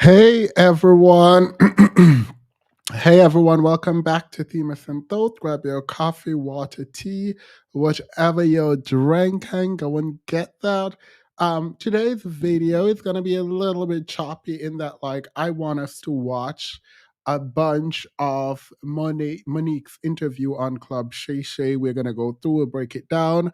Hey everyone. Hey everyone, welcome back to Themis and Thought. Grab your coffee, water, tea, whichever you're drinking, go and get that. Today's video is gonna be a little bit choppy in that I want us to watch a bunch of Monique's interview on Club Shay Shay. We're gonna go through and break it down.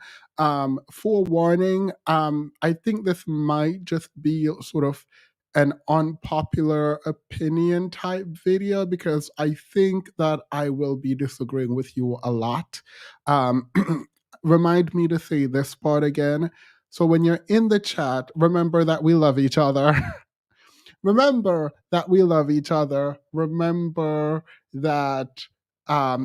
Forewarning, I think this might just be sort of an unpopular opinion type video because I think that I will be disagreeing with you a lot. Um, Remind me to say this part again. So when you're in the chat, remember that we love each other. Remember that we love each other. Remember that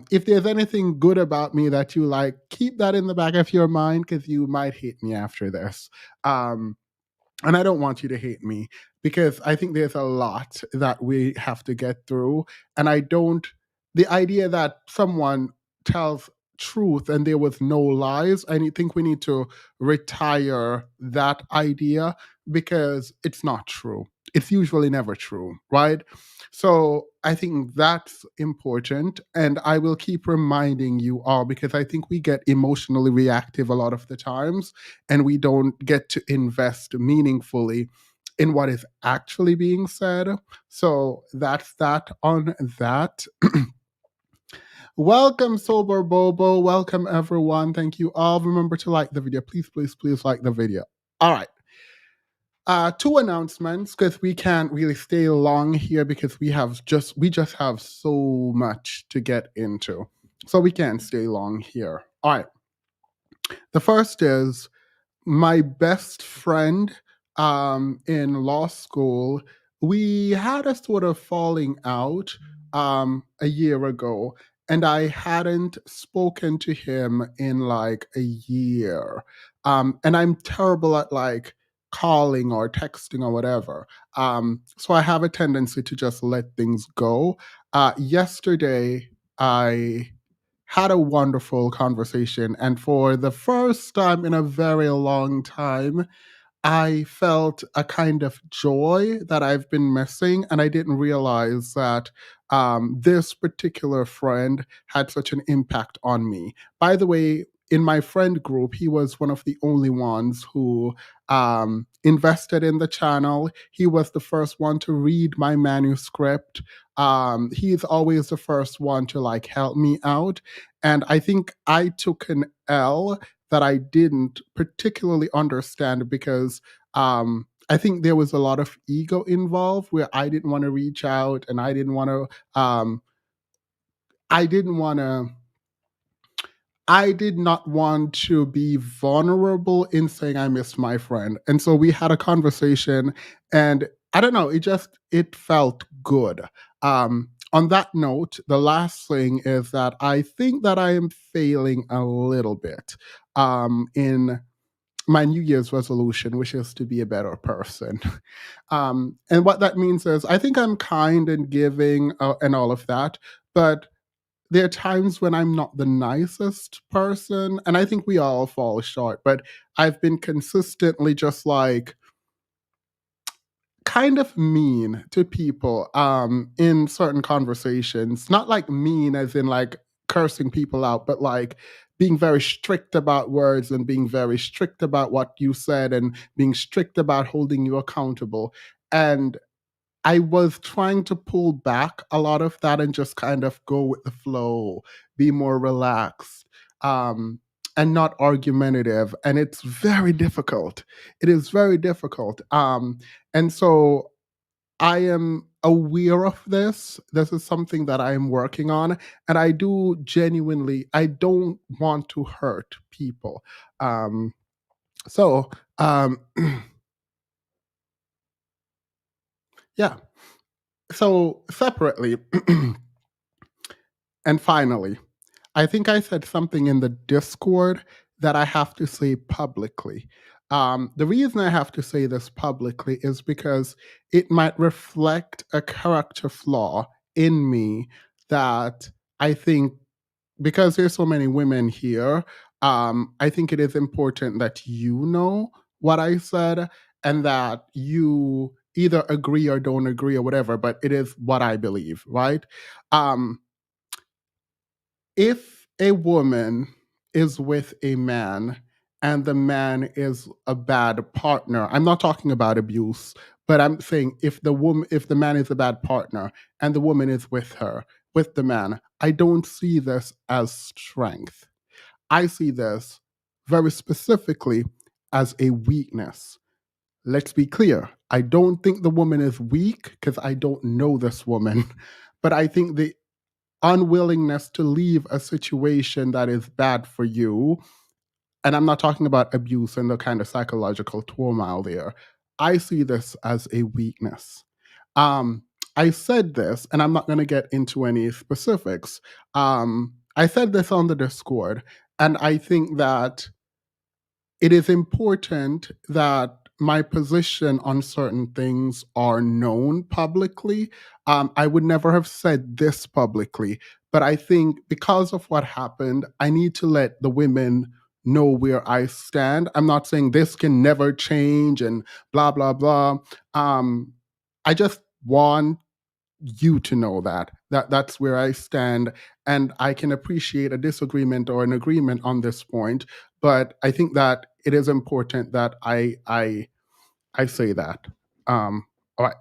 if there's anything good about me that you like, keep that in the back of your mind because you might hate me after this. And I don't want you to hate me because I think there's a lot that we have to get through. And the idea that someone tells truth and there was no lies, I think we need to retire that idea because it's not true. It's usually never true, right? So I think that's important. And I will keep reminding you all because I think we get emotionally reactive a lot of the times and we don't get to invest meaningfully in what is actually being said. So that's that on that. Welcome, Sober Bobo. Welcome, everyone. Thank you all. Remember to like the video. Please, please, please like the video. All right. Two announcements because we can't really stay long here because we just have so much to get into. So we can't stay long here. All right. The first is my best friend in law school. We had a sort of falling out a year ago, and I hadn't spoken to him in like a year. And I'm terrible at like calling or texting or whatever. So I have a tendency to just let things go. Yesterday, I had a wonderful conversation. And for the first time in a very long time, I felt a kind of joy that I've been missing. And I didn't realize that this particular friend had such an impact on me. By the way, in my friend group, he was one of the only ones who invested in the channel. He was the first one to read my manuscript. He's always the first one to like help me out. And I think I took an L that I didn't particularly understand because I think there was a lot of ego involved where I didn't want to reach out and I didn't want to I didn't want to I did not want to be vulnerable in saying I missed my friend. And so we had a conversation and I don't know, it felt good. On that note, the last thing is that I think that I am failing a little bit in my New Year's resolution, which is to be a better person. And what that means is I think I'm kind and giving and all of that, but there are times when I'm not the nicest person, and I think we all fall short, but I've been consistently just like kind of mean to people in certain conversations. Not like mean as in like cursing people out, but like being very strict about words and being very strict about what you said and being strict about holding you accountable. And I was trying to pull back a lot of that and just kind of go with the flow, be more relaxed, and not argumentative. And it's very difficult. It is very difficult. And so I am aware of this. This is something that I'm working on. And I don't want to hurt people. So, yeah. So, separately, and finally, I think I said something in the Discord that I have to say publicly. The reason I have to say this publicly is because it might reflect a character flaw in me that I think, because there's so many women here, I think it is important that you know what I said and that you either agree or don't agree or whatever, but it is what I believe, right? Um, if a woman is with a man and the man is a bad partner, I'm not talking about abuse, but I'm saying if the man is a bad partner and the woman is with the man, I don't see this as strength. I see this very specifically as a weakness. Let's be clear. I don't think the woman is weak because I don't know this woman, but I think the unwillingness to leave a situation that is bad for you, and I'm not talking about abuse and the kind of psychological turmoil there. I see this as a weakness. Um, I said this, and I'm not going to get into any specifics. I said this on the Discord, and I think that it is important that my position on certain things are known publicly. I would never have said this publicly, but I think because of what happened, I need to let the women know where I stand. I'm not saying this can never change and blah, blah, blah. I just want you to know that that's where I stand, and I can appreciate a disagreement or an agreement on this point, but I think that it is important that I say that. All right.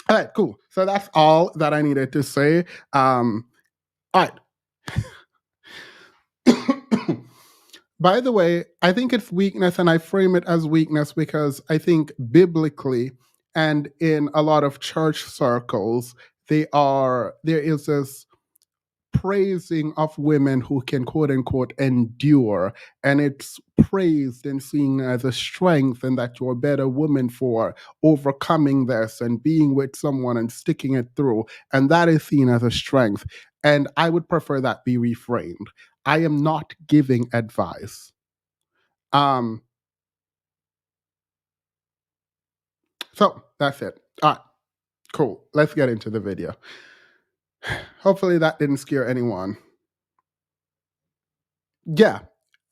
All right, cool. So that's all that I needed to say. All right. By the way, I think it's weakness, and I frame it as weakness because I think biblically and in a lot of church circles, there is this praising of women who can quote unquote endure, and it's praised and seen as a strength, and that you're a better woman for overcoming this and being with someone and sticking it through, and that is seen as a strength, and I would prefer that be reframed. I am not giving advice. um so that's it. All right, cool, let's get into the video. Hopefully that didn't scare anyone. Yeah,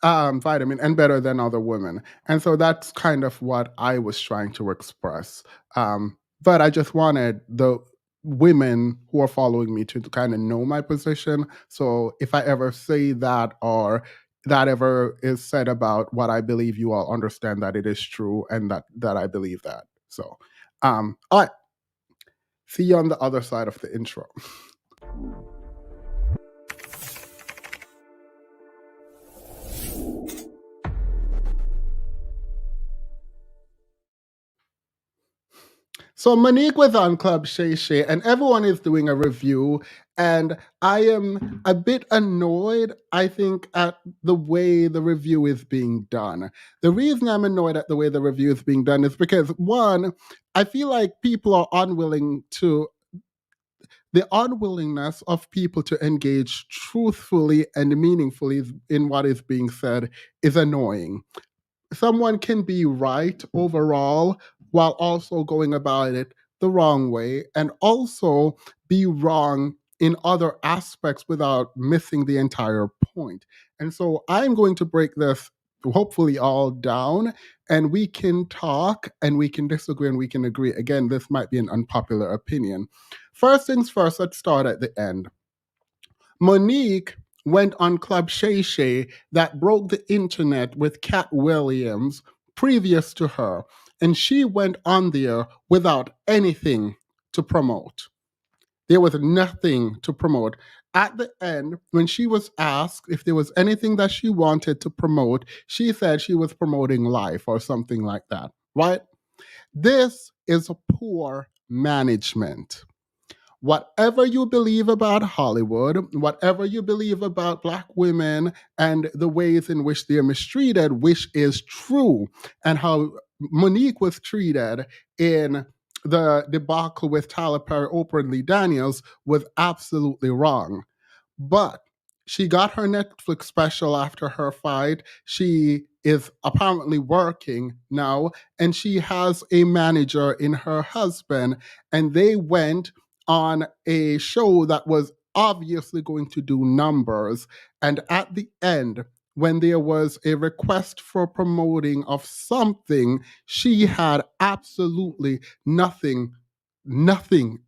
vitamin and better than other women. And so that's kind of what I was trying to express. But I just wanted the women who are following me to kind of know my position. So if I ever say that or that ever is said about what I believe, you all understand that it is true and that I believe that. So, all right. See you on the other side of the intro. So Monique was on Club Shay Shay, and everyone is doing a review, and I am a bit annoyed, I think, at the way the review is being done. The reason I'm annoyed at the way the review is being done is because, one, I feel like people are the unwillingness of people to engage truthfully and meaningfully in what is being said is annoying. Someone can be right overall while also going about it the wrong way, and also be wrong in other aspects without missing the entire point. And so I'm going to break this hopefully all down, and we can talk and we can disagree and we can agree. Again, this might be an unpopular opinion. First things first, let's start at the end. Monique went on Club Shay Shay that broke the internet with Cat Williams previous to her, and she went on there without anything to promote. There was nothing to promote. At the end, when she was asked if there was anything that she wanted to promote, she said she was promoting life or something like that, right? This is poor management. Whatever you believe about Hollywood, whatever you believe about Black women and the ways in which they're mistreated, which is true, and how Monique was treated in the debacle with Tyler Perry, Oprah, and Lee Daniels was absolutely wrong. But she got her Netflix special after her fight. She is apparently working now, and she has a manager in her husband, and they went on a show that was obviously going to do numbers. And at the end, when there was a request for promoting of something she had absolutely nothing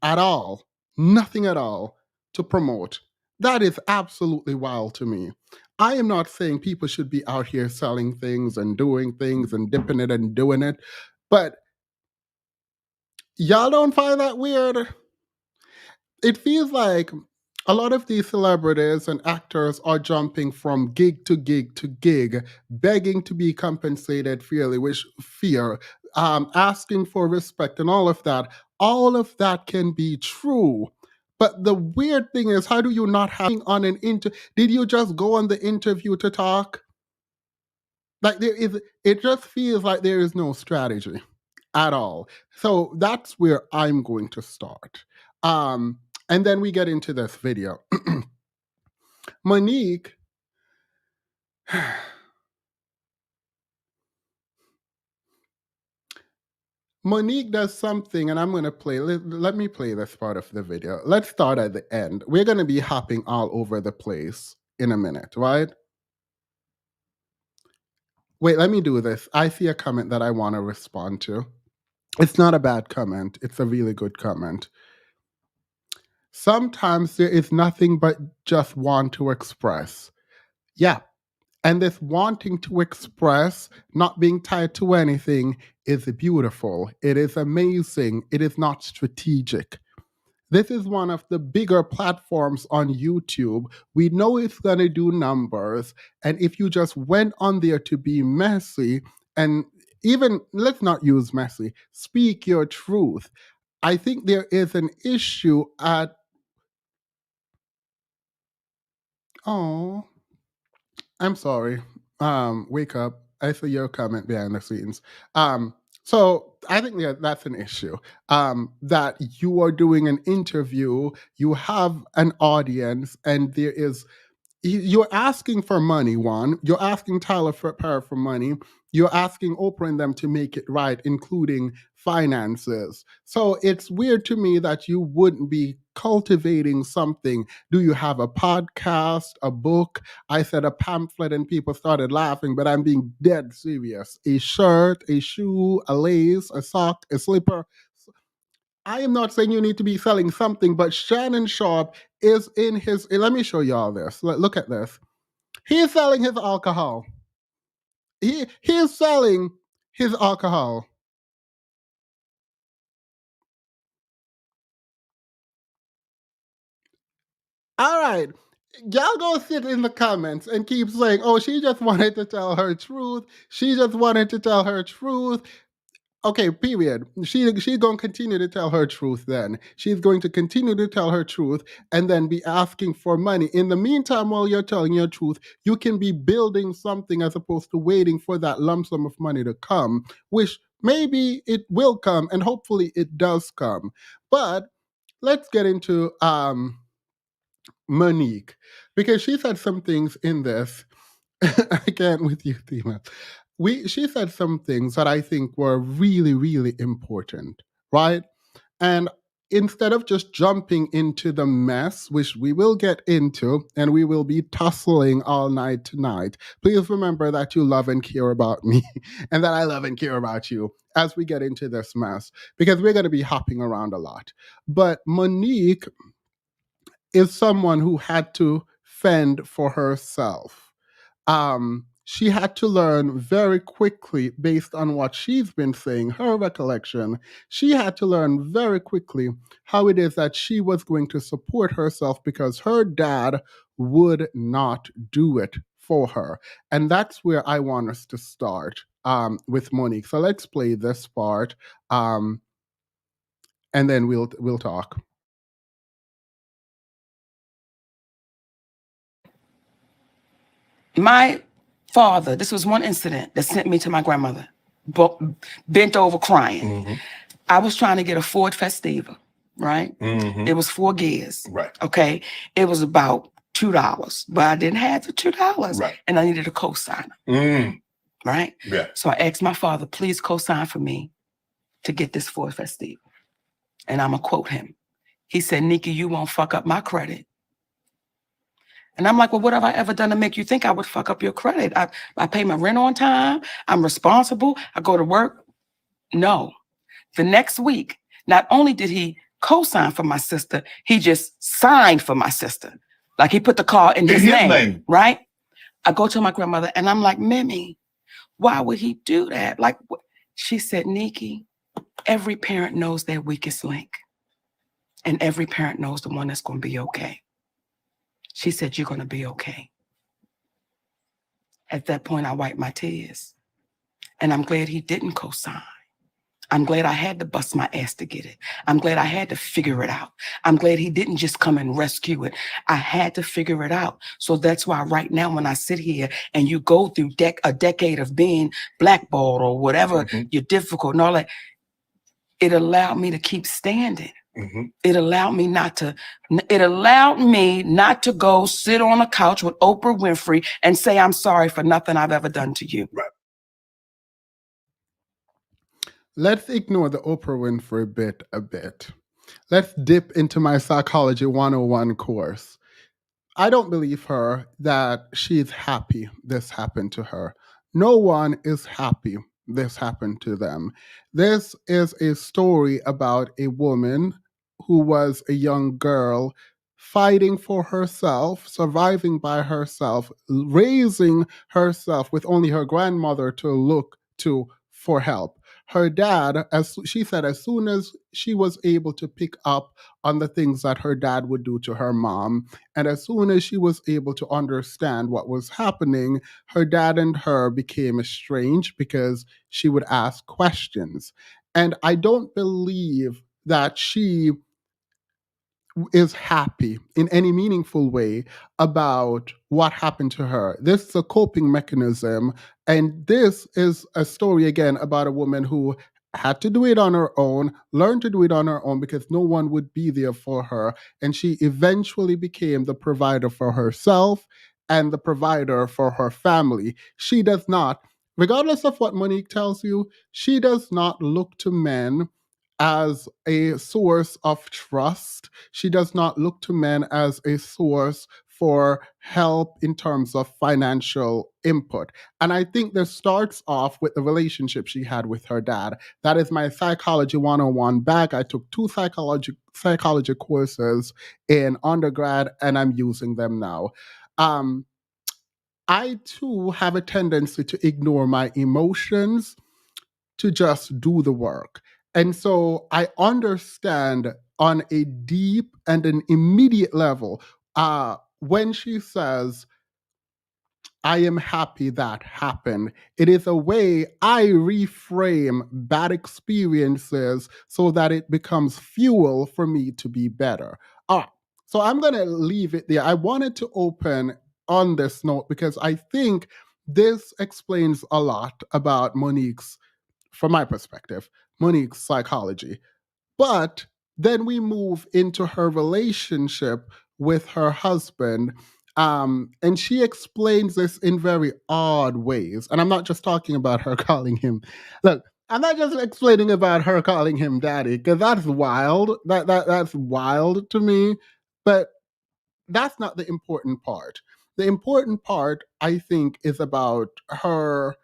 at all, to promote. That is absolutely wild to me. I am not saying people should be out here selling things and doing things and dipping it and doing it, but y'all don't find that weird? It feels like a lot of these celebrities and actors are jumping from gig to gig to gig, begging to be compensated fairly, asking for respect and all of that. All of that can be true. But the weird thing is, how do you not have on an interview? Did you just go on the interview to talk? Like it just feels like there is no strategy at all. So that's where I'm going to start. And then we get into this video. Monique, Monique does something, and I'm going to play. Let me play this part of the video. Let's start at the end. We're going to be hopping all over the place in a minute, right? Wait, let me do this. I see a comment that I want to respond to. It's not a bad comment. It's a really good comment. Sometimes there is nothing but just want to express. Yeah. And this wanting to express, not being tied to anything, is beautiful. It is amazing. It is not strategic. This is one of the bigger platforms on YouTube. We know it's going to do numbers. And if you just went on there to be messy, and even, let's not use messy, speak your truth. I think there is an issue at, oh, I'm sorry. Wake up. I see your comment behind the scenes. So I think that's an issue. That you are doing an interview, you have an audience, and there is you're asking for money. One, you're asking Tyler Perry for money. You're asking Oprah and them to make it right, including finances. So it's weird to me that you wouldn't be cultivating something. Do you have a podcast, a book? I said a pamphlet and people started laughing, but I'm being dead serious. A shirt, a shoe, a lace, a sock, a slipper. I am not saying you need to be selling something, but Shannon Sharp is in his. Let me show y'all this. Look at this. He's selling his alcohol. He is selling his alcohol. All right. Y'all go sit in the comments and keep saying, oh, she just wanted to tell her truth. She just wanted to tell her truth. Okay, period. She's going to continue to tell her truth then. She's going to continue to tell her truth and then be asking for money. In the meantime, while you're telling your truth, you can be building something as opposed to waiting for that lump sum of money to come, which maybe it will come and hopefully it does come. But let's get into Monique, because she said some things in this. I can't with you, Thema. She said some things that I think were really, really important, right? And instead of just jumping into the mess, which we will get into, and we will be tussling all night tonight, please remember that you love and care about me, and that I love and care about you as we get into this mess, because we're going to be hopping around a lot. But Monique is someone who had to fend for herself. She had to learn very quickly, based on what she's been saying, her recollection, she had to learn very quickly how it is that she was going to support herself because her dad would not do it for her. And that's where I want us to start with Monique. So let's play this part and then we'll talk. My father, this was one incident that sent me to my grandmother, bent over crying. Mm-hmm. I was trying to get a Ford Festiva, right? Mm-hmm. It was 4 gears. Right. Okay. It was about $2, but I didn't have the $2. Right. And I needed a cosigner. Mm. Right? Yeah. So I asked my father, please cosign for me to get this Ford Festiva. And I'm going to quote him. He said, Nikki, you won't fuck up my credit. And I'm like, well, what have I ever done to make you think I would fuck up your credit? I pay my rent on time. I'm responsible. I go to work. No. The next week, not only did he co-sign for my sister, he just signed for my sister. Like he put the car in his name, right? I go to my grandmother and I'm like, Mimi, why would he do that? Like, she said, Nikki, every parent knows their weakest link. And every parent knows the one that's going to be okay. She said, you're going to be okay. At that point, I wiped my tears. And I'm glad he didn't co-sign. I'm glad I had to bust my ass to get it. I'm glad I had to figure it out. I'm glad he didn't just come and rescue it. I had to figure it out. So that's why right now when I sit here and you go through a decade of being blackballed or whatever, you're difficult and all that, it allowed me to keep standing. It allowed me not to go sit on a couch with Oprah Winfrey and say, I'm sorry for nothing I've ever done to you. Right. Let's ignore the Oprah Winfrey bit a bit. Let's dip into my Psychology 101 course. I don't believe her that she's happy this happened to her. No one is happy this happened to them. This is a story about a woman who was a young girl fighting for herself, surviving by herself, raising herself with only her grandmother to look to for help. Her dad, as she said, as soon as she was able to pick up on the things that her dad would do to her mom, and as soon as she was able to understand what was happening, her dad and her became estranged because she would ask questions. And I don't believe that she is happy in any meaningful way about what happened to her. This is a coping mechanism. And this is a story, again, about a woman who had to do it on her own, learned to do it on her own because no one would be there for her. And she eventually became the provider for herself and the provider for her family. She does not, regardless of what Monique tells you, she does not look to men as a source of trust. She does not look to men as a source for help in terms of financial input. And I think this starts off with the relationship she had with her dad. That is my Psychology 101 bag. I took 2 psychology courses in undergrad, and I'm using them now. I too have a tendency to ignore my emotions, to just do the work. And so I understand on a deep and an immediate level when she says, I am happy that happened. It is a way I reframe bad experiences so that it becomes fuel for me to be better. All right. So I'm going to leave it there. I wanted to open on this note because I think this explains a lot about Monique's, from my perspective, Monique's psychology. But then we move into her relationship with her husband. And she explains this in very odd ways. And I'm not just talking about her calling him, look, I'm not just explaining about her calling him daddy, because that's wild. That's wild to me. But that's not the important part. The important part, I think, is about her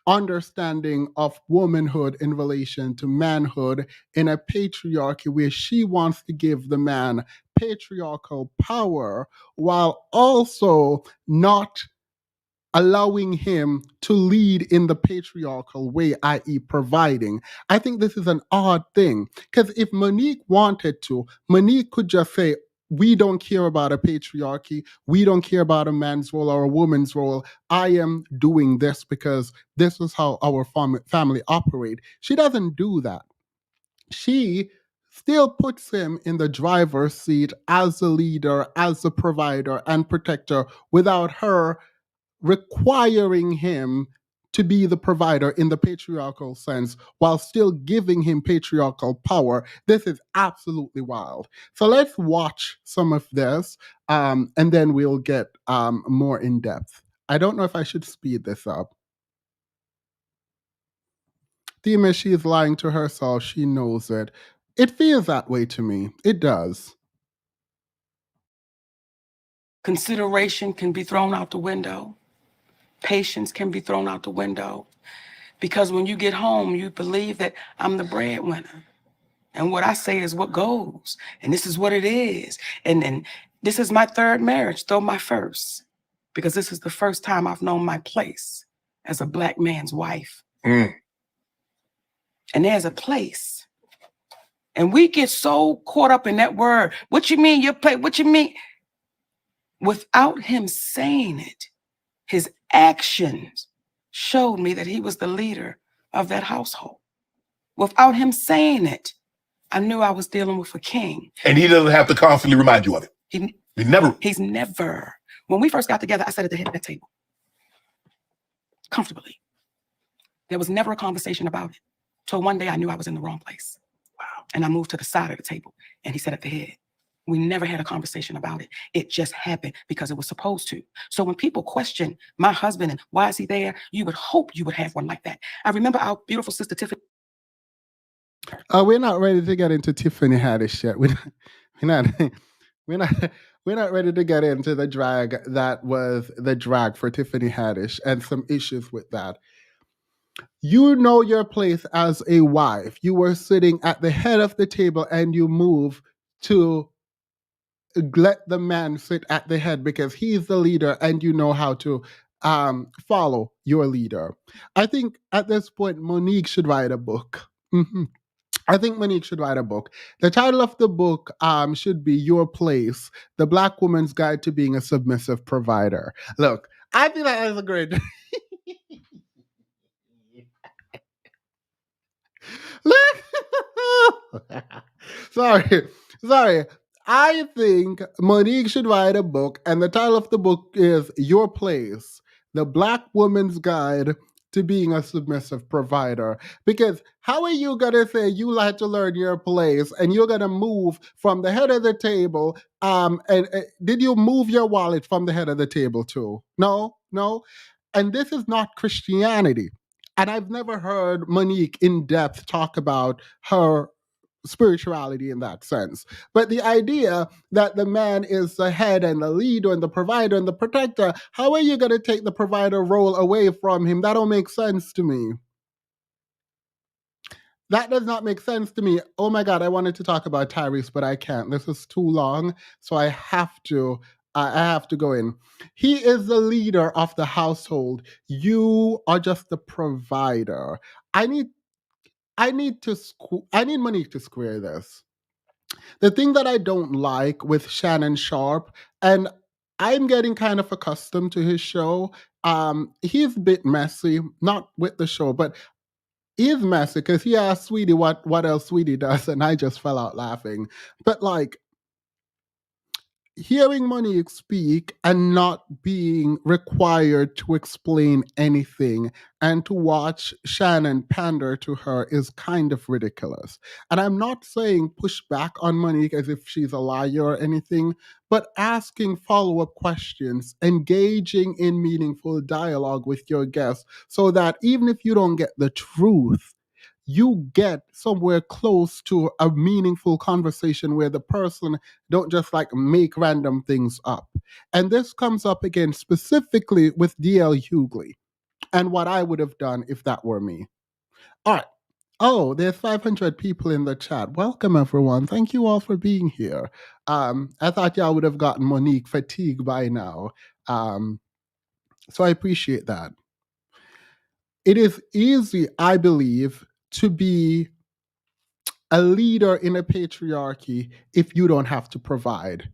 understanding of womanhood in relation to manhood in a patriarchy where she wants to give the man patriarchal power while also not allowing him to lead in the patriarchal way, i.e., providing. I think this is an odd thing because if Monique wanted to, Monique could just say, we don't care about a patriarchy. We don't care about a man's role or a woman's role. I am doing this because this is how our family operate. She doesn't do that. She still puts him in the driver's seat as the leader, as the provider and protector without her requiring him to be the provider in the patriarchal sense while still giving him patriarchal power. This is absolutely wild. So let's watch some of this and then we'll get more in depth. I don't know if I should speed this up. Theme, she is lying to herself. She knows it. It feels that way to me. It does. Consideration can be thrown out the window. Patience can be thrown out the window. Because when you get home, you believe that I'm the breadwinner. And what I say is what goes. And this is what it is. And this is my third marriage, though my first. Because this is the first time I've known my place as a Black man's wife. And there's a place. And we get so caught up in that word. What you mean your place? What you mean? Without him saying it, his actions showed me that he was the leader of that household. Without him saying it, I knew I was dealing with a king. And he doesn't have to constantly remind you of it. He's never. When we first got together, I sat at the head of that table. Comfortably. There was never a conversation about it. Till one day I knew I was in the wrong place. Wow. And I moved to the side of the table and he sat at the head. We never had a conversation about it. It just happened because it was supposed to. So when people question my husband and why is he there, you would hope you would have one like that. I remember our beautiful sister Tiffany. We're not ready to get into Tiffany Haddish yet. We're not ready to get into the drag that was the drag for Tiffany Haddish and some issues with that. You know your place as a wife. You were sitting at the head of the table and you move to let the man sit at the head because he's the leader and you know how to follow your leader. I think at this point, Monique should write a book. I think Monique should write a book. The title of the book should be Your Place, The Black Woman's Guide to Being a Submissive Provider. Look, I think that is a great... Sorry. I think Monique should write a book, and the title of the book is Your Place, The Black Woman's Guide to Being a Submissive Provider. Because how are you going to say you like to learn your place and you're going to move from the head of the table? And did you move your wallet from the head of the table too? No. And this is not Christianity. And I've never heard Monique in depth talk about her spirituality in that sense. But the idea that the man is the head and the leader and the provider and the protector, how are you going to take the provider role away from him? That don't make sense to me. That does not make sense to me. Oh my God, I wanted to talk about Tyrese, but I can't. This is too long, so I have to go in. He is the leader of the household. You are just the provider. I need Monique to square this. The thing that I don't like with Shannon Sharpe, and I'm getting kind of accustomed to his show. He's a bit messy, not with the show, but he's messy because he asked Sweetie what else Sweetie does, and I just fell out laughing. But like, hearing Monique speak and not being required to explain anything and to watch Shannon pander to her is kind of ridiculous. And I'm not saying push back on Monique as if she's a liar or anything, but asking follow-up questions, engaging in meaningful dialogue with your guests so that even if you don't get the truth, you get somewhere close to a meaningful conversation where the person don't just like make random things up. And this comes up again specifically with DL Hughley and what I would have done if that were me. All right. Oh, there's 500 people in the chat. Welcome, everyone. Thank you all for being here. I thought y'all would have gotten Monique fatigue by now. So I appreciate that. It is easy, I believe, to be a leader in a patriarchy if you don't have to provide,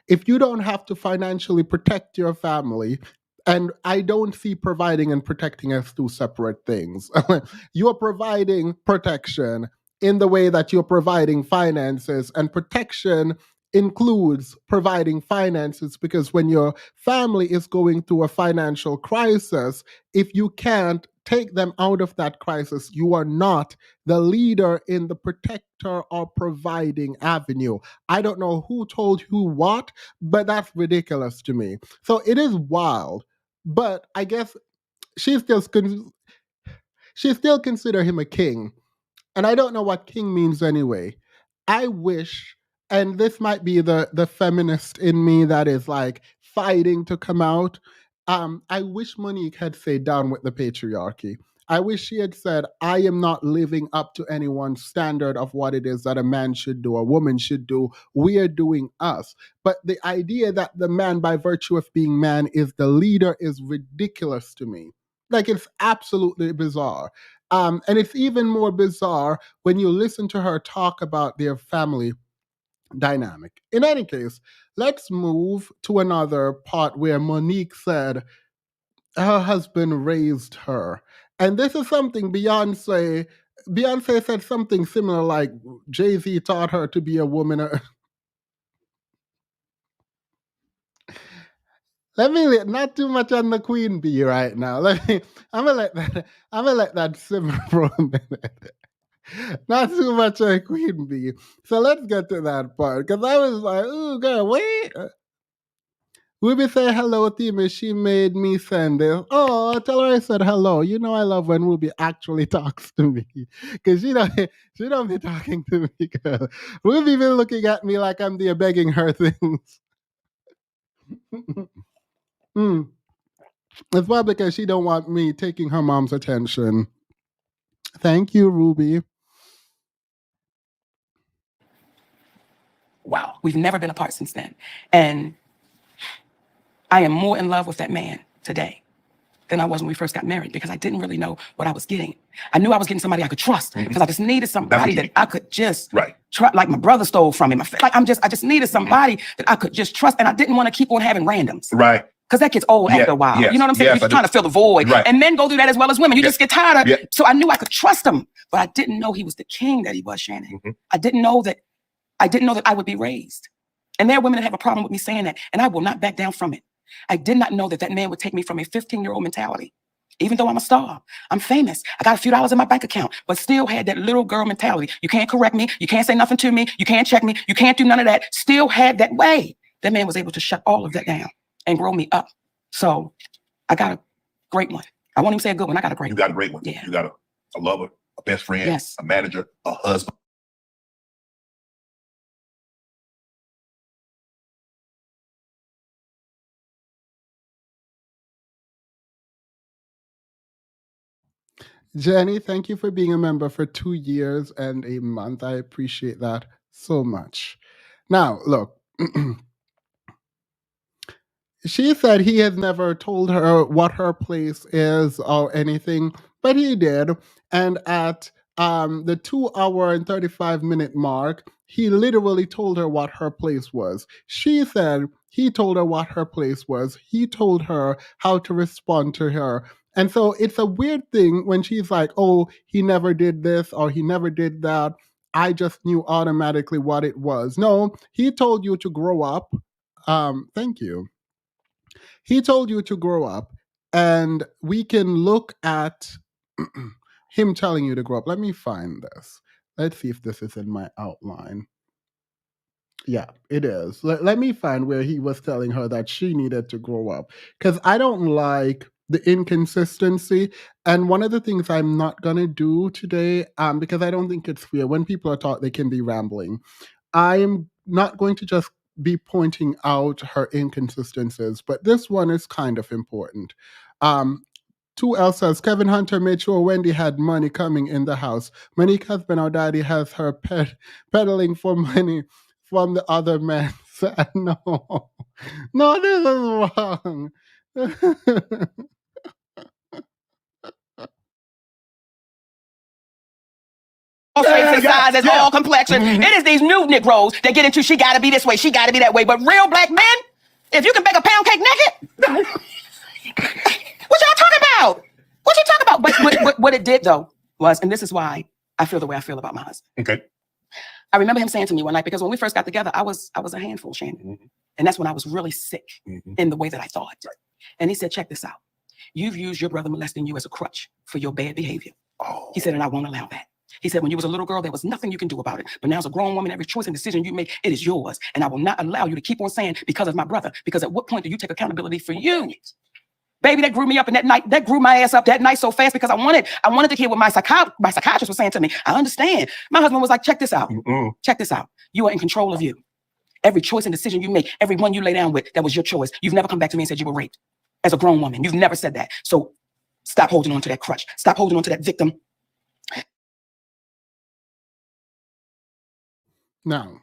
if you don't have to financially protect your family. And I don't see providing and protecting as two separate things. You're providing protection in the way that you're providing finances, and protection includes providing finances, because when your family is going through a financial crisis, if you can't take them out of that crisis, you are not the leader in the protector or providing avenue. I don't know who told who what, but that's ridiculous to me. So it is wild, but I guess she still consider him a king. And I don't know what king means anyway. I wish, and this might be the feminist in me that is like, fighting to come out. I wish Monique had said down with the patriarchy. I wish she had said, I am not living up to anyone's standard of what it is that a man should do, a woman should do. We are doing us. But the idea that the man, by virtue of being man, is the leader is ridiculous to me. Like, it's absolutely bizarre. And it's even more bizarre when you listen to her talk about their family dynamic. In any case, let's move to another part where Monique said her husband raised her. And this is something Beyonce said something similar, like Jay-Z taught her to be a woman. Let me not too much on the queen bee right now. I'm gonna let that simmer for a minute. Not too much on queen bee. So let's get to that part, because I was like, "Ooh, girl, wait." Ruby say hello to me. She made me send this. Oh, tell her I said hello. You know I love when Ruby actually talks to me, because she don't be talking to me, girl. Ruby been looking at me like I'm there begging her things. It's probably because she don't want me taking her mom's attention. Thank you, Ruby. Wow, we've never been apart since then. And I am more in love with that man today than I was when we first got married, because I didn't really know what I was getting. I knew I was getting somebody I could trust, because I just needed somebody that I could just trust. Like my brother stole from me. I just needed somebody that I could just trust, and I didn't want to keep on having randoms. Right. Because that gets old after a while. Yes, you know what I'm saying? yes, You're just trying to fill the void. Right. And men go through that as well as women. You just get tired of it. So I knew I could trust him, but I didn't know he was the king that he was, Shannon. I didn't know that I would be raised. And there are women that have a problem with me saying that, and I will not back down from it. I did not know that that man would take me from a 15-year-old mentality. Even though I'm a star, I'm famous, I got a few dollars in my bank account, but still had that little girl mentality. You can't correct me. You can't say nothing to me. You can't check me. You can't do none of that. Still had that way. That man was able to shut all of that down and grow me up. So I got a great one. I won't even say a good one. I got a great one. You got a great one. Yeah. You got a lover, a best friend, yes. A manager, a husband. Jenny, thank you for being a member for 2 years and a month. I appreciate that so much. Now, look, she said he has never told her what her place is or anything, but he did. And at the 2 hour and 35-minute mark, he literally told her what her place was. She said he told her what her place was. He told her how to respond to her. And so it's a weird thing when she's like, oh, he never did this or he never did that. I just knew automatically what it was. No, he told you to grow up. Thank you. He told you to grow up, and we can look at him telling you to grow up. Let me find this. Let's see if this is in my outline. Yeah, it is. Let me find where he was telling her that she needed to grow up, because I don't like the inconsistency. And one of the things I'm not going to do today, because I don't think it's fair, when people are taught they can be rambling, I am not going to just be pointing out her inconsistencies, but this one is kind of important. 2L says, Kevin Hunter made sure Wendy had money coming in the house. Monique husband or daddy has her peddling for money from the other man. No, this is wrong. All shapes and sizes, all complexions. It is these new Negroes that get into she gotta be this way, she gotta be that way. But real black men, if you can bake a pound cake naked, what y'all talking about? What you talking about? But what it did though was, and this is why I feel the way I feel about my husband. Okay. I remember him saying to me one night, because when we first got together, I was a handful, Shannon. And that's when I was really sick in the way that I thought. Right. And he said, check this out. You've used your brother molesting you as a crutch for your bad behavior. Oh. He said, and I won't allow that. He said, when you was a little girl, there was nothing you can do about it. But now as a grown woman, every choice and decision you make, it is yours. And I will not allow you to keep on saying, because of my brother, because at what point do you take accountability for you? Baby, that grew me up, and that grew my ass up that night so fast, because I wanted to hear what my psychiatrist was saying to me. I understand. My husband was like, check this out. Check this out. You are in control of you. Every choice and decision you make, every one you lay down with, that was your choice. You've never come back to me and said you were raped as a grown woman. You've never said that. So stop holding on to that crutch. Stop holding on to that victim. Now,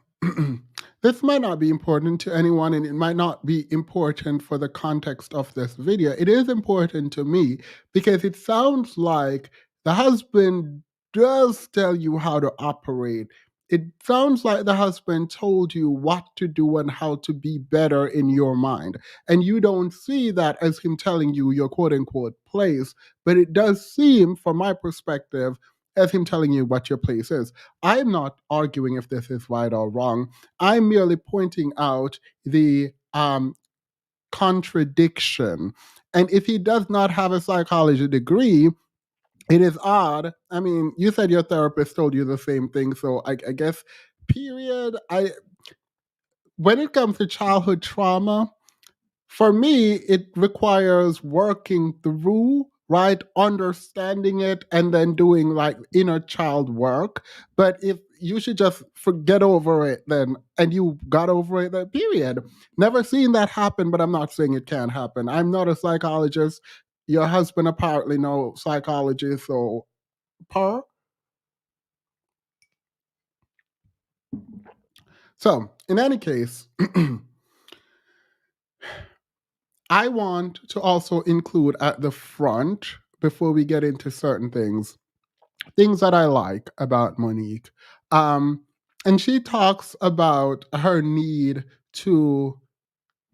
this might not be important to anyone, and it might not be important for the context of this video. It is important to me because it sounds like the husband does tell you how to operate. It sounds like the husband told you what to do and how to be better in your mind. And you don't see that as him telling you your quote unquote place, but it does seem, from my perspective, as him telling you what your place is. I'm not arguing if this is right or wrong. I'm merely pointing out the contradiction. And if he does not have a psychology degree, it is odd. I mean, you said your therapist told you the same thing, so I guess, period. When it comes to childhood trauma, for me, it requires working through, right? Understanding it and then doing like inner child work. But if you should just forget over it then, and you got over it, then period. Never seen that happen, but I'm not saying it can't happen. I'm not a psychologist. Your husband apparently no psychologist, so per. So in any case, I want to also include at the front, before we get into certain things that I like about Monique. And she talks about her need to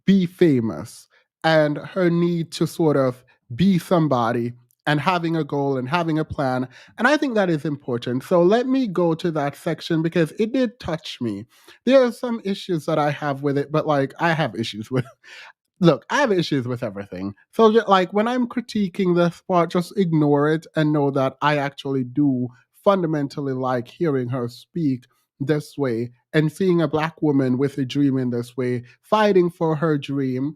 be famous and her need to sort of be somebody and having a goal and having a plan. And I think that is important. So let me go to that section because it did touch me. There are some issues that I have with it, but like I have issues with Look, I have issues with everything. So, like, when I'm critiquing this part, just ignore it and know that I actually do fundamentally like hearing her speak this way and seeing a Black woman with a dream in this way, fighting for her dream,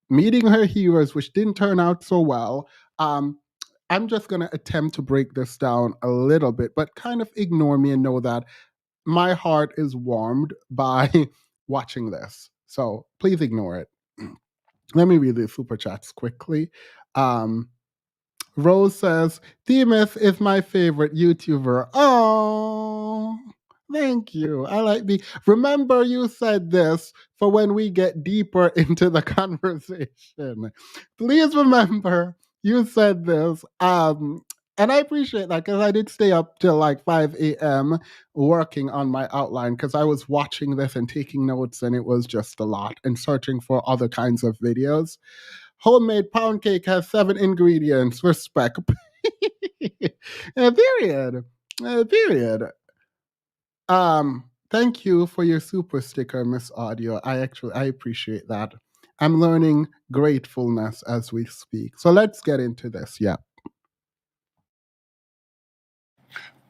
meeting her heroes, which didn't turn out so well. I'm just going to attempt to break this down a little bit, but kind of ignore me and know that my heart is warmed by watching this. So please ignore it. Let me read the super chats quickly. Rose says, Demus is my favorite YouTuber. Oh, thank you. I like the. Remember, you said this for when we get deeper into the conversation. Please remember, you said this. And I appreciate that because I did stay up till like 5 a.m. working on my outline because I was watching this and taking notes, and it was just a lot, and searching for other kinds of videos. Homemade pound cake has 7 ingredients. Respect. Period. Period. Thank you for your super sticker, Miss Audio. I appreciate that. I'm learning gratefulness as we speak. So let's get into this. Yeah.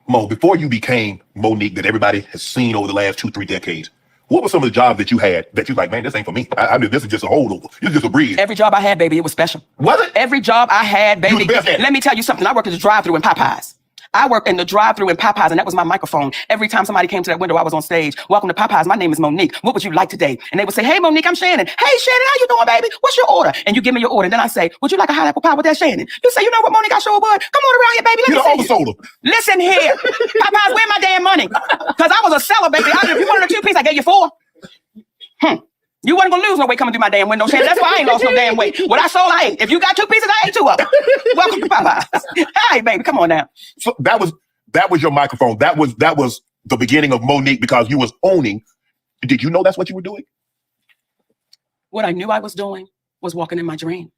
Mo, before you became Monique that everybody has seen over the last 2-3 decades, what were some of the jobs that you had that you like, man, this ain't for me? I mean, this is just a holdover. This is just a bridge. Every job I had, baby, it was special. Was it? Every job I had, baby. You was the best at it. Let me tell you something. I worked at the drive-thru in Popeyes. I worked in the drive-thru in Popeyes, and that was my microphone. Every time somebody came to that window, I was on stage. Welcome to Popeyes. My name is Monique. What would you like today? And they would say, hey, Monique, I'm Shannon. Hey, Shannon, how you doing, baby? What's your order? And you give me your order. And then I say, would you like a hot apple pie with that, Shannon? You say, you know what, Monique, I sure would. Come on around here, baby. Let me see you. Listen here. Popeyes, where my damn money? Because I was a seller, baby. If you wanted a 2-piece, I gave you 4. You wasn't gonna lose no weight coming through my damn window, Shannon. That's why I ain't lost no damn weight. What I sold, I ate. If you got 2 pieces, I ate 2 of them. Welcome to Popeyes. Hey, baby, come on now. So that was your microphone. That was the beginning of Monique because you was owning. Did you know that's what you were doing? What I knew I was doing was walking in my dream.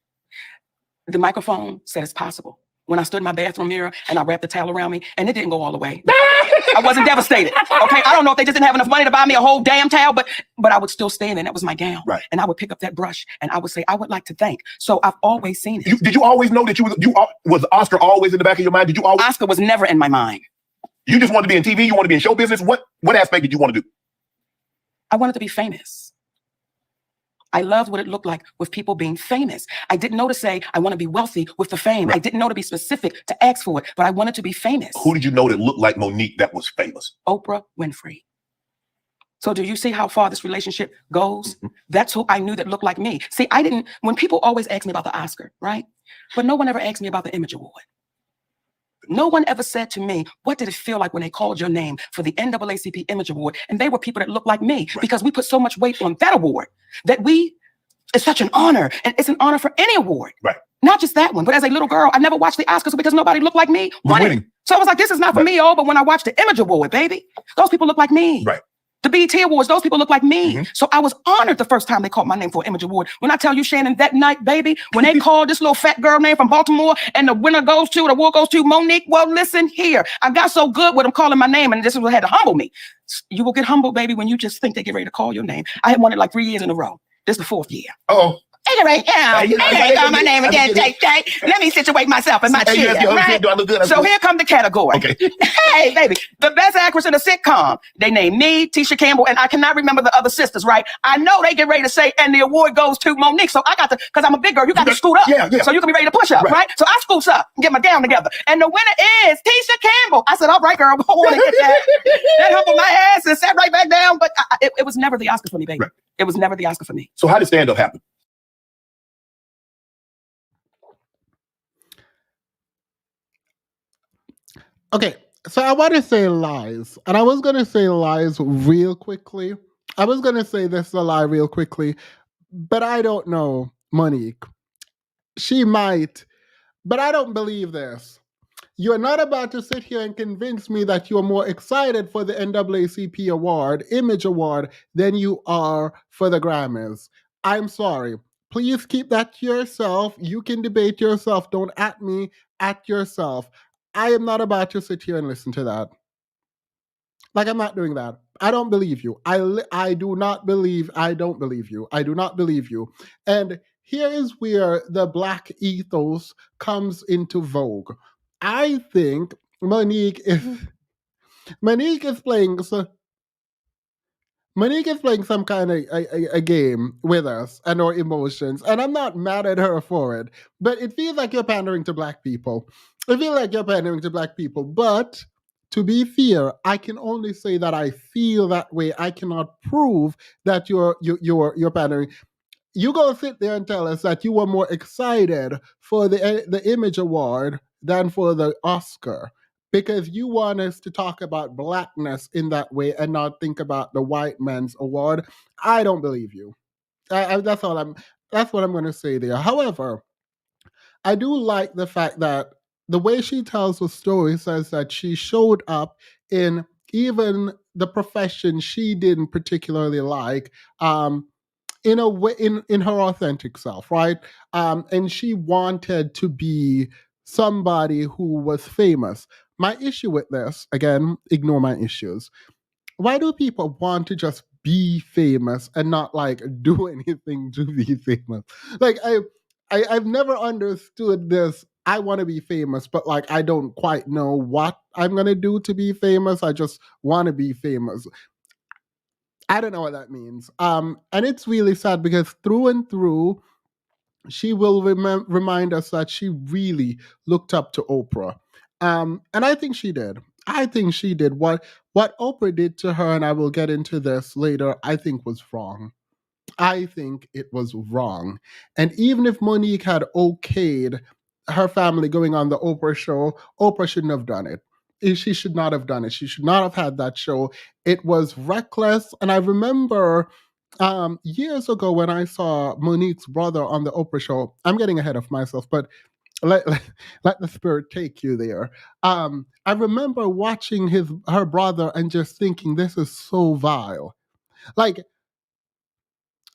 The microphone said it's possible. When I stood in my bathroom mirror and I wrapped the towel around me, and it didn't go all the way. I wasn't devastated. Okay, I don't know if they just didn't have enough money to buy me a whole damn towel, but I would still stand there, and that was my gown. Right. And I would pick up that brush and I would say, I would like to thank. So I've always seen it. Did you always know that was Oscar always in the back of your mind? Did you always? Oscar was never in my mind. You just wanted to be in TV. You wanted to be in show business. What aspect did you want to do? I wanted to be famous. I loved what it looked like with people being famous. I didn't know to say, I want to be wealthy with the fame. Right. I didn't know to be specific to ask for it, but I wanted to be famous. Who did you know that looked like Monique that was famous? Oprah Winfrey. So do you see how far this relationship goes? That's who I knew that looked like me. See, when people always ask me about the Oscar, right? But no one ever asked me about the Image Award. No one ever said to me, what did it feel like when they called your name for the NAACP Image Award? And they were people that looked like me, because we put so much weight on that award that it's such an honor. And it's an honor for any award. Right. Not just that one, but as a little girl, I never watched the Oscars because nobody looked like me winning. So I was like, this is not for me, but when I watched the Image Award, baby, those people look like me. Right. The BET Awards, those people look like me. So I was honored the first time they called my name for an Image Award. When I tell you, Shannon, that night, baby, when they called this little fat girl name from Baltimore and the award goes to Monique, well, listen here. I got so good with them calling my name, and this is what had to humble me. You will get humbled, baby, when you just think they get ready to call your name. I had won it like 3 years in a row. This is the 4th year. Uh-oh. Anyway, call my name again, Shay Shay. Let me situate myself in my chair, right? Do I look good? So here come the category. Okay. Hey, baby, the best actress in a sitcom. They named me, Tisha Campbell, and I cannot remember the other sisters, right? I know they get ready to say, and the award goes to Monique. So I got to, because I'm a big girl, you got to scoot up. Yeah. So you can be ready to push up, right? So I scoots up and get my gown together. And the winner is Tisha Campbell. I said, all right, girl, go on and get that. That humbled my ass and sat right back down. But it was never the Oscar for me, baby. Right. It was never the Oscar for me. So how did stand-up happen? Okay, so I want to say lies, and I was going to say lies real quickly. I was going to say this is a lie real quickly, but I don't know Monique. She might, but I don't believe this. You're not about to sit here and convince me that you're more excited for the NAACP award, Image Award, than you are for the Grammys. I'm sorry. Please keep that to yourself. You can debate yourself. Don't at me, at yourself. I am not about to sit here and listen to that. Like, I'm not doing that. I don't believe you. I don't believe you. I do not believe you. And here is where the Black ethos comes into vogue. I think Monique is playing some kind of a game with us and our emotions, and I'm not mad at her for it. But it feels like you're pandering to Black people. But to be fair, I can only say that I feel that way. I cannot prove that you're pandering. You go sit there and tell us that you were more excited for the Image Award than for the Oscar, because you want us to talk about Blackness in that way and not think about the white man's award. I don't believe you. That's what I'm going to say there. However, I do like the fact that the way she tells the story says that she showed up in even the profession she didn't particularly like, in a way, in her authentic self, right? And she wanted to be somebody who was famous. My issue with this, again, ignore my issues. Why do people want to just be famous and not like do anything to be famous? Like I've never understood this. I want to be famous, but like I don't quite know what I'm gonna do to be famous. I just want to be famous. I don't know what that means. And it's really sad because through and through, she will remind us that she really looked up to Oprah. And I think she did. What Oprah did to her, and I will get into this later, I think was wrong. I think it was wrong. And even if Monique had okayed her family going on the Oprah show, Oprah shouldn't have done it. She should not have done it. She should not have had that show. It was reckless. And I remember years ago when I saw Monique's brother on the Oprah show, I'm getting ahead of myself, but let the spirit take you there. I remember watching her brother and just thinking, this is so vile. Like,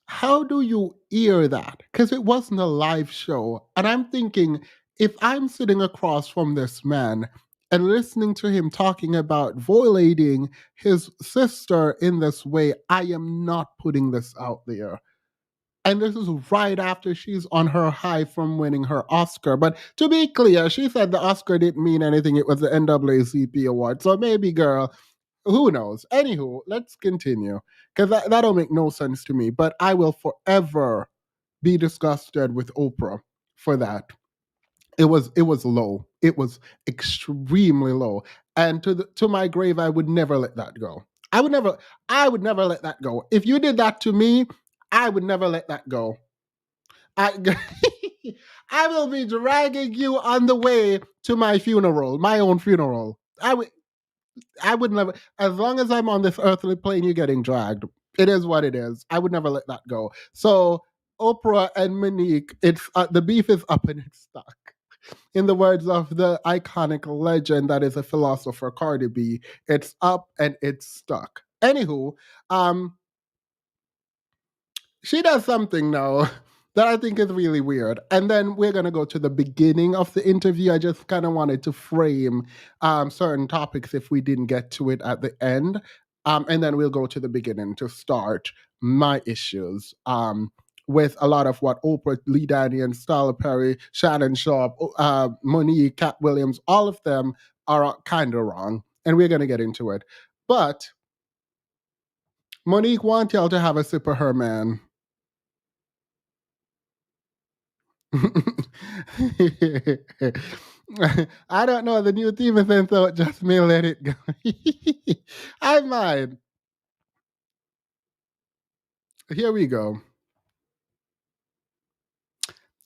how do you hear that? Because it wasn't a live show. And I'm thinking, if I'm sitting across from this man and listening to him talking about violating his sister in this way, I am not putting this out there. And this is right after she's on her high from winning her Oscar. But to be clear, she said the Oscar didn't mean anything. It was the NAACP award. So maybe, girl, who knows? Anywho, let's continue. Because that don't make no sense to me. But I will forever be disgusted with Oprah for that. It was low. It was extremely low. And to my grave, I would never let that go. I would never let that go. If you did that to me, I would never let that go. I will be dragging you on the way to my funeral, my own funeral. I would never, as long as I'm on this earthly plane, you're getting dragged. It is what it is. I would never let that go. So Oprah and Monique, it's the beef is up and it's stuck. In the words of the iconic legend that is a philosopher, Cardi B, it's up and it's stuck. Anywho, she does something now that I think is really weird. And then we're going to go to the beginning of the interview. I just kind of wanted to frame certain topics if we didn't get to it at the end. And then we'll go to the beginning to start my issues with a lot of what Oprah, Lee Daniels, Tyler Perry, Shannon Sharp, Monique, Cat Williams, all of them are kind of wrong. And we're going to get into it. But Monique wants y'all to have a sip of her man. I don't know. The new theme is in, so just me let it go. I mind. Here we go.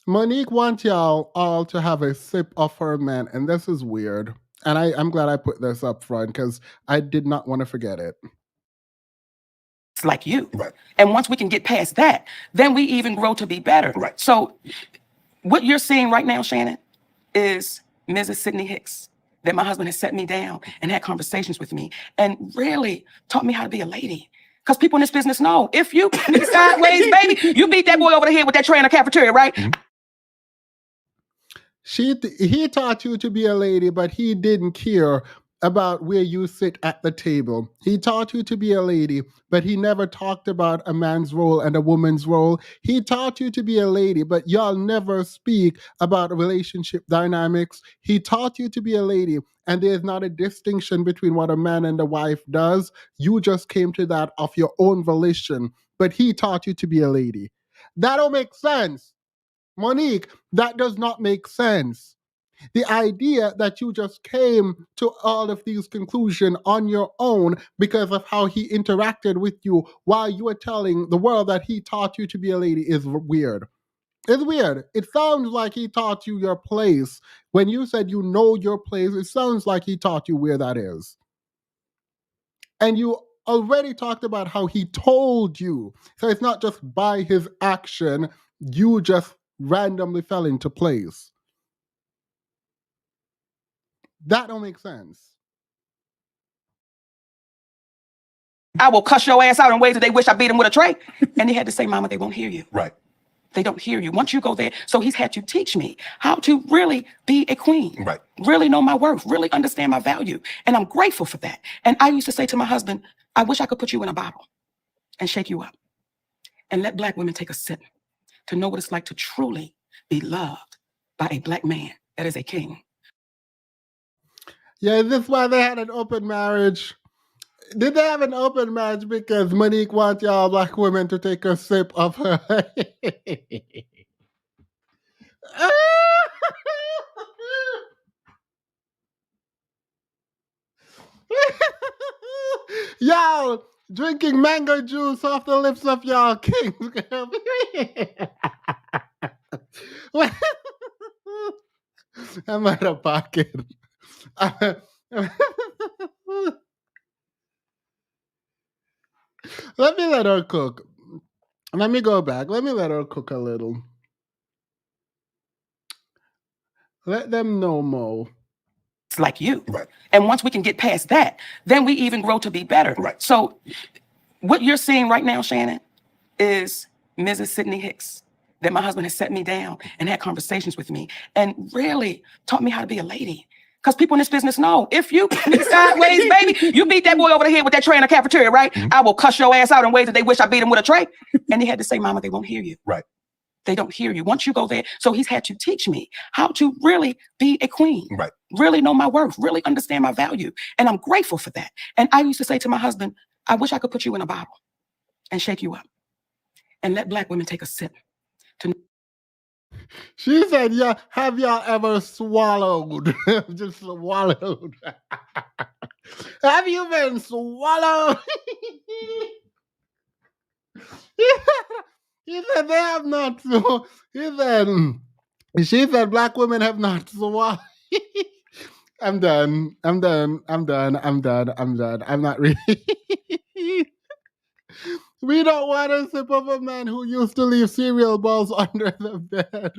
Monique wants y'all all to have a sip of her man, and this is weird. And I'm glad I put this up front because I did not want to forget it. It's like you. Right. And once we can get past that, then we even grow to be better. Right. So what you're seeing right now, Shannon, is Mrs. Sidney Hicks, that my husband has set me down and had conversations with me and really taught me how to be a lady. Because people in this business know, if you be sideways, baby, you beat that boy over the head with that tray in the cafeteria, right? Mm-hmm. He taught you to be a lady, but he didn't care about where you sit at the table. He taught you to be a lady, but he never talked about a man's role and a woman's role. He taught you to be a lady, but y'all never speak about relationship dynamics. He taught you to be a lady, and there's not a distinction between what a man and a wife does. You just came to that of your own volition, but he taught you to be a lady. That don't make sense. Monique, that does not make sense. The idea that you just came to all of these conclusions on your own because of how he interacted with you while you were telling the world that he taught you to be a lady is weird. It's weird. It sounds like he taught you your place. When you said you know your place, it sounds like he taught you where that is. And you already talked about how he told you. So it's not just by his action, you just randomly fell into place. That don't make sense. I will cuss your ass out in ways that they wish I beat them with a tray. And they had to say, Mama, they won't hear you. Right. They don't hear you. Once you go there, so he's had to teach me how to really be a queen. Right. Really know my worth, really understand my value. And I'm grateful for that. And I used to say to my husband, I wish I could put you in a bottle and shake you up and let Black women take a sip to know what it's like to truly be loved by a Black man that is a king. Yeah, is this why they had an open marriage? Did they have an open marriage because Monique wants y'all Black women to take a sip of her? Y'all drinking mango juice off the lips of y'all kings. I'm out of pocket. Let me let her cook. Let me go back. Let me let her cook a little. Let them know, Mo. It's like you. Right. And once we can get past that, then we even grow to be better. Right. So what you're seeing right now, Shannon, is Mrs. Sidney Hicks, that my husband has set me down and had conversations with me and really taught me how to be a lady. Because people in this business know, if you be sideways, baby, you beat that boy over the head with that tray in the cafeteria, right? Mm-hmm. I will cuss your ass out in ways that they wish I beat him with a tray. And they had to say, Mama, they won't hear you. Right. They don't hear you. Once you go there, so he's had to teach me how to really be a queen. Right. Really know my worth, really understand my value. And I'm grateful for that. And I used to say to my husband, I wish I could put you in a bottle and shake you up and let Black women take a sip. She said, yeah, have y'all ever swallowed? Just swallowed. Have you been swallowed? He said they have not. So he said, she said black women have not swallowed. I'm done. I'm done. I'm done. I'm done. I'm done. I'm not really. We don't want a sip of a man who used to leave cereal balls under the bed.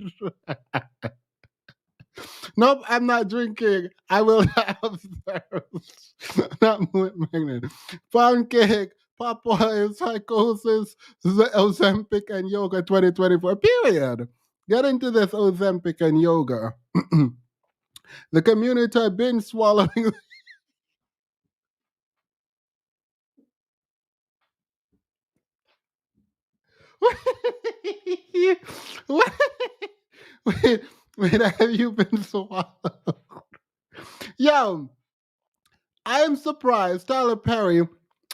Nope, I'm not drinking. I will have thirst. Not magnet. Pound cake, Popeye, psychosis, Ozempic, and yoga 2024. Period. Get into this Ozempic and yoga. The community have been swallowing. Wait, have you been swallowed? Yo, I am surprised Tyler Perry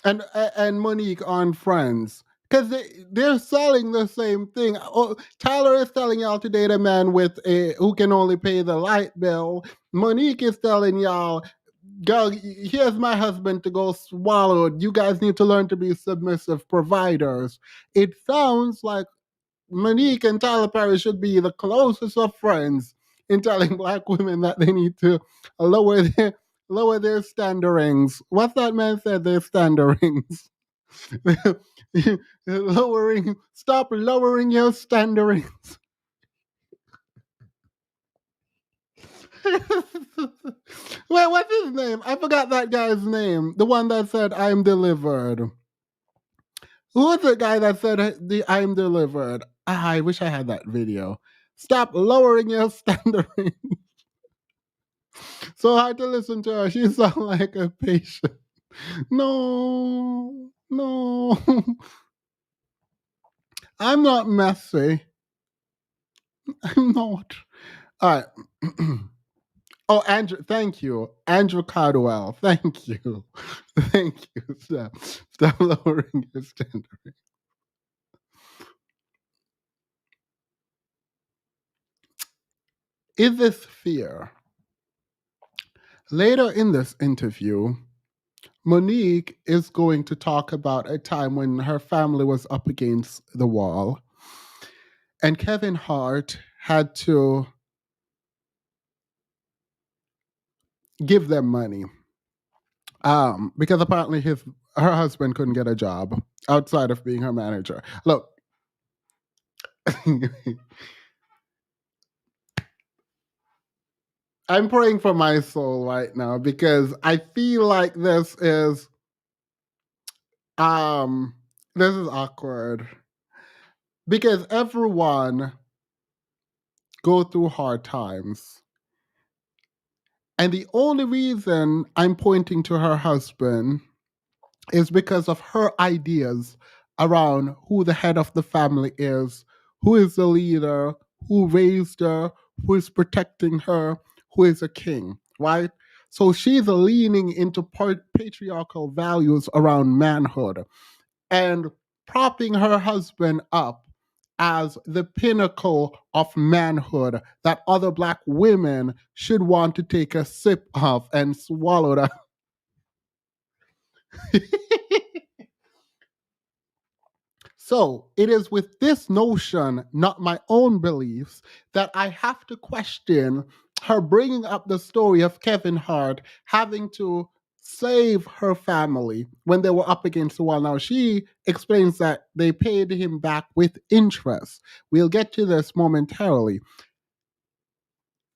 and Monique aren't friends. Because they're selling the same thing. Oh, Tyler is telling y'all to date a man with who can only pay the light bill. Monique is telling y'all, girl, here's my husband to go swallow. You guys need to learn to be submissive providers. It sounds like Monique and Tyler Perry should be the closest of friends in telling black women that they need to lower their standards. What's that man said? Their standards. Stop lowering your standards. Wait, what's his name? I forgot that guy's name. The one that said, I'm delivered. Who was the guy that said the I'm delivered? I wish I had that video. Stop lowering your standards. So hard to listen to her. She sounds like a patient. No. I'm not messy. I'm not. All right. Oh, Andrew, thank you. Andrew Cardwell, thank you. Thank you. Stop lowering your standard. Is this fear? Later in this interview, Monique is going to talk about a time when her family was up against the wall and Kevin Hart had to give them money because apparently her husband couldn't get a job outside of being her manager. Look, I'm praying for my soul right now because I feel like this is awkward because everyone go through hard times. And the only reason I'm pointing to her husband is because of her ideas around who the head of the family is, who is the leader, who raised her, who is protecting her, who is a king, right? So she's leaning into patriarchal values around manhood and propping her husband up as the pinnacle of manhood that other black women should want to take a sip of and swallow that. So it is with this notion, not my own beliefs, that I have to question her bringing up the story of Kevin Hart having to save her family when they were up against the wall. Now, she explains that they paid him back with interest. We'll get to this momentarily.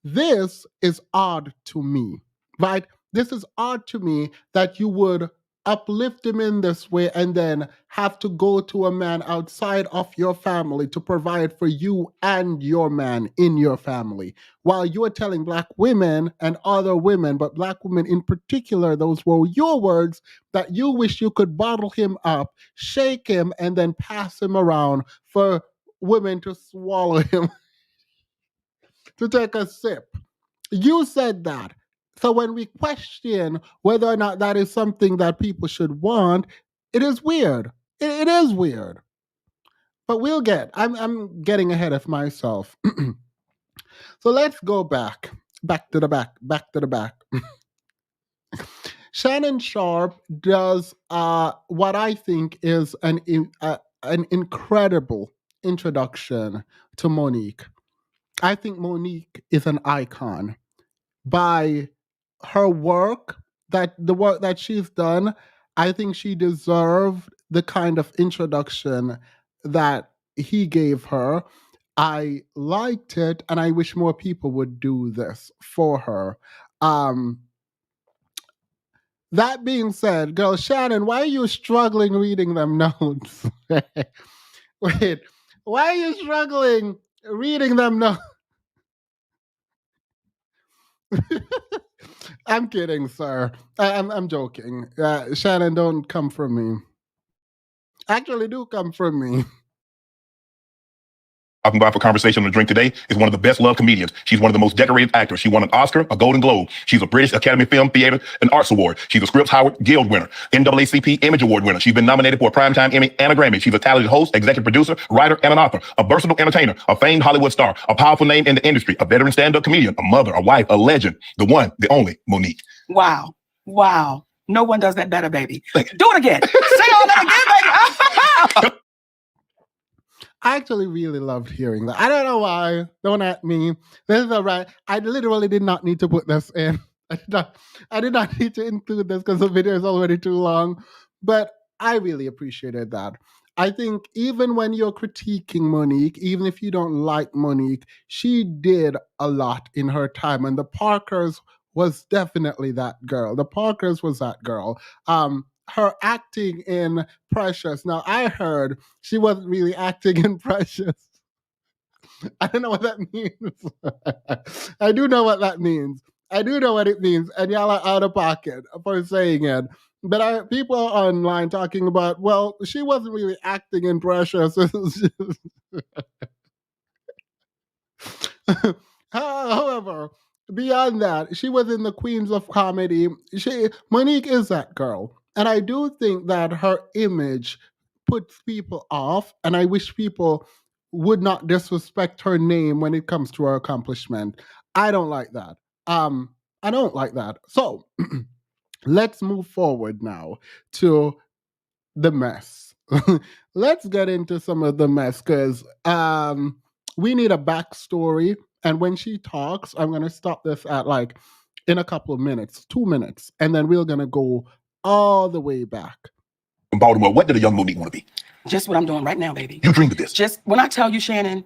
This is odd to me, right? This is odd to me that you would uplift him in this way and then have to go to a man outside of your family to provide for you and your man in your family, while you're telling black women and other women, but black women in particular, those were your words, that you wish you could bottle him up, shake him, and then pass him around for women to swallow him, to take a sip. You said that. So when we question whether or not that is something that people should want, it is weird. It is weird. But I'm getting ahead of myself. So let's go back to the back. Shannon Sharpe does what I think is an incredible introduction to Monique. I think Monique is an icon by her work, the work that she's done. I think she deserved the kind of introduction that he gave her. I liked it, and I wish more people would do this for her. That being said, girl Shannon, why are you struggling reading them notes? Wait, why are you struggling reading them notes? I'm kidding, sir. I'm joking. Shannon, don't come from me. Actually, do come from me. Talking about for conversation on the drink today is one of the best loved comedians. She's one of the most decorated actors. She won an Oscar, a Golden Globe. She's a British Academy Film, Theater, and Arts Award. She's a Scripps Howard Guild winner, NAACP Image Award winner. She's been nominated for a Primetime Emmy and a Grammy. She's a talented host, executive producer, writer, and an author, a versatile entertainer, a famed Hollywood star, a powerful name in the industry, a veteran stand-up comedian, a mother, a wife, a legend, the one, the only Monique. Wow. Wow. No one does that better, baby. Do it again. Say all that again, baby. I actually really loved hearing that. I don't know why. Don't at me. This is all right. I literally did not need to put this in. I did not need to include this because the video is already too long. But I really appreciated that. I think even when you're critiquing Monique, even if you don't like Monique, she did a lot in her time. And the Parkers was definitely that girl. The Parkers was that girl. Her acting in Precious. Now, I heard she wasn't really acting in Precious. I don't know what that means. I do know what that means. I do know what it means. And y'all are out of pocket for saying it. But people are online talking about, well, she wasn't really acting in Precious. However, beyond that, she was in the Queens of Comedy. Monique is that girl. And I do think that her image puts people off. And I wish people would not disrespect her name when it comes to her accomplishment. I don't like that. I don't like that. So let's move forward now to the mess. Let's get into some of the mess because we need a backstory. And when she talks, I'm going to stop this at like in a couple of minutes, 2 minutes, and then we're going to go all the way back. In Baltimore, what did a young Monique want to be? Just what I'm doing right now, baby. You dreamed of this. Just when I tell you, Shannon,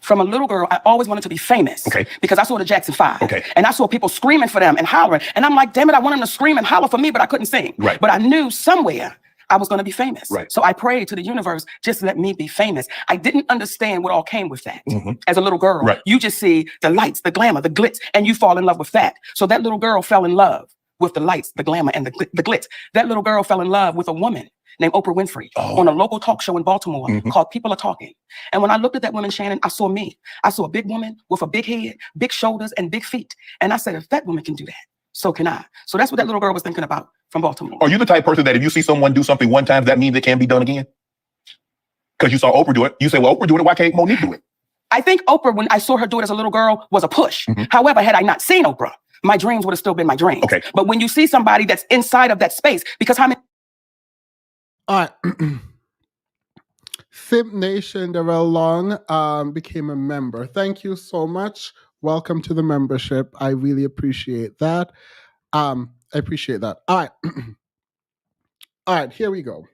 from a little girl, I always wanted to be famous. Okay. Because I saw the Jackson 5. Okay. And I saw people screaming for them and hollering. And I'm like, damn it, I want them to scream and holler for me, but I couldn't sing. Right. But I knew somewhere I was going to be famous. Right. So I prayed to the universe, just let me be famous. I didn't understand what all came with that. As a little girl, right. You just see the lights, the glamour, the glitz, and you fall in love with that. So that little girl fell in love with the lights, the glamour, and the glitz. That little girl fell in love with a woman named Oprah Winfrey on a local talk show in Baltimore called People Are Talking. And when I looked at that woman, Shannon, I saw me. I saw a big woman with a big head, big shoulders, and big feet. And I said, if that woman can do that, so can I. So that's what that little girl was thinking about from Baltimore. Are you the type of person that if you see someone do something one time, that means it can be done again? Because you saw Oprah do it. You say, well, Oprah doing it, why can't Monique do it? I think Oprah, when I saw her do it as a little girl, was a push. However, had I not seen Oprah, my dreams would have still been my dreams. Okay. But when you see somebody that's inside of that space, because how many... All right. Simp Nation, Darrell Long became a member. Thank you so much. Welcome to the membership. I really appreciate that. I appreciate that. All right. All right, here we go.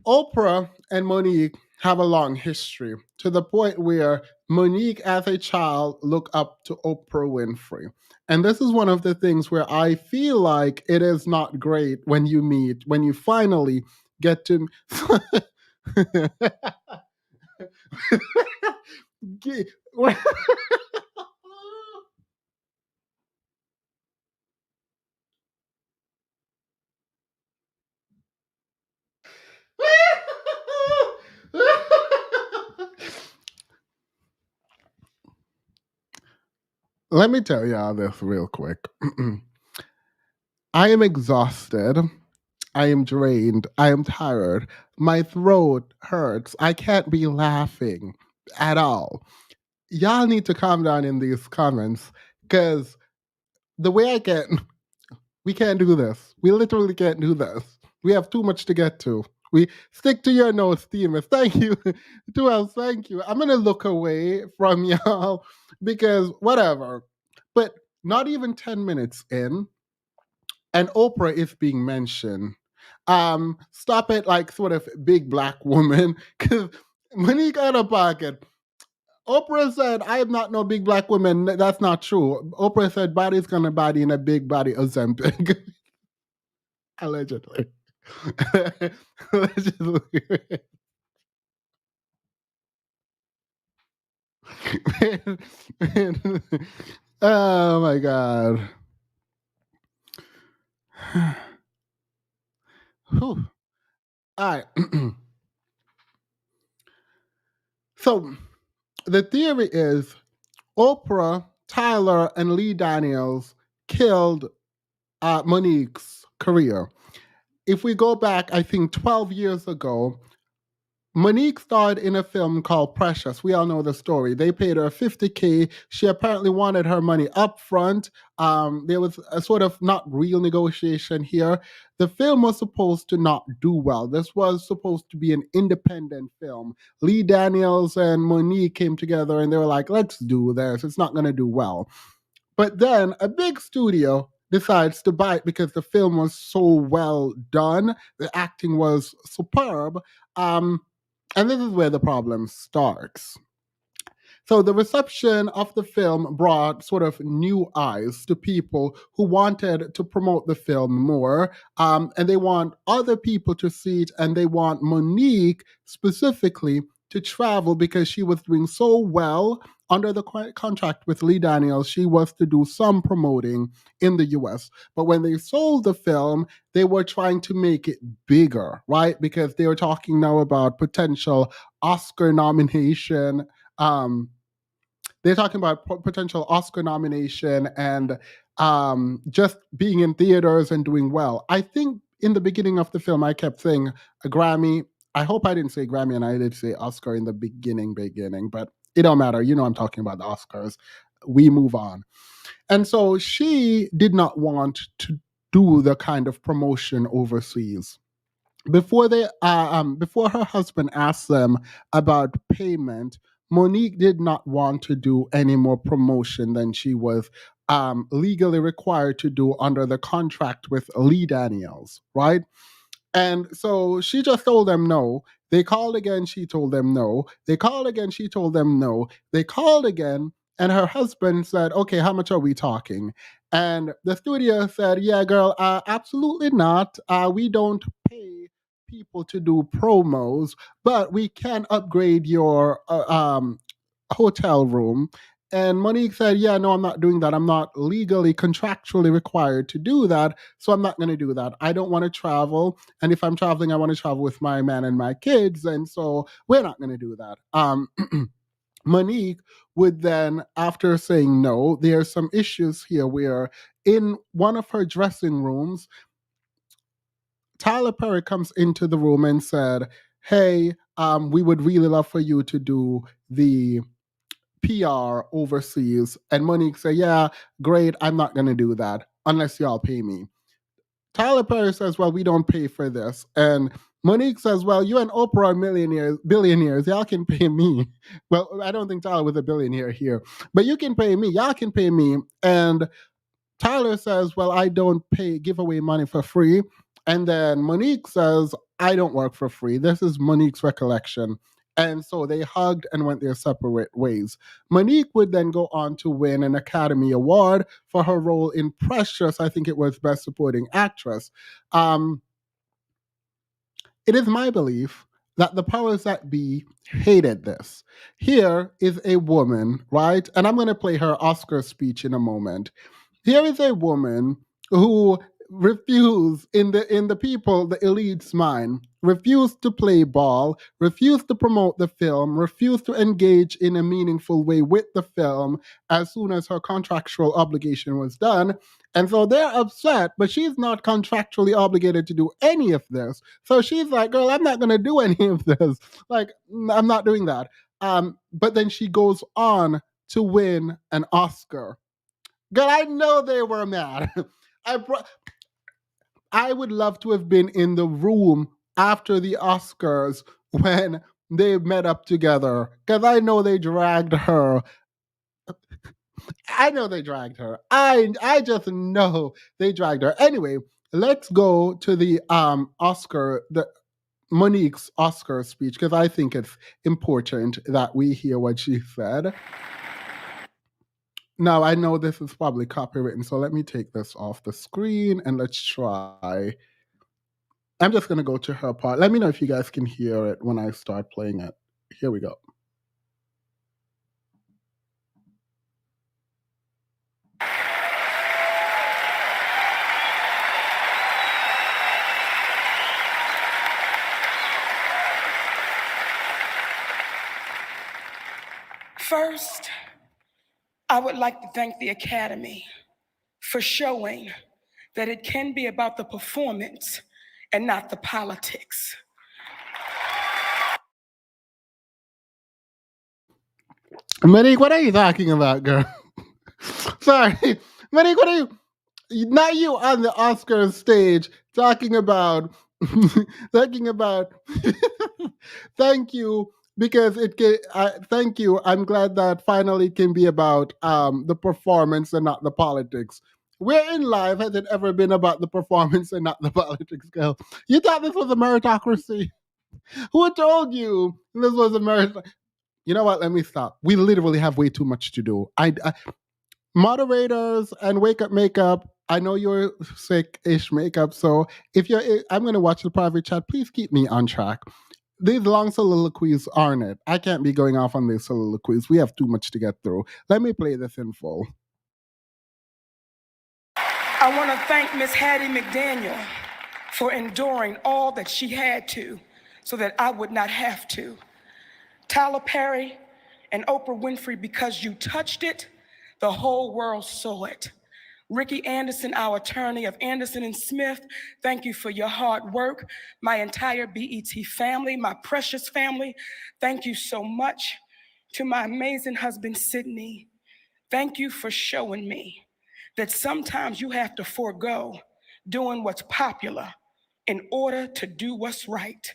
Oprah and Monique have a long history to the point where Monique, as a child, looked up to Oprah Winfrey. And this is one of the things where I feel like it is not great when you finally get to... Let me tell y'all this real quick. I am exhausted. I am drained. I am tired. My throat hurts. I can't be laughing at all. Y'all need to calm down in these comments because the way I get... We can't do this. We literally can't do this. We have too much to get to. We stick to your notes, Steamers. Thank you. 12, thank you. I'm going to look away from y'all because whatever. But not even 10 minutes in, and Oprah is being mentioned. Stop it, like sort of big black woman. Because when he got a pocket, Oprah said, I am not no big black woman. That's not true. Oprah said, body's gonna body in a big body Ozempic. Allegedly. Allegedly. Oh my God. Whew. All right. So the theory is Oprah, Tyler, and Lee Daniels killed Monique's career. If we go back, I think 12 years ago, Monique starred in a film called Precious. We all know the story. They paid her $50K. She apparently wanted her money up front. There was a sort of not real negotiation here. The film was supposed to not do well. This was supposed to be an independent film. Lee Daniels and Monique came together and they were like, let's do this. It's not going to do well. But then a big studio decides to buy it because the film was so well done. The acting was superb. And this is where the problem starts. So the reception of the film brought sort of new eyes to people who wanted to promote the film more. And they want other people to see it, and they want Monique specifically to travel because she was doing so well under the contract with Lee Daniels. She was to do some promoting in the US. But when they sold the film, they were trying to make it bigger, right? Because they were talking now about potential Oscar nomination. They're talking about potential Oscar nomination and just being in theaters and doing well. I think in the beginning of the film, I kept saying a Grammy. I hope I didn't say Grammy and I did say Oscar in the beginning, but it don't matter. You know I'm talking about the Oscars. We move on. And so she did not want to do the kind of promotion overseas. Before her husband asked them about payment, Monique did not want to do any more promotion than she was legally required to do under the contract with Lee Daniels, right? And so she just told them no. They called again, she told them no. They called again, she told them no. They called again, and her husband said, okay, how much are we talking? And the studio said, yeah, girl, absolutely not. We don't pay people to do promos, but we can upgrade your hotel room. And Monique said, yeah, no, I'm not doing that. I'm not legally, contractually required to do that. So I'm not going to do that. I don't want to travel. And if I'm traveling, I want to travel with my man and my kids. And so we're not going to do that. Monique would then, after saying no, there are some issues here where in one of her dressing rooms, Tyler Perry comes into the room and said, hey, we would really love for you to do the PR overseas. And Monique said, yeah, great. I'm not going to do that unless y'all pay me. Tyler Perry says, well, we don't pay for this. And Monique says, well, you and Oprah are billionaires. Y'all can pay me. Well, I don't think Tyler was a billionaire here, but you can pay me. Y'all can pay me. And Tyler says, well, I don't give away money for free. And then Monique says, I don't work for free. This is Monique's recollection. And so they hugged and went their separate ways. Monique would then go on to win an Academy Award for her role in Precious. I think it was Best Supporting Actress. It is my belief that the powers that be hated this. Here is a woman, right? And I'm going to play her Oscar speech in a moment. Here is a woman who refused in the people, the elite's mind, refused to play ball, refused to promote the film, refused to engage in a meaningful way with the film as soon as her contractual obligation was done. And so they're upset, but she's not contractually obligated to do any of this. So she's like, girl, I'm not going to do any of this. Like, I'm not doing that. But then she goes on to win an Oscar. Girl, I know they were mad. I would love to have been in the room after the Oscars when they met up together, because I know they dragged her. I know they dragged her. I just know they dragged her. Anyway, let's go to the Monique's Oscar speech, because I think it's important that we hear what she said. Now, I know this is probably copywritten, so let me take this off the screen and let's try. I'm just going to go to her part. Let me know if you guys can hear it when I start playing it. Here we go. First, I would like to thank the Academy for showing that it can be about the performance and not the politics. Monique, what are you talking about, girl? Sorry. Monique, what are you? Not you on the Oscars stage talking about thank you, because it can thank you. I'm glad that finally it can be about the performance and not the politics. Where in life has it ever been about the performance and not the politics, girl? You thought this was a meritocracy? Who told you this was a meritocracy? You know what? Let me stop. We literally have way too much to do. Moderators and Wake Up Makeup, I know you're sick-ish makeup, so if you're, I'm going to watch the private chat. Please keep me on track. These long soliloquies aren't it. I can't be going off on these soliloquies. We have too much to get through. Let me play this in full. I want to thank Miss Hattie McDaniel for enduring all that she had to so that I would not have to. Tyler Perry and Oprah Winfrey, because you touched it, the whole world saw it. Ricky Anderson, our attorney of Anderson and Smith, thank you for your hard work. My entire BET family, my precious family, thank you so much. To my amazing husband, Sydney, thank you for showing me that sometimes you have to forego doing what's popular in order to do what's right.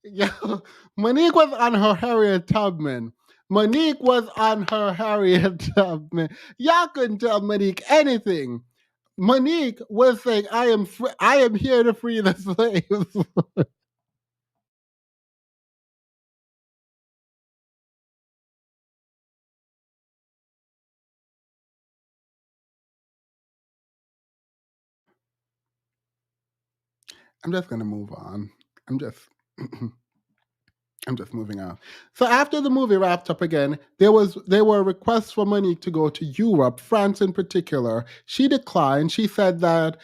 Yeah, Monique was on her Harriet Tubman. Monique was on her Harriet Tubman. Y'all couldn't tell Monique anything. Monique was saying, I am here to free the slaves. I'm just going to move on. I'm just moving on. So after the movie wrapped up again, there were requests for Monique to go to Europe, France in particular. She declined. She said that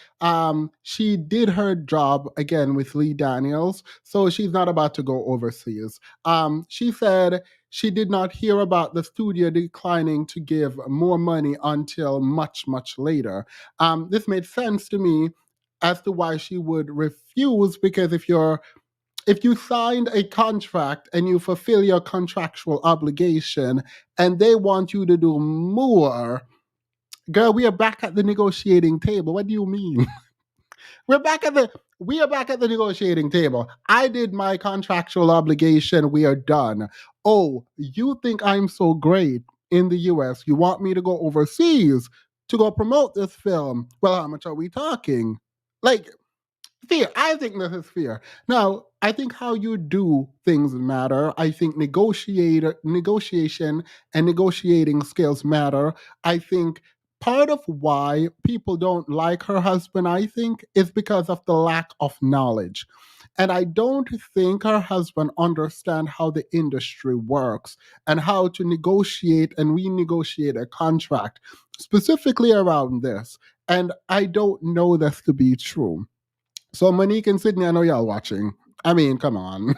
she did her job again with Lee Daniels, so she's not about to go overseas. She said she did not hear about the studio declining to give more money until much, much later. This made sense to me as to why she would refuse, because if you signed a contract and you fulfill your contractual obligation and they want you to do more, girl, we are back at the negotiating table. What do you mean? We are back at the negotiating table. I did my contractual obligation. We are done. Oh, you think I'm so great in the US? You want me to go overseas to go promote this film? Well, how much are we talking? Like, fear. I think this is fear. Now, I think how you do things matter. I think negotiation and negotiating skills matter. I think part of why people don't like her husband, I think, is because of the lack of knowledge. And I don't think her husband understands how the industry works and how to negotiate and renegotiate a contract, specifically around this. And I don't know this to be true. So Monique and Sydney, I know y'all watching. I mean, come on.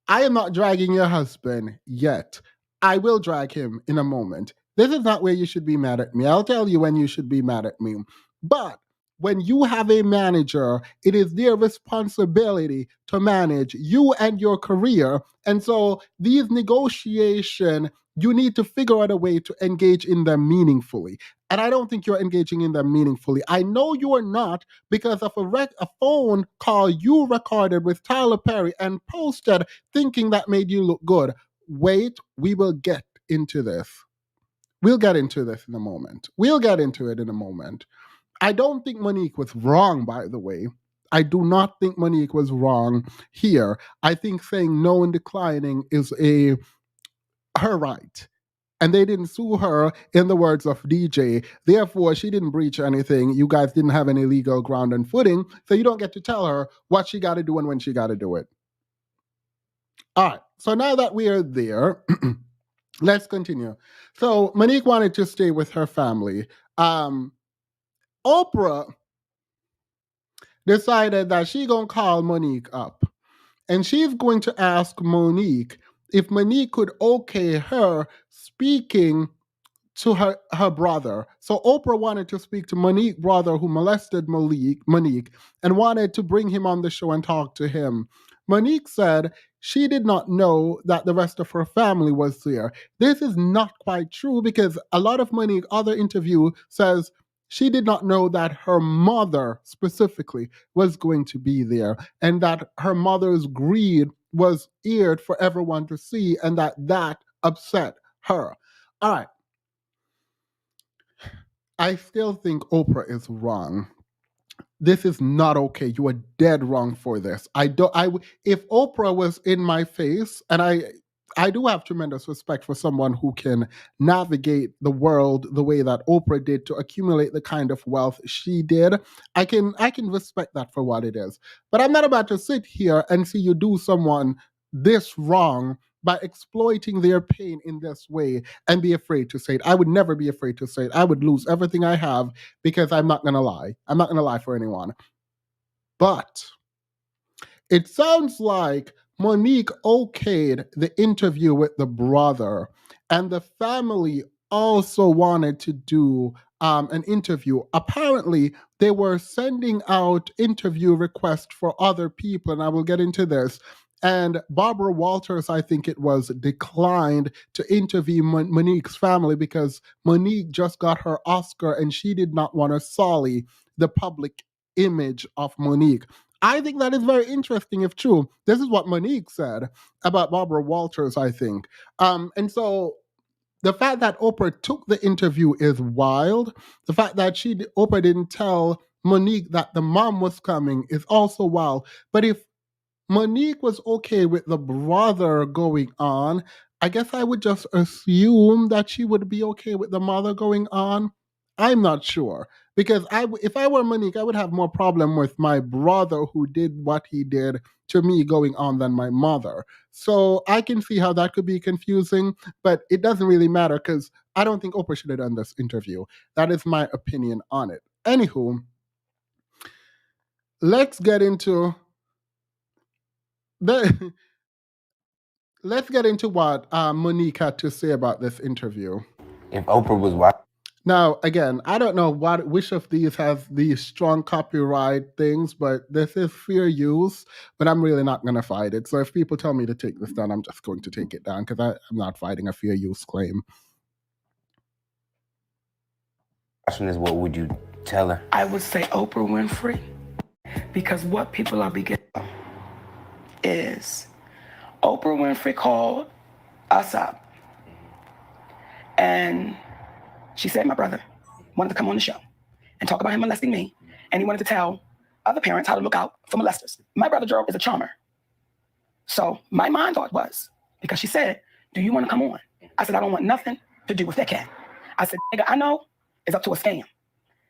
I am not dragging your husband yet. I will drag him in a moment. This is not where you should be mad at me. I'll tell you when you should be mad at me. But when you have a manager, it is their responsibility to manage you and your career. And so these negotiation you need to figure out a way to engage in them meaningfully. And I don't think you're engaging in them meaningfully. I know you are not, because of a phone call you recorded with Tyler Perry and posted thinking that made you look good. Wait, we will get into this. We'll get into this in a moment. We'll get into it in a moment. I don't think Monique was wrong, by the way. I do not think Monique was wrong here. I think saying no and declining is her right. And they didn't sue her, in the words of DJ. Therefore, she didn't breach anything. You guys didn't have any legal ground and footing, so you don't get to tell her what she got to do and when she got to do it. All right, so now that we are there, let's continue. So Monique wanted to stay with her family. Oprah decided that she's going to call Monique up. And she's going to ask Monique if Monique could okay her speaking to her brother. So Oprah wanted to speak to Monique's brother who molested Monique and wanted to bring him on the show and talk to him. Monique said she did not know that the rest of her family was there. This is not quite true, because a lot of Monique's other interview says she did not know that her mother specifically was going to be there, and that her mother's greed was aired for everyone to see, and that upset her. All right. I still think Oprah is wrong. This is not okay. You are dead wrong for this. If Oprah was in my face, and I do have tremendous respect for someone who can navigate the world the way that Oprah did to accumulate the kind of wealth she did. I can respect that for what it is. But I'm not about to sit here and see you do someone this wrong by exploiting their pain in this way and be afraid to say it. I would never be afraid to say it. I would lose everything I have, because I'm not going to lie. I'm not going to lie for anyone. But it sounds like Monique okayed the interview with the brother, and the family also wanted to do an interview. Apparently, they were sending out interview requests for other people, and I will get into this. And Barbara Walters, I think it was, declined to interview Monique's family because Monique just got her Oscar and she did not want to sully the public image of Monique. I think that is very interesting if true. This is what Monique said about Barbara Walters, I think. And so the fact that Oprah took the interview is wild. The fact that Oprah didn't tell Monique that the mom was coming is also wild. But if Monique was okay with the brother going on, I guess I would just assume that she would be okay with the mother going on. I'm not sure, because if I were Monique, I would have more problem with my brother who did what he did to me going on than my mother. So I can see how that could be confusing, but it doesn't really matter, because I don't think Oprah should have done this interview. That is my opinion on it. Anywho, let's get into let's get into what Monique had to say about this interview. If Oprah was watching. Now, again, I don't know which of these has these strong copyright things, but this is fair use, but I'm really not going to fight it. So if people tell me to take this down, I'm just going to take it down, because I'm not fighting a fair use claim. Watching this, what would you tell her? I would say Oprah Winfrey, because what people are beginning is Oprah Winfrey called us up, and she said my brother wanted to come on the show and talk about him molesting me, and he wanted to tell other parents how to look out for molesters. My brother Joe is a charmer. So my mind thought was, because she said, do you want to come on? I said, I don't want nothing to do with that cat. I said, nigga, I know it's up to a scam,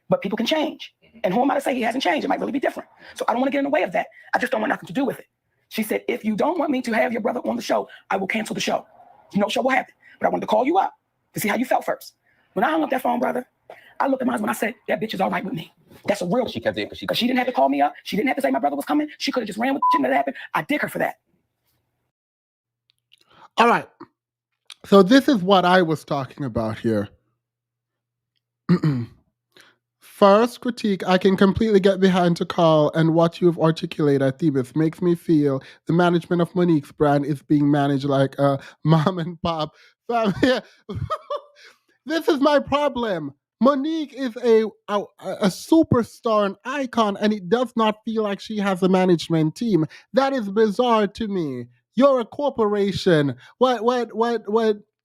but people can change. And who am I to say he hasn't changed? It might really be different. So I don't want to get in the way of that. I just don't want nothing to do with it. She said, if you don't want me to have your brother on the show, I will cancel the show. No show will happen. But I wanted to call you up to see how you felt first. When I hung up that phone, brother, I looked at my husband. I said, that bitch is all right with me. That's a real. She kept it because she didn't have to call me up. She didn't have to say my brother was coming. She could have just ran with the shit that happened. I dig her for that. All right. So this is what I was talking about here. First critique, I can completely get behind to call, and what you've articulated, Thebus, makes me feel the management of Monique's brand is being managed like a mom and pop family. This is my problem. Monique is a superstar, an icon, and it does not feel like she has a management team. That is bizarre to me. You're a corporation. What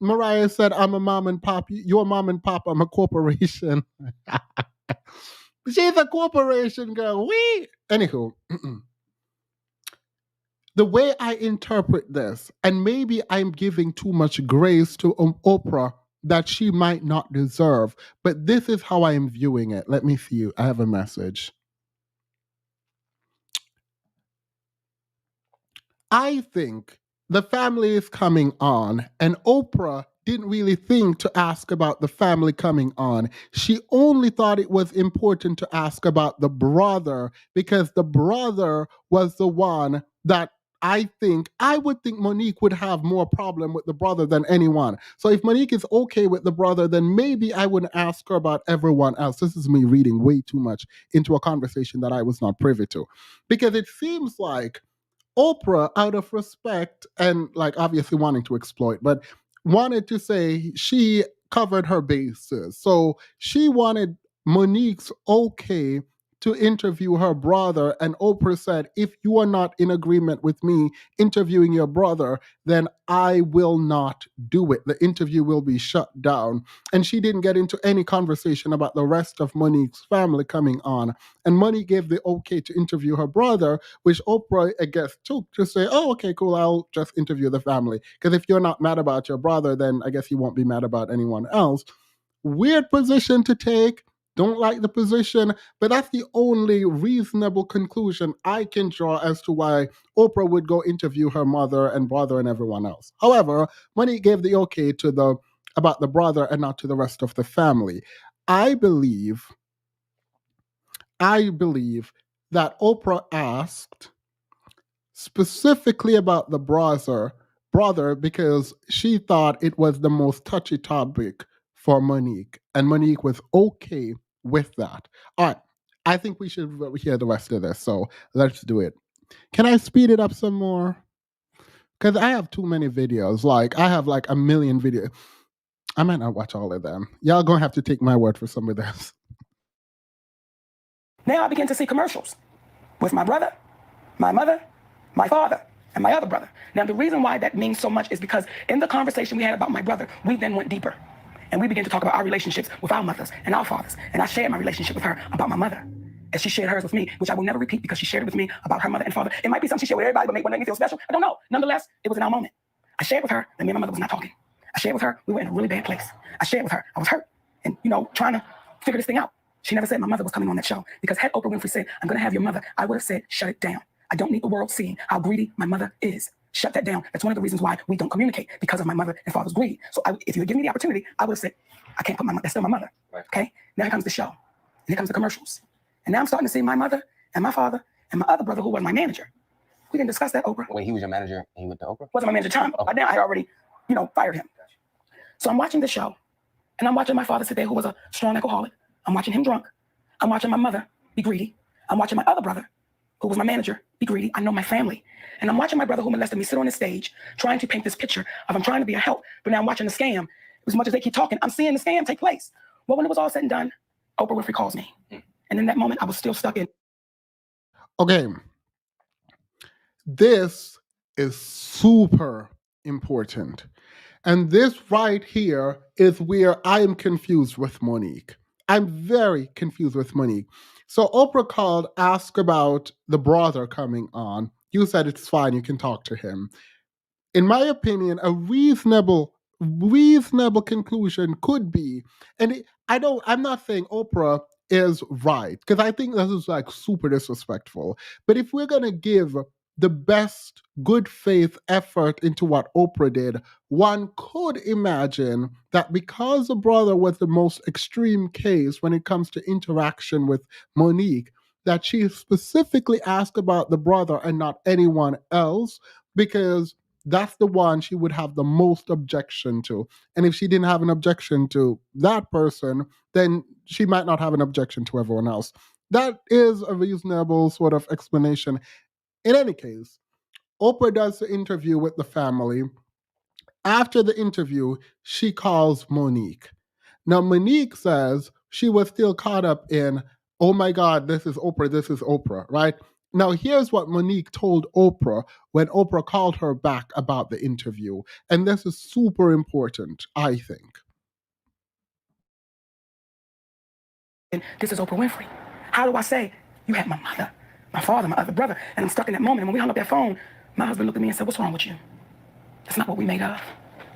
Mariah said, I'm a mom and pop. You're a mom and pop, I'm a corporation. She's a corporation girl. Anywho, the way I interpret this, and maybe I'm giving too much grace to Oprah that she might not deserve, but this is how I am viewing it. Let me see you. I have a message. I think the family is coming on, and Oprah didn't really think to ask about the family coming on. She only thought it was important to ask about the brother because the brother was the one that I would think Monique would have more problem with the brother than anyone. So if Monique is okay with the brother, then maybe I wouldn't ask her about everyone else. This is me reading way too much into a conversation that I was not privy to. Because it seems like Oprah, out of respect and like obviously wanting to exploit, but wanted to say she covered her bases. So she wanted Monique's okay to interview her brother. And Oprah said, if you are not in agreement with me interviewing your brother, then I will not do it. The interview will be shut down. And she didn't get into any conversation about the rest of Monique's family coming on. And Monique gave the okay to interview her brother, which Oprah, I guess, took to say, oh, okay, cool, I'll just interview the family. Because if you're not mad about your brother, then I guess you won't be mad about anyone else. Weird position to take. Don't like the position, but that's the only reasonable conclusion I can draw as to why Oprah would go interview her mother and brother and everyone else. However, Monique gave the okay to about the brother and not to the rest of the family. I believe that Oprah asked specifically about the brother because she thought it was the most touchy topic for Monique, and Monique was okay with that. All right, I think we should hear the rest of this, so let's do it. Can I speed it up some more? Because I have too many videos. Like, I have like a million videos. I might not watch all of them. Y'all gonna have to take my word for some of this. Now I begin to see commercials with my brother, my mother, my father, and my other brother. Now, the reason why that means so much is because in the conversation we had about my brother, we then went deeper. And we began to talk about our relationships with our mothers and our fathers. And I shared my relationship with her about my mother, as she shared hers with me, which I will never repeat because she shared it with me about her mother and father. It might be something she shared with everybody, but make me feel special. I don't know. Nonetheless, it was in our moment. I shared with her that me and my mother was not talking. I shared with her we were in a really bad place. I shared with her I was hurt and, trying to figure this thing out. She never said my mother was coming on that show, because had Oprah Winfrey said, I'm going to have your mother, I would have said, shut it down. I don't need the world seeing how greedy my mother is. Shut that down. That's one of the reasons why we don't communicate, because of my mother and father's greed. So if you had given me the opportunity, I would have said, I can't put my mother, that's still my mother. Right. Okay? Now here comes the show. And here comes the commercials. And now I'm starting to see my mother and my father and my other brother, who was my manager. We didn't discuss that, Oprah. Wait, he was your manager and he went to Oprah? Wasn't my manager time. By now I had already, fired him. So I'm watching the show, and I'm watching my father sit there, who was a strong alcoholic. I'm watching him drunk. I'm watching my mother be greedy. I'm watching my other brother, who was my manager, be greedy. I know my family. And I'm watching my brother, who molested me, sit on the stage, trying to paint this picture of I'm trying to be a help, but now I'm watching the scam. As much as they keep talking, I'm seeing the scam take place. Well, when it was all said and done, Oprah Winfrey calls me. And in that moment, I was still stuck in. Okay. This is super important. And this right here is where I am confused with Monique. I'm very confused with Monique. So Oprah called, asked about the brother coming on. You said it's fine, you can talk to him. In my opinion, a reasonable conclusion could be, and I'm not saying Oprah is right, because I think this is like super disrespectful. But if we're gonna give the best good faith effort into what Oprah did, one could imagine that because the brother was the most extreme case when it comes to interaction with Monique, that she specifically asked about the brother and not anyone else, because that's the one she would have the most objection to. And if she didn't have an objection to that person, then she might not have an objection to everyone else. That is a reasonable sort of explanation. In any case, Oprah does the interview with the family. After the interview, she calls Monique. Now, Monique says she was still caught up in, oh my God, this is Oprah, right? Now, here's what Monique told Oprah when Oprah called her back about the interview. And this is super important, I think. And this is Oprah Winfrey. How do I say, you had my mother, my father, my other brother, and I'm stuck in that moment. And when we hung up that phone, my husband looked at me and said, what's wrong with you? That's not what we made of.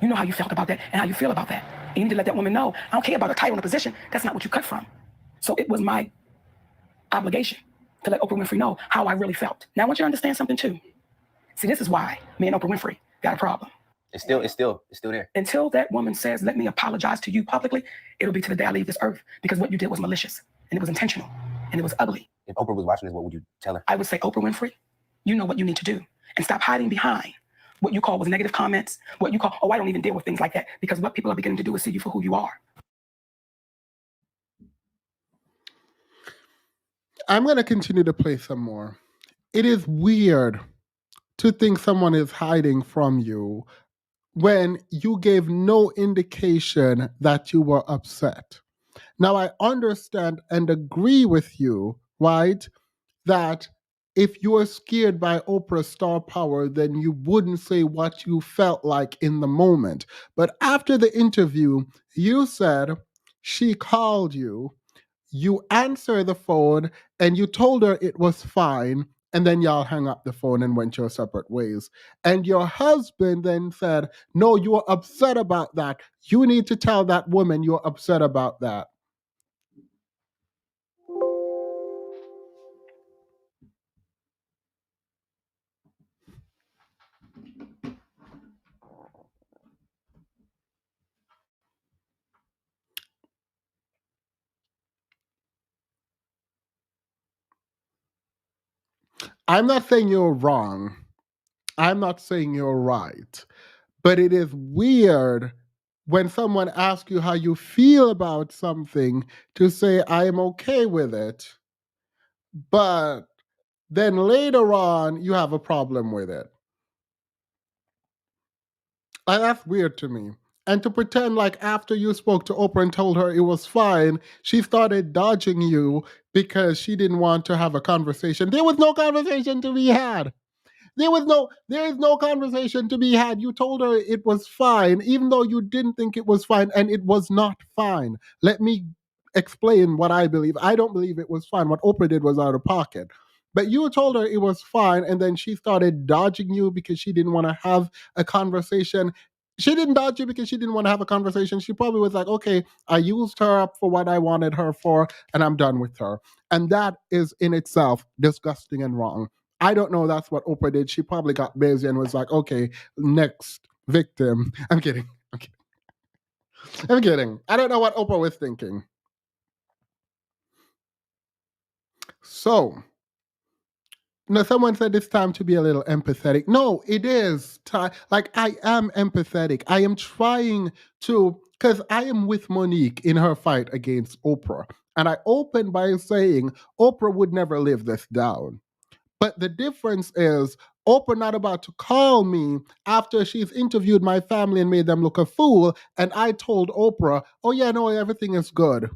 You know how you felt about that and how you feel about that. And you need to let that woman know, I don't care about a title and a position. That's not what you cut from. So it was my obligation to let Oprah Winfrey know how I really felt. Now, I want you to understand something too. See, this is why me and Oprah Winfrey got a problem. It's still there. Until that woman says, let me apologize to you publicly, it'll be to the day I leave this earth, because what you did was malicious and it was intentional and it was ugly. If Oprah was watching this, what would you tell her? I would say, Oprah Winfrey, you know what you need to do, and stop hiding behind what you call was negative comments, what you call, oh, I don't even deal with things like that, because what people are beginning to do is see you for who you are. I'm going to continue to play some more. It is weird to think someone is hiding from you when you gave no indication that you were upset. Now, I understand and agree with you, right, that if you're scared by Oprah's star power, then you wouldn't say what you felt like in the moment. But after the interview, you said she called you, you answered the phone, and you told her it was fine, and then y'all hung up the phone and went your separate ways. And your husband then said, no, you are upset about that. You need to tell that woman you're upset about that. I'm not saying you're wrong. I'm not saying you're right. But it is weird when someone asks you how you feel about something to say, I am okay with it. But then later on, you have a problem with it. And that's weird to me. And to pretend like after you spoke to Oprah and told her it was fine, she started dodging you because she didn't want to have a conversation. There was no conversation to be had. There is no conversation to be had. You told her it was fine, even though you didn't think it was fine, and it was not fine. Let me explain what I believe. I don't believe it was fine. What Oprah did was out of pocket. But you told her it was fine, and then she started dodging you because she didn't want to have a conversation. She didn't dodge you because she didn't want to have a conversation. She probably was like, okay, I used her up for what I wanted her for, and I'm done with her. And that is in itself disgusting and wrong. I don't know that's what Oprah did. She probably got busy and was like, okay, next victim. I'm kidding. I'm kidding. I don't know what Oprah was thinking. So, now someone said it's time to be a little empathetic. No, it is time. Like, I am empathetic. I am trying to, because I am with Monique in her fight against Oprah. And I opened by saying Oprah would never live this down. But the difference is Oprah not about to call me after she's interviewed my family and made them look a fool. And I told Oprah, oh yeah, no, everything is good.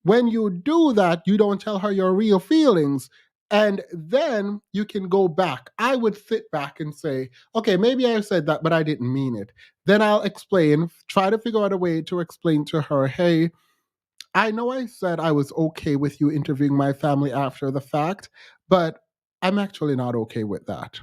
When you do that, you don't tell her your real feelings. And then you can go back. I would sit back and say, okay, maybe I said that, but I didn't mean it. Then I'll explain, try to figure out a way to explain to her, hey, I know I said I was okay with you interviewing my family after the fact, but I'm actually not okay with that.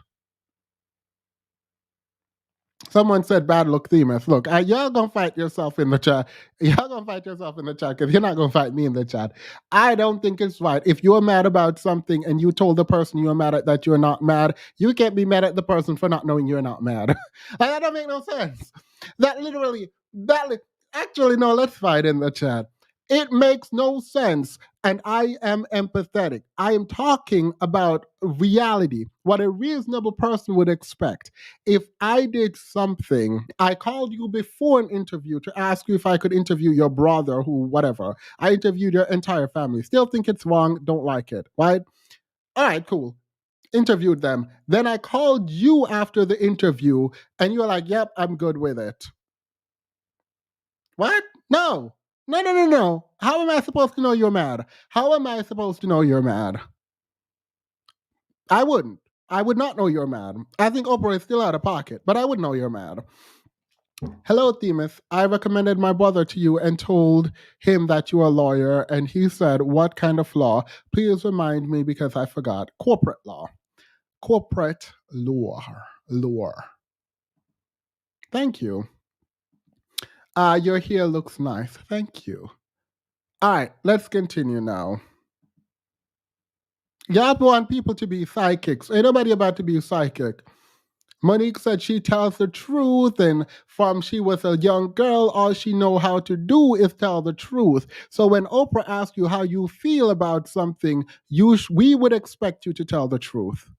Someone said bad luck Themis. Look, y'all gonna fight yourself in the chat. Y'all gonna fight yourself in the chat because you're not gonna fight me in the chat. I don't think it's right. If you're mad about something and you told the person you're mad at that you're not mad, you can't be mad at the person for not knowing you're not mad. Like, that don't make no sense. Actually, no, let's fight in the chat. It makes no sense. And I am empathetic. I am talking about reality, what a reasonable person would expect. If I did something, I called you before an interview to ask you if I could interview your brother, who, whatever. I interviewed your entire family. Still think it's wrong, don't like it, right? All right, cool. Interviewed them. Then I called you after the interview, and you were like, yep, I'm good with it. What? No. No. How am I supposed to know you're mad? How am I supposed to know you're mad? I wouldn't. I would not know you're mad. I think Oprah is still out of pocket, but I would know you're mad. Hello, Themis. I recommended my brother to you and told him that you're a lawyer, and he said, what kind of law? Please remind me because I forgot. Corporate law. Corporate law. Thank you. Your hair looks nice. Thank you. All right, let's continue now. Y'all want people to be psychics. Ain't nobody about to be psychic. Monique said she tells the truth, and from she was a young girl, all she know how to do is tell the truth. So when Oprah asks you how you feel about something, we would expect you to tell the truth.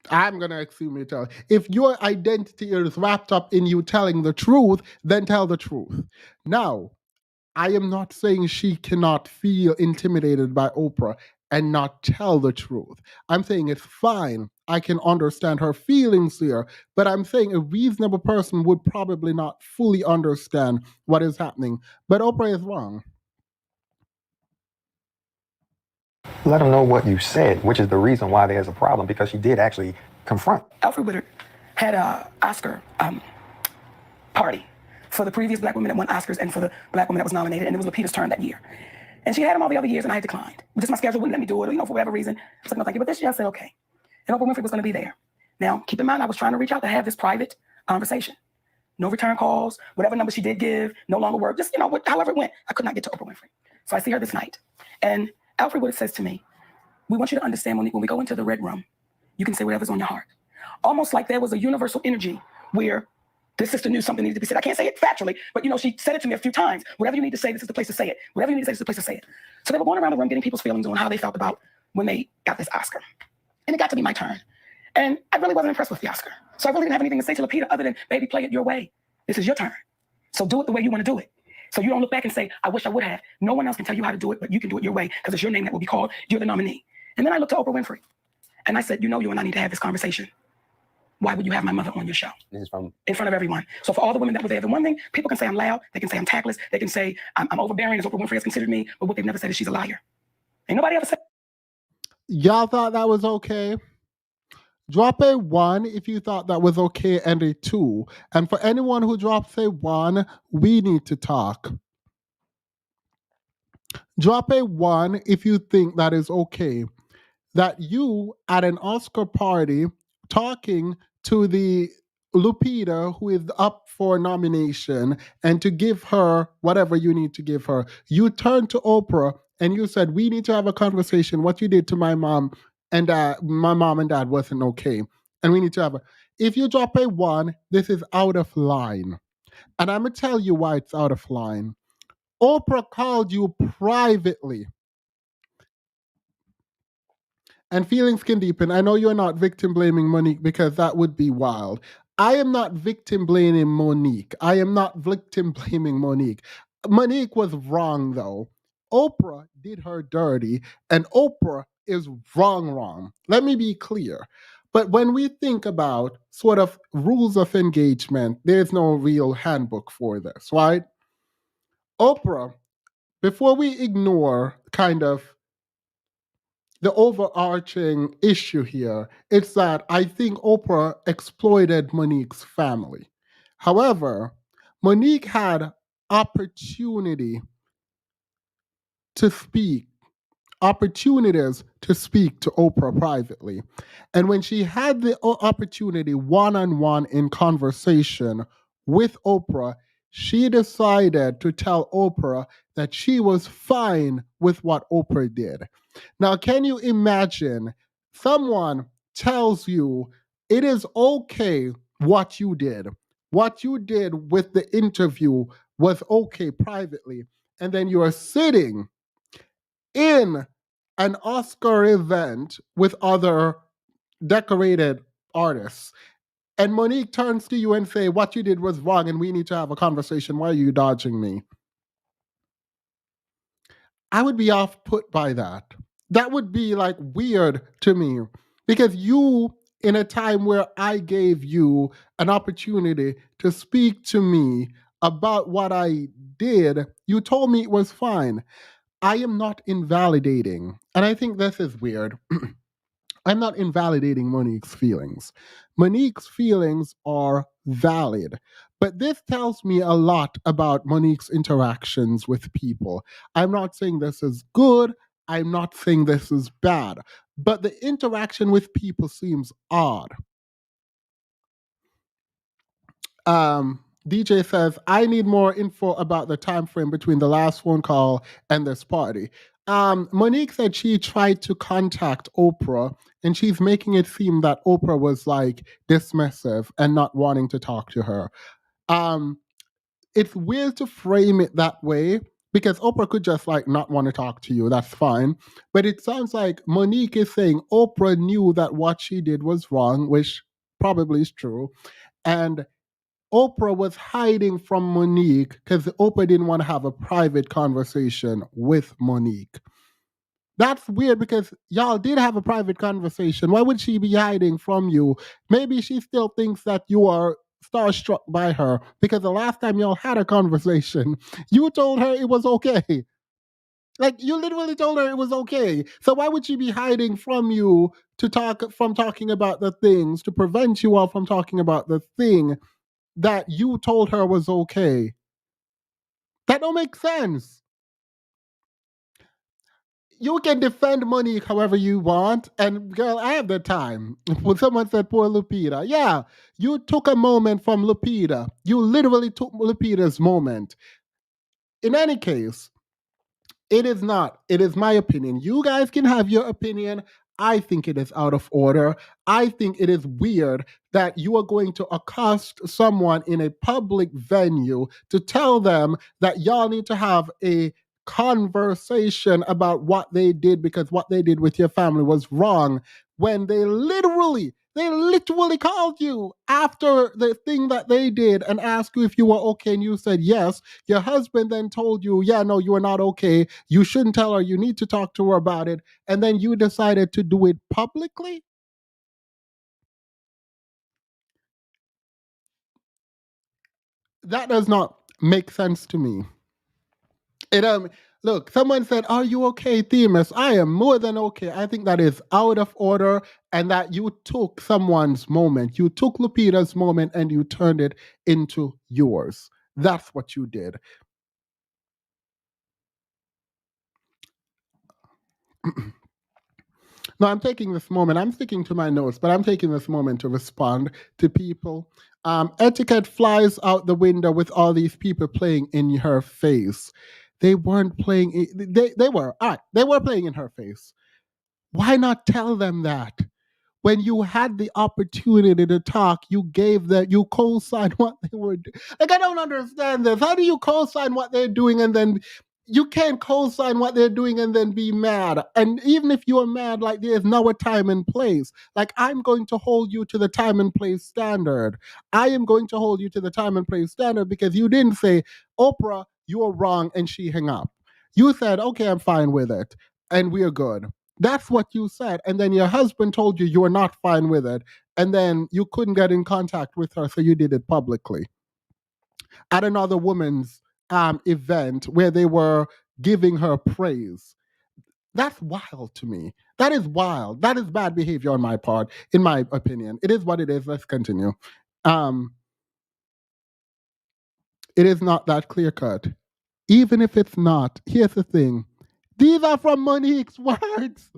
I'm going to assume you tell. If your identity is wrapped up in you telling the truth, then tell the truth. Now, I am not saying she cannot feel intimidated by Oprah and not tell the truth. I'm saying it's fine. I can understand her feelings here, but I'm saying a reasonable person would probably not fully understand what is happening. But Oprah is wrong. Let them know what you said, which is the reason why there's a problem, because she did actually confront. Alfred Woodard had an Oscar party for the previous black woman that won Oscars and for the black woman that was nominated, and it was Lupita's turn that year. And she had him all the other years, and I had declined. Just my schedule wouldn't let me do it, for whatever reason. I was like, no, thank you. But this year I said, okay. And Oprah Winfrey was going to be there. Now, keep in mind, I was trying to reach out to have this private conversation. No return calls, whatever number she did give, no longer work. Just, however it went, I could not get to Oprah Winfrey. So I see her this night. And Alfred Woodard says to me, we want you to understand, Monique, when we go into the red room, you can say whatever's on your heart. Almost like there was a universal energy where this sister knew something needed to be said. I can't say it factually, but she said it to me a few times. Whatever you need to say, this is the place to say it. Whatever you need to say, this is the place to say it. So they were going around the room getting people's feelings on how they felt about when they got this Oscar. And it got to be my turn. And I really wasn't impressed with the Oscar. So I really didn't have anything to say to Lupita other than, baby, play it your way. This is your turn. So do it the way you want to do it. So you don't look back and say, I wish I would have. No one else can tell you how to do it, but you can do it your way because it's your name that will be called. You're the nominee. And then I looked to Oprah Winfrey. And I said, you and I need to have this conversation. Why would you have my mother on your show? This is in front of everyone. So for all the women that were there, the one thing, people can say I'm loud, they can say I'm tactless, they can say I'm overbearing, as Oprah Winfrey has considered me, but what they've never said is she's a liar. Ain't nobody ever said. Y'all thought that was okay? Drop a 1 if you thought that was okay, and a 2. And for anyone who drops a 1, we need to talk. Drop a 1 if you think that is okay. That you at an Oscar party talking to the Lupita who is up for nomination and to give her whatever you need to give her. You turned to Oprah and you said, we need to have a conversation. What you did to my mom and my mom and dad wasn't okay. And we need to have a, if you drop a 1, this is out of line. And I'm going to tell you why it's out of line. Oprah called you privately. And feelings can deepen. I know you're not victim blaming Monique because that would be wild. I am not victim blaming Monique. I am not victim blaming Monique. Monique was wrong though. Oprah did her dirty and Oprah is wrong. Let me be clear. But when we think about sort of rules of engagement, there's no real handbook for this, right? Oprah, before we ignore kind of the overarching issue here, it's that I think Oprah exploited Monique's family. However, Monique had opportunities to speak to Oprah privately. And when she had the opportunity one-on-one in conversation with Oprah, she decided to tell Oprah that she was fine with what Oprah did. Now, can you imagine someone tells you it is okay what you did with the interview was okay privately, and then you are sitting in an Oscar event with other decorated artists, and Monique turns to you and say, what you did was wrong and we need to have a conversation. Why are you dodging me? I would be off put by that. That would be like weird to me, because you, in a time where I gave you an opportunity to speak to me about what I did, you told me it was fine. I am not invalidating, and I think this is weird. I'm not invalidating Monique's feelings. Monique's feelings are valid. But this tells me a lot about Monique's interactions with people. I'm not saying this is good. I'm not saying this is bad. But the interaction with people seems odd. DJ says, I need more info about the time frame between the last phone call and this party. Monique said she tried to contact Oprah, and she's making it seem that Oprah was like dismissive and not wanting to talk to her. It's weird to frame it that way, because Oprah could just like not want to talk to you. That's fine. But it sounds like Monique is saying Oprah knew that what she did was wrong, which probably is true. And Oprah was hiding from Monique because Oprah didn't want to have a private conversation with Monique. That's weird, because y'all did have a private conversation. Why would she be hiding from you? Maybe she still thinks that you are starstruck by her, because the last time y'all had a conversation, you told her it was okay. Like, you literally told her it was okay. So why would she be hiding from you from talking about the things, to prevent you all from talking about the thing that you told her was okay? That don't make sense. You can defend Monique however you want, and girl, I have the time. When someone said poor Lupita, yeah, you took a moment from Lupita. You literally took Lupita's moment. In any case, it is not. It is my opinion. You guys can have your opinion. I think it is out of order. I think it is weird that you are going to accost someone in a public venue to tell them that y'all need to have a conversation about what they did, because what they did with your family was wrong, when they literally called you after the thing that they did and asked you if you were okay, and you said yes. Your husband then told you, yeah, no, you are not okay. You shouldn't tell her. You need to talk to her about it. And then you decided to do it publicly? That does not make sense to me. Look, someone said, are you okay, Themis? I am more than okay. I think that is out of order, and that you took someone's moment. You took Lupita's moment and you turned it into yours. That's what you did. No, I'm taking this moment. I'm sticking to my notes, but I'm taking this moment to respond to people. Etiquette flies out the window with all these people playing in her face. They weren't playing. They were. All right, they were playing in her face. Why not tell them that? When you had the opportunity to talk, you co-signed what they were doing. Like, I don't understand this. How do you co-sign what they're doing, and then you can't co-sign what they're doing and then be mad? And even if you're mad, like, there's now a time and place. Like, I'm going to hold you to the time and place standard. I am going to hold you to the time and place standard, because you didn't say, Oprah, you are wrong, and she hung up. You said, okay, I'm fine with it, and we're good. That's what you said. And then your husband told you you were not fine with it. And then you couldn't get in contact with her, so you did it publicly at another woman's event where they were giving her praise. That's wild to me. That is wild. That is bad behavior on my part, in my opinion. It is what it is. Let's continue. It is not that clear cut. Even if it's not, here's the thing. These are from Monique's words.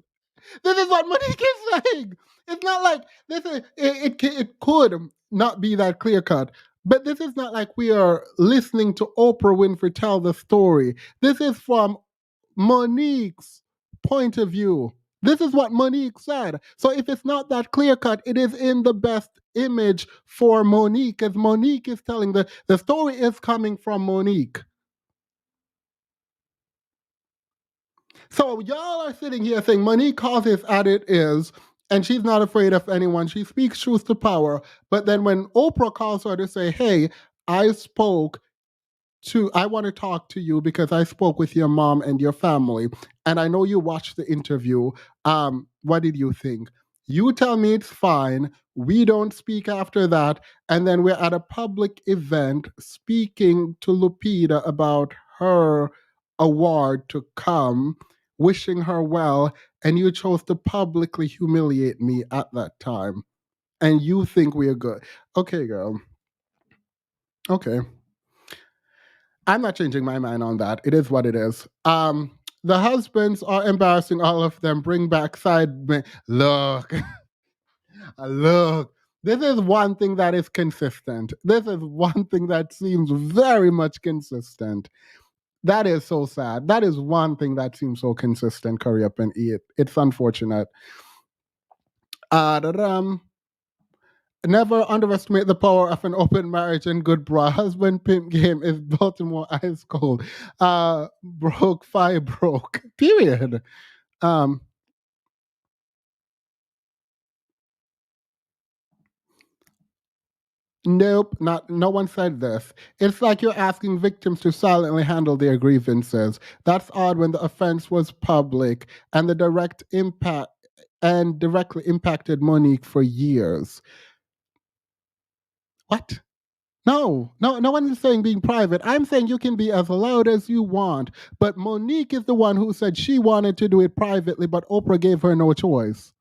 This is what Monique is saying. It's not like this is it could not be that clear cut, but this is not like we are listening to Oprah Winfrey tell the story. This is from Monique's point of view. This is what Monique said. So if it's not that clear cut, it is in the best image for Monique, as Monique is telling the story is coming from Monique. So y'all are sitting here saying Monique calls it as it is, and she's not afraid of anyone. She speaks truth to power. But then when Oprah calls her to say, hey, I want to talk to you because I spoke with your mom and your family, and I know you watched the interview. What did you think? You tell me it's fine. We don't speak after that. And then we're at a public event speaking to Lupita about her award to come, wishing her well, and you chose to publicly humiliate me at that time. And you think we're good. Okay, girl. Okay. I'm not changing my mind on that. It is what it is. The husbands are embarrassing all of them. Bring back side men. Look, look. This is one thing that is consistent. This is one thing that seems very much consistent. That is so sad. That is one thing that seems so consistent. Curry up and eat. It's unfortunate. Never underestimate the power of an open marriage and good bra. Husband pimp game is Baltimore ice cold. Broke, fire broke. Period. Nope, no one said this. It's like you're asking victims to silently handle their grievances. That's odd when the offense was public and the directly impacted Monique for years. What? No one is saying being private. I'm saying you can be as loud as you want. But Monique is the one who said she wanted to do it privately, but Oprah gave her no choice.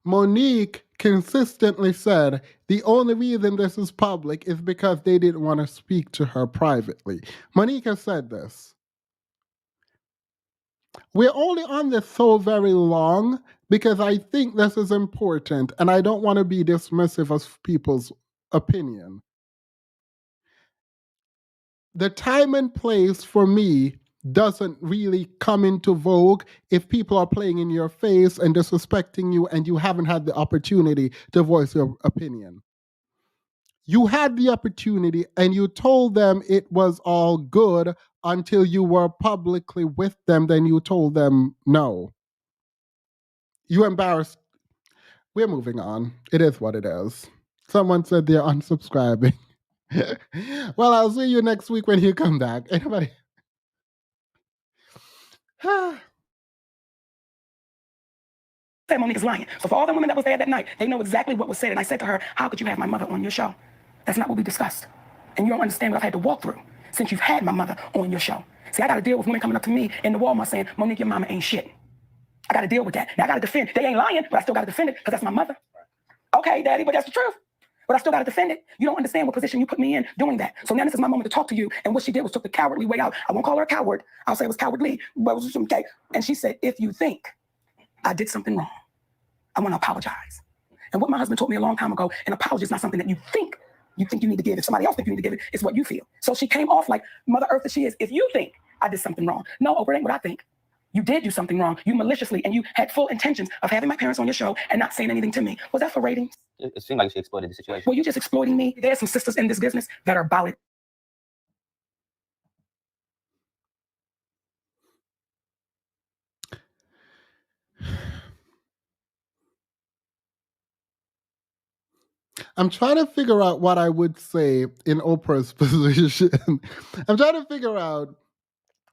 Monique consistently said the only reason this is public is because they didn't want to speak to her privately. Monique has said this. We're only on this so very long because I think this is important and I don't want to be dismissive of people's opinion. The time and place for me doesn't really come into vogue if people are playing in your face and disrespecting you and you haven't had the opportunity to voice your opinion. You had the opportunity and you told them it was all good until you were publicly with them, then you told them no. You embarrassed. We're moving on. It is what it is. Someone said they're unsubscribing. Well, I'll see you next week when you come back. Anybody? Say Monique is lying. So for all the women that was there that night, they know exactly what was said. And I said to her, how could you have my mother on your show? That's not what we discussed. And you don't understand what I've had to walk through since you've had my mother on your show. See, I got to deal with women coming up to me in the Walmart saying, Monique, your mama ain't shit. I got to deal with that. Now I got to defend. They ain't lying, but I still got to defend it because that's my mother. Okay, daddy, but that's the truth. But I still got to defend it. You don't understand what position you put me in doing that. So now this is my moment to talk to you. And what she did was took the cowardly way out. I won't call her a coward. I'll say it was cowardly, but it was okay. And she said, if you think I did something wrong, I want to apologize. And what my husband told me a long time ago, an apology is not something that you think you need to give. If somebody else thinks you need to give it, it's what you feel. So she came off like Mother Earth that she is. If you think I did something wrong, no, Oprah, ain't what I think. You did do something wrong. You maliciously, and you had full intentions of having my parents on your show and not saying anything to me. Was that for ratings? It seemed like she exploited the situation. Well, you just exploiting me. There's some sisters in this business that are about it. I'm trying to figure out what I would say in Oprah's position. I'm trying to figure out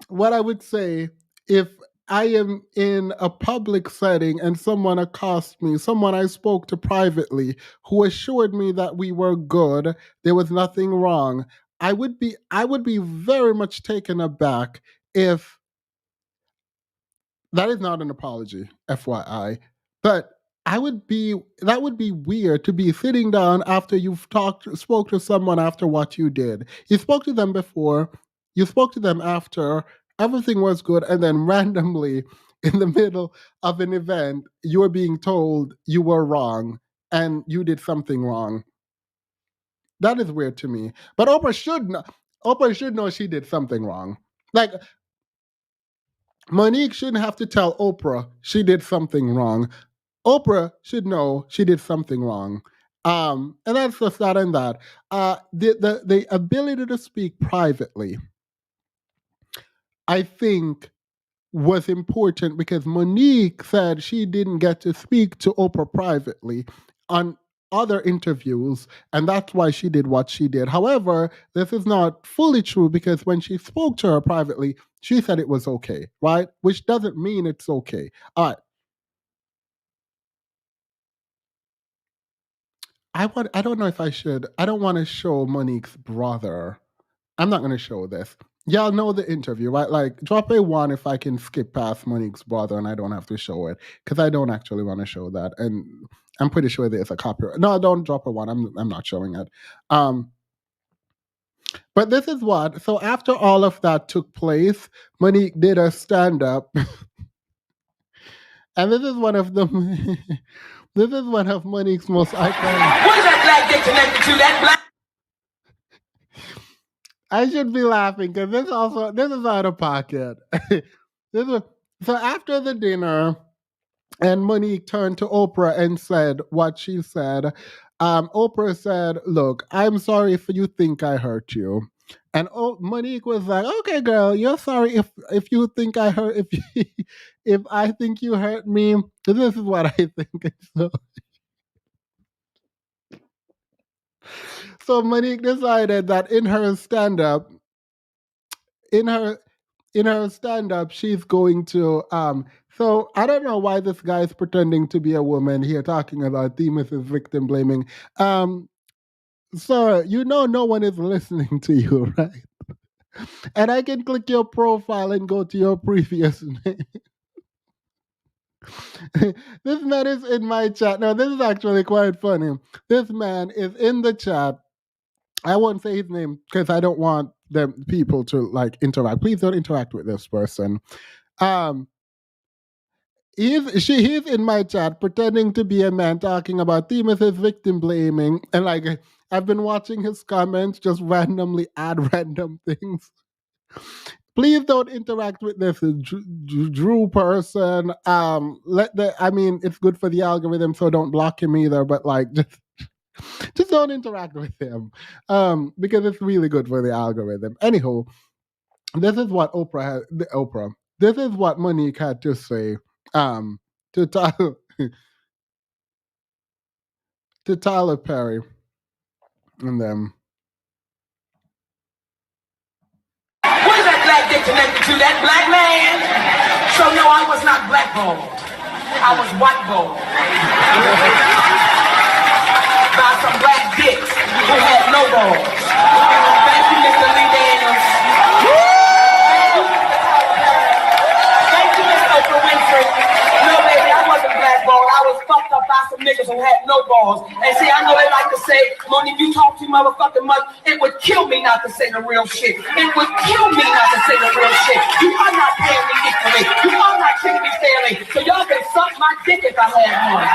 what I would say if I am in a public setting and someone accosts me, someone I spoke to privately, who assured me that we were good, there was nothing wrong. I would be very much taken aback if that is not an apology, FYI. But that would be weird to be sitting down after you've spoke to someone after what you did. You spoke to them before, you spoke to them after, everything was good, and then randomly in the middle of an event, you were being told you were wrong and you did something wrong. That is weird to me. But Oprah should know she did something wrong. Like, Monique shouldn't have to tell Oprah she did something wrong. Oprah should know she did something wrong. And that's just that and that. The ability to speak privately, I think, was important because Monique said she didn't get to speak to Oprah privately on other interviews, and that's why she did what she did. However, this is not fully true because when she spoke to her privately, she said it was okay, right? Which doesn't mean it's okay. All right. I don't know if I should. I don't want to show Monique's brother. I'm not going to show this. Y'all know the interview, right? Like, drop a 1 if I can skip past Monique's brother and I don't have to show it because I don't actually want to show that, and I'm pretty sure there's a copyright. No, don't drop a 1. I'm not showing it. But this is what. So after all of that took place, Monique did a stand-up, and this is one of the. This is one of Monique's most iconic. What is that black dick connected to? That black. I should be laughing because this is out of pocket. So after the dinner, and Monique turned to Oprah and said what she said. Oprah said, "Look, I'm sorry if you think I hurt you." And Monique was like, "Okay, girl, you're sorry if you think I hurt if I think you hurt me. This is what I think." So Monique decided that in her stand-up, she's going to so I don't know why this guy is pretending to be a woman here talking about Themis is victim blaming. Sir, you know no one is listening to you, right? And I can click your profile and go to your previous name. This man is in my chat. Now, this is actually quite funny. This man is in the chat. I won't say his name because I don't want them people to like interact. Please don't interact with this person. He's in my chat pretending to be a man talking about Themis' victim blaming, and like I've been watching his comments just randomly add random things. Please don't interact with this Drew person. It's good for the algorithm, so don't block him either. But like, just don't interact with him, because it's really good for the algorithm. Anyhow, this is what Oprah. This is what Monique had to say. To Tyler, to Tyler Perry, and them. What is that black dick connected to? That black man? So no, I was not blackballed. I was whiteballed by some black dicks who had no balls. Thank you, Mr. Lee Daniels. Thank you, Miss Oprah Winfrey. No, baby, I wasn't blackballed. I was fucked up by some niggas who had no balls. And see, I know they like to say, Monique, you talk too motherfucking much. It would kill me not to say the real shit. It would kill me not to say the real shit. You are not paying me equally. You are not treating me fairly. So y'all can suck my dick if I had one.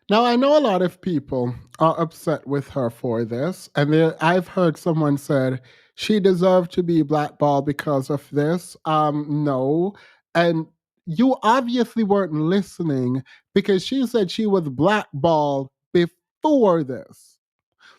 Now, I know a lot of people are upset with her for this, and I've heard someone said she deserved to be blackballed because of this. No. And you obviously weren't listening because she said she was blackballed before this.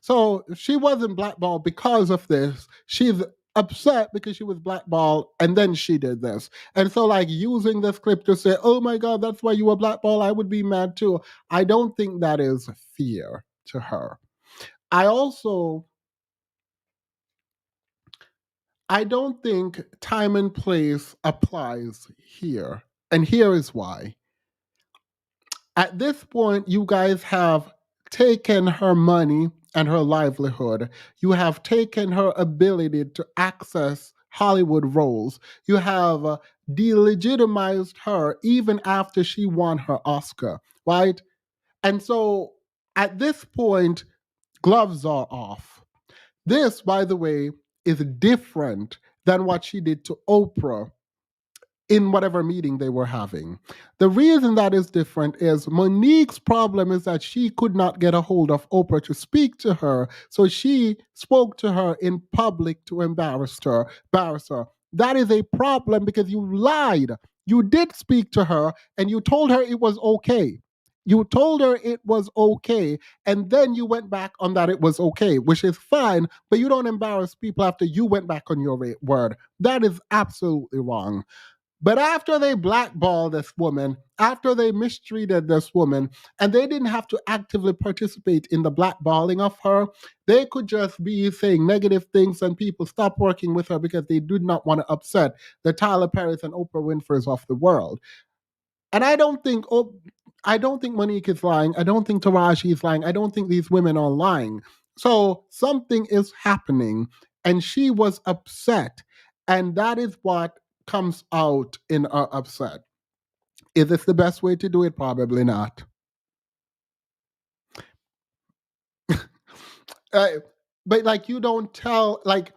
So she wasn't blackballed because of this. She's upset because she was blackballed and then she did this. And so like using this clip to say, oh my God, that's why you were blackballed, I would be mad too. I don't think that is fair to her. I don't think time and place applies here. And here is why. At this point, you guys have taken her money and her livelihood. You have taken her ability to access Hollywood roles. You have delegitimized her even after she won her Oscar, right? And so at this point, gloves are off. This, by the way, is different than what she did to Oprah in whatever meeting they were having. The reason that is different is Monique's problem is that she could not get a hold of Oprah to speak to her, so she spoke to her in public to embarrass her. That is a problem because you lied. You did speak to her and you told her it was okay. You told her it was okay, and then you went back on that it was okay, which is fine, but you don't embarrass people after you went back on your word. That is absolutely wrong. But after they blackballed this woman, after they mistreated this woman, and they didn't have to actively participate in the blackballing of her, they could just be saying negative things and people stop working with her because they did not want to upset the Tyler Perrys and Oprah Winfreys of the world. And I don't think Monique is lying. I don't think Taraji is lying. I don't think these women are lying. So something is happening, and she was upset, and that is what comes out in her upset. Is this the best way to do it? Probably not. But like, you don't tell, like,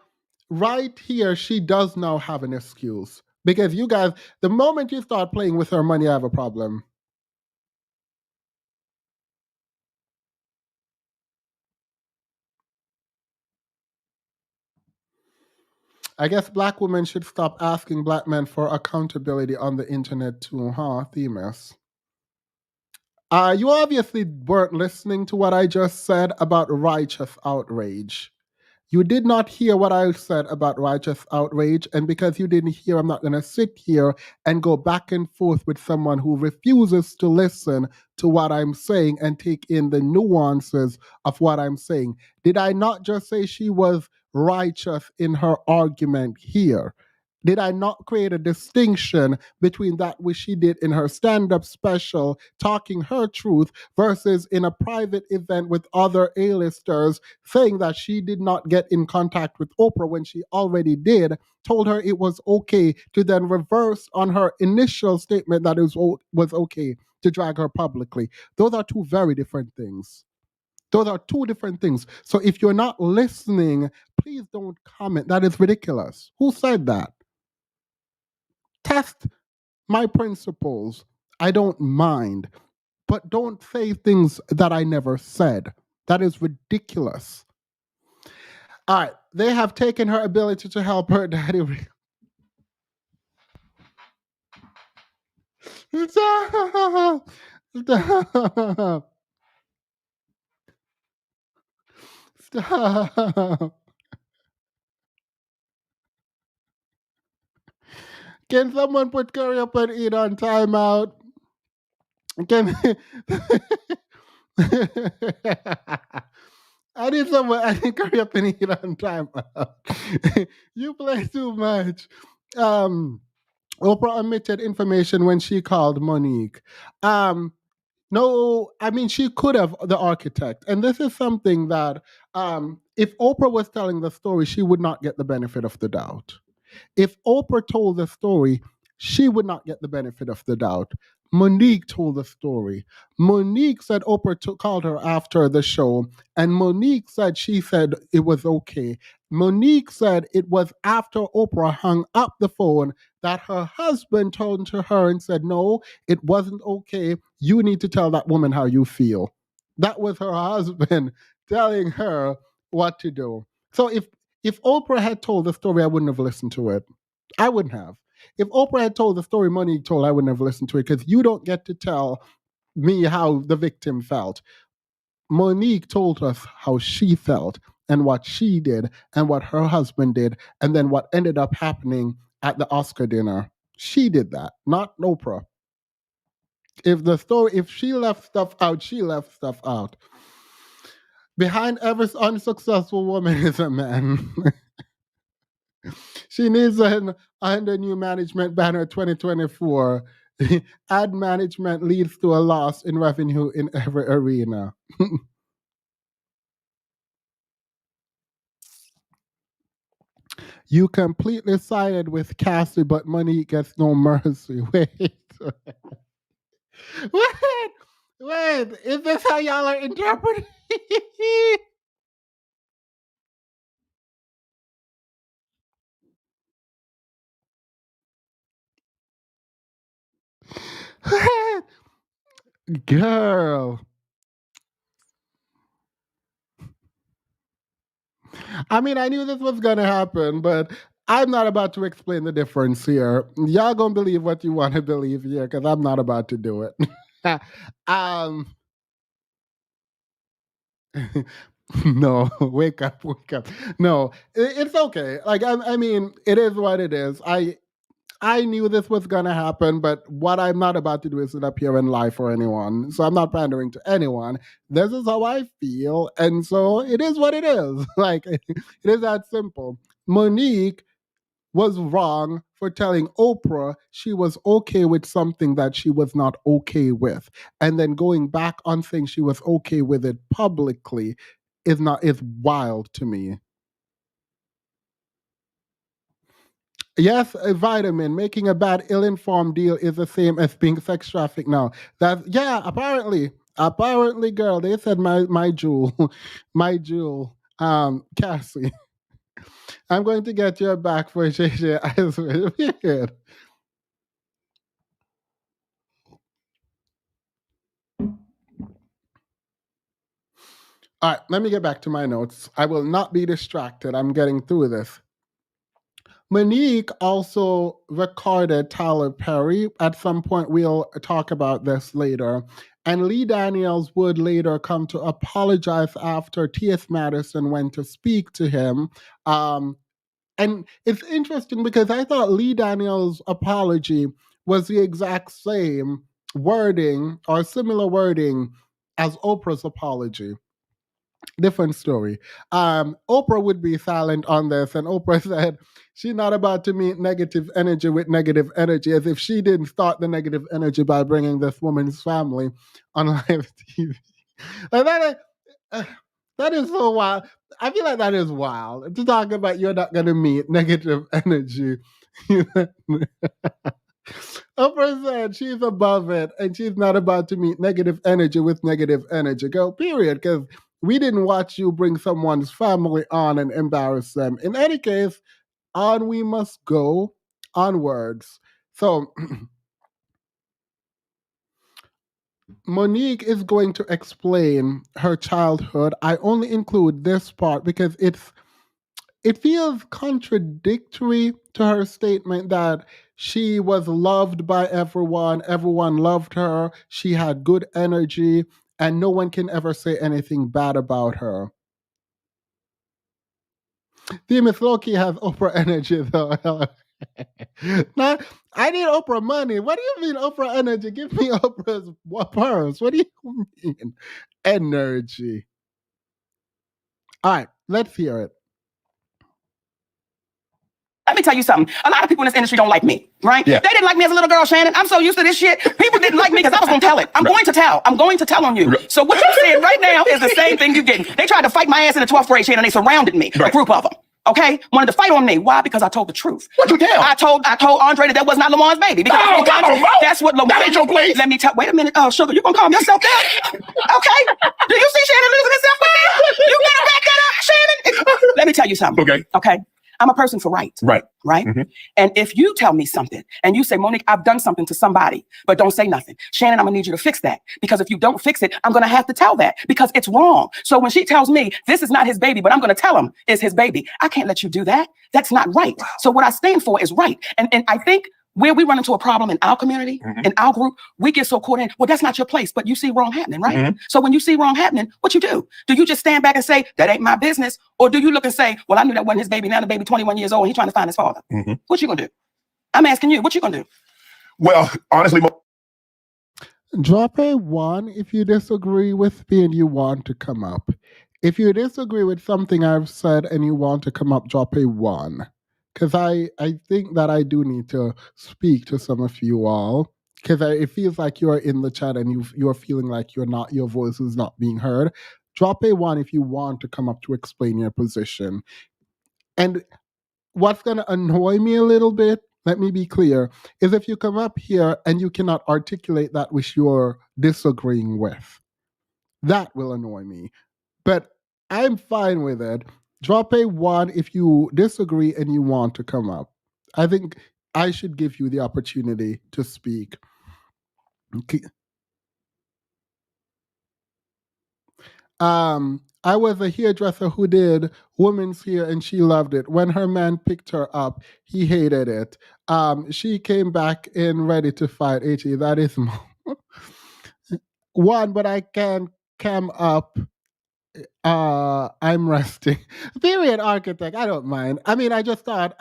right here, she does now have an excuse. Because you guys, the moment you start playing with her money, I have a problem. I guess black women should stop asking black men for accountability on the internet too, huh, Themis? You obviously weren't listening to what I just said about righteous outrage. You did not hear what I said about righteous outrage, and because you didn't hear, I'm not going to sit here and go back and forth with someone who refuses to listen to what I'm saying and take in the nuances of what I'm saying. Did I not just say she was righteous in her argument here? Did I not create a distinction between that which she did in her stand-up special, talking her truth, versus in a private event with other A-listers, saying that she did not get in contact with Oprah when she already did, told her it was okay, to then reverse on her initial statement that it was okay to drag her publicly? Those are two very different things. Those are two different things. So if you're not listening, please don't comment. That is ridiculous. Who said that? Test my principles. I don't mind. But don't say things that I never said. That is ridiculous. All right. They have taken her ability to help her daddy. Stop. Stop. Stop. Can someone put curry up and eat on timeout? Can I need curry up and eat on timeout. You play too much. Oprah omitted information when she called Monique. No, I mean, she could have, the architect. And this is something that if Oprah was telling the story, she would not get the benefit of the doubt. If Oprah told the story, she would not get the benefit of the doubt. Monique told the story. Monique said Oprah called her after the show, and Monique said she said it was okay. Monique said it was after Oprah hung up the phone that her husband turned to her and said, "No, it wasn't okay. You need to tell that woman how you feel." That was her husband telling her what to do. So if Oprah had told the story, I wouldn't have listened to it. I wouldn't have. If Oprah had told the story Monique told, I wouldn't have listened to it, because you don't get to tell me how the victim felt. Monique told us how she felt and what she did and what her husband did, and then what ended up happening at the Oscar dinner. She did that, not Oprah. If she left stuff out, she left stuff out. Behind every unsuccessful woman is a man. She needs under new management banner 2024. Ad management leads to a loss in revenue in every arena. You completely sided with Cassie, but Monique gets no mercy. Wait. Wait. Is this how y'all are interpreting? Girl. I mean, I knew this was going to happen, but I'm not about to explain the difference here. Y'all going to believe what you want to believe here because I'm not about to do it. No, wake up. No, it's okay. Like, I mean, it is what it is. I knew this was gonna happen, but what I'm not about to do is sit up here and lie for anyone. So I'm not pandering to anyone. This is how I feel, and so it is what it is. Like it is that simple. Monique was wrong for telling Oprah she was okay with something that she was not okay with, and then going back on saying she was okay with it publicly is wild to me. Yes, a vitamin. Making a bad, ill-informed deal is the same as being sex trafficked now. That yeah, apparently. Apparently, girl, they said my jewel. My jewel. Cassie. I'm going to get your back for Shay Shay. I swear. Weird. All right, let me get back to my notes. I will not be distracted. I'm getting through this. Monique also recorded Tyler Perry. At some point, we'll talk about this later. And Lee Daniels would later come to apologize after T.S. Madison went to speak to him. And it's interesting because I thought Lee Daniels' apology was the exact same wording or similar wording as Oprah's apology. Different story. Oprah would be silent on this, and Oprah said she's not about to meet negative energy with negative energy, as if she didn't start the negative energy by bringing this woman's family on live TV. Like that is so wild. I feel like that is wild to talk about. You're not going to meet negative energy. Oprah said she's above it and she's not about to meet negative energy with negative energy. Go, period. Because we didn't watch you bring someone's family on and embarrass them. In any case, on we must go, onwards. So, Monique is going to explain her childhood. I only include this part because it feels contradictory to her statement that she was loved by everyone loved her, she had good energy, and no one can ever say anything bad about her. Miss Loki has Oprah energy though. Now, I need Oprah money. What do you mean Oprah energy? Give me Oprah's purse. What do you mean energy? All right, let's hear it. Let me tell you something. A lot of people in this industry don't like me, right? Yeah. They didn't like me as a little girl, Shannon. I'm so used to this shit. People didn't like me because I was going to tell it. I'm going to tell. I'm going to tell on you. So what you're saying right now is the same thing you're getting. They tried to fight my ass in the 12th grade, Shannon. They surrounded me, a group of them. Okay? Wanted to fight on me. Why? Because I told the truth. What you tell? I told Andre that was not Lamon's baby. Because that's what Lamont. That ain't your place. Let me tell. Wait a minute. Sugar, you gonna calm yourself down? Okay? Do you see Shannon losing herself with me? You gotta back that up, Shannon. Let me tell you something. Okay? I'm a person for right. Right? Mm-hmm. And if you tell me something and you say, Monique, I've done something to somebody, but don't say nothing. Shannon, I'm gonna need you to fix that. Because if you don't fix it, I'm gonna have to tell that because it's wrong. So when she tells me this is not his baby, but I'm gonna tell him it's his baby, I can't let you do that. That's not right. So what I stand for is right. And I think where we run into a problem in our community, in our group, we get so caught in, well, that's not your place, but you see wrong happening, right? So when you see wrong happening, what you do? Do you just stand back and say, that ain't my business? Or do you look and say, well, I knew that wasn't his baby. Now the baby 21 years old, he's trying to find his father. What you gonna do? I'm asking you, what you gonna do? Well, honestly, Drop a 1 if you disagree with me and you want to come up. If you disagree with something I've said and you want to come up, drop a 1. Because I think that I do need to speak to some of you all. Because it feels like you're in the chat and you're feeling like your voice is not being heard. Drop a 1 if you want to come up to explain your position. And what's going to annoy me a little bit, let me be clear, is if you come up here and you cannot articulate that which you're disagreeing with. That will annoy me. But I'm fine with it. Drop a 1 if you disagree and you want to come up. I think I should give you the opportunity to speak. Okay. I was a hairdresser who did women's hair and she loved it. When her man picked her up, he hated it. She came back in ready to fight. HE, that is one, but I can come up. I'm resting. Period architect. I don't mind. I mean, I just thought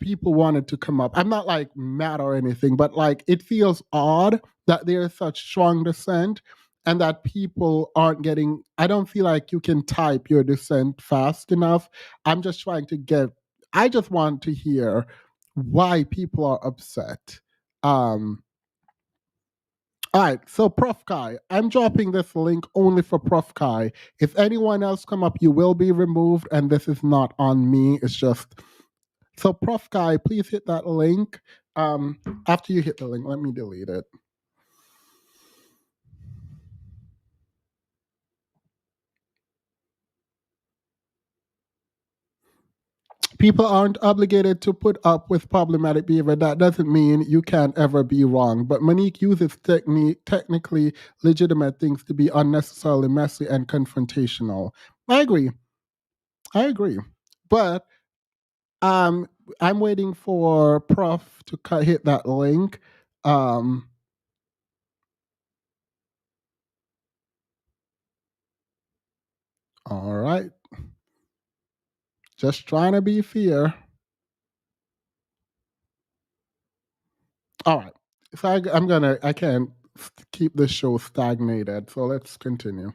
people wanted to come up. I'm not like mad or anything, but like it feels odd that there's such strong dissent and that people aren't getting. I don't feel like you can type your dissent fast enough. I'm just trying to get. I just want to hear why people are upset. All right, so Prof Kai, I'm dropping this link only for Prof Kai. If anyone else come up, you will be removed, and this is not on me. It's just so Prof Kai, please hit that link. After you hit the link, let me delete it. People aren't obligated to put up with problematic behavior. That doesn't mean you can't ever be wrong. But Monique uses technically legitimate things to be unnecessarily messy and confrontational. I agree. But I'm waiting for Prof to hit that link. All right. Just trying to be fair. All right. So I can't keep this show stagnated. So let's continue.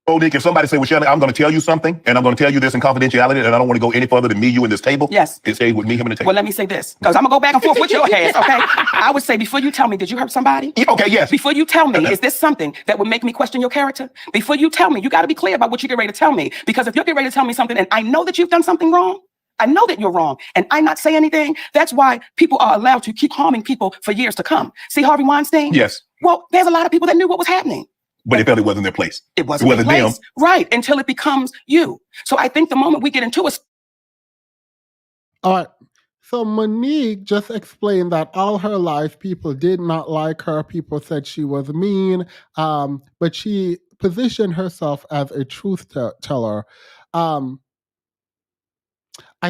Monique, if somebody say, well, Shelly, I'm going to tell you something, and I'm going to tell you this in confidentiality, and I don't want to go any further than me, you, and this table. Yes. It stays with me, him, and the table. Well, let me say this, because I'm going to go back and forth with your ass, okay? I would say, before you tell me, did you hurt somebody? Okay, yes. Before you tell me, is this something that would make me question your character? Before you tell me, you got to be clear about what you get ready to tell me. Because if you're getting ready to tell me something, and I know that you've done something wrong, I know that you're wrong, and I not say anything, that's why people are allowed to keep harming people for years to come. See Harvey Weinstein? Yes. Well, there's a lot of people that knew what was happening. But they felt it wasn't their place. It wasn't their place. Them. Right, until it becomes you. So I think the moment we get into it. All right. So Monique just explained that all her life, people did not like her. People said she was mean, but she positioned herself as a truth teller. I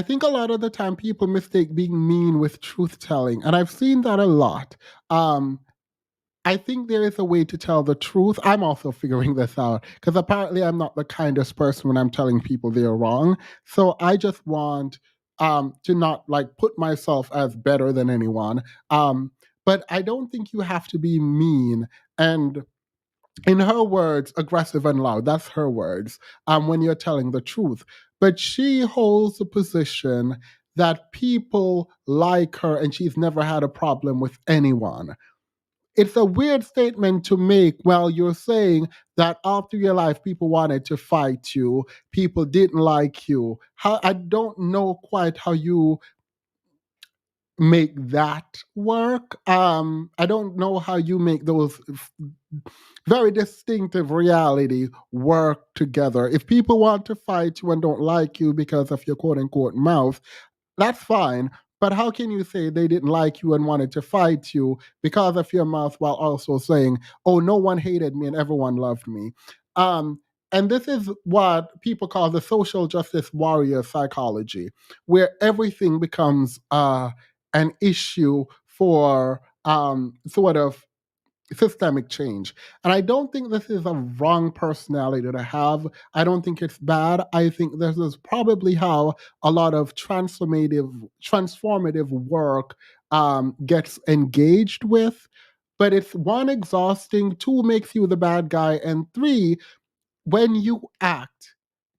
think a lot of the time people mistake being mean with truth telling, and I've seen that a lot. I think there is a way to tell the truth. I'm also figuring this out because apparently I'm not the kindest person when I'm telling people they're wrong. So I just want to not like put myself as better than anyone. But I don't think you have to be mean and, in her words, aggressive and loud. That's her words when you're telling the truth. But she holds a position that people like her and she's never had a problem with anyone. It's a weird statement to make while you're saying that after your life, people wanted to fight you, people didn't like you. I don't know quite how you make that work. I don't know how you make those very distinctive reality work together. If people want to fight you and don't like you because of your quote unquote mouth, that's fine. But how can you say they didn't like you and wanted to fight you because of your mouth while also saying, oh, no one hated me and everyone loved me? And this is what people call the social justice warrior psychology, where everything becomes an issue for sort of systemic change. And I don't think this is a wrong personality to have. I don't think it's bad. I think this is probably how a lot of transformative work gets engaged with. But it's one, exhausting, two, makes you the bad guy, and three, when you act,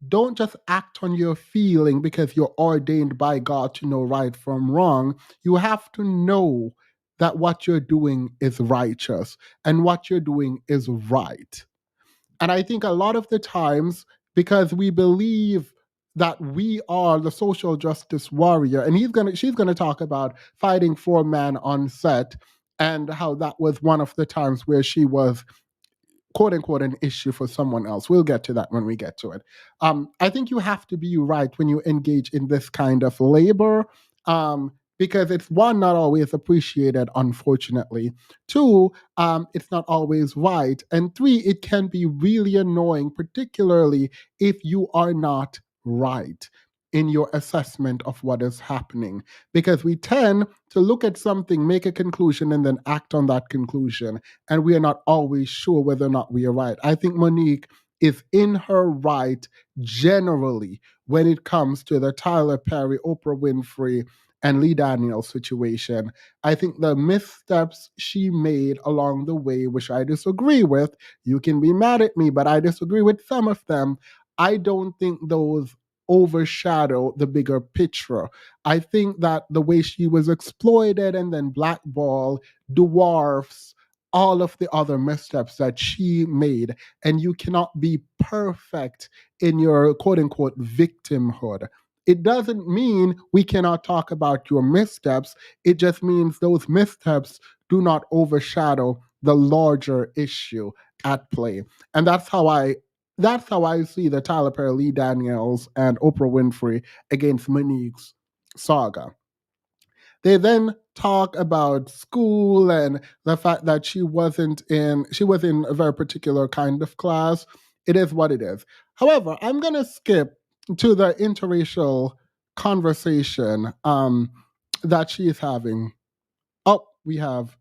don't just act on your feeling because you're ordained by God to know right from wrong. You have to know that what you're doing is righteous and what you're doing is right. And I think a lot of the times, because we believe that we are the social justice warrior, and she's gonna talk about fighting for a man on set and how that was one of the times where she was quote unquote an issue for someone else. We'll get to that when we get to it. I think you have to be right when you engage in this kind of labor. because it's one, not always appreciated, unfortunately. Two, it's not always right. And three, it can be really annoying, particularly if you are not right in your assessment of what is happening, because we tend to look at something, make a conclusion, and then act on that conclusion. And we are not always sure whether or not we are right. I think Monique is in her right generally when it comes to the Tyler Perry, Oprah Winfrey, and Lee Daniels situation. I think the missteps she made along the way, which I disagree with, you can be mad at me, but I disagree with some of them. I don't think those overshadow the bigger picture. I think that the way she was exploited and then blackballed dwarfs all of the other missteps that she made. And you cannot be perfect in your quote unquote victimhood. It doesn't mean we cannot talk about your missteps. It just means those missteps do not overshadow the larger issue at play. And that's how I see the Tyler Perry, Lee Daniels, and Oprah Winfrey against Monique's saga. They then talk about school and the fact that she was in a very particular kind of class. It is what it is. However, I'm going to skip to the interracial conversation that she is having. Oh, we have.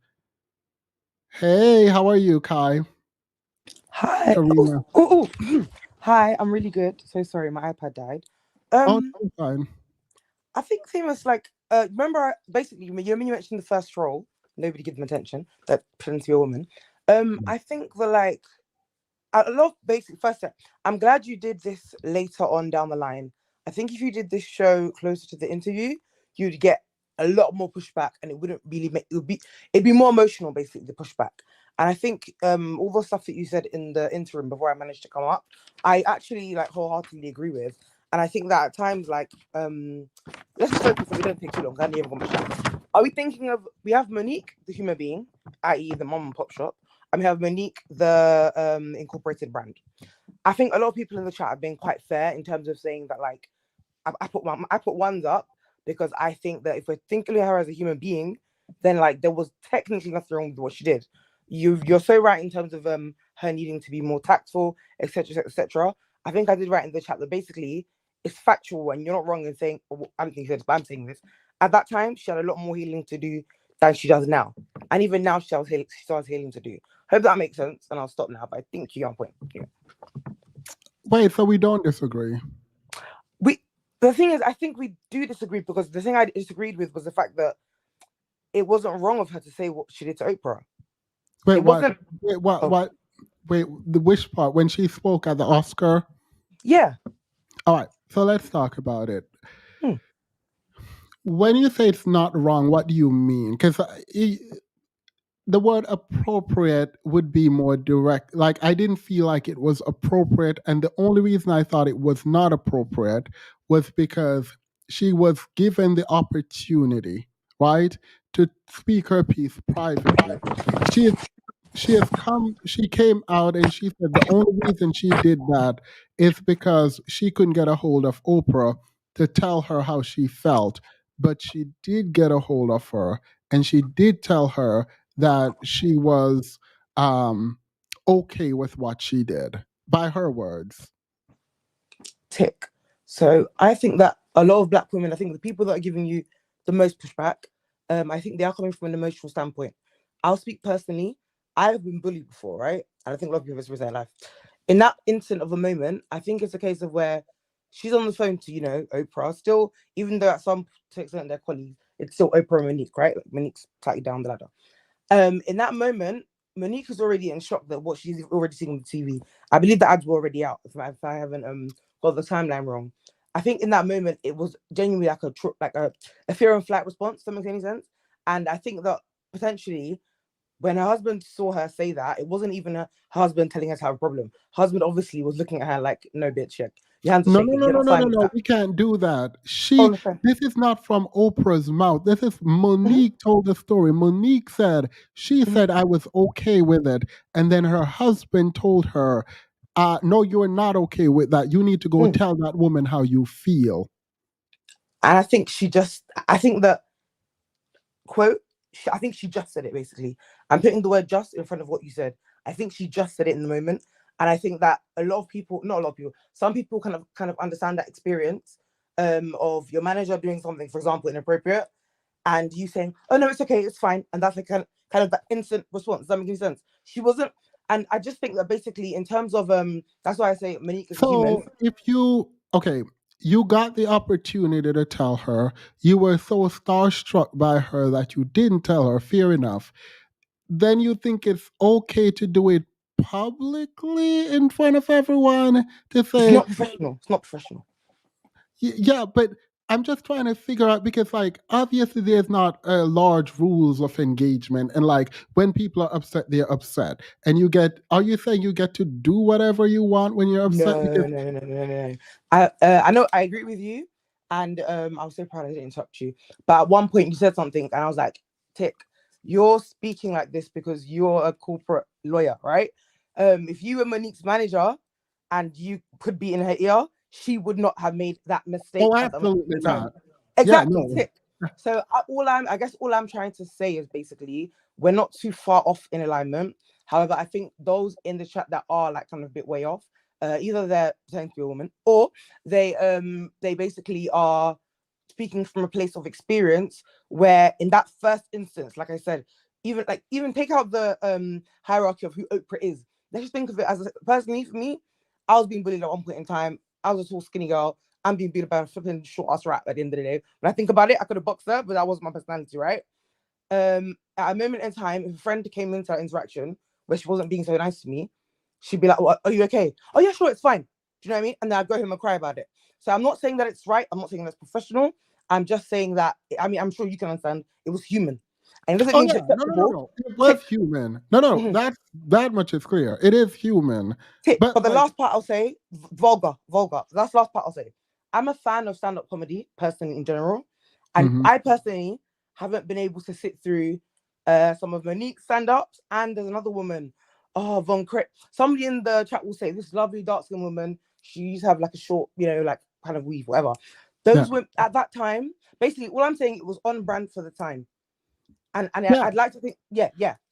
Hey, how are you, Kai? Hi. Karina. Hi, I'm really good. So sorry, my iPad died. I'm fine. I think famous remember basically when you mentioned the first role, nobody gave them attention, that pretends to be a woman. I think I love basic first step. I'm glad you did this later on down the line. I think if you did this show closer to the interview, you'd get a lot more pushback, and it wouldn't really it'd be more emotional, basically, the pushback. And I think all the stuff that you said in the interim before I managed to come up, I actually wholeheartedly agree with. And I think that at times, let's just focus so we don't take too long. I haven't got much time. Are we thinking of, we have Monique, the human being, i.e. the mom and pop shop, and we have Monique, the incorporated brand. I think a lot of people in the chat have been quite fair in terms of saying that I put ones up because I think that if we're thinking of her as a human being, then there was technically nothing wrong with what she did. You're so right in terms of her needing to be more tactful, etc., etc. I think I did right in the chat that basically it's factual and you're not wrong in saying, I don't think you said this, but I'm saying this. At that time, she had a lot more healing to do than she does now. And even now, she still has healing to do. Hope that makes sense, and I'll stop now, but I think you're on point. Yeah. Wait, so we don't disagree? The thing is, I think we do disagree because the thing I disagreed with was the fact that it wasn't wrong of her to say what she did to Oprah. Wait, what? Wait, what? Oh. What? Wait, the which part? When she spoke at the Oscar? Yeah. All right, so let's talk about it. When you say it's not wrong, what do you mean? Because the word appropriate would be more direct. I didn't feel like it was appropriate, and the only reason I thought it was not appropriate was because she was given the opportunity, right, to speak her piece privately. She came out and she said the only reason she did that is because she couldn't get a hold of Oprah to tell her how she felt. But she did get a hold of her, and she did tell her that she was okay with what she did, by her words. Tick. So I think that a lot of Black women, I think the people that are giving you the most pushback, I think they are coming from an emotional standpoint. I'll speak personally. I've been bullied before, right? And I think a lot of people have experienced their life. In that instant of a moment, I think it's a case of where she's on the phone to, Oprah. Still, even though at some extent they're colleagues, it's still Oprah and Monique, right? Monique's slightly down the ladder. In that moment, Monique was already in shock that what she's already seen on the TV. I believe the ads were already out, if I haven't got the timeline wrong. I think in that moment, it was genuinely a fear and flight response, if that makes any sense. And I think that potentially, when her husband saw her say that, it wasn't even her husband telling her to have a problem. Her husband obviously was looking at her like, no, bitch, your hands are shaking. No, we can't do that. This is not from Oprah's mouth. This is Monique told the story. Monique said, said I was okay with it. And then her husband told her, no, you're not okay with that. You need to go tell that woman how you feel. And I think that quote, I think she just said it basically. I'm putting the word just in front of what you said. I think she just said it in the moment. And I think that a lot of people, not a lot of people, some people kind of understand that experience of your manager doing something, for example, inappropriate, and you saying, "Oh no, it's okay, it's fine," and that's like kind of that instant response. Does that make any sense? She wasn't, and I just think that basically in terms of that's why I say Monique is human. So if you got the opportunity to tell her, you were so starstruck by her that you didn't tell her, fair enough. Then you think it's okay to do it publicly in front of everyone to say, It's not professional. It's not professional. Yeah, but I'm just trying to figure out because, like, obviously there's not large rules of engagement, and like when people are upset, they're upset, and you get. Are you saying you get to do whatever you want when you're upset? No. I know. I agree with you, and I was so proud I didn't interrupt you. But at one point you said something, and I was like, "Tick, you're speaking like this because you're a corporate lawyer, right? If you were Monique's manager, and you could be in her ear, she would not have made that mistake." Oh, at that moment absolutely in time. not. Exactly, Yeah, no. Tick. So I guess all I'm trying to say is basically we're not too far off in alignment. However, I think those in the chat that are like kind of a bit way off, either they're pretending to be a woman or they basically are speaking from a place of experience where in that first instance, like I said, even take out the hierarchy of who Oprah is. Let's just think of it as personally for me, I was being bullied at one point in time. I was a tall, skinny girl. I'm being bullied by a flipping short ass rat at the end of the day. When I think about it, I could have boxed her, but that wasn't my personality, right? At a moment in time, if a friend came into that interaction where she wasn't being so nice to me, she'd be like, "What? Are you okay? Oh yeah, sure, it's fine." Do you know what I mean? And then I'd go home and cry about it. So I'm not saying that it's right. I'm not saying that's professional. I'm just saying that, I mean, I'm sure you can understand it was human. And it doesn't Oh mean yeah, it's acceptable. no. It was human. No. Mhm. That much is clear. It is human. But the like, last part I'll say, vulgar. That's the last part I'll say. I'm a fan of stand-up comedy, personally, in general. And I personally haven't been able to sit through some of Monique's stand-ups. And there's another woman, Von Crit. Somebody in the chat will say, this lovely dark-skinned woman, she used to have like a short, like kind of weave, whatever. Those women, at that time, basically, all I'm saying, it was on brand for the time. And I'd like to think, yeah.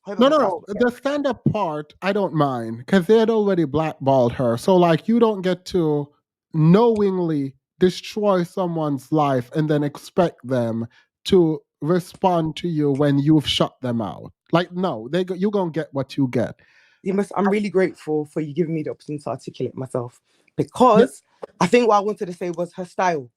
No. The stand-up part, I don't mind because they had already blackballed her. So like, you don't get to knowingly destroy someone's life and then expect them to respond to you when you've shut them out. Like, no, you're gonna get what you get. I'm really grateful for you giving me the opportunity to articulate myself, because I think what I wanted to say was her style.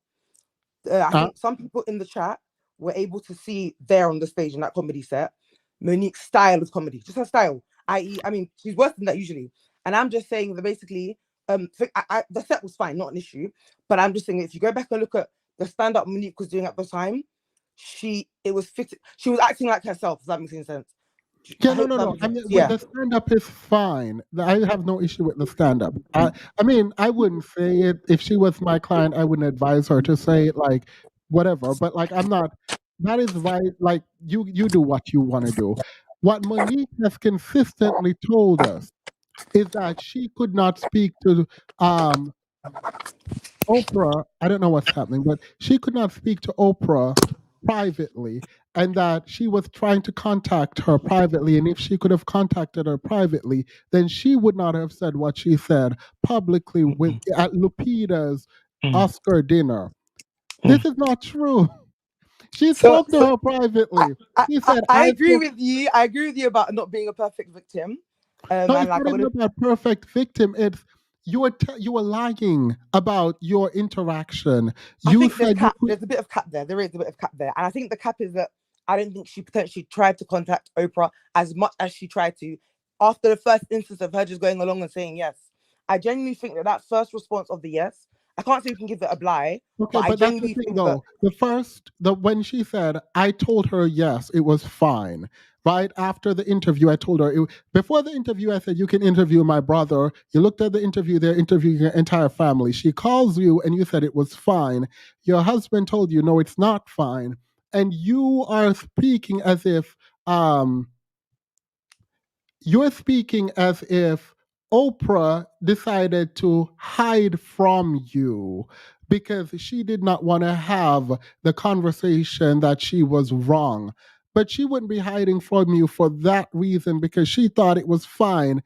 I think some people in the chat were able to see there on the stage in that comedy set Monique's style of comedy, just her style. I mean, she's worse than that usually. And I'm just saying that basically, the set was fine, not an issue. But I'm just saying, if you go back and look at the stand-up Monique was doing at the time, she was acting like herself. Does that make any sense? Yeah, no. I mean, with the stand-up is fine. I have no issue with the stand-up. I mean, I wouldn't say it if she was my client. I wouldn't advise her to say it, like whatever. But like, I'm not. That is right. Like, you do what you want to do. What Monique has consistently told us is that she could not speak to Oprah. I don't know what's happening, but she could not speak to Oprah privately, and that she was trying to contact her privately. And if she could have contacted her privately, then she would not have said what she said publicly at Lupita's Oscar dinner. This is not true. She spoke to her privately. She said, I agree with you. I agree with you about not being a perfect victim. No, it's not even about perfect victim. It's you were lying about your interaction. I think there's a bit of cap there. There is a bit of cap there. And I think the cap is that I don't think she potentially tried to contact Oprah as much as she tried to after the first instance of her just going along and saying yes. I genuinely think that first response of the yes, I can't say we can give it a lie. Okay, but that's the thing though. When she said, I told her yes, it was fine. Right after the interview, I told her, before the interview, I said, you can interview my brother. You looked at the interview, they're interviewing your entire family. She calls you and you said it was fine. Your husband told you, no, it's not fine. And you are speaking as if, Oprah decided to hide from you because she did not want to have the conversation that she was wrong. but she wouldn't be hiding from you for that reason because she thought it was fine.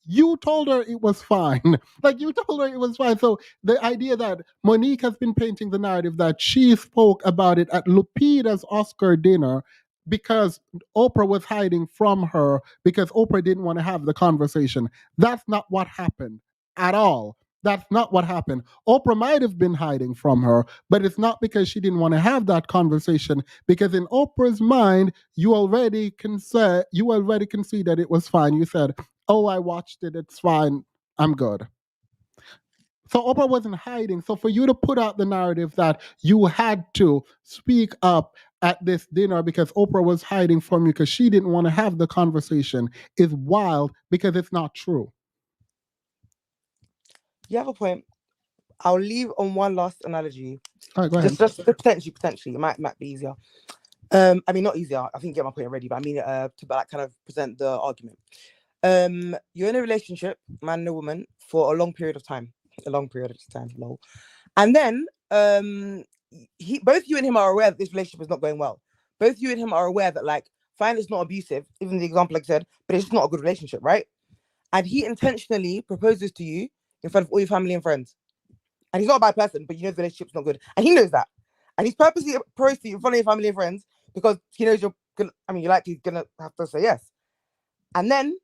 You told her it was fine. Like, you told her it was fine. So the idea that Monique has been painting the narrative that she spoke about it at Lupida's Oscar dinner because Oprah was hiding from her because Oprah didn't want to have the conversation. That's not what happened at all. That's not what happened. Oprah might have been hiding from her, but it's not because she didn't want to have that conversation. Because in Oprah's mind, you already can see that it was fine. You said, "Oh, I watched it. It's fine. I'm good." So Oprah wasn't hiding. So for you to put out the narrative that you had to speak up at this dinner because Oprah was hiding from you because she didn't want to have the conversation is wild because it's not true. You have a point. I'll leave on one last analogy. All right, go ahead. Just potentially, it might be easier. I mean, not easier. I think you get my point already, but I mean to like kind of present the argument. You're in a relationship, man and a woman, for a long period of time. Lol. And then both you and him are aware that this relationship is not going well. Both you and him are aware that, like, fine, it's not abusive, even the example like I said, but it's just not a good relationship, right? And he intentionally proposes to you in front of all your family and friends. And he's not a bad person, but you know the relationship's not good. And he knows that. And he's purposely proposed to you in front of your family and friends because he knows you're likely gonna have to say yes. And then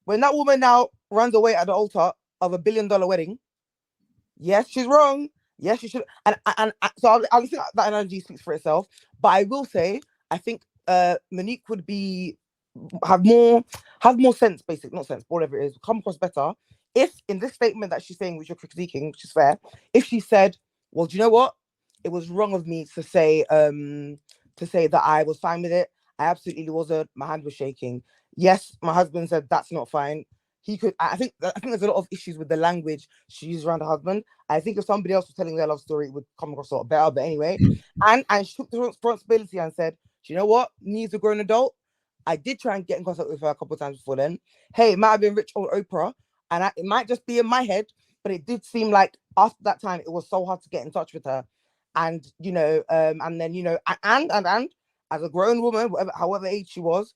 when that woman now runs away at the altar of $1 billion wedding, yes, she's wrong. Yes, she should. And so I think that analogy speaks for itself. But I will say, I think Monique would have more sense, not sense, whatever it is, come across better if in this statement that she's saying, which you're critiquing, which is fair, if she said, "Well, do you know what? It was wrong of me to say that I was fine with it. I absolutely wasn't. My hand was shaking. Yes, my husband said that's not fine. He could." I think there's a lot of issues with the language she uses around her husband. I think if somebody else was telling their love story, it would come across a lot better. But anyway, and she took the responsibility and said, "Do you know what? Me as a grown adult, I did try and get in contact with her a couple of times before then. Hey, it might have been rich old Oprah, and it might just be in my head, but it did seem like after that time, it was so hard to get in touch with her. And, and then, and as a grown woman, however age she was,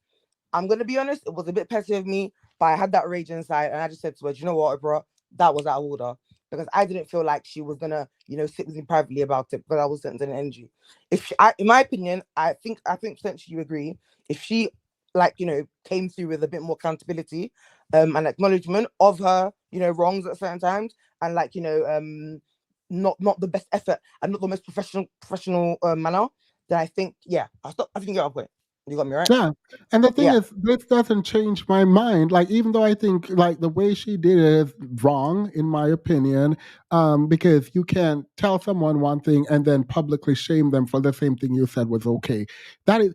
I'm going to be honest, it was a bit petty of me, but I had that rage inside. And I just said to her, "Do you know what, Oprah? That was out of order." Because I didn't feel like she was going to, sit with me privately about it because I was sending an energy. In my opinion, I think potentially you agree. If she, came through with a bit more accountability and acknowledgement of her, wrongs at certain times and not the best effort and not the most professional manner, then I think, I think you got a point. You got me right. Yeah, and the thing is, this doesn't change my mind. Like, even though I think the way she did it is wrong, in my opinion, because you can't tell someone one thing and then publicly shame them for the same thing you said was okay. That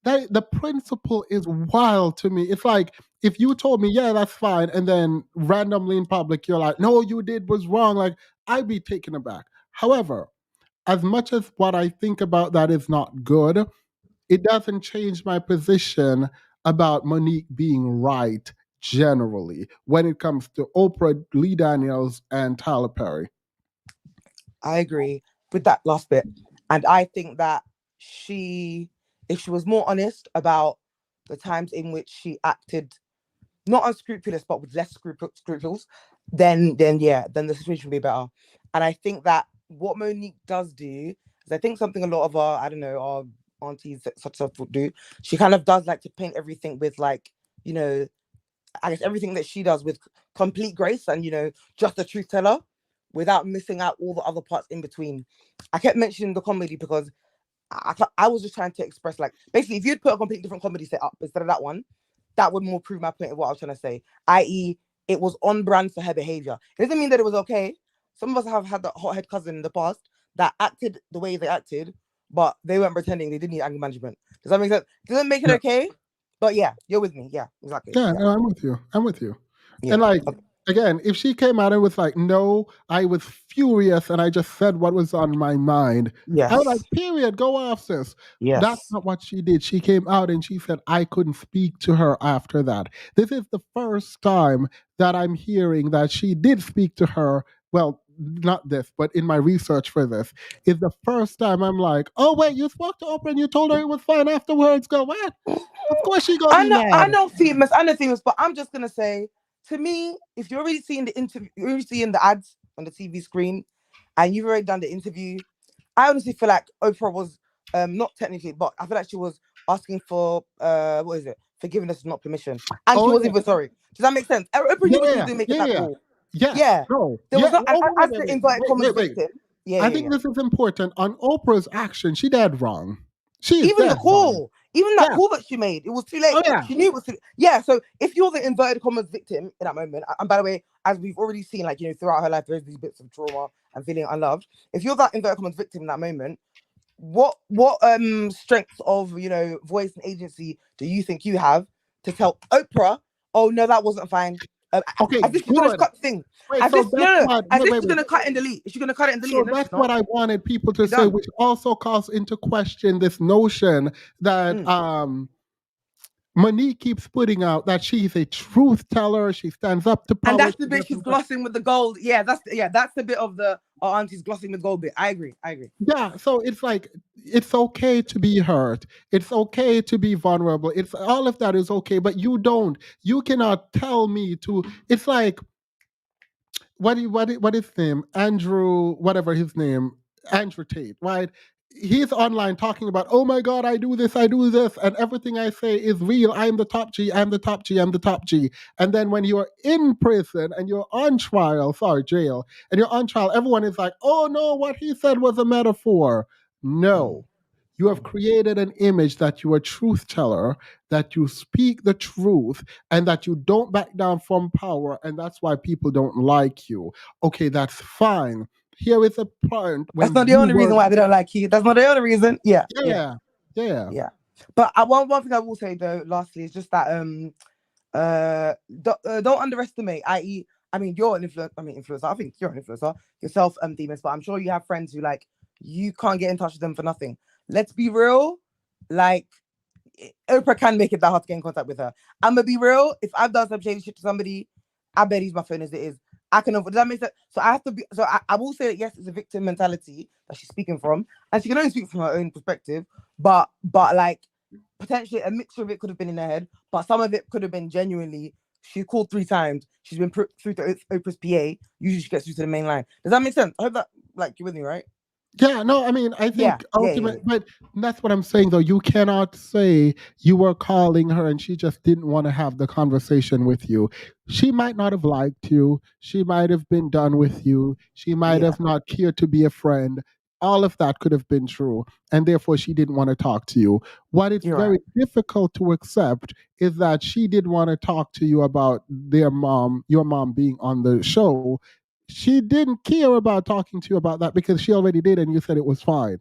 the principle is wild to me. It's like if you told me, "Yeah, that's fine," and then randomly in public you're like, "No, you did was wrong," like, I'd be taken aback. However, as much as what I think about that is not good, it doesn't change my position about Monique being right generally when it comes to Oprah, Lee Daniels, and Tyler Perry. I agree with that last bit. And I think that if she was more honest about the times in which she acted not unscrupulous, but with less scruples, then the situation would be better. And I think that what Monique does do is, I think something a lot of our aunties such stuff would do. She kind of does like to paint everything with I guess everything that she does with complete grace and just a truth teller without missing out all the other parts in between. I kept mentioning the comedy because I was just trying to express, like, basically if you'd put a completely different comedy set up instead of that one, that would more prove my point of what I was trying to say, i.e. it was on brand for her behavior. It doesn't mean that it was okay. Some of us have had that hothead cousin in the past that acted the way they acted, but they weren't pretending. They didn't need anger management. Does that make sense? Doesn't make it okay, but you're with me. Yeah, exactly. Yeah, no, I'm with you. Yeah. And again, if she came out and was like, "No, I was furious and I just said what was on my mind," I was like, "Period, go off, sis." Yes. That's not what she did. She came out and she said, "I couldn't speak to her after that." This is the first time that I'm hearing that she did speak to her. Well, not this, but in my research for this, is the first time I'm like, oh wait, you spoke to Oprah and you told her it was fine afterwards. Go what? Of course she gonna be mad. I know famous, but I'm just gonna say, to me, if you're already seeing the interview, you're already seeing the ads on the TV screen, and you've already done the interview, I honestly feel like Oprah was not technically, but I feel like she was asking for what is it? Forgiveness, not permission, and she wasn't even sorry. Does that make sense? Oprah knew what she was doing, making that call. Yeah. No. There was not as the wait, invited commas wait. victim. I think this is important. On Oprah's action, she did wrong. Even the call, even that call that she made, it was too late. Oh, yeah. She knew it was too. Yeah. So if you're the inverted commas victim in that moment, and by the way, as we've already seen, like, you know, throughout her life, there's these bits of trauma and feeling unloved. If you're that inverted commas victim in that moment, what strength of, you know, voice and agency do you think you have to tell Oprah, oh no, that wasn't fine? Okay, as if she's gonna cut the thing. As if she's gonna cut and delete. She's gonna cut it and delete. So that's what I wanted people to say, which also calls into question this notion that Monique keeps putting out, that she's a truth teller. She stands up to power. And that's the bit she's glossing with the gold. Yeah, that's the bit of the auntie's glossing with gold bit. I agree. Yeah, so it's like, it's okay to be hurt. It's okay to be vulnerable. It's all of that is okay, but you cannot tell me to. It's like, what is his name? Andrew, whatever his name, Andrew Tate, right? He's online talking about, oh my God, I do this, and everything I say is real. I'm the top G, I'm the top G, I'm the top G. And then when you're in prison and you're on trial, jail, and you're on trial, everyone is like, oh no, what he said was a metaphor. No. You have created an image that you're a truth teller, that you speak the truth, and that you don't back down from power, and that's why people don't like you. Okay, that's fine. Here is a point. That's not the only reason why they don't like you. That's not the only reason. Yeah. But one thing I will say though, lastly, is just that don't underestimate. I mean, you're an influencer. I think you're an influencer yourself, Demons. But I'm sure you have friends who, like, you can't get in touch with them for nothing. Let's be real. Like, Oprah can make it that hard to get in contact with her. I'm gonna be real. If I've done some shady shit to somebody, I better use my phone as it is. I can avoid. Does that make sense? So I have to be. So I will say that yes, it's a victim mentality that she's speaking from, and she can only speak from her own perspective. But like, potentially a mixture of it could have been in her head, but some of it could have been genuinely. She called 3 times. She's been put through to Oprah's PA. Usually she gets through to the main line. Does that make sense? I hope that, like, you're with me, right? Yeah, no, I mean, I think ultimately, but that's what I'm saying though. You cannot say you were calling her and she just didn't want to have the conversation with you. She might not have liked you. She might have been done with you. She might have not cared to be a friend. All of that could have been true. And therefore she didn't want to talk to you. What is very difficult to accept is that she didn't want to talk to you about your mom being on the show. She didn't care about talking to you about that because she already did, and you said it was fine.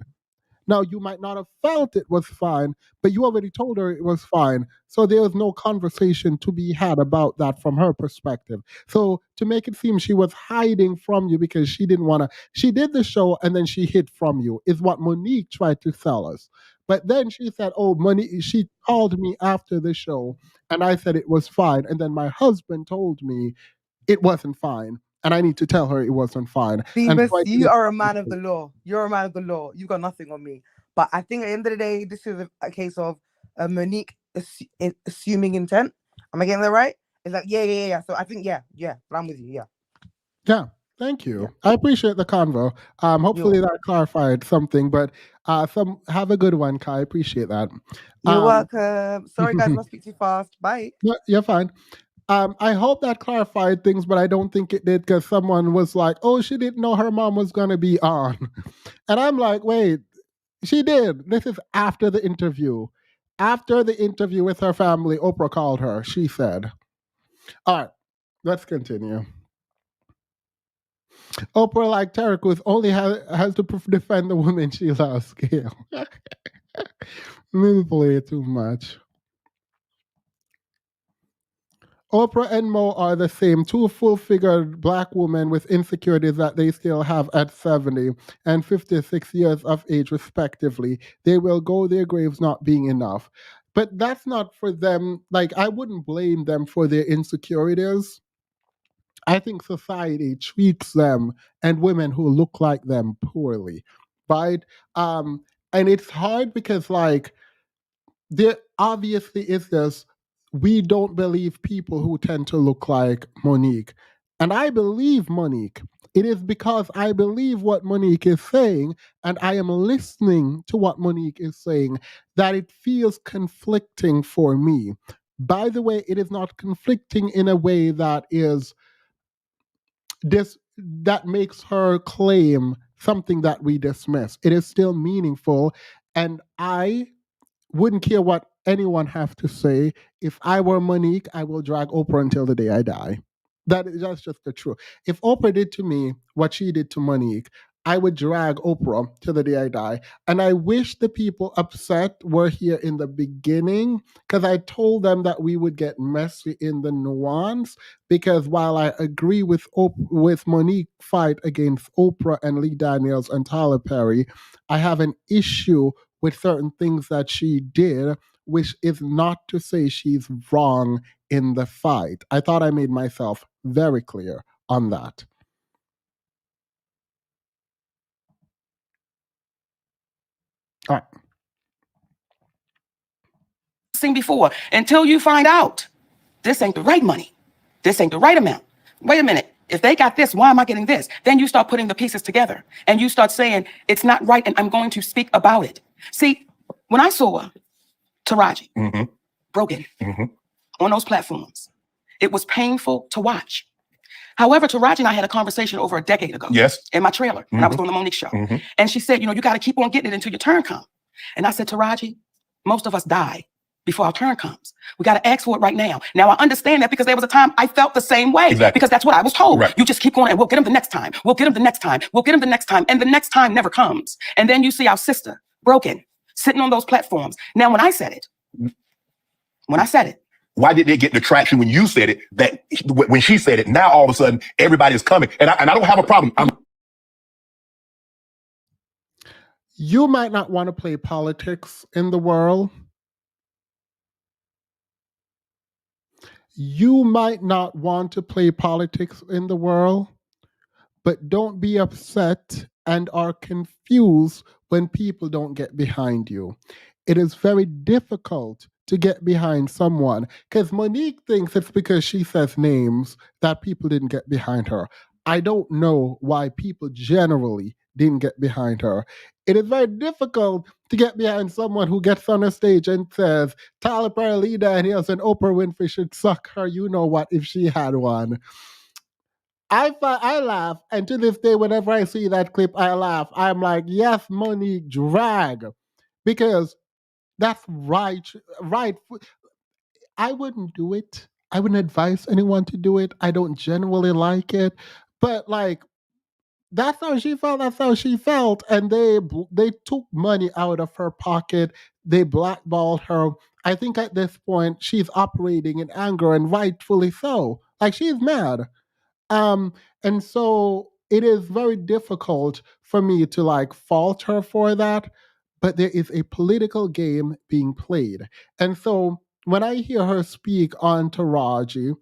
Now, you might not have felt it was fine, but you already told her it was fine. So there was no conversation to be had about that from her perspective. So to make it seem she was hiding from you because she didn't want to, she did the show and then she hid from you, is what Monique tried to sell us. But then she said, oh, Monique, she called me after the show and I said it was fine. And then my husband told me it wasn't fine. And I need to tell her it wasn't fine. You are a man of the law. You're a man of the law. You've got nothing on me. But I think at the end of the day, this is a case of Monique assuming intent. Am I getting that right? It's like, yeah. So I think, yeah. But I'm with you, Yeah, thank you. Yeah. I appreciate the convo. Hopefully that clarified something. But have a good one, Kai. I appreciate that. You're welcome. Sorry, guys, I must speak too fast. Bye. No, you're fine. I hope that clarified things, but I don't think it did because someone was like, oh, she didn't know her mom was going to be on. And I'm like, wait, she did. This is after the interview. After the interview with her family, Oprah called her. She said, all right, let's continue. Oprah, like Terry Crews, only has to defend the woman she loves. Maybe play it too much. Oprah and Mo are the same, 2 full-figured Black women with insecurities that they still have at 70 and 56 years of age, respectively. They will go their graves not being enough. But that's not for them. Like, I wouldn't blame them for their insecurities. I think society treats them and women who look like them poorly, right? And it's hard because, like, there obviously is this, we don't believe people who tend to look like Monique. And I believe Monique. It is because I believe what Monique is saying and I am listening to what Monique is saying that it feels conflicting for me. By the way, it is not conflicting in a way that is that makes her claim something that we dismiss. It is still meaningful, and I wouldn't care what anyone have to say. If I were Monique, I will drag Oprah until the day I die. That's just the truth. If Oprah did to me what she did to Monique, I would drag Oprah till the day I die. And I wish the people upset were here in the beginning, because I told them that we would get messy in the nuance. Because while I agree with Monique fight against Oprah and Lee Daniels and Tyler Perry, I have an issue with certain things that she did, which is not to say she's wrong in the fight. I thought I made myself very clear on that. All right. Seen before until you find out this ain't the right money. This ain't the right amount. Wait a minute. If they got this, why am I getting this? Then you start putting the pieces together and you start saying it's not right and I'm going to speak about it. See, when I saw Taraji broken on those platforms, it was painful to watch. However, Taraji and I had a conversation over a decade ago. Yes. In my trailer when I was on the Monique show. And she said, you know, you got to keep on getting it until your turn comes. And I said, Taraji, most of us die before our turn comes. We got to ask for it right now. Now, I understand that because there was a time I felt the same way. Exactly. Because that's what I was told. Right. You just keep going and we'll get them the next time. We'll get them the next time. We'll get them the next time. And the next time never comes. And then you see our sister broken, sitting on those platforms. Now, when I said it, why didn't it get the traction when you said it, that when she said it, now all of a sudden everybody's coming? And I don't have a problem. You might not want to play politics in the world. You might not want to play politics in the world, but don't be upset and are confused when people don't get behind you. It is very difficult to get behind someone because Monique thinks it's because she says names that people didn't get behind her. I don't know why people generally didn't get behind her. It is very difficult to get behind someone who gets on a stage and says, Tyler Perry, Lee Daniels, and Oprah Winfrey should suck her, you know what, if she had one. I laugh, and to this day, whenever I see that clip, I laugh. I'm like, yes, Monique, drag. Because that's right. I wouldn't do it. I wouldn't advise anyone to do it. I don't generally like it. But, like, that's how she felt. That's how she felt. And they took money out of her pocket. They blackballed her. I think at this point, she's operating in anger, and rightfully so. Like, she's mad. And so it is very difficult for me to, like, fault her for that, but there is a political game being played. And so when I hear her speak on Taraji,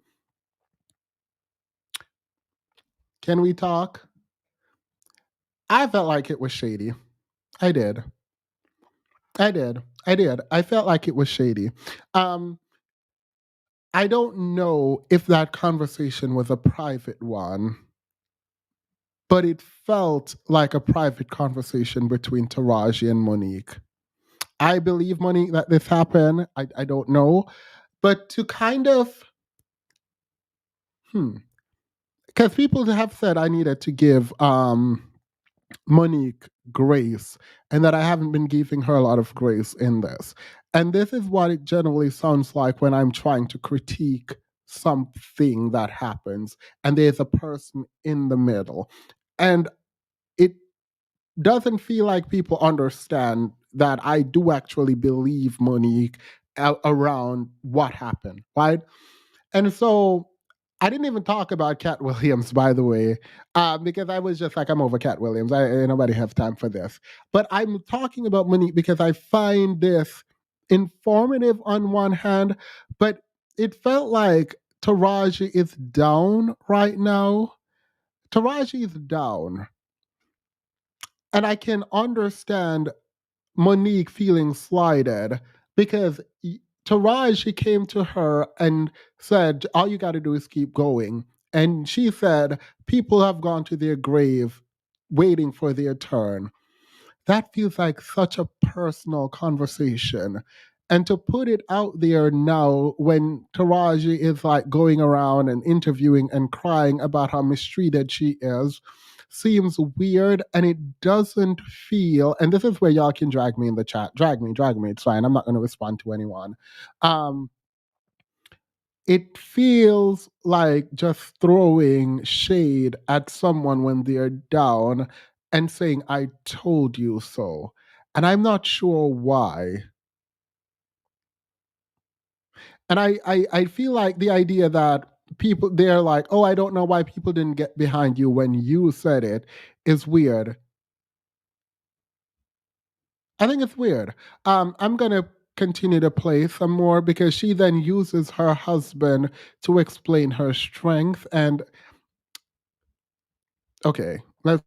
can we talk? I felt like it was shady. I did. I felt like it was shady. I don't know if that conversation was a private one, but it felt like a private conversation between Taraji and Monique. I believe, Monique, that this happened. I don't know. But to kind of, because people have said I needed to give Monique grace and that I haven't been giving her a lot of grace in this. And this is what it generally sounds like when I'm trying to critique something that happens and there's a person in the middle. And it doesn't feel like people understand that I do actually believe Monique around what happened, right? And so I didn't even talk about Cat Williams, by the way, because I was just like, I'm over Cat Williams. Nobody has time for this. But I'm talking about Monique because I find this informative on one hand, but it felt like Taraji is down right now. Taraji is down. And I can understand Monique feeling slighted because Taraji came to her and said, all you got to do is keep going. And she said, people have gone to their grave waiting for their turn. That feels like such a personal conversation. And to put it out there now when Taraji is like going around and interviewing and crying about how mistreated she is seems weird, and it doesn't feel, and this is where y'all can drag me in the chat. Drag me, it's fine. I'm not going to respond to anyone. It feels like just throwing shade at someone when they're down and saying, I told you so. And I'm not sure why. And I feel like the idea that people, they're like, oh, I don't know why people didn't get behind you when you said it is weird. I think it's weird. I'm going to continue to play some more because she then uses her husband to explain her strength. And okay, let's.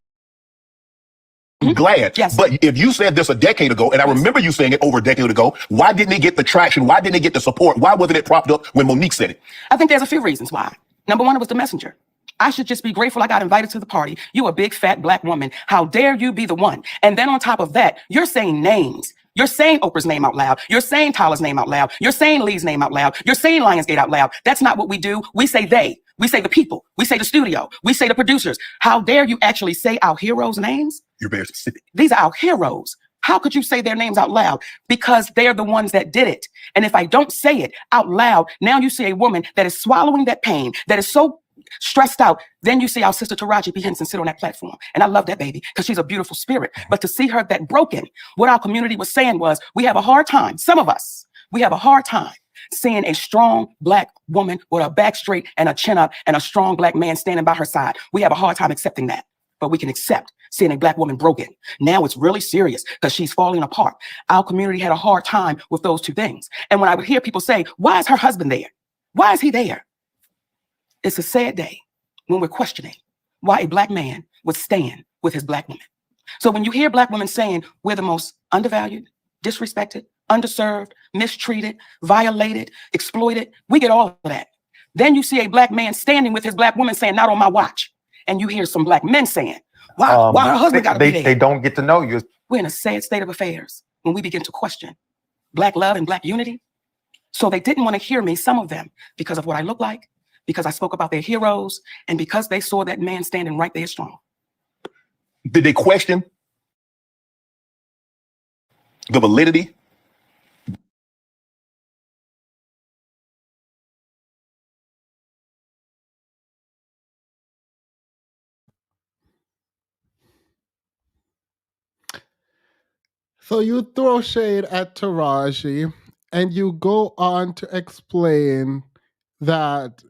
Glad. Yes. But if you said this a decade ago, and I remember you saying it over a decade ago, why didn't it get the traction? Why didn't it get the support? Why wasn't it propped up when Monique said it? I think there's a few reasons why. Number one, it was the messenger. I should just be grateful I got invited to the party. You a big fat black woman. How dare you be the one? And then on top of that, you're saying names. You're saying Oprah's name out loud. You're saying Tyler's name out loud. You're saying Lee's name out loud. You're saying Lionsgate out loud. That's not what we do. We say they. We say the people. We say the studio. We say the producers. How dare you actually say our heroes' names? You're very specific. These are our heroes. How could you say their names out loud? Because they're the ones that did it. And if I don't say it out loud, now you see a woman that is swallowing that pain, that is so stressed out. Then you see our sister Taraji P. Henson sit on that platform. And I love that baby because she's a beautiful spirit. But to see her that broken, what our community was saying was, we have a hard time, some of us, we have a hard time seeing a strong black woman with a back straight and a chin up and a strong black man standing by her side. We have a hard time accepting that. But we can accept seeing a black woman broken. Now it's really serious because she's falling apart. Our community had a hard time with those two things. And when I would hear people say, why is her husband there? Why is he there? It's a sad day when we're questioning why a black man would stand with his black woman. So when you hear black women saying we're the most undervalued, disrespected, underserved, mistreated, violated, exploited, we get all of that. Then you see a black man standing with his black woman saying, not on my watch. And you hear some black men saying, why her husband got to be there? They don't get to know you. We're in a sad state of affairs when we begin to question black love and black unity. So they didn't want to hear me, some of them, because of what I look like, because I spoke about their heroes, and because they saw that man standing right there strong. Did they question the validity? So you throw shade at Taraji, and you go on to explain that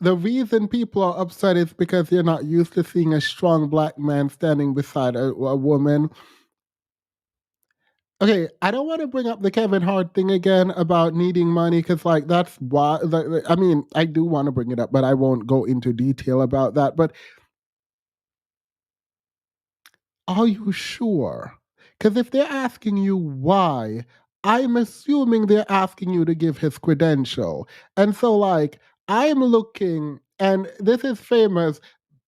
the reason people are upset is because they're not used to seeing a strong black man standing beside a woman. Okay, I don't want to bring up the Kevin Hart thing again about needing money because, like, that's why. I mean, I do want to bring it up, but I won't go into detail about that. But are you sure? Because if they're asking you why, I'm assuming they're asking you to give his credential. And so, like, I'm looking, and this is famous.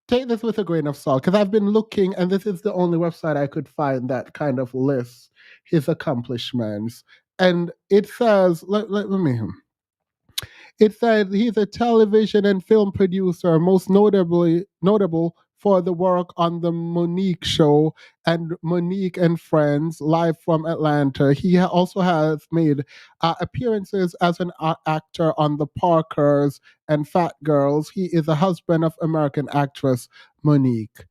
Take this with a grain of salt, because I've been looking, and this is the only website I could find that kind of lists his accomplishments. And it says, let me. It said he's a television and film producer, most notable for the work on the Monique Show and Monique and Friends, live from Atlanta. He also has made appearances as an actor on The Parkers and Fat Girls. He is a husband of American actress Monique.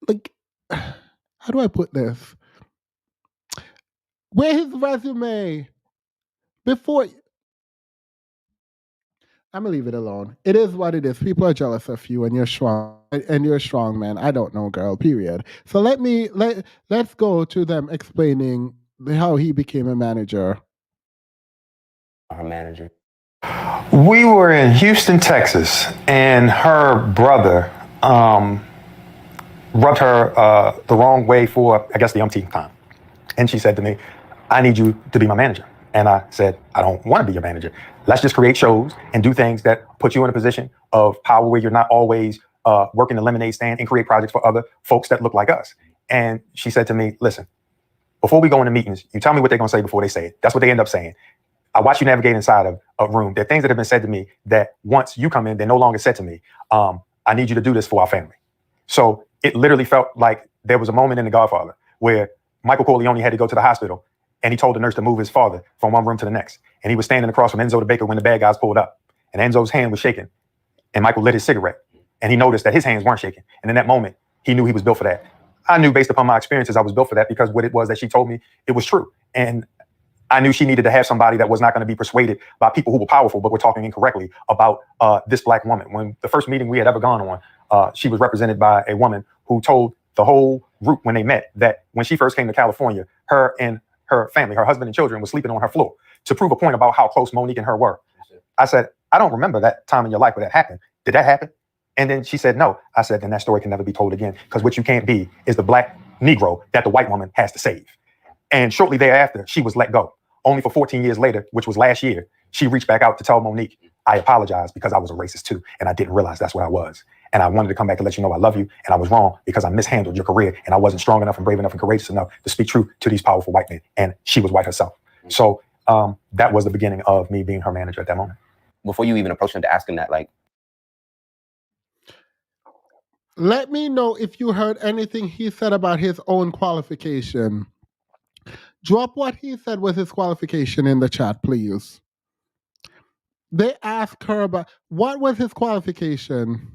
Like, how do I put this? Where his resume? Before... I'm gonna leave it alone. It is what it is. People are jealous of you, and you're strong, man. I don't know, girl. Period. So let's go to them explaining how he became a manager. Her manager. We were in Houston, Texas, and her brother rubbed her the wrong way for, I guess, the umpteenth time. And she said to me, I need you to be my manager. And I said, I don't want to be your manager. Let's just create shows and do things that put you in a position of power where you're not always working the lemonade stand and create projects for other folks that look like us. And she said to me, listen, before we go into meetings, you tell me what they're going to say before they say it. That's what they end up saying. I watch you navigate inside of a room. There are things that have been said to me that once you come in, they're no longer said to me. I need you to do this for our family. So it literally felt like there was a moment in The Godfather where Michael Corleone had to go to the hospital and he told the nurse to move his father from one room to the next. And he was standing across from Enzo the baker when the bad guys pulled up. And Enzo's hand was shaking. And Michael lit his cigarette. And he noticed that his hands weren't shaking. And in that moment, he knew he was built for that. I knew based upon my experiences, I was built for that because what it was that she told me, it was true. And I knew she needed to have somebody that was not going to be persuaded by people who were powerful, but were talking incorrectly about this Black woman. When the first meeting we had ever gone on, she was represented by a woman who told the whole group when they met that when she first came to California, her and her family, her husband and children, were sleeping on her floor to prove a point about how close Monique and her were. I said, I don't remember that time in your life where that happened. Did that happen? And then she said, no. I said, then that story can never be told again, because what you can't be is the Black Negro that the white woman has to save. And shortly thereafter, she was let go. Only for 14 years later, which was last year, she reached back out to tell Monique, I apologize because I was a racist too. And I didn't realize that's what I was. And I wanted to come back and let you know I love you. And I was wrong because I mishandled your career. And I wasn't strong enough and brave enough and courageous enough to speak truth to these powerful white men. And she was white herself. So that was the beginning of me being her manager at that moment. Before you even approached him to ask him that, like, let me know if you heard anything he said about his own qualification. Drop what he said was his qualification in the chat, please. They asked her about what was his qualification.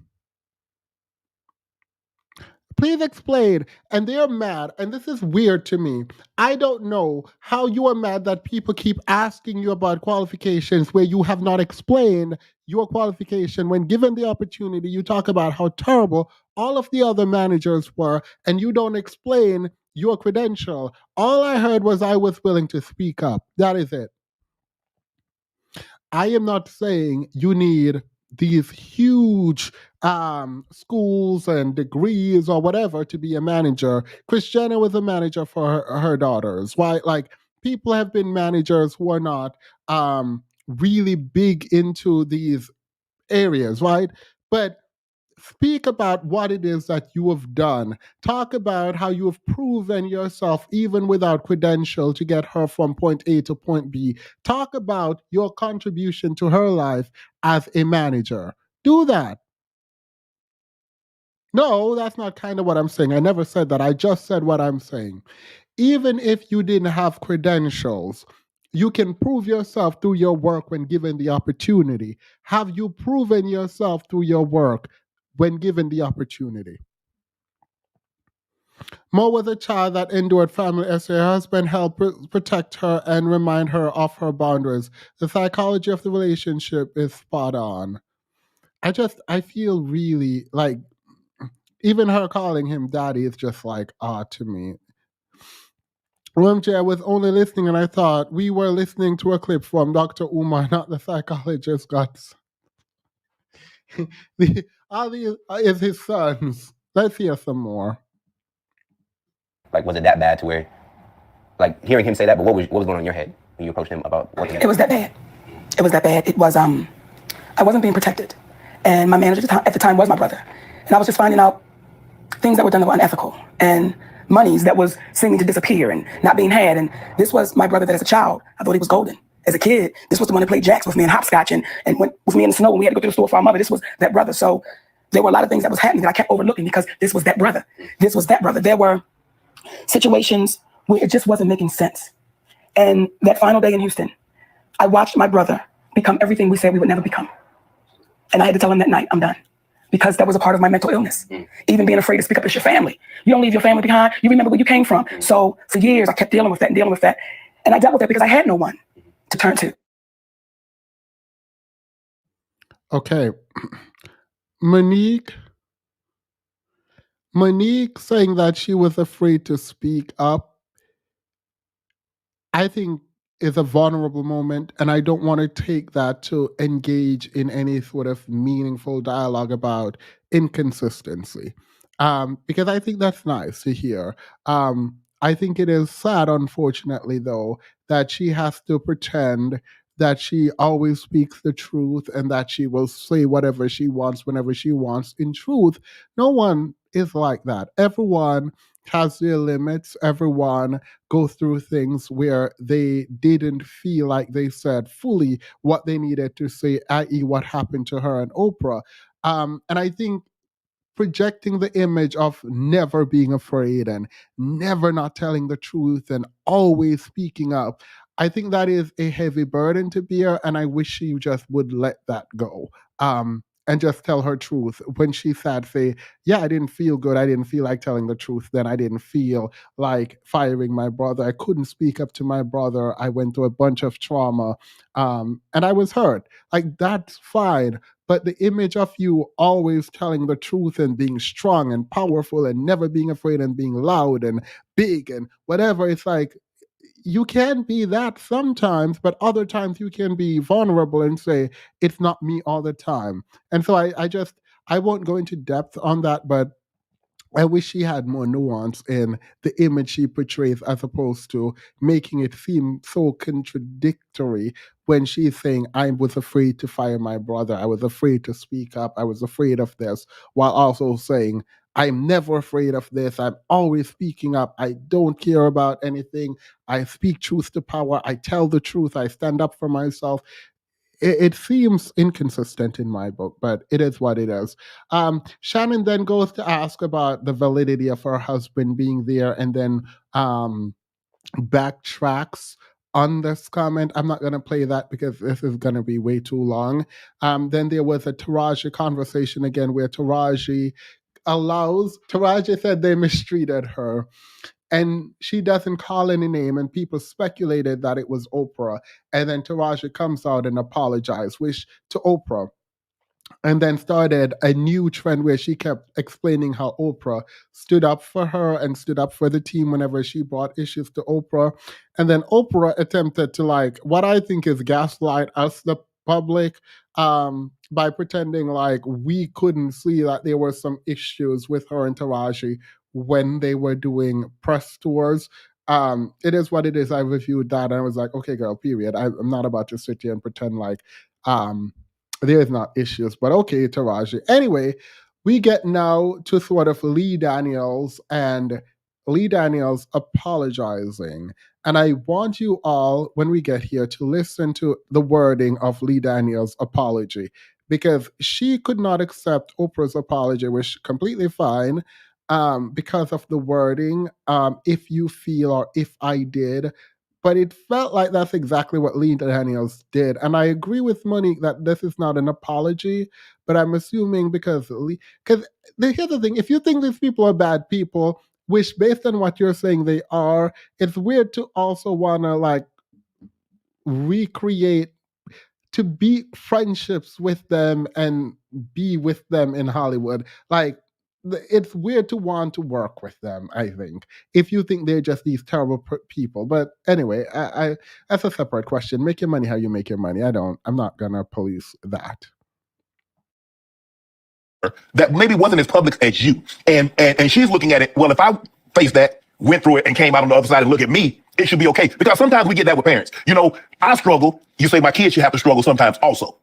Please explain. And they're mad. And this is weird to me. I don't know how you are mad that people keep asking you about qualifications where you have not explained your qualification. When given the opportunity, you talk about how terrible all of the other managers were, and you don't explain your credential. All I heard was I was willing to speak up. That is it. I am not saying you need these huge schools and degrees or whatever to be a manager. Kris Jenner was a manager for her daughters. Why? Like, people have been managers who are not really big into these areas, right? But speak about what it is that you have done. Talk about how you have proven yourself even without credential to get her from point A to point B. Talk about your contribution to her life as a manager. Do that. No, that's not kind of what I'm saying. I never said that. I just said what I'm saying. Even if you didn't have credentials, you can prove yourself through your work when given the opportunity. Have you proven yourself through your work when given the opportunity? Mo was a child that endured family essay. Her husband helped protect her and remind her of her boundaries. The psychology of the relationship is spot on. I feel really like, even her calling him daddy is just like odd to me. I was only listening and I thought we were listening to a clip from Dr. Umar, not the psychologist Guts. All these is his sons. Let's hear some more. like, was it that bad to where, like, hearing him say that, but what was going on in your head when you approached him about working? It was that bad. It was that bad. It was, I wasn't being protected. And my manager at the time was my brother. And I was just finding out things that were done that were unethical, and monies that was seeming to disappear and not being had. And this was my brother that as a child, I thought he was golden. As a kid, this was the one that played jacks with me and hopscotch and went with me in the snow when we had to go to the store for our mother. This was that brother. So there were a lot of things that was happening that I kept overlooking because this was that brother. This was that brother. There were situations where it just wasn't making sense. And that final day in Houston, I watched my brother become everything we said we would never become. And I had to tell him that night, I'm done. Because that was a part of my mental illness. Even being afraid to speak up as your family. You don't leave your family behind. You remember where you came from. So for years, I kept dealing with that and dealing with that. And I dealt with that because I had no one to turn to. Okay. Monique saying that she was afraid to speak up I think is a vulnerable moment, and I don't want to take that to engage in any sort of meaningful dialogue about inconsistency, because I think that's nice to hear. I think it is sad, unfortunately, though, that she has to pretend that she always speaks the truth and that she will say whatever she wants whenever she wants. In truth, no one is like that. Everyone has their limits. Everyone go through things where they didn't feel like they said fully what they needed to say, i.e., what happened to her and Oprah. And I think projecting the image of never being afraid and never not telling the truth and always speaking up, I think that is a heavy burden to bear, and I wish she just would let that go. And just tell her truth. When she said, say, yeah, I didn't feel good, I didn't feel like telling the truth, then I didn't feel like firing my brother, I couldn't speak up to my brother, I went through a bunch of trauma, and I was hurt. Like, that's fine. But the image of you always telling the truth and being strong and powerful and never being afraid and being loud and big and whatever, it's like, you can be that sometimes, but other times you can be vulnerable and say, it's not me all the time. And so I won't go into depth on that, but I wish she had more nuance in the image she portrays as opposed to making it seem so contradictory when she's saying, I was afraid to fire my brother, I was afraid to speak up, I was afraid of this, while also saying, I'm never afraid of this, I'm always speaking up, I don't care about anything, I speak truth to power, I tell the truth, I stand up for myself. It seems inconsistent in my book, but it is what it is. Shannon then goes to ask about the validity of her husband being there, and then backtracks on this comment. I'm not going to play that because this is going to be way too long. Then there was a Taraji conversation again where Taraji said they mistreated her, and she doesn't call any name, and people speculated that it was Oprah. And then Taraji comes out and apologized, which to Oprah, and then started a new trend where she kept explaining how Oprah stood up for her and stood up for the team whenever she brought issues to Oprah. And then Oprah attempted to, like, what I think is gaslight us, the public, by pretending like we couldn't see that there were some issues with her and Taraji when they were doing press tours. It is what it is. I reviewed that and I was like, okay, girl, period. I'm not about to sit here and pretend like there's not issues, but okay, Taraji. Anyway, we get now to sort of Lee Daniels and Lee Daniels apologizing. And I want you all, when we get here, to listen to the wording of Lee Daniels' apology, because she could not accept Oprah's apology, which is completely fine, because of the wording, if you feel or if I did. But it felt like that's exactly what Lee Daniels did. And I agree with Monique that this is not an apology, but I'm assuming because here's the thing, if you think these people are bad people, which based on what you're saying they are, it's weird to also want to like recreate, to be friendships with them and be with them in Hollywood. Like, it's weird to want to work with them, I think, if you think they're just these terrible people. But anyway, I that's a separate question. Make your money how you make your money. I'm not gonna police that. That maybe wasn't as public as you. And she's looking at it, well, if I faced that, went through it, and came out on the other side and look at me, it should be okay. Because sometimes we get that with parents. You know, I struggle. You say my kids should have to struggle sometimes also.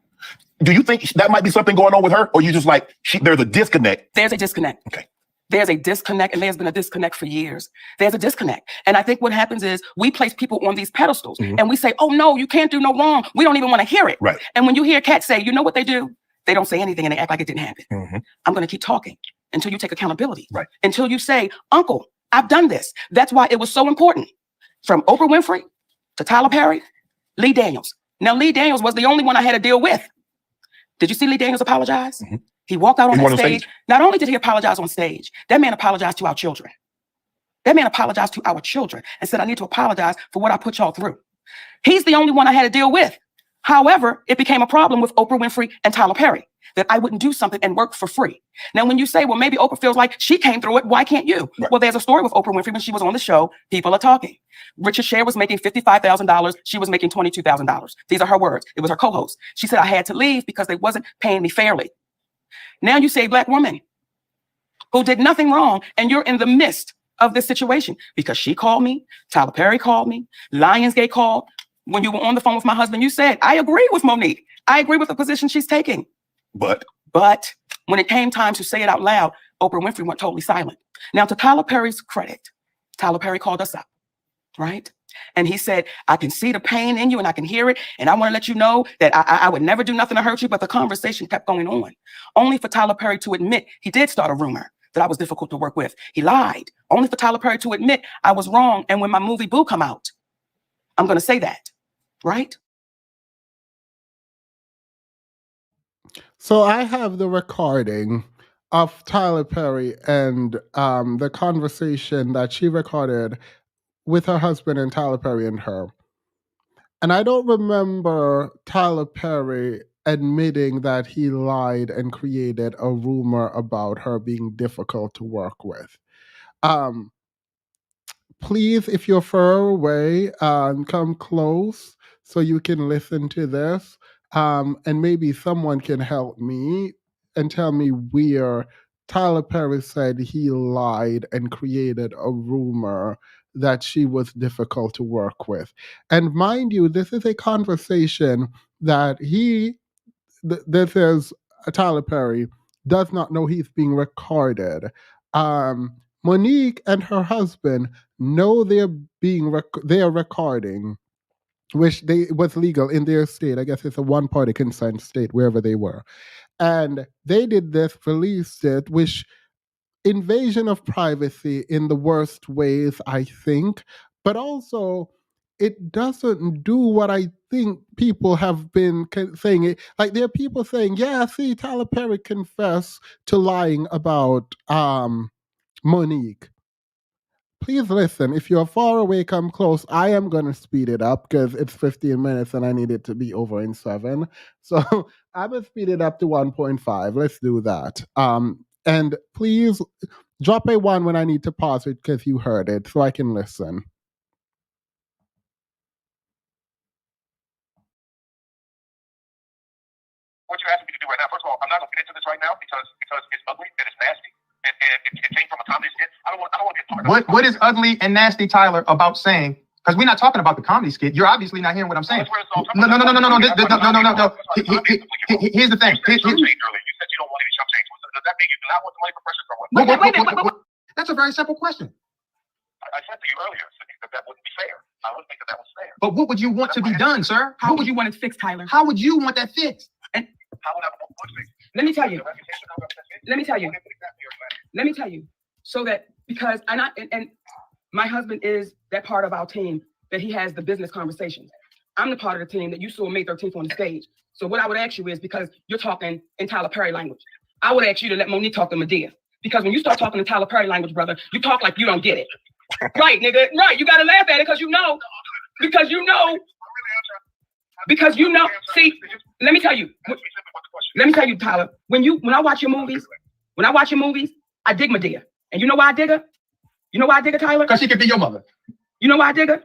Do you think that might be something going on with her? Or you just like, there's a disconnect? There's a disconnect. Okay. There's a disconnect, and there's been a disconnect for years. There's a disconnect. And I think what happens is we place people on these pedestals, and we say, oh, no, you can't do no wrong. We don't even want to hear it. Right. And when you hear cats say, you know what they do? They don't say anything, and they act like it didn't happen. I'm going to keep talking until you take accountability. Right. Until you say, Uncle, I've done this. That's why it was so important. From Oprah Winfrey to Tyler Perry, Lee Daniels. Now, Lee Daniels was the only one I had to deal with. Did you see Lee Daniels apologize? He walked out on that stage. Not only did he apologize on stage, that man apologized to our children. That man apologized to our children and said, I need to apologize for what I put y'all through. He's the only one I had to deal with. However, it became a problem with Oprah Winfrey and Tyler Perry. that I wouldn't do something and work for free. Now, when you say, well, maybe Oprah feels like she came through it, why can't you? Right. Well, there's a story with Oprah Winfrey when she was on the show, people are talking. Richard Shay was making $55,000. She was making $22,000. These are her words. It was her co-host. She said, I had to leave because they wasn't paying me fairly. Now you say a Black woman who did nothing wrong, and you're in the midst of this situation because she called me, Tyler Perry called me, Lionsgate called. When you were on the phone with my husband, you said, I agree with Monique. I agree with the position she's taking. But when it came time to say it out loud, Oprah Winfrey went totally silent. Now, to Tyler Perry's credit, Tyler Perry called us up, right? And he said, I can see the pain in you and I can hear it. And I want to let you know that I would never do nothing to hurt you. But the conversation kept going on, only for Tyler Perry to admit he did start a rumor that I was difficult to work with. He lied, only for Tyler Perry to admit I was wrong. And when my movie Boo come out, I'm going to say that, right? So I have the recording of Tyler Perry and the conversation that she recorded with her husband and Tyler Perry and her. And I don't remember Tyler Perry admitting that he lied and created a rumor about her being difficult to work with. Please, if you're far away, come close so you can listen to this. And maybe someone can help me and tell me where Tyler Perry said he lied and created a rumor that she was difficult to work with. And mind you, this is a conversation that this is Tyler Perry, does not know he's being recorded. Monique and her husband know they are recording, which was legal in their state. I guess it's a one-party consent state wherever they were, and they did this, released it, which invasion of privacy in the worst ways, I think, but also it doesn't do what I think people have been saying. Like, there are people saying, yeah, see, Tyler Perry confessed to lying about Monique. Please listen. If you're far away, come close. I am going to speed it up because it's 15 minutes and I need it to be over in 7. So I'm going to speed it up to 1.5. Let's do that. And please drop a 1 when I need to pause it because you heard it so I can listen. What you're asking me to do right now, first of all, I'm not going to get into this right now because it's ugly and it's nasty. And it came from a comedy skit. I don't want to get part of it. What is ugly and nasty, Tyler, about saying? Because we're not talking about the comedy skit. You're obviously not hearing what I'm saying. No. Here's the thing. You said you don't want any chump change. Does that mean you do not want the money for pressure or what? That's a very simple question. I said to you earlier that wouldn't be fair. I wouldn't think that was fair. But what would you want to be done, sir? How would you want it fixed, Tyler? How would you want that fixed? And how would I want it fixed? Let me tell you. So that because and my husband is that part of our team that he has the business conversations. I'm the part of the team that you saw May 13th on the stage. So what I would ask you is, because you're talking in Tyler Perry language, I would ask you to let Monique talk to Medea. Because when you start talking in Tyler Perry language, brother, you talk like you don't get it. Right, nigga. Right. You gotta laugh at it because you know. See, let me tell you, Tyler, when I watch your movies, I dig Medea. And you know why I dig her? Tyler? Because she could be your mother. You know why I dig her?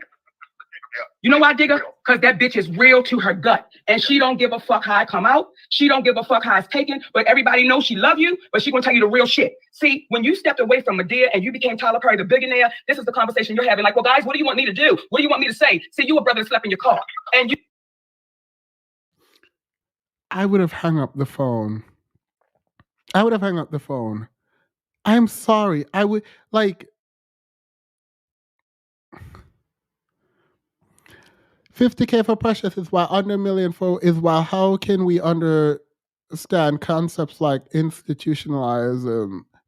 Because that bitch is real to her gut. And she don't give a fuck how I come out. She don't give a fuck how it's taken. But everybody knows she love you, but she gonna tell you the real shit. See, when you stepped away from Medea and you became Tyler Perry, the billionaire, this is the conversation you're having. Like, well, guys, what do you want me to do? What do you want me to say? See, you a brother that slept in your car. And you... I would have hung up the phone. I'm sorry. I would, like, 50K for Precious is why under million for is why how can we understand concepts like institutionalize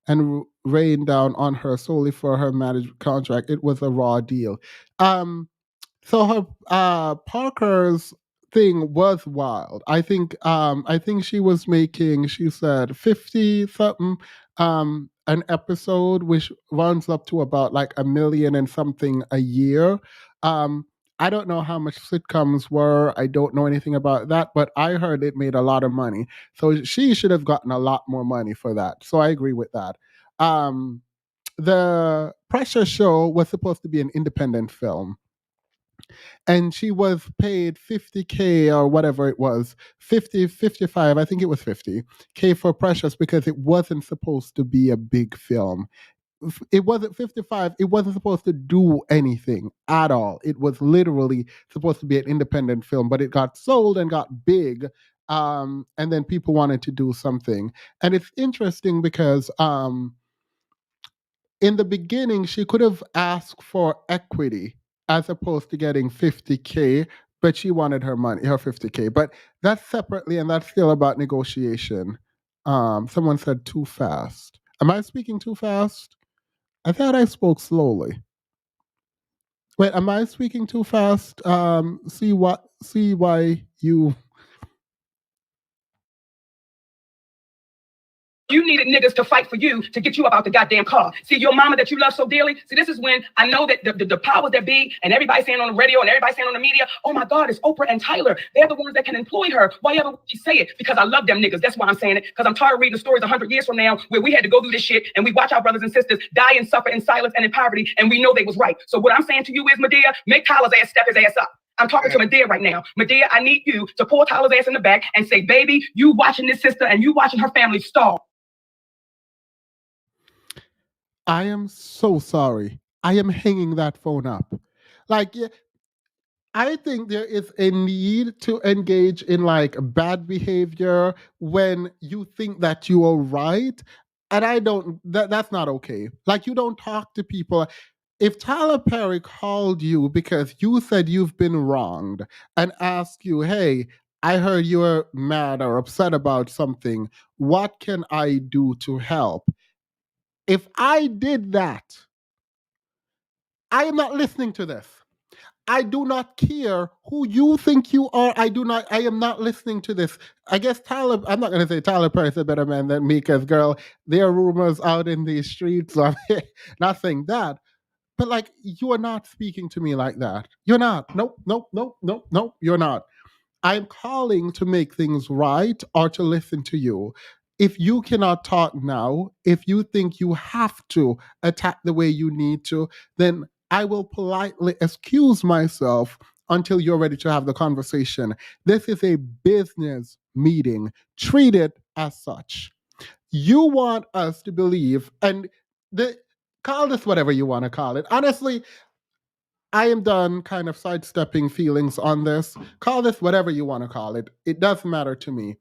and rain down on her solely for her marriage contract? It was a raw deal. So her Parker's thing was wild. I think she was making, she said 50 something an episode, which runs up to about like $1 million and something a year. I don't know how much sitcoms were. I don't know anything about that, but I heard it made a lot of money. So she should have gotten a lot more money for that. So I agree with that. The Pressure Show was supposed to be an independent film, and she was paid 50K or whatever it was, 50, 55, I think it was 50K for Precious, because it wasn't supposed to be a big film. It wasn't 55, it wasn't supposed to do anything at all. It was literally supposed to be an independent film, but it got sold and got big. And then people wanted to do something. And it's interesting because in the beginning, she could have asked for equity as opposed to getting 50K, but she wanted her money, her 50K. But that's separately, and that's still about negotiation. Someone said too fast. Am I speaking too fast? I thought I spoke slowly. Wait, am I speaking too fast? See why you. You needed niggas to fight for you to get you up out the goddamn car. See, your mama that you love so dearly. See, this is when I know that the powers that be and everybody saying on the radio and everybody saying on the media, oh my God, it's Oprah and Tyler. They're the ones that can employ her. Why ever she say it? Because I love them niggas. That's why I'm saying it. Because I'm tired of reading stories 100 years from now where we had to go through this shit and we watch our brothers and sisters die and suffer in silence and in poverty, and we know they was right. So what I'm saying to you is, Medea, make Tyler's ass step his ass up. I'm talking to Medea right now. Medea, I need you to pull Tyler's ass in the back and say, baby, you watching this sister and you watching her family starve. I am so sorry. I am hanging that phone up. Like, yeah, I think there is a need to engage in like bad behavior when you think that you are right. And I don't, that's not okay. Like, you don't talk to people. If Tyler Perry called you because you said you've been wronged and asked you, hey, I heard you were mad or upset about something, what can I do to help? If I did that, I am not listening to this. I do not care who you think you are. I am not listening to this. I guess Tyler, I'm not going to say Tyler Perry is a better man than me, because, girl, there are rumors out in these streets. So I'm not saying that. But, like, you are not speaking to me like that. You're not. Nope, nope, nope, nope, nope. You're not. I'm calling to make things right or to listen to you. If you cannot talk now, if you think you have to attack the way you need to, then I will politely excuse myself until you're ready to have the conversation. This is a business meeting. Treat it as such. You want us to believe, and call this whatever you want to call it. Honestly, I am done kind of sidestepping feelings on this. Call this whatever you want to call it. It doesn't matter to me.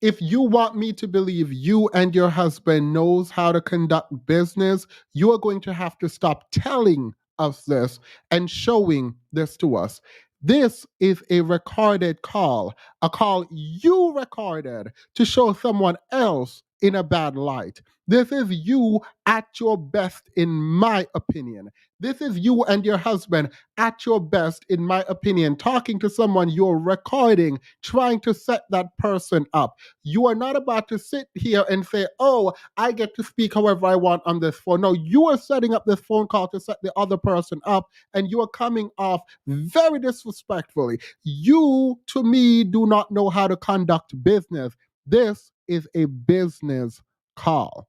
If you want me to believe you and your husband knows how to conduct business, you are going to have to stop telling us this and showing this to us. This is a recorded call, a call you recorded to show someone else in a bad light. This is you at your best, in my opinion. This is you and your husband at your best, in my opinion, talking to someone you're recording, trying to set that person up. You are not about to sit here and say, oh, I get to speak however I want on this phone. No, you are setting up this phone call to set the other person up, and you are coming off very disrespectfully. You, to me, do not know how to conduct business. This is a business call.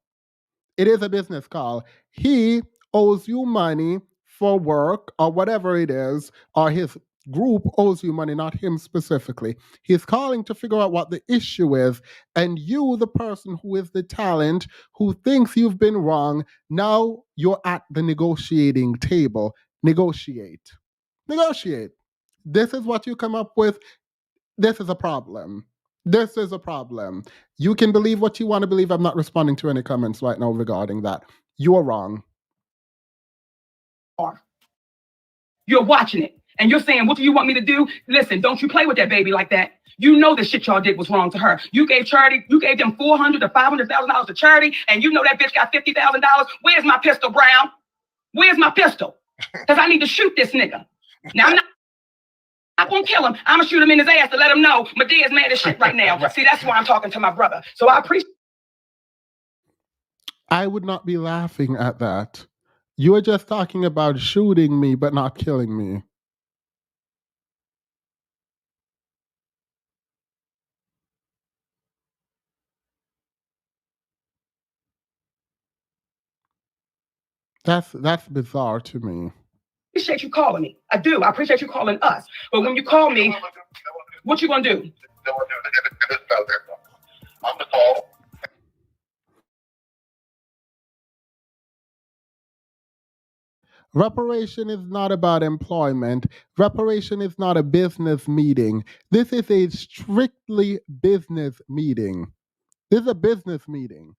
It is a business call. He owes you money for work or whatever it is, or his group owes you money, not him specifically. He's calling to figure out what the issue is, and you, the person who is the talent, who thinks you've been wrong, now you're at the negotiating table. Negotiate. Negotiate. This is what you come up with. This is a problem. This is a problem. You can believe what you want to believe. I'm not responding to any comments right now regarding that. You are wrong. You're watching it and you're saying, what do you want me to do? Listen, don't you play with that baby like that. You know the shit y'all did was wrong to her. You gave charity, you gave them $400,000 to $500,000 to charity, and you know that bitch got $50,000. Where's my pistol, Brown? Where's my pistol? Because I need to shoot this nigga. Now, I'm not gonna kill him. I'm gonna shoot him in his ass to let him know Medea's mad as shit right now. See, that's why I'm talking to my brother. So I appreciate. I would not be laughing at that. You are just talking about shooting me, but not killing me. That's bizarre to me. Appreciate you calling me. I do. I appreciate you calling us. But when you call me, what you gonna do? I'm the call. Reparation is not about employment. Reparation is not a business meeting. This is a strictly business meeting. This is a business meeting.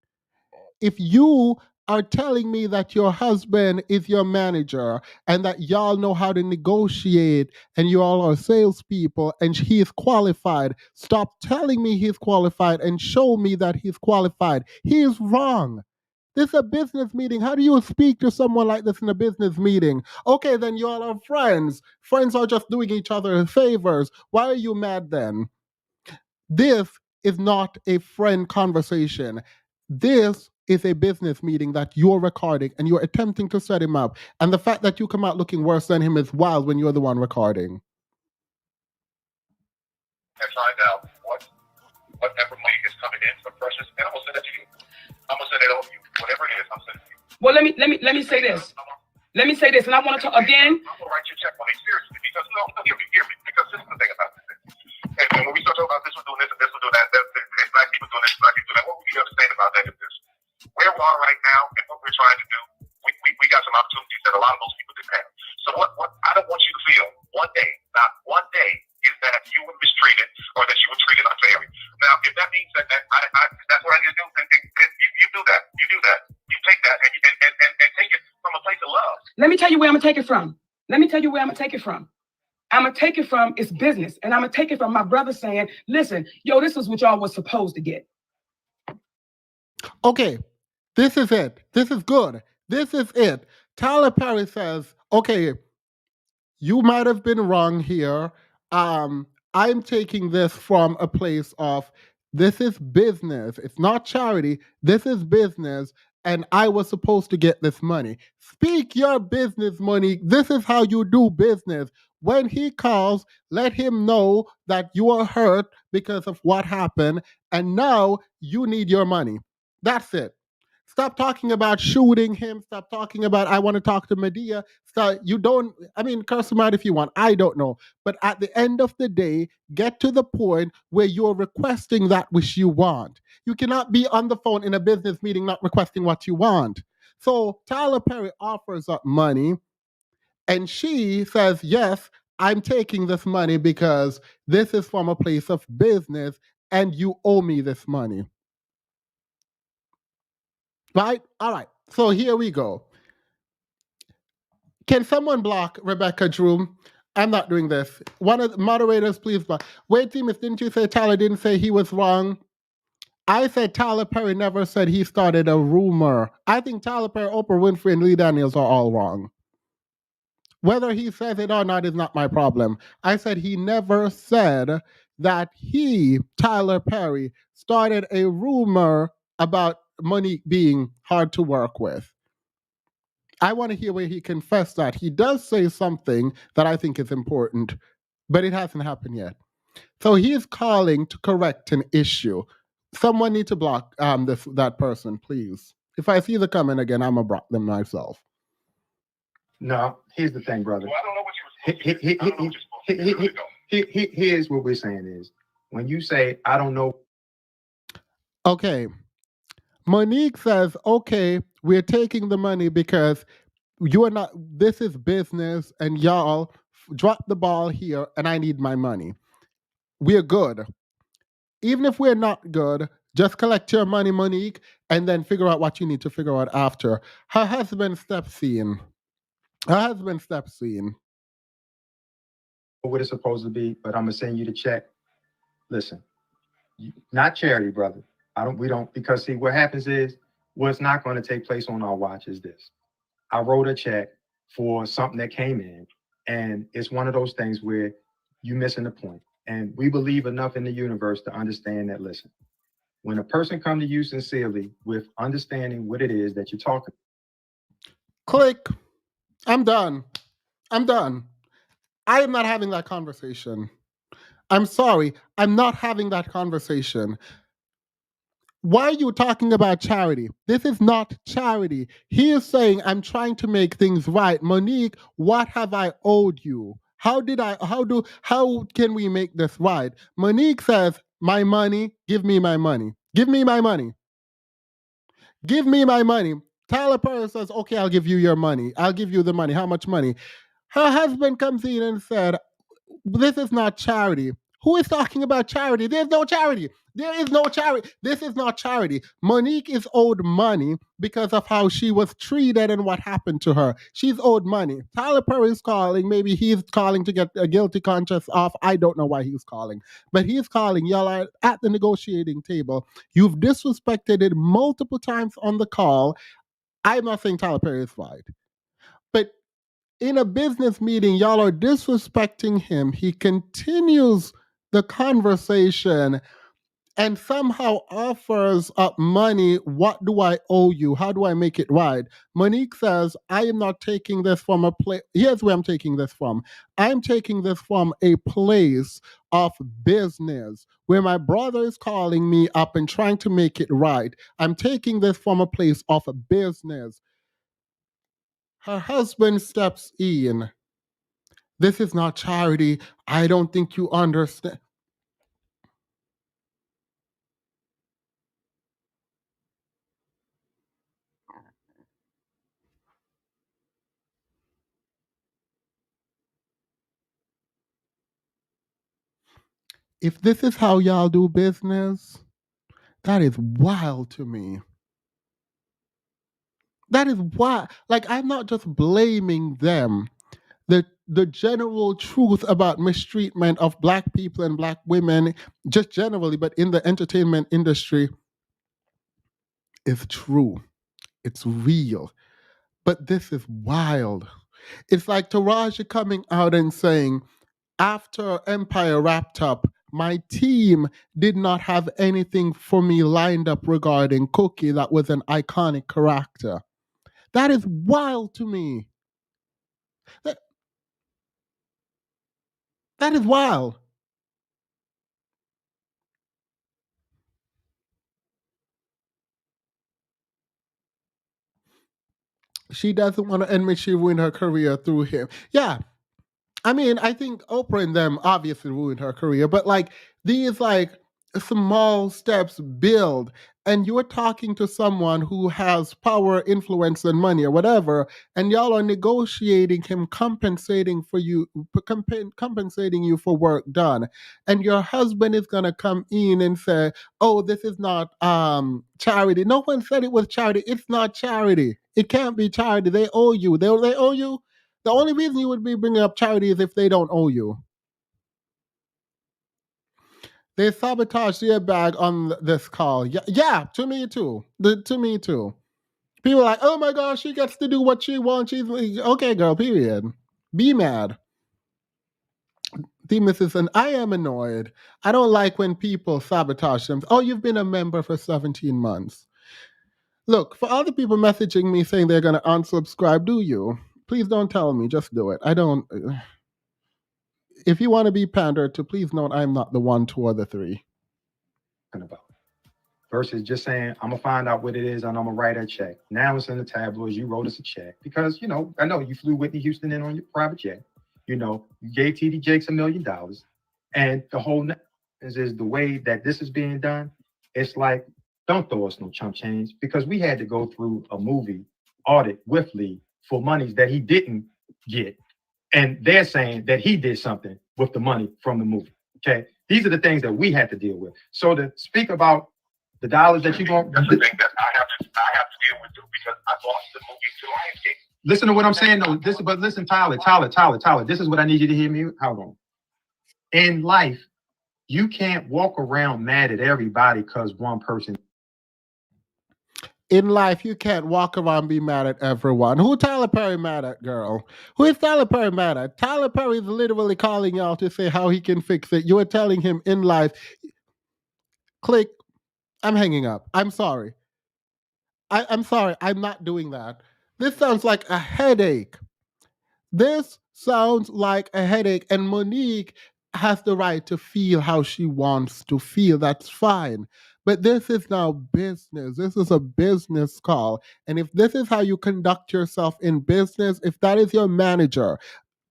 If you are telling me that your husband is your manager and that y'all know how to negotiate and you all are salespeople and he is qualified, stop telling me he's qualified and show me that he's qualified. He is wrong. This is a business meeting. How do you speak to someone like this in a business meeting? Okay, then you all are friends. Friends are just doing each other favors. Why are you mad then? This is not a friend conversation. This is a business meeting that you're recording and you're attempting to set him up. And the fact that you come out looking worse than him is wild when you're the one recording. And find out whatever money is coming in for precious, and I'm gonna send it to you. I'm gonna send it over to you. Whatever it is, I'm sending it to you. Well, let me say this. Let me say this, and I want to talk again. I'm gonna write you a check on it seriously because no, hear me. Because this is the thing about this. And when we start talking about this, we're doing this and this, we're doing that, and black people doing this, black people doing that. What would you understand about that is this? Where we are right now and what we're trying to do, we got some opportunities that a lot of those people didn't have. So what I don't want you to feel one day, not one day, is that you were mistreated or that you were treated unfairly. Now, if that means that that's what I need to do, then you do that. You do that. You take that and take it from a place of love. Let me tell you where I'm gonna take it from. I'm gonna take it from it's business, and I'm gonna take it from my brother saying, "Listen, yo, this is what y'all was supposed to get." Okay, this is it. This is good. This is it. Tyler Perry says, okay, you might have been wrong here. I'm taking this from a place of this is business. It's not charity. This is business. And I was supposed to get this money. Speak your business, money. This is how you do business. When he calls, let him know that you are hurt because of what happened. And now you need your money. That's it. Stop talking about shooting him. Stop talking about, I want to talk to Medea. Stop, you don't, I mean, curse him out if you want. I don't know. But at the end of the day, get to the point where you're requesting that which you want. You cannot be on the phone in a business meeting not requesting what you want. So Tyler Perry offers up money and she says, yes, I'm taking this money because this is from a place of business and you owe me this money. Right? All right. So here we go. Can someone block Rebecca Drew? I'm not doing this. One of the moderators, please block. Wait, Demas, didn't you say Tyler didn't say he was wrong? I said Tyler Perry never said he started a rumor. I think Tyler Perry, Oprah Winfrey, and Lee Daniels are all wrong. Whether he says it or not is not my problem. I said he never said that he, Tyler Perry, started a rumor about Monique being hard to work with. I want to hear where he confessed that. He does say something that I think is important, but it hasn't happened yet. So he is calling to correct an issue. Someone need to block that person, please. If I see the comment again, I'm going to block them myself. No, here's the thing, brother. Well, I don't know what you were supposed to do. Here's what we're saying is, when you say, I don't know. Okay. Monique says, okay, we're taking the money because you are not, this is business and y'all drop the ball here and I need my money. We're good. Even if we're not good, just collect your money, Monique, and then figure out what you need to figure out after. Her husband steps in. What it's supposed to be, but I'm gonna send you the check. Listen, not charity, brother. We don't, because see, what happens is, what's not going to take place on our watch is this. I wrote a check for something that came in, and it's one of those things where you're missing the point. And we believe enough in the universe to understand that, listen, when a person comes to you sincerely with understanding what it is that you're talking. Click. I'm done. I am not having that conversation. I'm sorry. I'm not having that conversation. Why are you talking about charity? This is not charity. He is saying, I'm trying to make things right. Monique, what have I owed you? How can we make this right? Monique says, my money, give me my money. Give me my money. Give me my money. Tyler Perry says, okay, I'll give you your money. I'll give you the money. How much money? Her husband comes in and said, this is not charity. Who is talking about charity? There's no charity. There is no charity. This is not charity. Monique is owed money because of how she was treated and what happened to her. She's owed money. Tyler Perry is calling. Maybe he's calling to get a guilty conscience off. I don't know why he's calling. But he's calling. Y'all are at the negotiating table. You've disrespected it multiple times on the call. I'm not saying Tyler Perry is right. But in a business meeting, y'all are disrespecting him. He continues the conversation and somehow offers up money. What do I owe you? How do I make it right? Monique says, I am not taking this from a place. Here's where I'm taking this from. I'm taking this from a place of business where my brother is calling me up and trying to make it right. I'm taking this from a place of business. Her husband steps in. This is not charity. I don't think you understand. If this is how y'all do business, that is wild to me. That is why, like, I'm not just blaming them. The general truth about mistreatment of Black people and Black women, just generally, but in the entertainment industry, is true. It's real. But this is wild. It's like Taraji coming out and saying, after Empire wrapped up, my team did not have anything for me lined up regarding Cookie that was an iconic character. That is wild to me. That is wild. She doesn't want to admit she ruined her career through him. Yeah. I mean, I think Oprah and them obviously ruined her career, but like these like small steps build, and you're talking to someone who has power, influence, and money or whatever, and y'all are negotiating him compensating you for work done. And your husband is gonna come in and say, oh, this is not charity. No one said it was charity. It's not charity. It can't be charity. They owe you. They owe you. The only reason you would be bringing up charity is if they don't owe you. They sabotaged their bag on this call. Yeah, to me too. To me too. People are like, oh my gosh, she gets to do what she wants. She's like, okay, girl, period. Be mad. Mrs. And I am annoyed. I don't like when people sabotage them. Oh, you've been a member for 17 months. Look, for all the people messaging me saying they're going to unsubscribe, do you? Please don't tell me. Just do it. I don't. If you want to be pandered to, please note I'm not the one, two, or the three. About versus just saying, I'm gonna find out what it is and I'm gonna write a check. Now it's in the tabloids. You wrote us a check because I know you flew Whitney Houston in on your private jet. You gave TD Jakes $1 million, and the whole is the way that this is being done. It's like, don't throw us no chump change, because we had to go through a movie audit with Lee for monies that he didn't get, and they're saying that he did something with the money from the movie. Okay, these are the things that we had to deal with. So to speak about the dollars that you're going, that's the thing that I have to deal with too, because I lost the movie to Lionsgate. Listen to what I'm saying though. Listen, Tyler. This is what I need you to hear me. Hold on. In life, you can't walk around mad at everybody because one person. In life, you can't walk around and be mad at everyone. Who Tyler Perry mad at, girl? Who is Tyler Perry mad at? Tyler Perry is literally calling y'all to say how he can fix it. You are telling him in life, click, I'm hanging up. I'm sorry. I'm sorry. I'm not doing that. This sounds like a headache. This sounds like a headache. And Monique has the right to feel how she wants to feel. That's fine. But this is now business. This is a business call. And if this is how you conduct yourself in business, if that is your manager,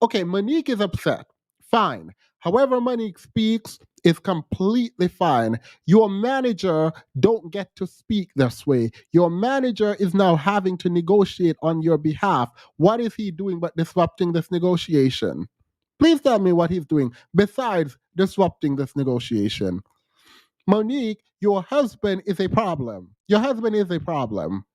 okay, Monique is upset. Fine. However, Monique speaks is completely fine. Your manager don't get to speak this way. Your manager is now having to negotiate on your behalf. What is he doing but disrupting this negotiation? Please tell me what he's doing besides disrupting this negotiation. Monique, your husband is a problem. Your husband is a problem.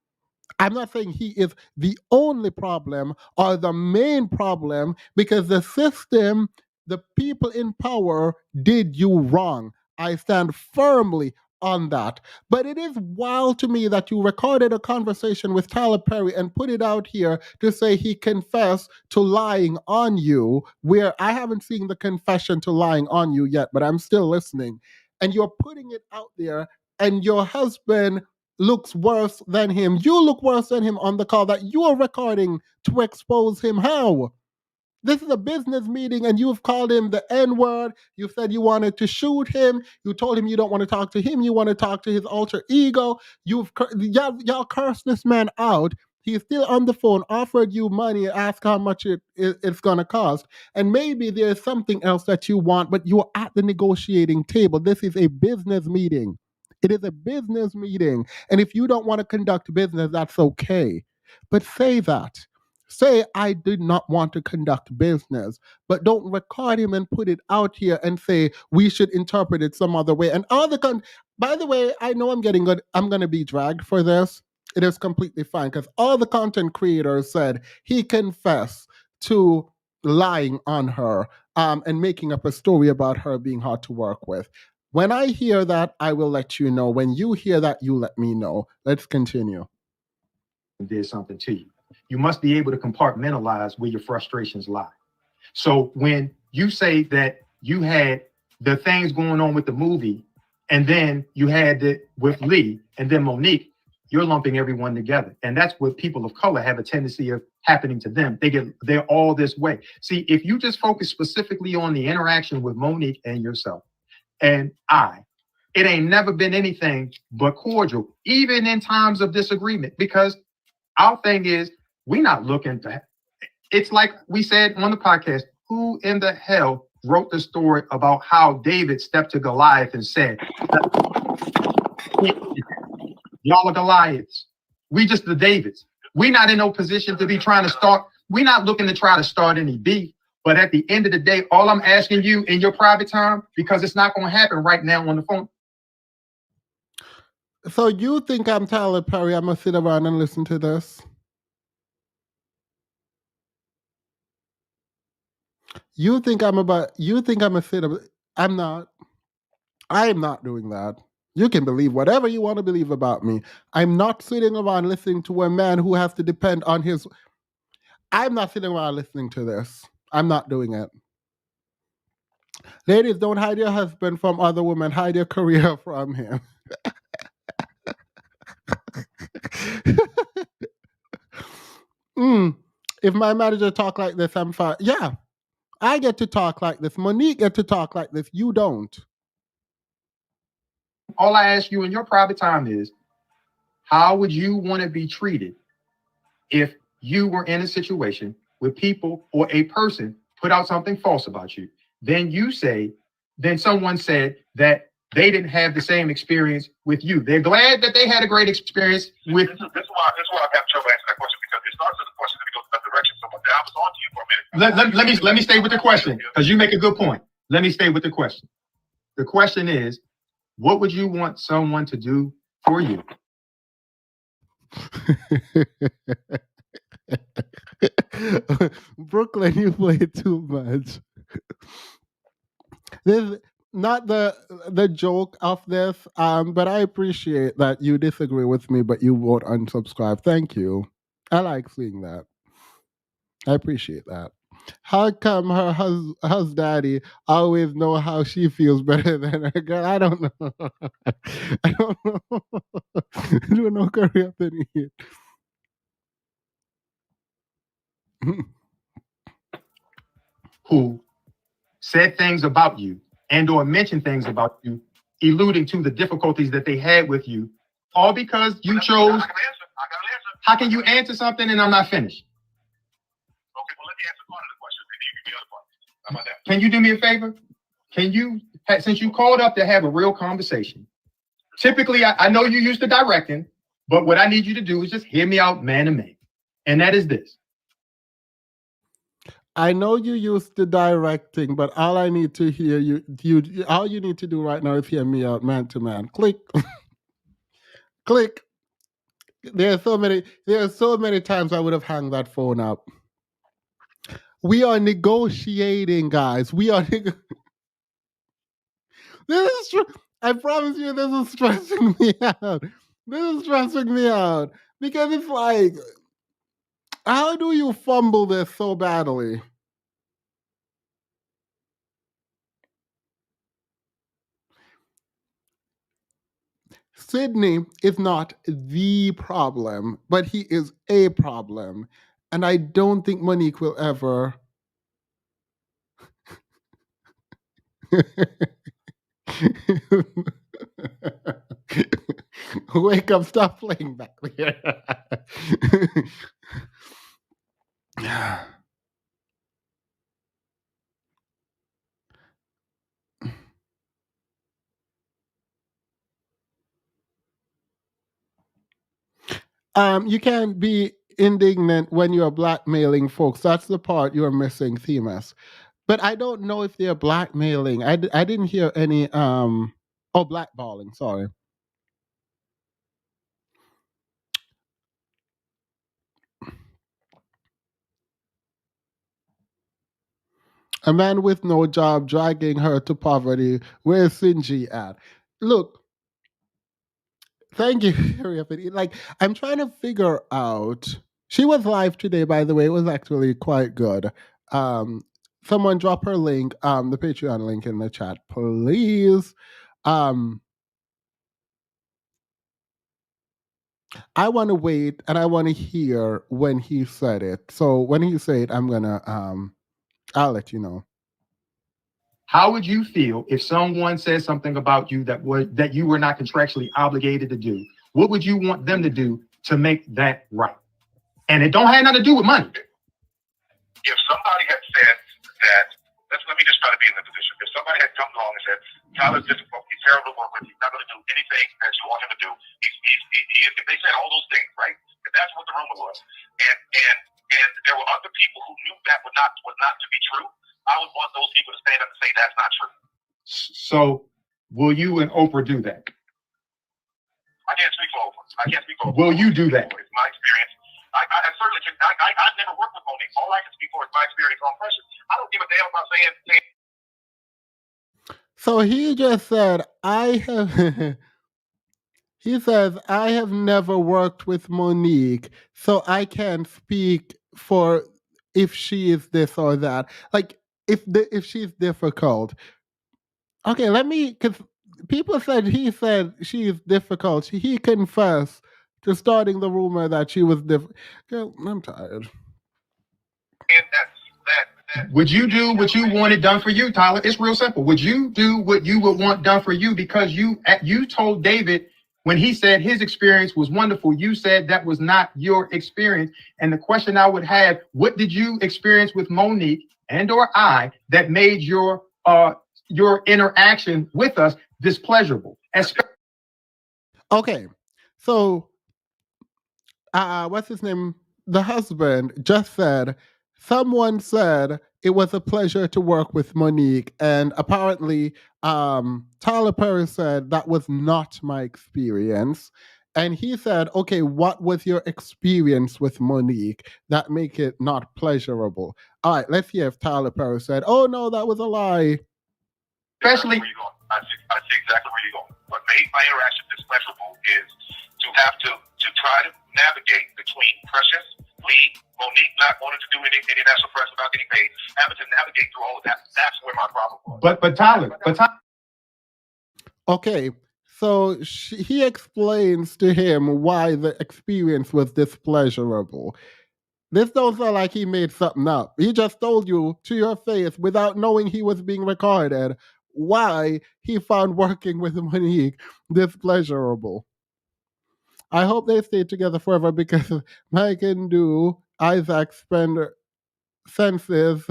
I'm not saying he is the only problem or the main problem, because the system, the people in power did you wrong. I stand firmly on that. But it is wild to me that you recorded a conversation with Tyler Perry and put it out here to say he confessed to lying on you, where I haven't seen the confession to lying on you yet, but I'm still listening. And you're putting it out there, and your husband looks worse than him. You look worse than him on the call that you are recording to expose him. How? This is a business meeting and you've called him the N-word. You said you wanted to shoot him. You told him you don't want to talk to him. You want to talk to his alter ego. Y'all cursed this man out. He's still on the phone, offered you money, asked how much it's going to cost. And maybe there's something else that you want, but you're at the negotiating table. This is a business meeting. It is a business meeting. And if you don't want to conduct business, that's okay. But say that. Say, I did not want to conduct business, but don't record him and put it out here and say we should interpret it some other way. And all the by the way, I know I'm getting good. I'm going to be dragged for this. It is completely fine because all the content creators said he confessed to lying on her and making up a story about her being hard to work with. When I hear that, I will let you know. When you hear that, you let me know. Let's continue. Did something to you. You must be able to compartmentalize where your frustrations lie. So when you say that you had the things going on with the movie, and then you had it with Lee and then Monique, you're lumping everyone together. And that's what people of color have a tendency of happening to them. They're all this way. See, if you just focus specifically on the interaction with Monique and yourself and it ain't never been anything but cordial, even in times of disagreement, because our thing is, we're not looking to, it's like we said on the podcast, who in the hell wrote the story about how David stepped to Goliath and said, y'all are Goliaths. We just the Davids. We're not in no position to be trying to start. We're not looking to try to start any beef. But at the end of the day, all I'm asking you in your private time, because it's not going to happen right now on the phone. So you think I'm Tyler Perry? I'm going to sit around and listen to this? You think I'm a sit up? I'm not. I am not doing that. You can believe whatever you want to believe about me. I'm not sitting around listening to a man who has to depend on his. I'm not sitting around listening to this. I'm not doing it. Ladies, don't hide your husband from other women. Hide your career from him. If my manager talk like this, I'm fine. Yeah, I get to talk like this. Monique get to talk like this. You don't. All I ask you in your private time is, how would you want to be treated if you were in a situation where people or a person put out something false about you? Then someone said that they didn't have the same experience with you. They're glad that they had a great experience with. That's why I got trouble answering that question, because it starts with a question that goes in that direction. So I was on to you for a minute. Let me stay with the question, because you make a good point. Let me stay with the question. The question is, what would you want someone to do for you? Brooklyn, you play too much. This is not the joke of this, but I appreciate that you disagree with me, but you won't unsubscribe. Thank you. I like seeing that. I appreciate that. How come her daddy always know how she feels better than her girl? I don't know. I don't know. I don't know career opinion. Who said things about you and or mentioned things about you alluding to the difficulties that they had with you, all because you chose. I got an answer. How can you answer something and I'm not finished? Okay, well, let me answer part of the question. Maybe you can be the other part. How about that? Can you do me a favor? Can you, since you called up to have a real conversation, typically I know you used to directing, but what I need you to do is just hear me out man to man. And that is this. I know you used to directing, but all I need to hear all you need to do right now is hear me out man to man. Click. Click. There are so many times I would have hung that phone up. We are negotiating, guys. This is true. I promise you, this is stressing me out. This is stressing me out because it's like, how do you fumble this so badly? Sydney is not the problem, but he is a problem. And I don't think Monique will ever. Wake up, stop playing back there. You can't be indignant when you're blackmailing folks. That's the part you're missing, Themis. But I don't know if they're blackmailing. I didn't hear any blackballing, sorry. A man with no job dragging her to poverty. Where's Sinji at? Look, thank you, like, I'm trying to figure out. She was live today, by the way. It was actually quite good. Someone drop her link, the Patreon link in the chat, please. I want to wait and I want to hear when he said it. So when he said it, I'm gonna I'll let you know. How would you feel if someone said something about you that you were not contractually obligated to do? What would you want them to do to make that right? And it don't have nothing to do with money. If somebody had said that, let me just try to be in the position. If somebody had come along and said, Tyler's difficult, he's terrible to work with, he's not going to do anything that you want him to do. If they said all those things, right? If that's what the rumor was, and there were other people who knew that was not to be true, I would want those people to stand up and say that's not true. So, will you and Oprah do that? I can't speak for Oprah. I can't speak for Oprah. Will you do that? It's my experience. I certainly can. I've never worked with Monique. All I can speak for is my experience on pressure. I don't give a damn about saying. So he just said, he says, I have never worked with Monique, so I can't speak for if she is this or that. Like, if she's difficult. Okay, because people said he said she is difficult. He confessed to starting the rumor that she was difficult. I'm tired. Would you do what you wanted done for you, Tyler? It's real simple. Would you do what you would want done for you? Because you told David when he said his experience was wonderful, you said that was not your experience. And the question I would have, what did you experience with Monique and or I that made your interaction with us displeasurable? Okay, so what's his name? The husband just said, someone said it was a pleasure to work with Monique, and apparently Tyler Perry said that was not my experience. And he said, okay, what was your experience with Monique that make it not pleasurable? All right, let's hear if Tyler Perry said, oh no, that was a lie. Especially, I see exactly where you're going. What made my interaction displeasurable is to have to try to navigate between Precious, Lee, Monique not wanting to do any national press without getting paid, having to navigate through all of that. That's where my problem was. But Tyler. Okay, so he explains to him why the experience was displeasurable. This don't sound like he made something up. He just told you to your face without knowing he was being recorded why he found working with Monique this pleasurable. I hope they stay together forever because Mike and do Isaac Spender senses,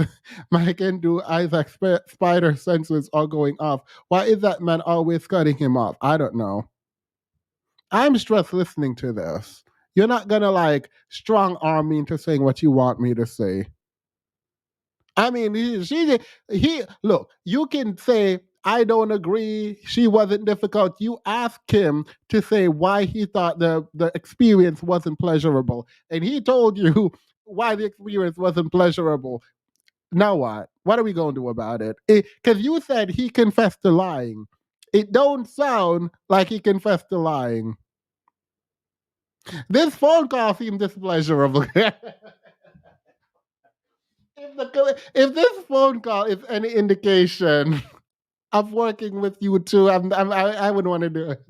Mike and do Isaac Spider senses are going off. Why is that man always cutting him off? I don't know. I'm stressed listening to this. You're not gonna like strong arm me into saying what you want me to say. I mean, he look, you can say, I don't agree, she wasn't difficult. You ask him to say why he thought the experience wasn't pleasurable. And he told you why the experience wasn't pleasurable. Now what? What are we going to do about it? Because you said he confessed to lying. It don't sound like he confessed to lying. This phone call seemed displeasurable. If this phone call is any indication of working with you too, I wouldn't want to do it.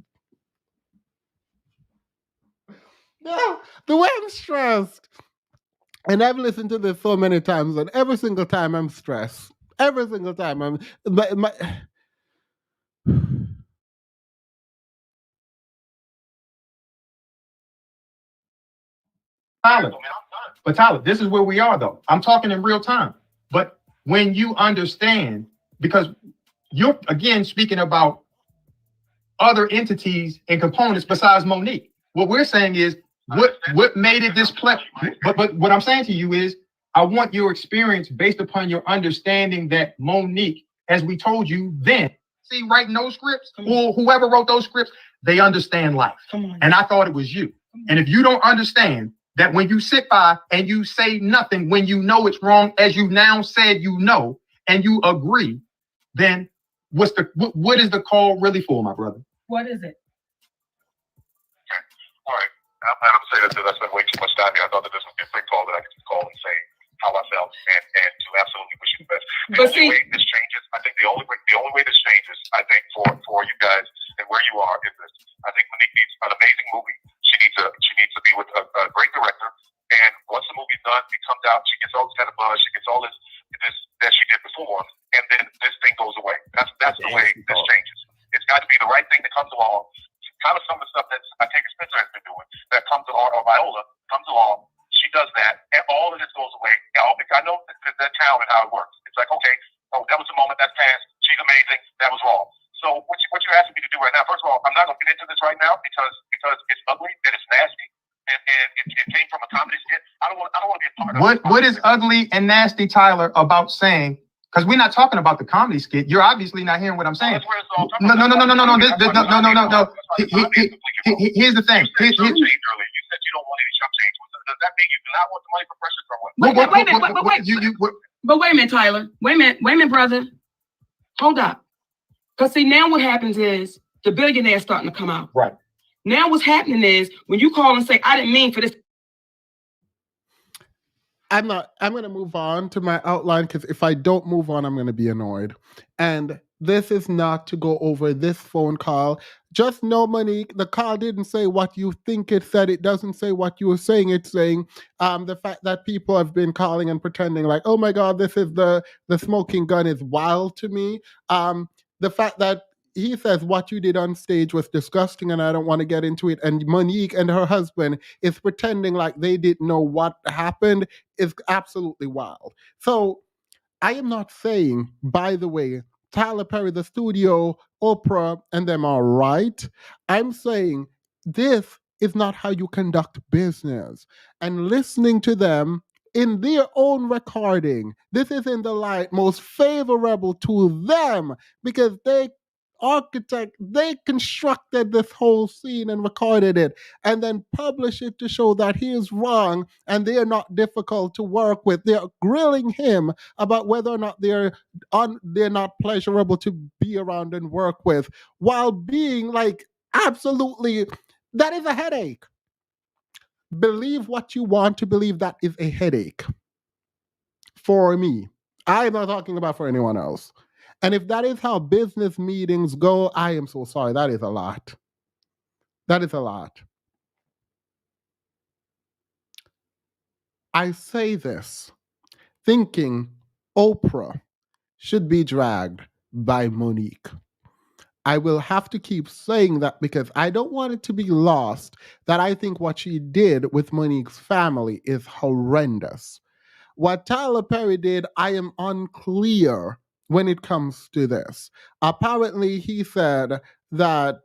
No, the way I'm stressed, and I've listened to this so many times, and every single time I'm stressed. Every single time I'm. Tyler, but Tyler, this is where we are though. I'm talking in real time. But when you understand, because you're again speaking about other entities and components besides Monique. What we're saying is what made it this play. But what I'm saying to you is I want your experience based upon your understanding that Monique, as we told you then, see writing those scripts, or whoever wrote those scripts, they understand life. And I thought it was you. And if you don't understand that when you sit by and you say nothing, when you know it's wrong, as you now said you know, and you agree, then what is the call really for, my brother? What is it? All right. I'm not going to say that I spent way too much time here. I thought that this would be a quick call that I could just call and say how I felt and to absolutely wish you the best. The only way this changes, I think the only way this changes, I think for you guys and where you are is this. I think Monique needs an amazing movie. She needs to be with a great director. And once the movie's done, it comes out, she gets all this kind of buzz, she gets all this that she did before, and then this thing goes away. That's the way this changes. It's got to be the right thing that comes along. Kind of some of the stuff that I think Spencer has been doing that comes along, or Viola comes along. She does that, and all of this goes away. I know that town and how it works. It's like, okay, oh, that was a moment that's passed. She's amazing. That was wrong. So what you're asking me to do right now? First of all, I'm not going to get into this right now because it's ugly and it's nasty, and it came from a comedy skit. I don't want to be a part of it. What is ugly and nasty, Tyler, about saying? Because we're not talking about the comedy skit. You're obviously not hearing what I'm saying. No. Here's the thing. You said you don't want any chump change. Does that mean you do not want the money for pressure from what? But wait a minute, Tyler. Wait a minute, brother. Hold up. Because see, now what happens is the billionaire's starting to come out. Right. Now what's happening is when you call and say, I didn't mean for this. I'm going to move on to my outline because if I don't move on, I'm going to be annoyed. And this is not to go over this phone call. Just know, Monique, the call didn't say what you think it said. It doesn't say what you were saying it's saying. The fact that people have been calling and pretending like, oh my God, this is the smoking gun is wild to me. The fact that he says what you did on stage was disgusting and I don't want to get into it. And Monique and her husband is pretending like they didn't know what happened is absolutely wild. So I am not saying, by the way, Tyler Perry, the studio, Oprah, and them are right. I'm saying this is not how you conduct business. And listening to them in their own recording, this is in the light most favorable to them because they constructed this whole scene and recorded it and then publish it to show that he is wrong and they are not difficult to work with. They're grilling him about whether or not they're not pleasurable to be around and work with while being like absolutely, that is a headache. Believe what you want to believe, that is a headache for me. I'm not talking about for anyone else. And if that is how business meetings go, I am so sorry. That is a lot. That is a lot. I say this thinking Oprah should be dragged by Monique. I will have to keep saying that because I don't want it to be lost that I think what she did with Monique's family is horrendous. What Tyler Perry did, I am unclear when it comes to this. Apparently, he said that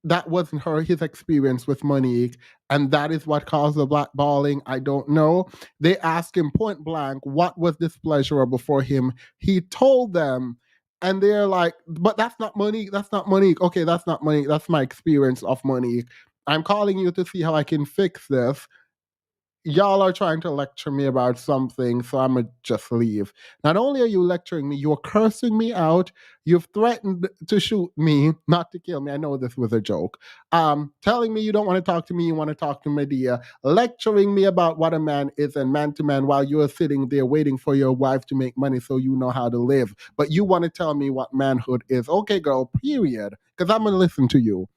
that wasn't his experience with Monique, and that is what caused the blackballing. I don't know. They asked him point blank what was displeasurable for him. He told them, and they're like, "But that's not Monique. That's not Monique. Okay, that's not Monique. That's my experience of Monique. I'm calling you to see how I can fix this. Y'all are trying to lecture me about something, so I'm gonna just leave. Not only are you lecturing me, you're cursing me out. You've threatened to shoot me, not to kill me. I know this was a joke. Telling me you don't want to talk to me, you want to talk to Medea, lecturing me about what a man is and man to man while you're sitting there waiting for your wife to make money so you know how to live. But you want to tell me what manhood is. Okay, girl, period. Because I'm gonna listen to you.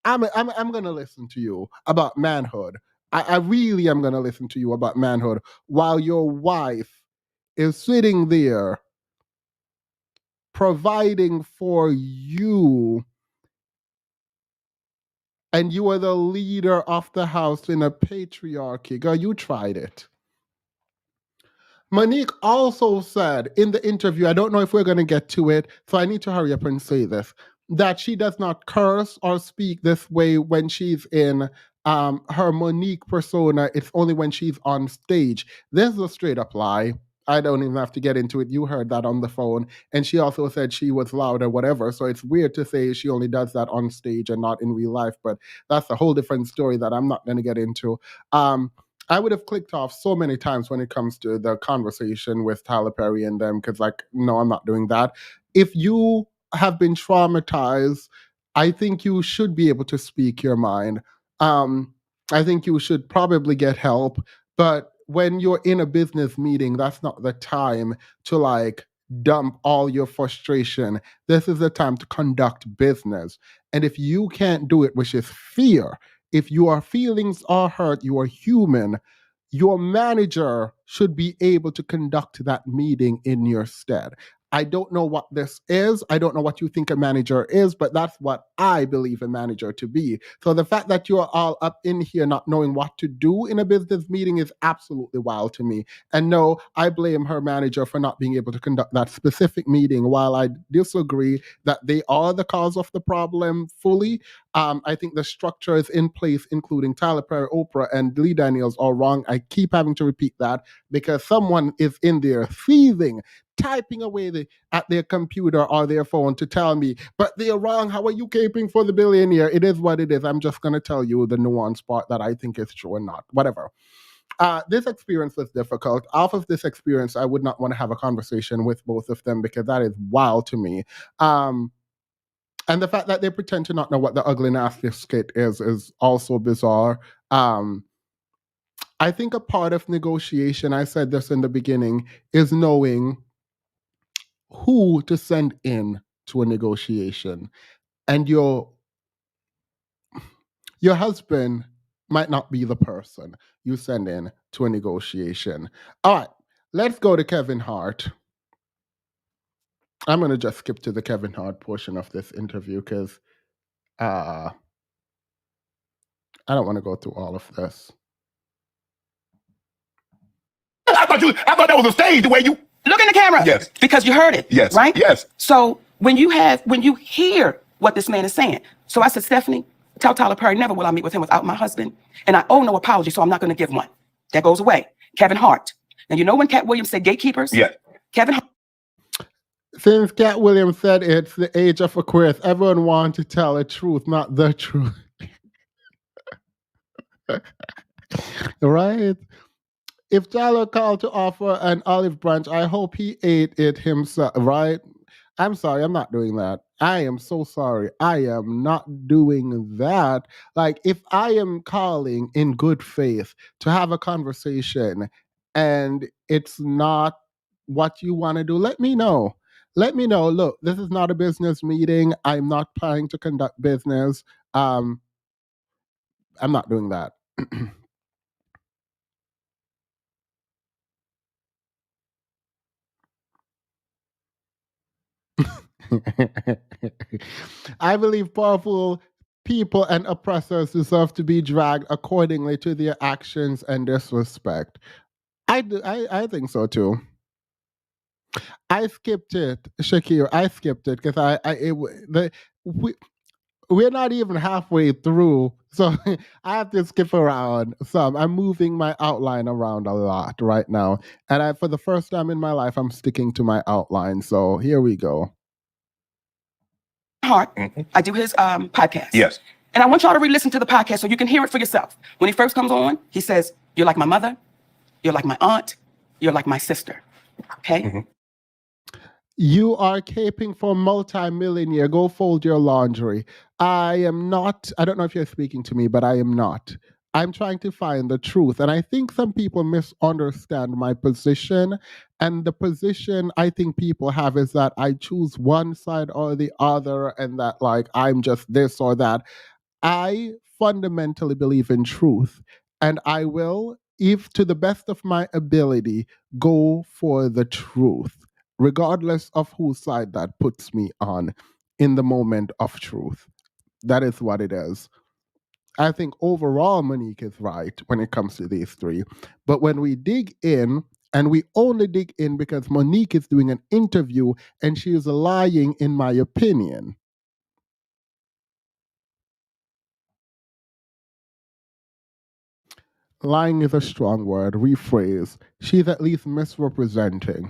I'm gonna listen to you about manhood. I really am gonna listen to you about manhood while your wife is sitting there providing for you, and you are the leader of the house in a patriarchy. Girl, you tried it. Monique also said in the interview, I don't know if we're going to get to it, so I need to hurry up and say this, that she does not curse or speak this way when she's in her Monique persona. It's only when she's on stage. This is a straight up lie. I don't even have to get into it. You heard that on the phone. And she also said she was loud or whatever. So it's weird to say she only does that on stage and not in real life. But that's a whole different story that I'm not going to get into. I would have clicked off so many times when it comes to the conversation with Tyler Perry and them because, like, no, I'm not doing that. If you have been traumatized, I think you should be able to speak your mind. I think you should probably get help. But when you're in a business meeting, that's not the time to like dump all your frustration. This is the time to conduct business. And if you can't do it, which is fear, if your feelings are hurt, you are human, your manager should be able to conduct that meeting in your stead. I don't know what this is. I don't know what you think a manager is, but that's what I believe a manager to be. So the fact that you're all up in here not knowing what to do in a business meeting is absolutely wild to me. And no, I blame her manager for not being able to conduct that specific meeting. While I disagree that they are the cause of the problem fully, I think the structure is in place, including Tyler Perry, Oprah, and Lee Daniels are wrong. I keep having to repeat that because someone is in there thieving, typing away at their computer or their phone to tell me, but they're wrong. How are you caping for the billionaire? It is what it is. I'm just going to tell you the nuanced part that I think is true and not. Whatever. This experience was difficult. Off of this experience, I would not want to have a conversation with both of them because that is wild to me. And the fact that they pretend to not know what the ugly nasty skit is also bizarre. I think a part of negotiation, I said this in the beginning, is knowing who to send in to a negotiation. And your husband might not be the person you send in to a negotiation. All right, let's go to Kevin Hart. I'm going to just skip to the Kevin Hart portion of this interview because I don't want to go through all of this. I thought that was a stage, the way you Look in the camera. Yes. Because you heard it. Yes. Right? Yes. So when you hear what this man is saying, so I said, Stephanie, tell Tyler Perry, never will I meet with him without my husband. And I owe no apology, so I'm not going to give one. That goes away. Kevin Hart. And you know when Cat Williams said gatekeepers? Yeah. Kevin Hart. Since Cat Williams said it's the age of Aquarius, everyone wants to tell the truth, not the truth. Right? If Tyler called to offer an olive branch, I hope he ate it himself, right? I'm sorry, I'm not doing that. I am so sorry. I am not doing that. Like, if I am calling in good faith to have a conversation and it's not what you want to do, let me know. Let me know. Look, this is not a business meeting. I'm not planning to conduct business. I'm not doing that. I believe powerful people and oppressors deserve to be dragged accordingly to their actions and disrespect. I think so too. I skipped it, Shakir. I skipped it because we're not even halfway through, so I have to skip around some. I'm moving my outline around a lot right now, and for the first time in my life, I'm sticking to my outline. So here we go. Hart, I do his podcast. Yes. And I want y'all to re-listen to the podcast so you can hear it for yourself. When he first comes on, he says, "You're like my mother, you're like my aunt, you're like my sister." Okay? You are caping for multi-millionaire. Go fold your laundry. I am not. I don't know if you're speaking to me, but I am not. I'm trying to find the truth. And I think some people misunderstand my position. And the position I think people have is that I choose one side or the other, and that like I'm just this or that. I fundamentally believe in truth, and I will, if to the best of my ability, go for the truth, regardless of whose side that puts me on in the moment of truth. That is what it is. I think overall Monique is right when it comes to these three. But when we dig in, and we only dig in because Monique is doing an interview and she is lying, in my opinion. Lying is a strong word. Rephrase. She's at least misrepresenting.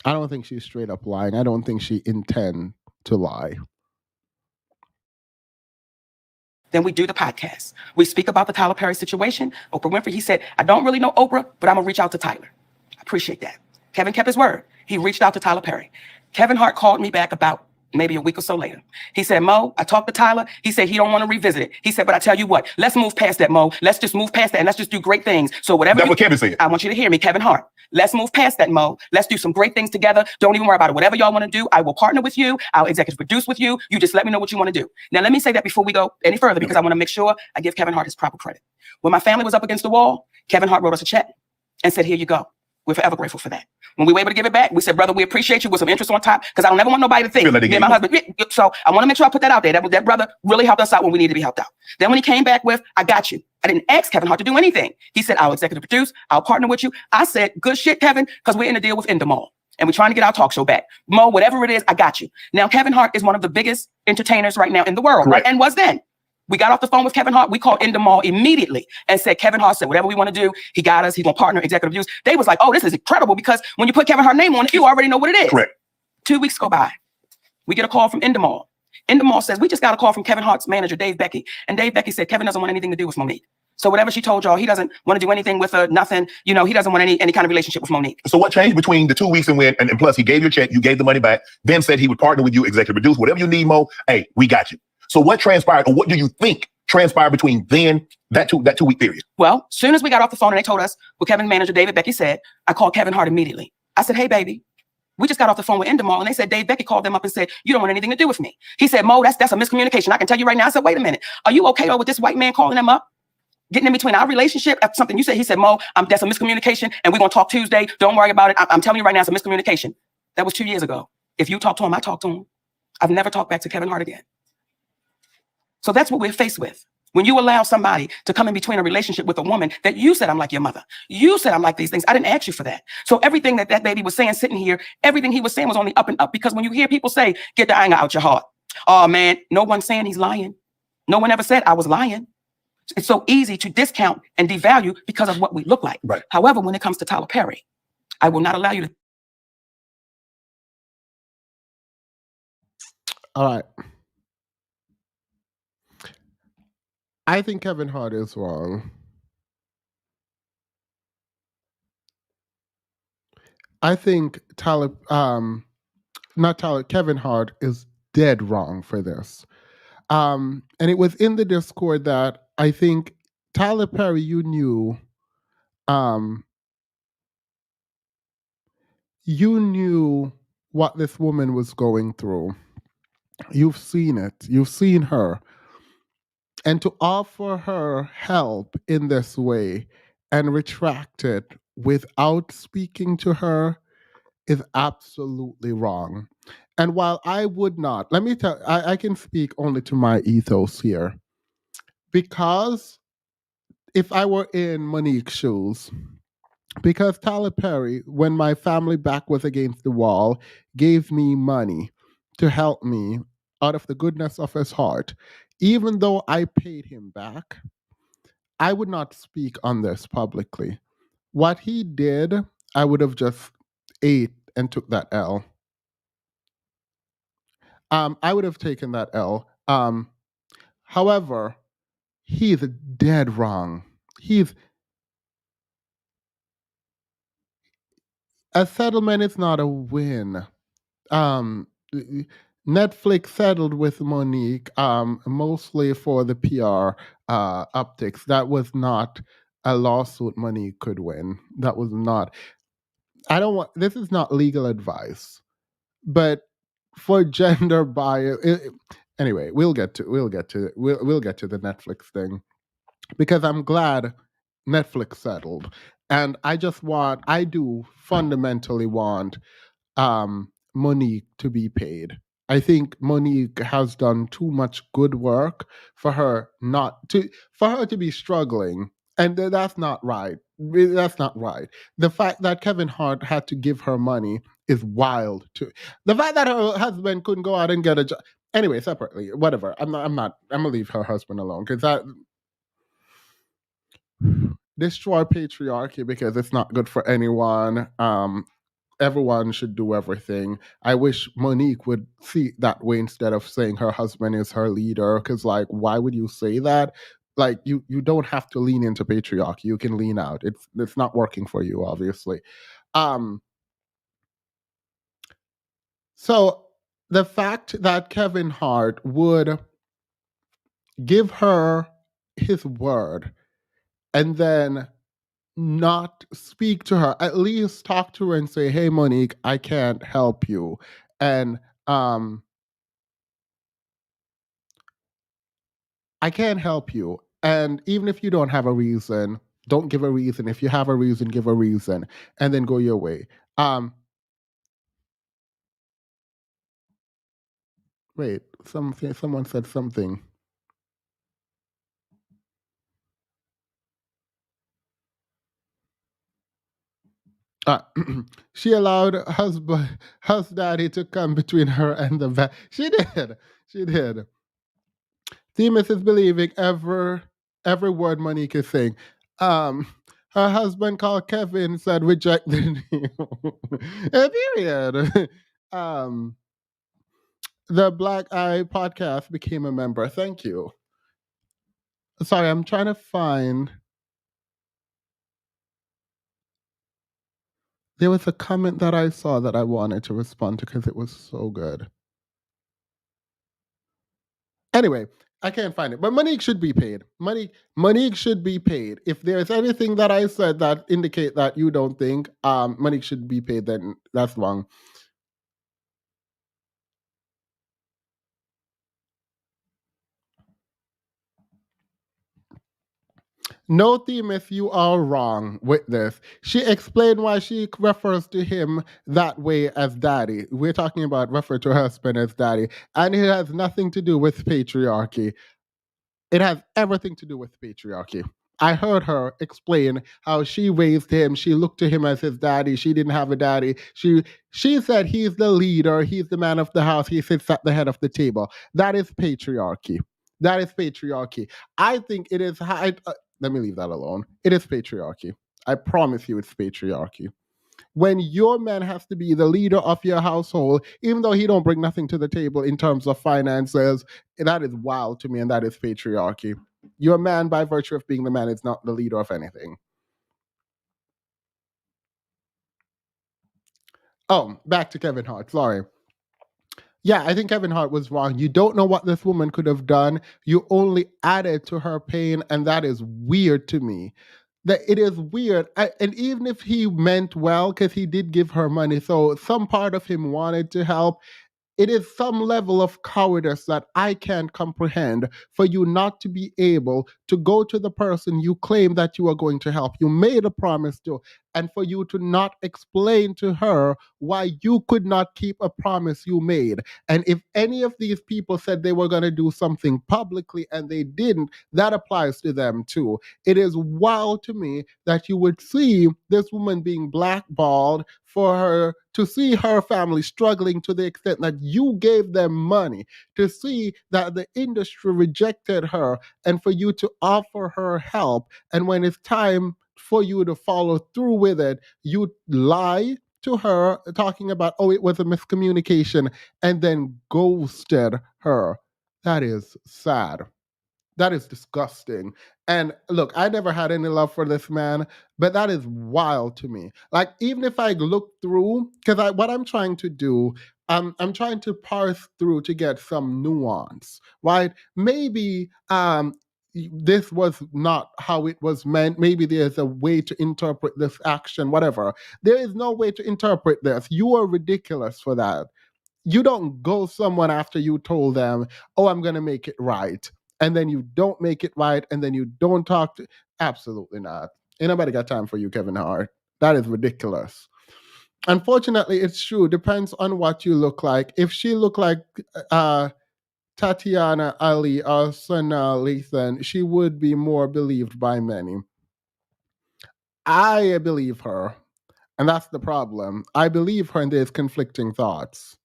I don't think she's straight up lying. I don't think she intends to lie. Then we do the podcast. We speak about the Tyler Perry situation. Oprah Winfrey, he said, "I don't really know Oprah, but I'm going to reach out to Tyler." I appreciate that. Kevin kept his word. He reached out to Tyler Perry. Kevin Hart called me back about maybe a week or so later. He said, "Mo, I talked to Tyler." He said he don't want to revisit it. He said, "But I tell you what, let's move past that, Mo. Let's just move past that and let's just do great things." So whatever. That's what Kevin said. I want you to hear me, Kevin Hart. Let's move past that, Mo. Let's do some great things together. Don't even worry about it. Whatever y'all want to do, I will partner with you. I'll executive produce with you. You just let me know what you want to do. Now, let me say that before we go any further, because I want to make sure I give Kevin Hart his proper credit. When my family was up against the wall, Kevin Hart wrote us a check and said, "Here you go." We're forever grateful for that. When we were able to give it back, we said, "Brother, we appreciate you," with some interest on top, because I don't ever want nobody to think me and my husband. So I want to make sure I put that out there. That brother really helped us out when we needed to be helped out. Then when he came back with, "I got you," I didn't ask Kevin Hart to do anything. He said, "I'll executive produce. I'll partner with you." I said, "Good shit, Kevin," because we're in a deal with Endemol and we're trying to get our talk show back. Mo, whatever it is, I got you. Now, Kevin Hart is one of the biggest entertainers right now in the world, right? And was then. We got off the phone with Kevin Hart. We called Endemol immediately and said, Kevin Hart said, whatever we want to do, he got us. He's going to partner executive use. They was like, "Oh, this is incredible," because when you put Kevin Hart's name on it, you already know what it is. Correct. 2 weeks go by. We get a call from Endemol. Endemol says, "We just got a call from Kevin Hart's manager, Dave Becky." And Dave Becky said, "Kevin doesn't want anything to do with Monique. So whatever she told y'all, he doesn't want to do anything with her, nothing. You know, he doesn't want any kind of relationship with Monique." So what changed between the 2 weeks and when, and plus he gave you a check, you gave the money back, then said he would partner with you, executive produce, whatever you need, Mo, hey, we got you. So what transpired, or what do you think transpired between then, that 2 week period? Well, soon as we got off the phone and they told us what Kevin's manager, David Becky, said, I called Kevin Hart immediately. I said, "Hey, baby, we just got off the phone with Endemol," and they said Dave Becky called them up and said, "You don't want anything to do with me." He said, "Mo, that's a miscommunication. I can tell you right now." I said, "Wait a minute. Are you okay with this white man calling them up? Getting in between our relationship after something you said?" He said, "Mo, that's a miscommunication and we're going to talk Tuesday. Don't worry about it. I'm telling you right now, it's a miscommunication." That was 2 years ago. If you talk to him, I talk to him. I've never talked back to Kevin Hart again. So that's what we're faced with. When you allow somebody to come in between a relationship with a woman that you said, "I'm like your mother. You said I'm like these things. I didn't ask you for that." So everything that baby was saying sitting here, everything he was saying was only up and up, because when you hear people say, "Get the anger out your heart," oh man, no one's saying he's lying. No one ever said I was lying. It's so easy to discount and devalue because of what we look like. Right. However, when it comes to Tyler Perry, I will not allow you to. All right. I think Kevin Hart is wrong. I think Kevin Hart is dead wrong for this. And it was in the Discord that I think Tyler Perry, you knew what this woman was going through. You've seen it. You've seen her. And to offer her help in this way and retract it without speaking to her is absolutely wrong. And while I would not, let me tell, I can speak only to my ethos here. Because if I were in Monique's shoes, because Tyler Perry, when my family back was against the wall, gave me money to help me out of the goodness of his heart, even though I paid him back, I would not speak on this publicly. What he did, I would have just ate and took that L. I would have taken that L. However, he's dead wrong. A settlement is not a win. Netflix settled with Monique mostly for the PR optics. That was not a lawsuit Monique could win. That was not. I don't want. This is not legal advice, but for gender bias. Anyway, we'll get to the Netflix thing, because I'm glad Netflix settled, and I do fundamentally want Monique to be paid. I think Monique has done too much good work for her to be struggling, and that's not right. That's not right. The fact that Kevin Hart had to give her money is wild too. The fact that her husband couldn't go out and get a job. Anyway, separately, whatever. I'm gonna leave her husband alone, because that destroy patriarchy, because it's not good for anyone. Everyone should do everything. I wish Monique would see it that way instead of saying her husband is her leader. Because, like, why would you say that? Like, you don't have to lean into patriarchy. You can lean out. It's not working for you, obviously. So the fact that Kevin Hart would give her his word and then not speak to her, at least talk to her and say, hey, Monique, I can't help you. And I can't help you. And even if you don't have a reason, don't give a reason. If you have a reason, give a reason, and then go your way. Wait, someone said something. She allowed hus daddy to come between her and the vet. She did. Themis is believing every word Monique is saying. Her husband called Kevin, said reject the deal. Period. The Black Eye podcast became a member. Thank you. Sorry, I'm trying to find. There was a comment that I saw that I wanted to respond to because it was so good. Anyway, I can't find it, but Monique should be paid. Monique should be paid. If there's anything that I said that indicate that you don't think Monique should be paid, then that's wrong. No, Themis, you are wrong with this. She explained why she refers to him that way as daddy. We're talking about refer to her husband as daddy, and it has nothing to do with patriarchy. It has everything to do with patriarchy. I heard her explain how she raised him. She looked to him as his daddy. She didn't have a daddy. She said he's the leader. He's the man of the house. He sits at the head of the table. That is patriarchy. That is patriarchy. I think it is high. Let me leave that alone. It is patriarchy. I promise you it's patriarchy. When your man has to be the leader of your household, even though he don't bring nothing to the table in terms of finances, that is wild to me, and that is patriarchy. Your man, by virtue of being the man, is not the leader of anything. Oh, back to Kevin Hart. Sorry. Yeah, I think Kevin Hart was wrong. You don't know what this woman could have done. You only added to her pain, and that is weird to me. That it is weird. And even if he meant well, because he did give her money, so some part of him wanted to help, it is some level of cowardice that I can't comprehend for you not to be able to go to the person you claim that you are going to help. You made a promise to, and for you to not explain to her why you could not keep a promise you made. And if any of these people said they were going to do something publicly and they didn't, that applies to them too. It is wild to me that you would see this woman being blackballed, for her to see her family struggling to the extent that you gave them money, to see that the industry rejected her, and for you to offer her help. And when it's time for you to follow through with it, you lie to her, talking about, oh, it was a miscommunication, and then ghosted her. That is sad. That is disgusting. And look, I never had any love for this man, but that is wild to me. Like, even if I look through, because what I'm trying to do, I'm trying to parse through to get some nuance, right? Maybe this was not how it was meant. Maybe there's a way to interpret this action, whatever. There is no way to interpret this. You are ridiculous for that. You don't go someone after you told them, oh, I'm going to make it right. And then you don't make it right. And then you don't talk to. Absolutely not. Ain't nobody got time for you, Kevin Hart. That is ridiculous. Unfortunately, it's true. Depends on what you look like. If she looked like Tatiana Ali or Sana Lathan, she would be more believed by many. I believe her. And that's the problem. I believe her, and there's conflicting thoughts.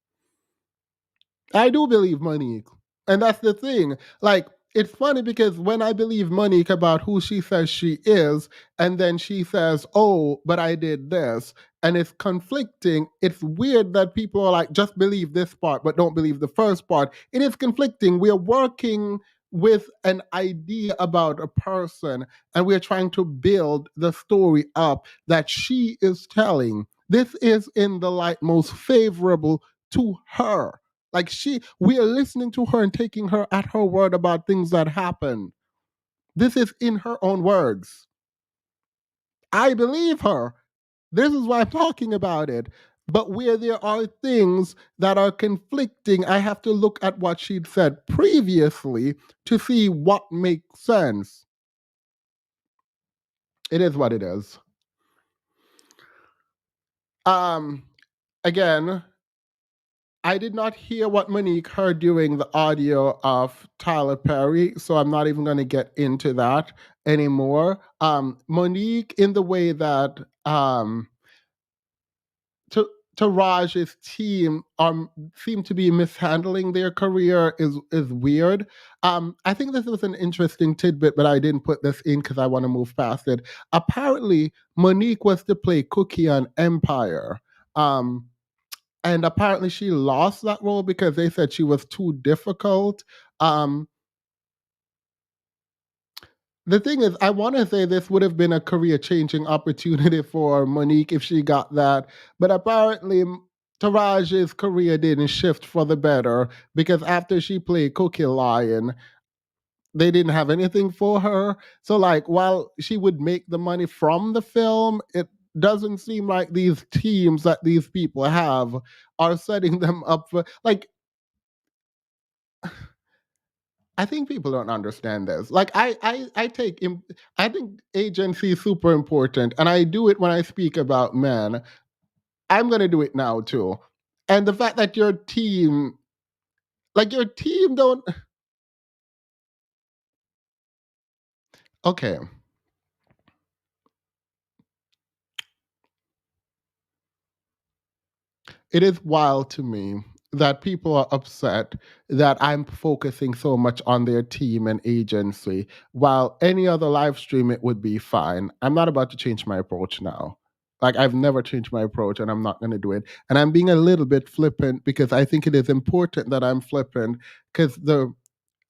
I do believe Monique. And that's the thing. Like, it's funny because when I believe Monique about who she says she is, and then she says, oh, but I did this, and it's conflicting, it's weird that people are like, just believe this part, but don't believe the first part. It is conflicting. We are working with an idea about a person, and we're trying to build the story up that she is telling. This is in the light most favorable to her. Like, we are listening to her and taking her at her word about things that happen. This is in her own words. I believe her. This is why I'm talking about it. But where there are things that are conflicting, I have to look at what she'd said previously to see what makes sense. It is what it is. Again, I did not hear what Monique heard during the audio of Tyler Perry, so I'm not even going to get into that anymore. Monique, in the way that Taraj's team seem to be mishandling their career is weird. I think this was an interesting tidbit, but I didn't put this in because I want to move past it. Apparently, Monique was to play Cookie on Empire. And apparently she lost that role because they said she was too difficult. The thing is, I want to say this would have been a career-changing opportunity for Monique if she got that. But apparently, Taraji's career didn't shift for the better because after she played Cookie Lion, they didn't have anything for her. So, like, while she would make the money from the film, it doesn't seem like these teams that these people have are setting them up for, like, I think people don't understand this. Like, I think agency is super important, and I do it when I speak about men. I'm gonna do it now too. And the fact that your team don't. Okay. It is wild to me that people are upset that I'm focusing so much on their team and agency, while any other live stream, it would be fine. I'm not about to change my approach now. Like, I've never changed my approach, and I'm not going to do it. And I'm being a little bit flippant because I think it is important that I'm flippant, because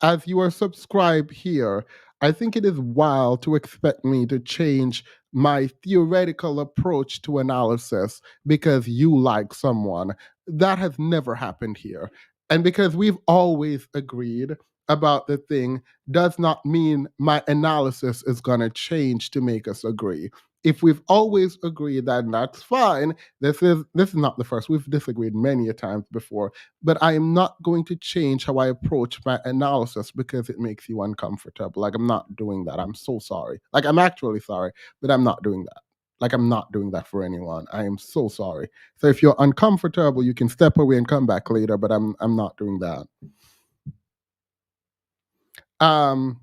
as you are subscribed here, I think it is wild to expect me to change my theoretical approach to analysis because you like someone. That has never happened here. And because we've always agreed about the thing does not mean my analysis is going to change to make us agree. If we've always agreed, that that's fine. This is not the first. We've disagreed many a times before, but I am not going to change how I approach my analysis because it makes you uncomfortable. Like, I'm not doing that. I'm so sorry. Like, I'm actually sorry, but I'm not doing that. Like, I'm not doing that for anyone. I am so sorry. So if you're uncomfortable, you can step away and come back later, but I'm not doing that. Oh,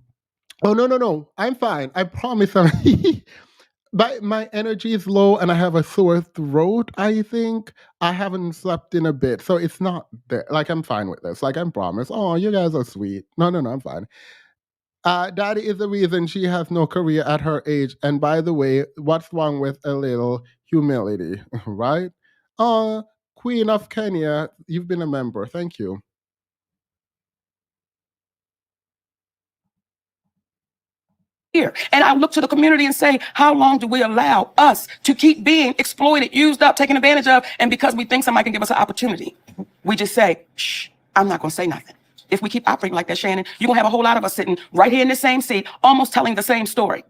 no. I'm fine. I promise. But my energy is low and I have a sore throat, I think. I haven't slept in a bit. So it's not there. Like, I'm fine with this. Like, I promise. Oh, you guys are sweet. No, I'm fine. Daddy is the reason she has no career at her age. And by the way, what's wrong with a little humility, right? Queen of Kenya, you've been a member. Thank you. Here. And I look to the community and say, how long do we allow us to keep being exploited, used up, taken advantage of? And because we think somebody can give us an opportunity, we just say, shh, I'm not going to say nothing. If we keep operating like that, Shannon, you're going to have a whole lot of us sitting right here in the same seat, almost telling the same story.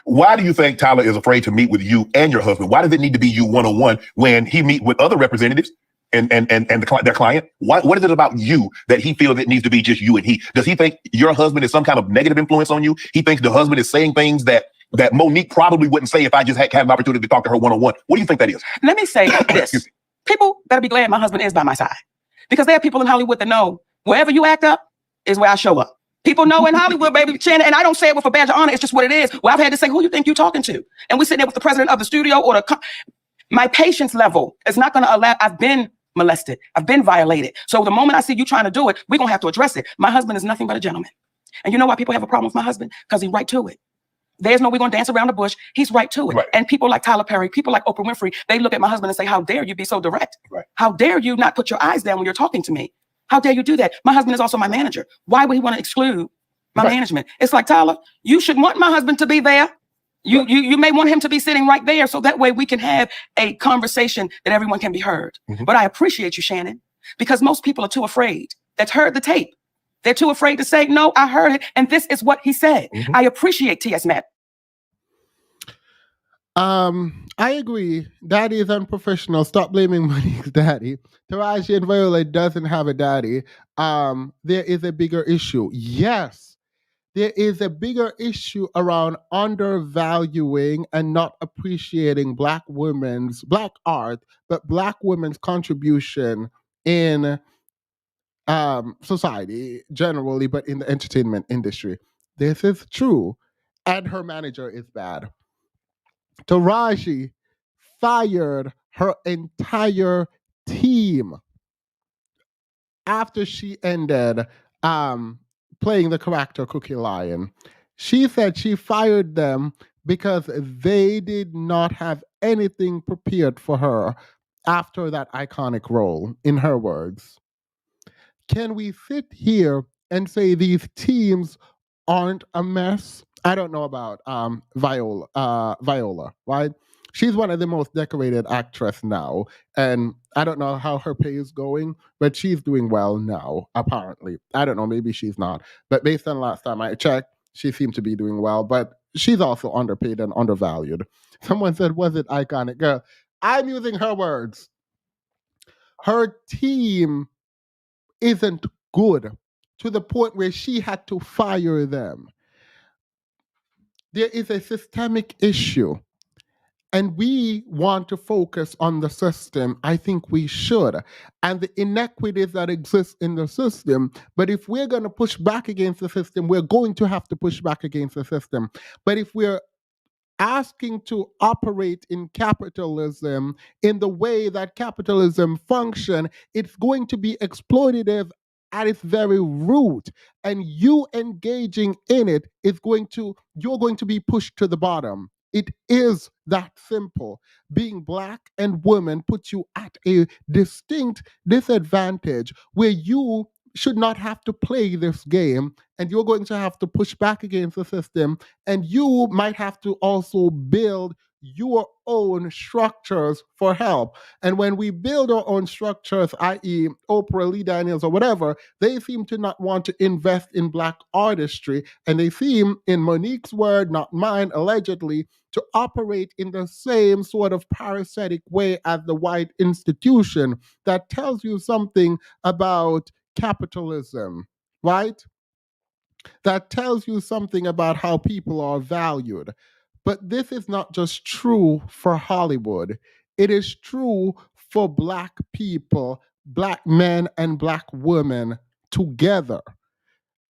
Why do you think Tyler is afraid to meet with you and your husband? Why does it need to be you one-on-one when he meet with other representatives and their client? What is it about you that he feels it needs to be just you and he? Does he think your husband is some kind of negative influence on you? He thinks the husband is saying things that Monique probably wouldn't say if I just had an opportunity to talk to her one-on-one. What do you think that is? Let me say this. People better be glad my husband is by my side. Because there are people in Hollywood that know wherever you act up is where I show up. People know in Hollywood, baby, Shannon, and I don't say it with a badge of honor. It's just what it is. Well, I've had to say, who you think you're talking to? And we sitting there with the president of the studio or my patience level is not going to allow. I've been molested. I've been violated. So the moment I see you trying to do it, we're going to have to address it. My husband is nothing but a gentleman. And you know why people have a problem with my husband? Because he's right to it. There's no, we're going to dance around the bush. He's right to it. Right. And people like Tyler Perry, people like Oprah Winfrey, they look at my husband and say, how dare you be so direct? Right. How dare you not put your eyes down when you're talking to me? How dare you do that? My husband is also my manager. Why would he want to exclude my management? It's like, Tyler, you should want my husband to be there. You may want him to be sitting right there so that way we can have a conversation that everyone can be heard. But I appreciate you, Shannon, because most people are too afraid. That's heard the tape. They're too afraid to say, no, I heard it. And this is what he said. I appreciate T.S. Matt. I agree. Daddy is unprofessional. Stop blaming Monique's daddy. Taraji and Viola doesn't have a daddy. There is a bigger issue. Yes, there is a bigger issue around undervaluing and not appreciating Black art, but Black women's contribution in society generally, but in the entertainment industry. This is true. And her manager is bad. Taraji fired her entire team after she ended playing the character Cookie Lion. She said she fired them because they did not have anything prepared for her after that iconic role, in her words. Can we sit here and say these teams aren't a mess? I don't know about Viola, right? She's one of the most decorated actresses now, and I don't know how her pay is going, but she's doing well now, apparently. I don't know, maybe she's not. But based on last time I checked, she seemed to be doing well, but she's also underpaid and undervalued. Someone said, was it iconic? Girl, I'm using her words. Her team isn't good to the point where she had to fire them. There is a systemic issue, and we want to focus on the system. I think we should, and the inequities that exist in the system. But if we're going to push back against the system, we're going to have to push back against the system. But if we're asking to operate in capitalism in the way that capitalism function, it's going to be exploitative at its very root, and you engaging in it is you're going to be pushed to the bottom. It is that simple. Being Black and women puts you at a distinct disadvantage where you should not have to play this game, and you're going to have to push back against the system, and you might have to also build your own structures for help. And when we build our own structures, i.e. Oprah, Lee Daniels, or whatever, they seem to not want to invest in Black artistry, and they seem, in Monique's word, not mine, allegedly, to operate in the same sort of parasitic way as the white institution. That tells you something about capitalism, right? That tells you something about how people are valued. But this is not just true for Hollywood. It is true for Black people, Black men and Black women together.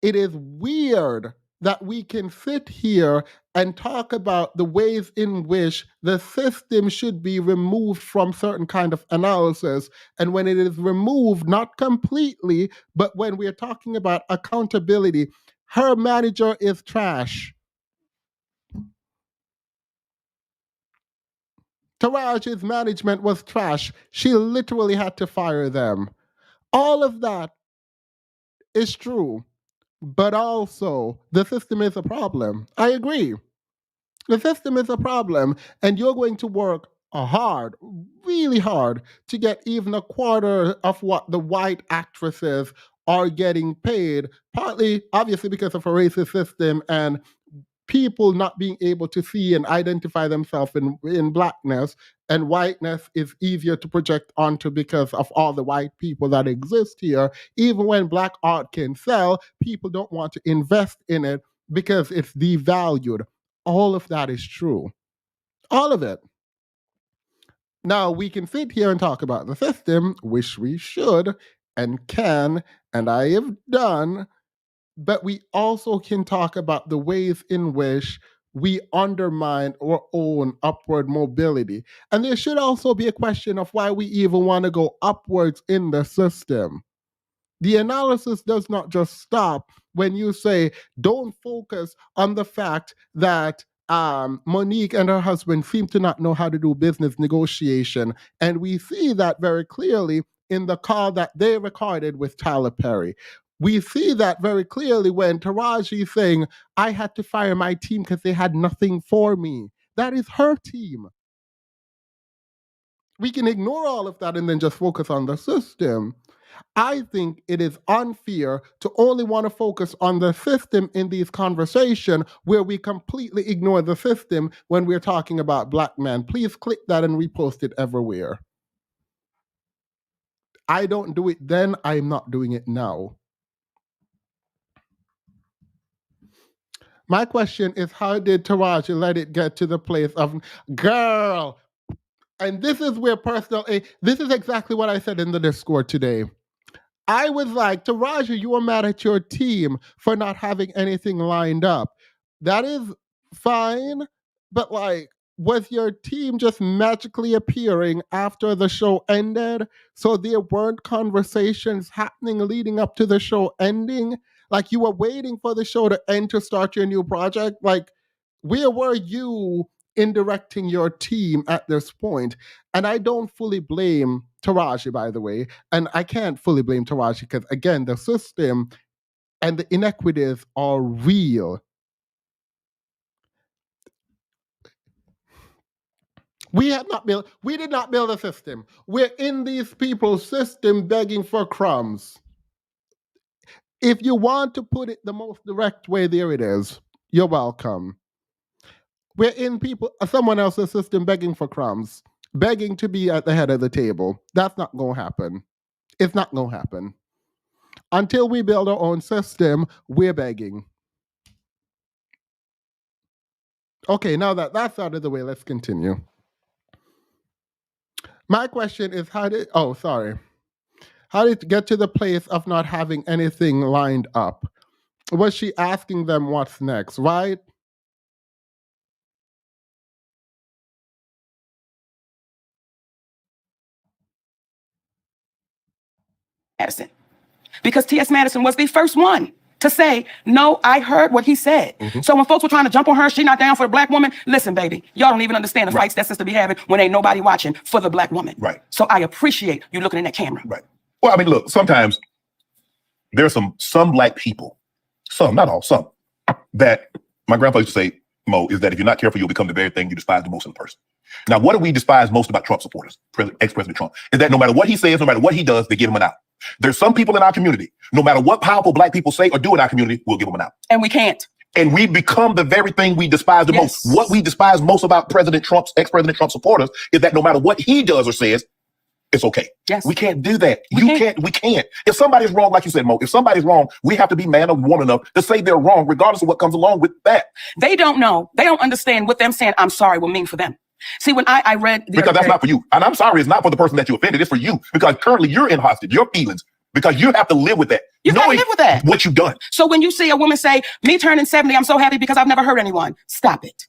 It is weird that we can sit here and talk about the ways in which the system should be removed from certain kind of analysis. And when it is removed, not completely, but when we're talking about accountability, her manager is trash. Taraji's management was trash. She literally had to fire them. All of that is true. But also, the system is a problem. I agree. The system is a problem, and you're going to work hard, really hard, to get even a quarter of what the white actresses are getting paid, partly, obviously, because of a racist system and people not being able to see and identify themselves in Blackness, and whiteness is easier to project onto because of all the white people that exist here. Even when Black art can sell, people don't want to invest in it because it's devalued. All of that is true. All of it. Now, we can sit here and talk about the system, which we should and can, and I have done, but we also can talk about the ways in which we undermine our own upward mobility. And there should also be a question of why we even want to go upwards in the system. The analysis does not just stop when you say, don't focus on the fact that Monique and her husband seem to not know how to do business negotiation. And we see that very clearly in the call that they recorded with Tyler Perry. We see that very clearly when Taraji is saying, I had to fire my team because they had nothing for me. That is her team. We can ignore all of that and then just focus on the system. I think it is unfair to only want to focus on the system in these conversations where we completely ignore the system when we're talking about Black men. Please click that and repost it everywhere. I don't do it then, I'm not doing it now. My question is, how did Taraji let it get to the place of, girl? And this is where this is exactly what I said in the Discord today. I was like, Taraji, you were mad at your team for not having anything lined up. That is fine, but like, was your team just magically appearing after the show ended? So there weren't conversations happening leading up to the show ending? Like you were waiting for the show to end to start your new project? Like, where were you in directing your team at this point? And I don't fully blame Taraji, by the way, and I can't fully blame Taraji because, again, the system and the inequities are real. We did not build a system. We're in these people's system begging for crumbs. If you want to put it the most direct way, there it is. You're welcome. We're in someone else's system begging for crumbs, begging to be at the head of the table. That's not going to happen. It's not going to happen. Until we build our own system, we're begging. Okay, now that that's out of the way, let's continue. My question is, how did it get to the place of not having anything lined up? Was she asking them what's next, right? Madison. Because T.S. Madison was the first one to say, no, I heard what he said. Mm-hmm. So when folks were trying to jump on her, she not down for the Black woman. Listen, baby, y'all don't even understand the fights that sister be having when ain't nobody watching for the Black woman. Right. So I appreciate you looking in that camera. Right. Well, I mean, look, sometimes there's some Black people, some, not all, some, that my grandpa used to say, Mo, is that if you're not careful, you'll become the very thing you despise the most in a person. Now, what do we despise most about Trump supporters, ex-President Trump, is that no matter what he says, no matter what he does, they give him an out. There's some people in our community, no matter what powerful Black people say or do in our community, we'll give them an out. And we can't. And we become the very thing we despise the most. What we despise most about President Trump's, ex-President Trump supporters is that no matter what he does or says, it's okay. Yes. We can't do that. We can't. If somebody's wrong, like you said, Mo, if somebody's wrong, we have to be man or woman enough to say they're wrong, regardless of what comes along with that. They don't know. They don't understand what them saying I'm sorry will mean for them. See, when I read because that's not for you. And I'm sorry, it's not for the person that you offended, it's for you. Because currently you're in hostage, your feelings. Because you have to live with that. You gotta live with that. What you've done. So when you see a woman say, me turning 70, I'm so happy because I've never hurt anyone. Stop it.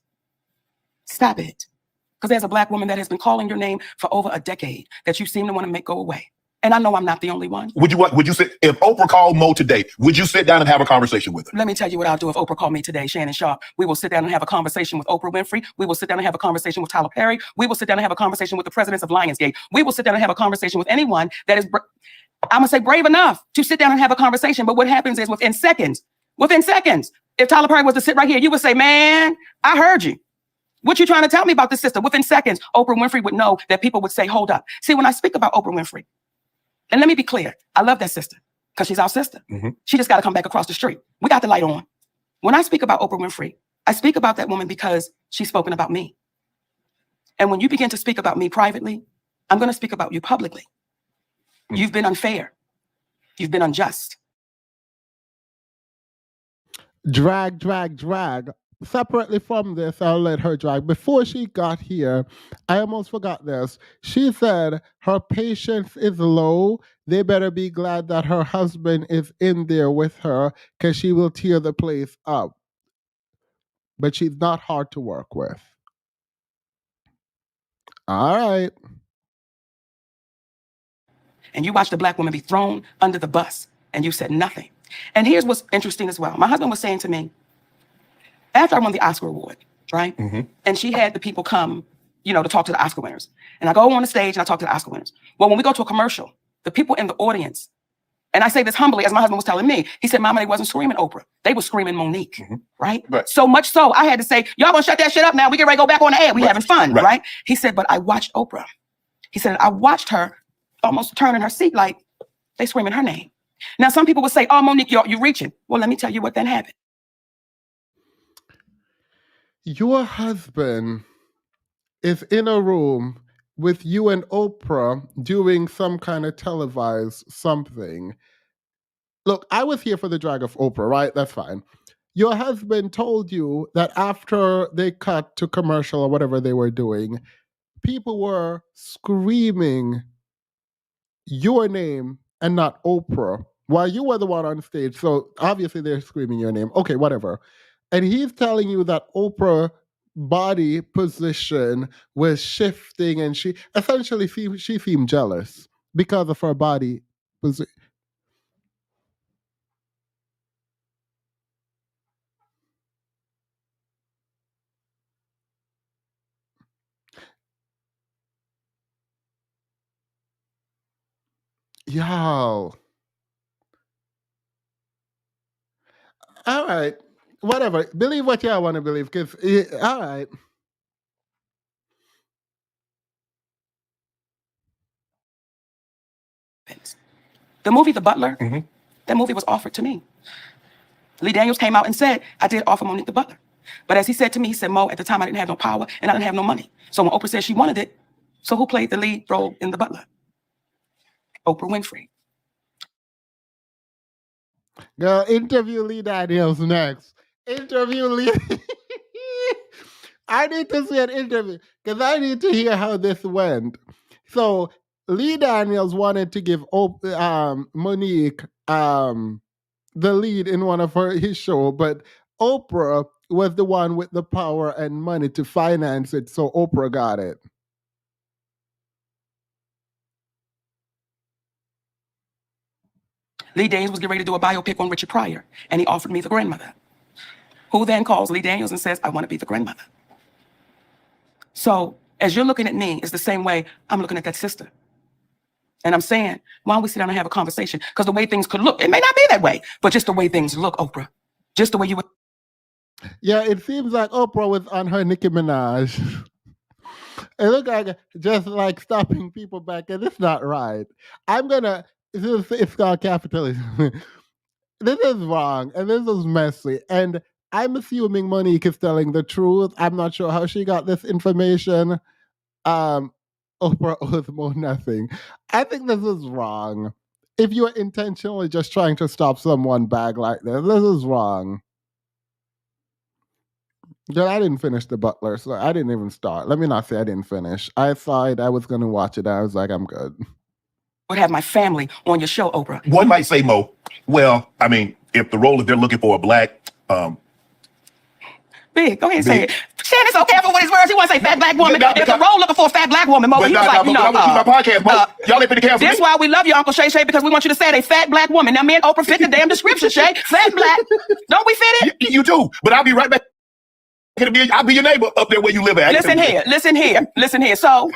Stop it. Because there's a Black woman that has been calling your name for over a decade that you seem to want to make go away. And I know I'm not the only one. Would you sit, if Oprah called Mo today, would you sit down and have a conversation with her? Let me tell you what I'll do if Oprah called me today, Shannon Sharp. We will sit down and have a conversation with Oprah Winfrey. We will sit down and have a conversation with Tyler Perry. We will sit down and have a conversation with the presidents of Lionsgate. We will sit down and have a conversation with anyone that is, I'm gonna say brave enough to sit down and have a conversation. But what happens is within seconds, if Tyler Perry was to sit right here, you would say, man, I heard you. What you trying to tell me about this sister? Within seconds, Oprah Winfrey would know that people would say, hold up. See, when I speak about Oprah Winfrey, and let me be clear, I love that sister because she's our sister. Mm-hmm. She just got to come back across the street. We got the light on. When I speak about Oprah Winfrey, I speak about that woman because she's spoken about me. And when you begin to speak about me privately, I'm going to speak about you publicly. Mm-hmm. You've been unfair. You've been unjust. Drag. Separately from this, I'll let her drag. Before she got here, I almost forgot this. She said her patience is low. They better be glad that her husband is in there with her because she will tear the place up. But she's not hard to work with. All right. And you watched a Black woman be thrown under the bus and you said nothing. And here's what's interesting as well. My husband was saying to me, after I won the Oscar award, right? Mm-hmm. And she had the people come, to talk to the Oscar winners. And I go on the stage and I talk to the Oscar winners. Well, when we go to a commercial, the people in the audience, and I say this humbly, as my husband was telling me, he said, Mama, they wasn't screaming Oprah. They were screaming Monique, mm-hmm. right? So much so, I had to say, y'all gonna shut that shit up now. We get ready to go back on the air. We having fun, right? He said, but I watched Oprah. He said, I watched her almost turn in her seat like they screaming her name. Now, some people would say, oh, Monique, you're reaching. Well, let me tell you what then happened. Your husband is in a room with you and Oprah doing some kind of televised something. Look, I was here for the drag of Oprah, right? That's fine. Your husband told you that after they cut to commercial or whatever they were doing, people were screaming your name and not Oprah while you were the one on stage. So obviously they're screaming your name. Okay, whatever. And he's telling you that Oprah body position was shifting and she seemed jealous because of her body position. Yo. All right. Whatever. Believe what y'all want to believe. Because, all right. The movie The Butler, mm-hmm. that movie was offered to me. Lee Daniels came out and said, I did offer Monique The Butler. But as he said to me, he said, Mo, at the time I didn't have no power and I didn't have no money. So when Oprah said she wanted it, so who played the lead role in The Butler? Oprah Winfrey. Girl, interview Lee Daniels next. Interview Lee. I need to see an interview because I need to hear how this went. So Lee Daniels wanted to give Monique the lead in one of his show, but Oprah was the one with the power and money to finance it, so Oprah got it. Lee Daniels was getting ready to do a biopic on Richard Pryor, and he offered me the grandmother, who then calls Lee Daniels and says, I want to be the grandmother. So as you're looking at me, it's the same way I'm looking at that sister. And I'm saying, why don't we sit down and have a conversation? Because the way things could look, it may not be that way, but just the way things look, Oprah, just the way you would. Yeah, it seems like Oprah was on her Nicki Minaj. It looked like just like stopping people back, and it's not right. It's called capitalism. This is wrong, and this is messy. And I'm assuming Monique is telling the truth. I'm not sure how she got this information. Oprah owes Mo nothing. I think this is wrong. If you're intentionally just trying to stop someone bag like this is wrong. Girl, I didn't finish The Butler, so I didn't even start. Let me not say I didn't finish. I thought I was going to watch it. I was like, I'm good. Would have my family on your show, Oprah. One might say, Mo, well, I mean, if the role, if they're looking for a black, Big, go ahead and say it. Shannon's so careful with his words. He wants to say fat black woman. If the role looking for a fat black woman, Mo, he was like, you know, I want to keep my podcast, Mo. Y'all ain't finna cancel this me. why we love you, Uncle Shay Shay, because we want you to say a fat black woman. Now, me and Oprah fit the damn description, Shay. Fat black. Don't we fit it? You too, but I'll be right back. I'll be your neighbor up there where you live at. Listen here. So...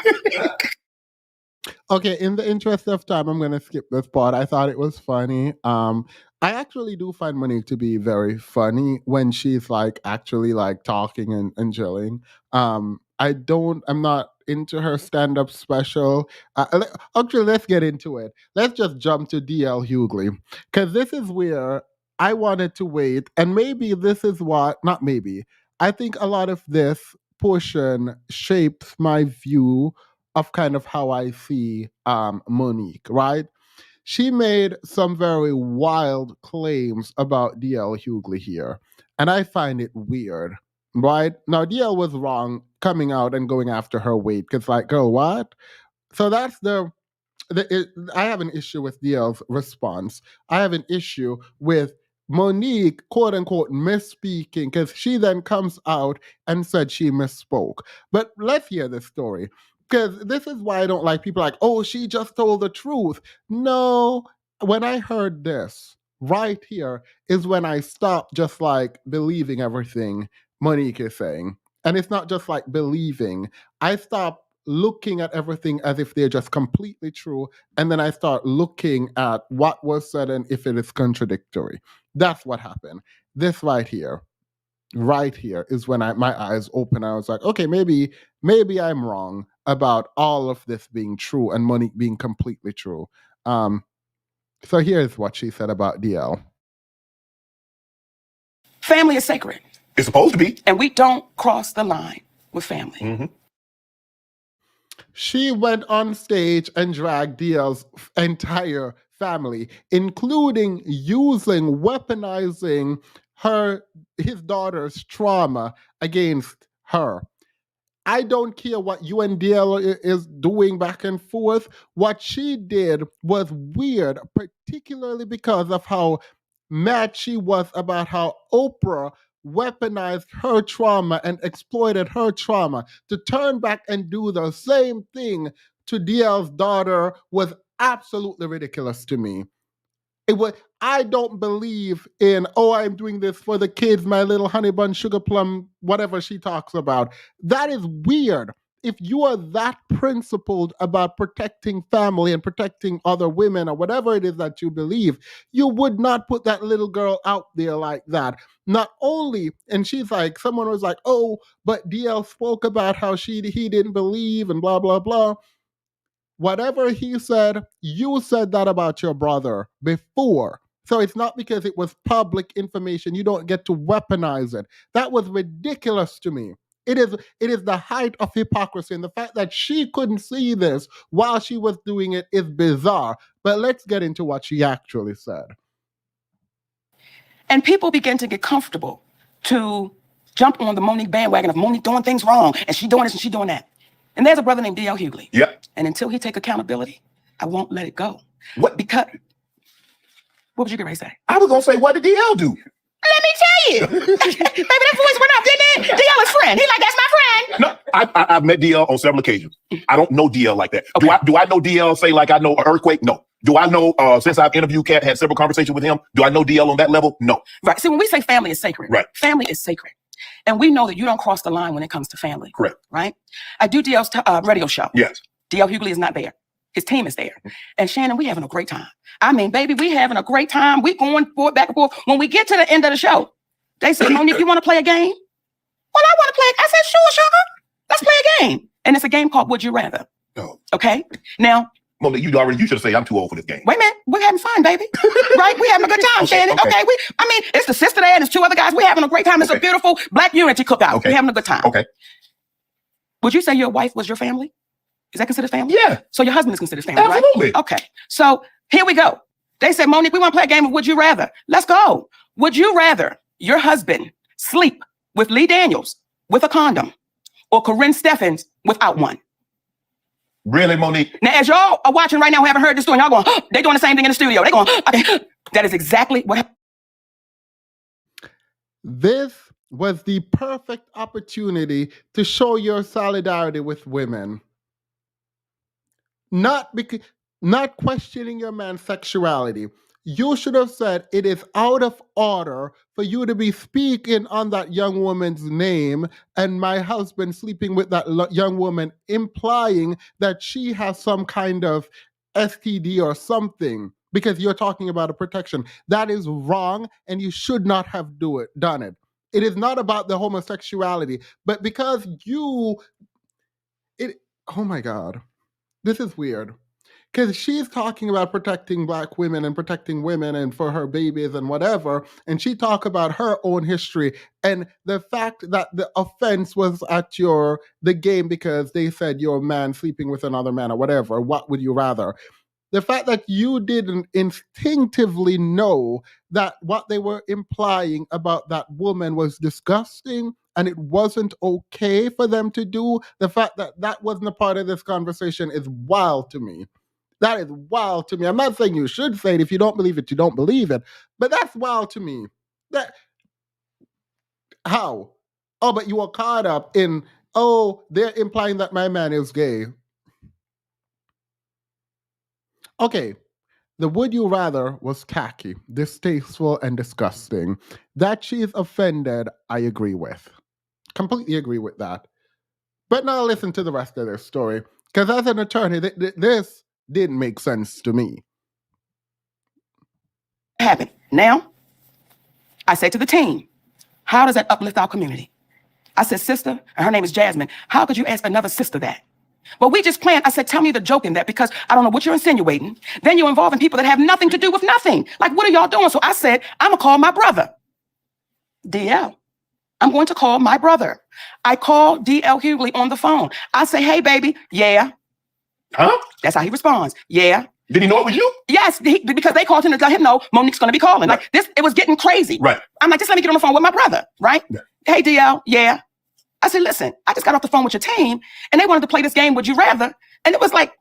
Okay, in the interest of time, I'm going to skip this part. I thought it was funny. I actually do find Monique to be very funny when she's like actually like talking and chilling. I'm not into her stand-up special. Actually, let's get into it. Let's just jump to DL Hughley, because this is where I wanted to wait, and maybe this is what, not maybe, I think a lot of this portion shapes my view of kind of how I see Monique, right? She made some very wild claims about DL Hughley here, and I find it weird, right? Now, DL was wrong coming out and going after her weight, because like, girl, what? So that's I have an issue with DL's response. I have an issue with Monique, quote unquote, misspeaking, because she then comes out and said she misspoke. But let's hear this story. Because this is why I don't like people like, oh, she just told the truth. No, when I heard this right here is when I stopped just like believing everything Monique is saying. And it's not just like believing. I stopped looking at everything as if they're just completely true. And then I start looking at what was said and if it is contradictory. That's what happened. This right here is when my eyes open. I was like, okay, maybe I'm wrong about all of this being true and Monique being completely true. So here's what she said about DL. Family is sacred. It's supposed to be. And we don't cross the line with family. Mm-hmm. She went on stage and dragged DL's entire family, including weaponizing his daughter's trauma against her. I don't care what you and DL is doing back and forth. What she did was weird, particularly because of how mad she was about how Oprah weaponized her trauma and exploited her trauma. To turn back and do the same thing to DL's daughter was absolutely ridiculous to me. I don't believe in, I'm doing this for the kids, my little honey bun, sugar plum, whatever she talks about. That is weird. If you are that principled about protecting family and protecting other women or whatever it is that you believe, you would not put that little girl out there like that. Not only, and she's like, someone was like, but DL spoke about how he didn't believe and blah, blah, blah. Whatever he said, you said that about your brother before. So it's not because it was public information. You don't get to weaponize it. That was ridiculous to me. It is the height of hypocrisy. And the fact that she couldn't see this while she was doing it is bizarre. But let's get into what she actually said. And people begin to get comfortable to jump on the Monique bandwagon of Monique doing things wrong. And she doing this and she doing that. And there's a brother named DL Hughley. Yep. And until he take accountability, I won't let it go. What? Because, what would you get ready to say? I was going to say, what did DL do? Let me tell you. Baby, that voice went up, didn't it? DL is friend. He like, that's my friend. No, I've met DL on several occasions. I don't know DL like that. Okay. Do I know DL say like I know an earthquake? No. Do I know, since I've interviewed Kat, had several conversations with him, do I know DL on that level? No. Right. See, when we say family is sacred, right. Family is sacred. And we know that you don't cross the line when it comes to family. Correct. Right? I do DL's radio show. Yes. DL Hughley is not there. His team is there. And Shannon, we having a great time. I mean, baby, we having a great time. We going forward, back and forth. When we get to the end of the show, they say, Monique, you want to play a game? Well, I want to play. I said, sure, sugar. Let's play a game. And it's a game called Would You Rather. Oh. Okay? Now, Monique, you should say I'm too old for this game. Wait a minute. We're having fun, baby. Right? We're having a good time, Shannon. Okay. It's the sister there and it's two other guys. We're having a great time. It's a beautiful Black unity cookout. We're having a good time. Okay. Would you say your wife was your family? Is that considered family? Yeah. So your husband is considered family, Absolutely. right? Okay. So here we go. They said, Monique, we want to play a game of Would You Rather. Let's go. Would you rather your husband sleep with Lee Daniels with a condom or Corinne Steffens without one? Really, Monique? Now, as y'all are watching right now who haven't heard this story, y'all going, they're doing the same thing in the studio. They're going, okay. That is exactly what happened. This was the perfect opportunity to show your solidarity with women. Not questioning your man's sexuality. You should have said it is out of order for you to be speaking on that young woman's name and my husband sleeping with that young woman, implying that she has some kind of STD or something, because you're talking about a protection. That is wrong, and you should not have done it. It is not about the homosexuality, but because oh my God, this is weird. Because she's talking about protecting Black women and protecting women and for her babies and whatever, and she talked about her own history and the fact that the offense was at the game because they said you're a man sleeping with another man or whatever. What would you rather? The fact that you didn't instinctively know that what they were implying about that woman was disgusting and it wasn't okay for them to do, the fact that that wasn't a part of this conversation is wild to me. That is wild to me. I'm not saying you should say it. If you don't believe it, you don't believe it. But that's wild to me. How? Oh, but you were caught up in, they're implying that my man is gay. Okay. The would you rather was tacky, distasteful, and disgusting. That she's offended, I agree with. Completely agree with that. But now listen to the rest of this story. Because as an attorney, this didn't make sense to me. Happened. Now, I say to the team, how does that uplift our community? I said, sister, and her name is Jasmine, how could you ask another sister that? Well, we just planned. I said, tell me the joke in that because I don't know what you're insinuating. Then you're involving people that have nothing to do with nothing. Like, what are y'all doing? So I said, I'm going to call my brother. DL. I'm going to call my brother. I call DL Hughley on the phone. I say, hey, baby. Yeah. Huh? That's how he responds. Yeah. Did he know it was you? Yes, because they called him to let him know Monique's going to be calling. Right. Like this, it was getting crazy. Right. I'm like, just let me get on the phone with my brother. Right. Yeah. Hey, DL. Yeah. I said, listen, I just got off the phone with your team and they wanted to play this game, Would You Rather? And it was like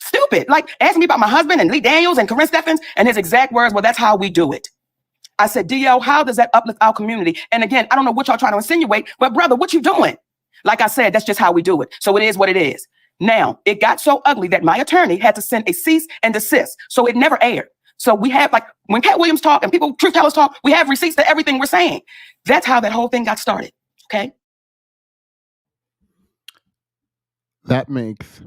stupid. Like asking me about my husband and Lee Daniels and Corinne Steffens, and his exact words, well, that's how we do it. I said, DL, how does that uplift our community? And again, I don't know what y'all trying to insinuate, but brother, what you doing? Like I said, that's just how we do it. So it is what it is. Now, it got so ugly that my attorney had to send a cease and desist. So it never aired. So we have, like, when Cat Williams talk and people, truth tellers talk, we have receipts to everything we're saying. That's how that whole thing got started. Okay. That makes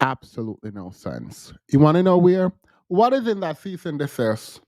absolutely no sense. You want to know where? What is in that cease and desist?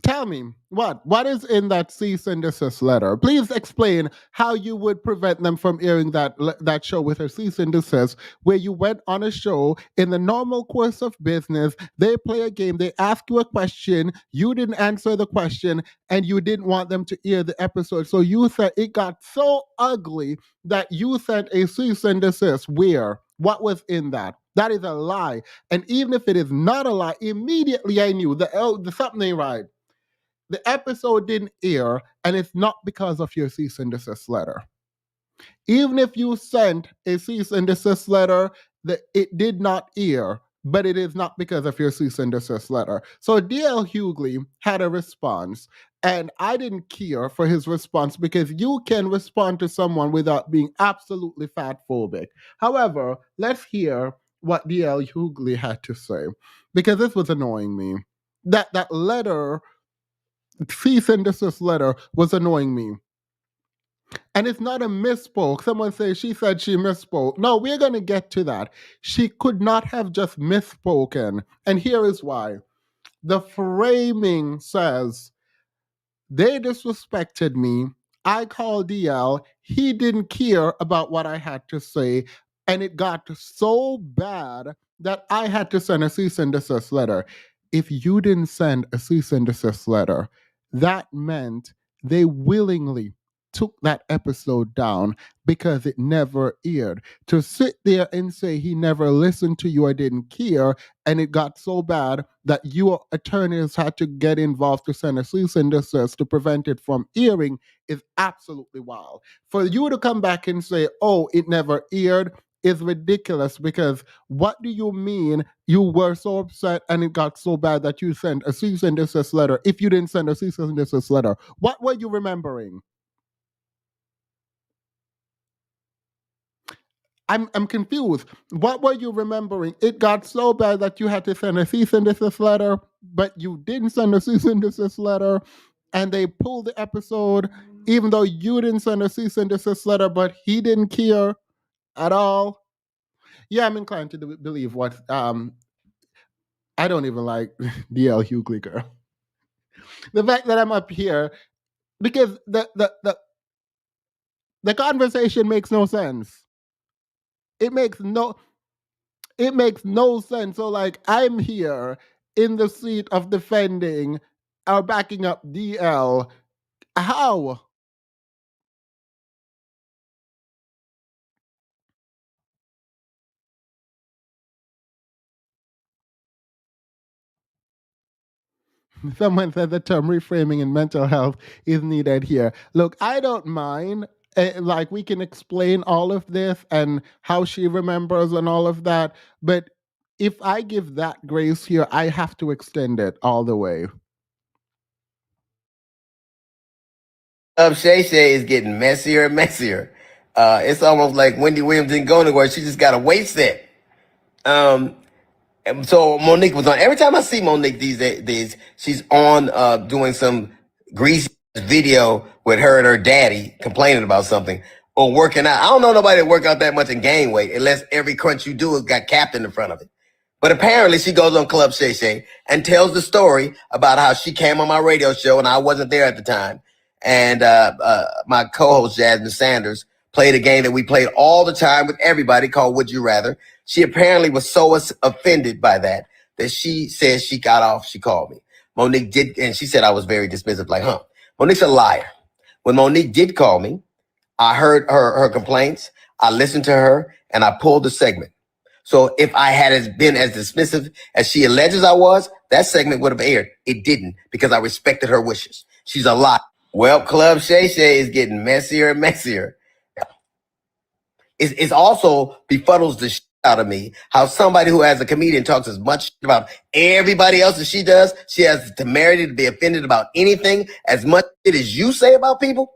Tell me, what is in that cease and desist letter? Please explain how you would prevent them from airing that show with a cease and desist, where you went on a show in the normal course of business, they play a game, they ask you a question, you didn't answer the question, and you didn't want them to air the episode. So you said it got so ugly that you sent a cease and desist. Where? What was in that? That is a lie. And even if it is not a lie, immediately I knew that something ain't right. The episode didn't air, and it's not because of your cease and desist letter. Even if you sent a cease and desist letter, it did not air, but it is not because of your cease and desist letter. So DL Hughley had a response, and I didn't care for his response because you can respond to someone without being absolutely fatphobic. However, let's hear what DL Hughley had to say, because this was annoying me. That letter, cease and desist letter, was annoying me. And it's not a misspoke. Someone says she said she misspoke. No, we're going to get to that. She could not have just misspoken. And here is why. The framing says, they disrespected me. I called DL. He didn't care about what I had to say. And it got so bad that I had to send a cease and desist letter. If you didn't send a cease and desist letter, that meant they willingly took that episode down because it never aired. To sit there and say he never listened to you or didn't care, and it got so bad that your attorneys had to get involved to send a cease and desist to prevent it from airing is absolutely wild. For you to come back and say, oh, it never aired, is ridiculous, because what do you mean you were so upset and it got so bad that you sent a cease and desist letter if you didn't send a cease and desist letter? What were you remembering? I'm confused. What were you remembering? It got so bad that you had to send a cease and desist letter, but you didn't send a cease and desist letter, and they pulled the episode, even though you didn't send a cease and desist letter, but he didn't care at all. Yeah, I'm inclined to believe what I don't even like DL Hughley, girl. The fact that I'm up here because the conversation makes no sense. It makes no sense. So like I'm here in the seat of defending or backing up DL. How? Someone said the term reframing in mental health is needed here. Look, I don't mind. Like, we can explain all of this and how she remembers and all of that. But if I give that grace here, I have to extend it all the way. Shay Shay is getting messier and messier. It's almost like Wendy Williams didn't go anywhere. She just got a weight set. And so Monique was on. Every time I see Monique these days, she's on doing some greasy video with her and her daddy complaining about something or working out. I don't know nobody that work out that much and gain weight unless every crunch you do has got Captain in front of it. But apparently she goes on Club Shay Shay and tells the story about how she came on my radio show and I wasn't there at the time. And my co-host Jasmine Sanders played a game that we played all the time with everybody called Would You Rather. She apparently was so offended by that she says she got off. She called me. Monique did, and she said I was very dismissive, like, Monique's a liar. When Monique did call me, I heard her complaints. I listened to her and I pulled the segment. So if I had been as dismissive as she alleges I was, that segment would have aired. It didn't because I respected her wishes. She's a liar. Well, Club Shay Shay is getting messier and messier. It's also befuddles the shit out of me how somebody who as a comedian talks as much about everybody else as she does, she has the temerity to be offended about anything as much as you say about people.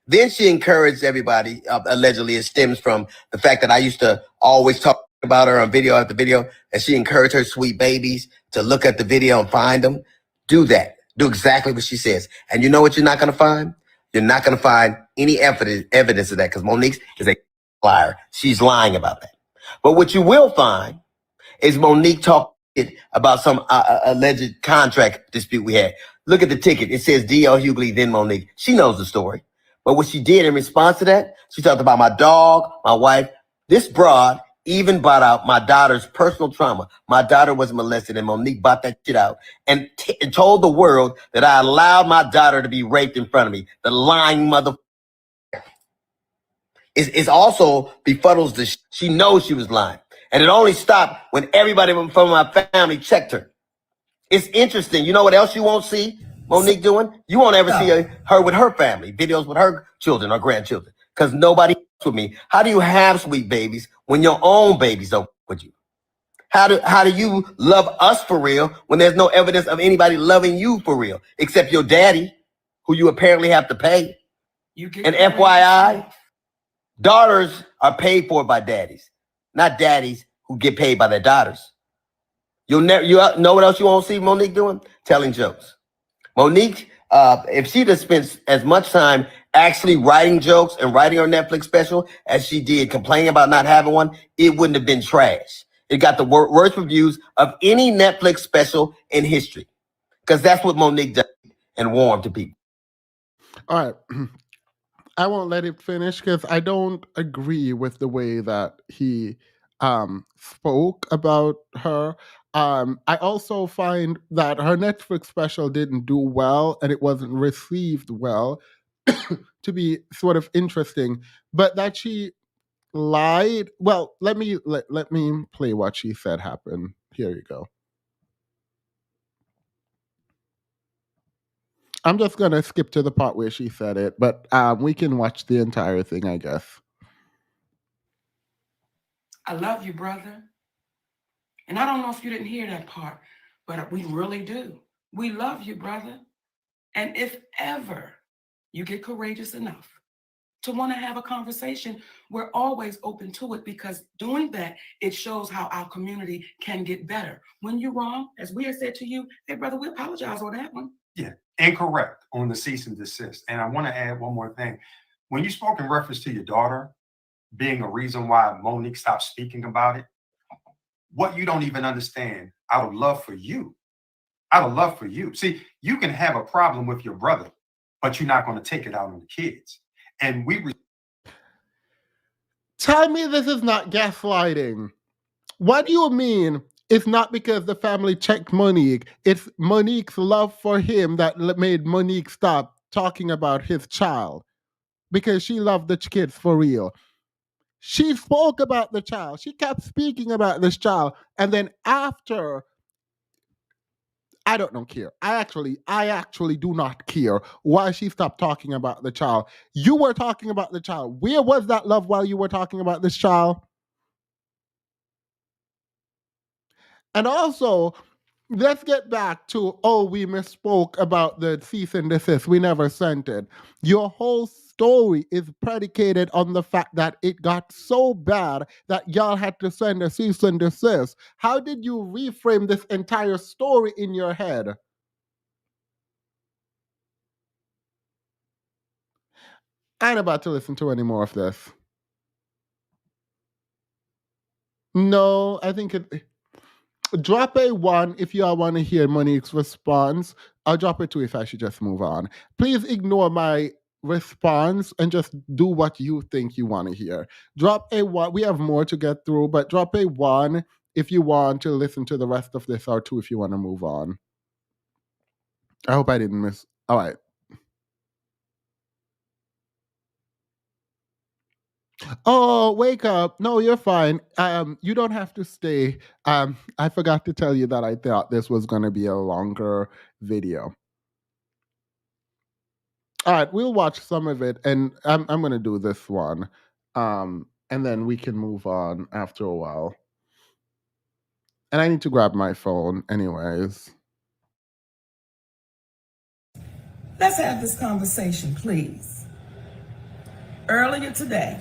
Then she encouraged everybody, allegedly it stems from the fact that I used to always talk about her on video after video, and she encouraged her sweet babies to look at the video and find them. Do that. Do exactly what she says. And you know what you're not going to find? You're not going to find any evidence of that because Monique is a liar. She's lying about that. But what you will find is Monique talking about some alleged contract dispute we had. Look at the ticket. It says DL Hughley, then Monique. She knows the story. But what she did in response to that, she talked about my dog, my wife. This broad even brought out my daughter's personal trauma. My daughter was molested and Monique brought that shit out and told the world that I allowed my daughter to be raped in front of me. The lying mother. It's also befuddles the she knows she was lying. And it only stopped when everybody from my family checked her. It's interesting. You know what else you won't see Monique doing? You won't ever see her with her family, videos with her children or grandchildren, because nobody with me. How do you have sweet babies when your own babies don't with you? How do you love us for real when there's no evidence of anybody loving you for real, except your daddy, who you apparently have to pay? And FYI, daughters are paid for by daddies, not daddies who get paid by their daughters. You know what else you won't see Monique doing? Telling jokes. Monique, if she just spent as much time actually writing jokes and writing her Netflix special as she did complaining about not having one, it wouldn't have been trash. It got the worst reviews of any Netflix special in history because that's what Monique does and warm to people. All right. I won't let it finish because I don't agree with the way that he spoke about her. I also find that her Netflix special didn't do well and it wasn't received well. to be sort of interesting, but that she lied. Well, let me play what she said happened. Here you go. I'm just gonna skip to the part where she said it, but we can watch the entire thing, I guess. I love you, brother. And I don't know if you didn't hear that part, but we really do. We love you, brother. And if ever you get courageous enough to want to have a conversation, we're always open to it, because doing that, it shows how our community can get better. When you're wrong, as we have said to you, hey, brother, we apologize on that one. Yeah, incorrect on the cease and desist. And I want to add one more thing. When you spoke in reference to your daughter being a reason why Monique stopped speaking about it, what you don't even understand, out of love for you, see, you can have a problem with your brother, but you're not going to take it out on the kids. And tell me this is not gaslighting. What do you mean? It's not because the family checked Monique. It's Monique's love for him that made Monique stop talking about his child, because she loved the kids for real. She spoke about the child. She kept speaking about this child. And then after, I don't care. I actually do not care why she stopped talking about the child. You were talking about the child. Where was that love while you were talking about this child? And also, let's get back to, we misspoke about the cease and desist. We never sent it. Your whole story is predicated on the fact that it got so bad that y'all had to send a cease and desist. How did you reframe this entire story in your head? I ain't about to listen to any more of this. No, I think it... Drop a 1 if y'all want to hear Monique's response. I'll drop a 2 if I should just move on. Please ignore my response and just do what you think you want to hear. Drop a 1. We have more to get through, but drop a 1 if you want to listen to the rest of this, or 2 if you want to move on. I hope I didn't miss. All right. Oh, wake up. No, you're fine. You don't have to stay. I forgot to tell you that I thought this was going to be a longer video. All right, we'll watch some of it, and I'm going to do this one. And then we can move on after a while. And I need to grab my phone anyways. Let's have this conversation, please. Earlier today,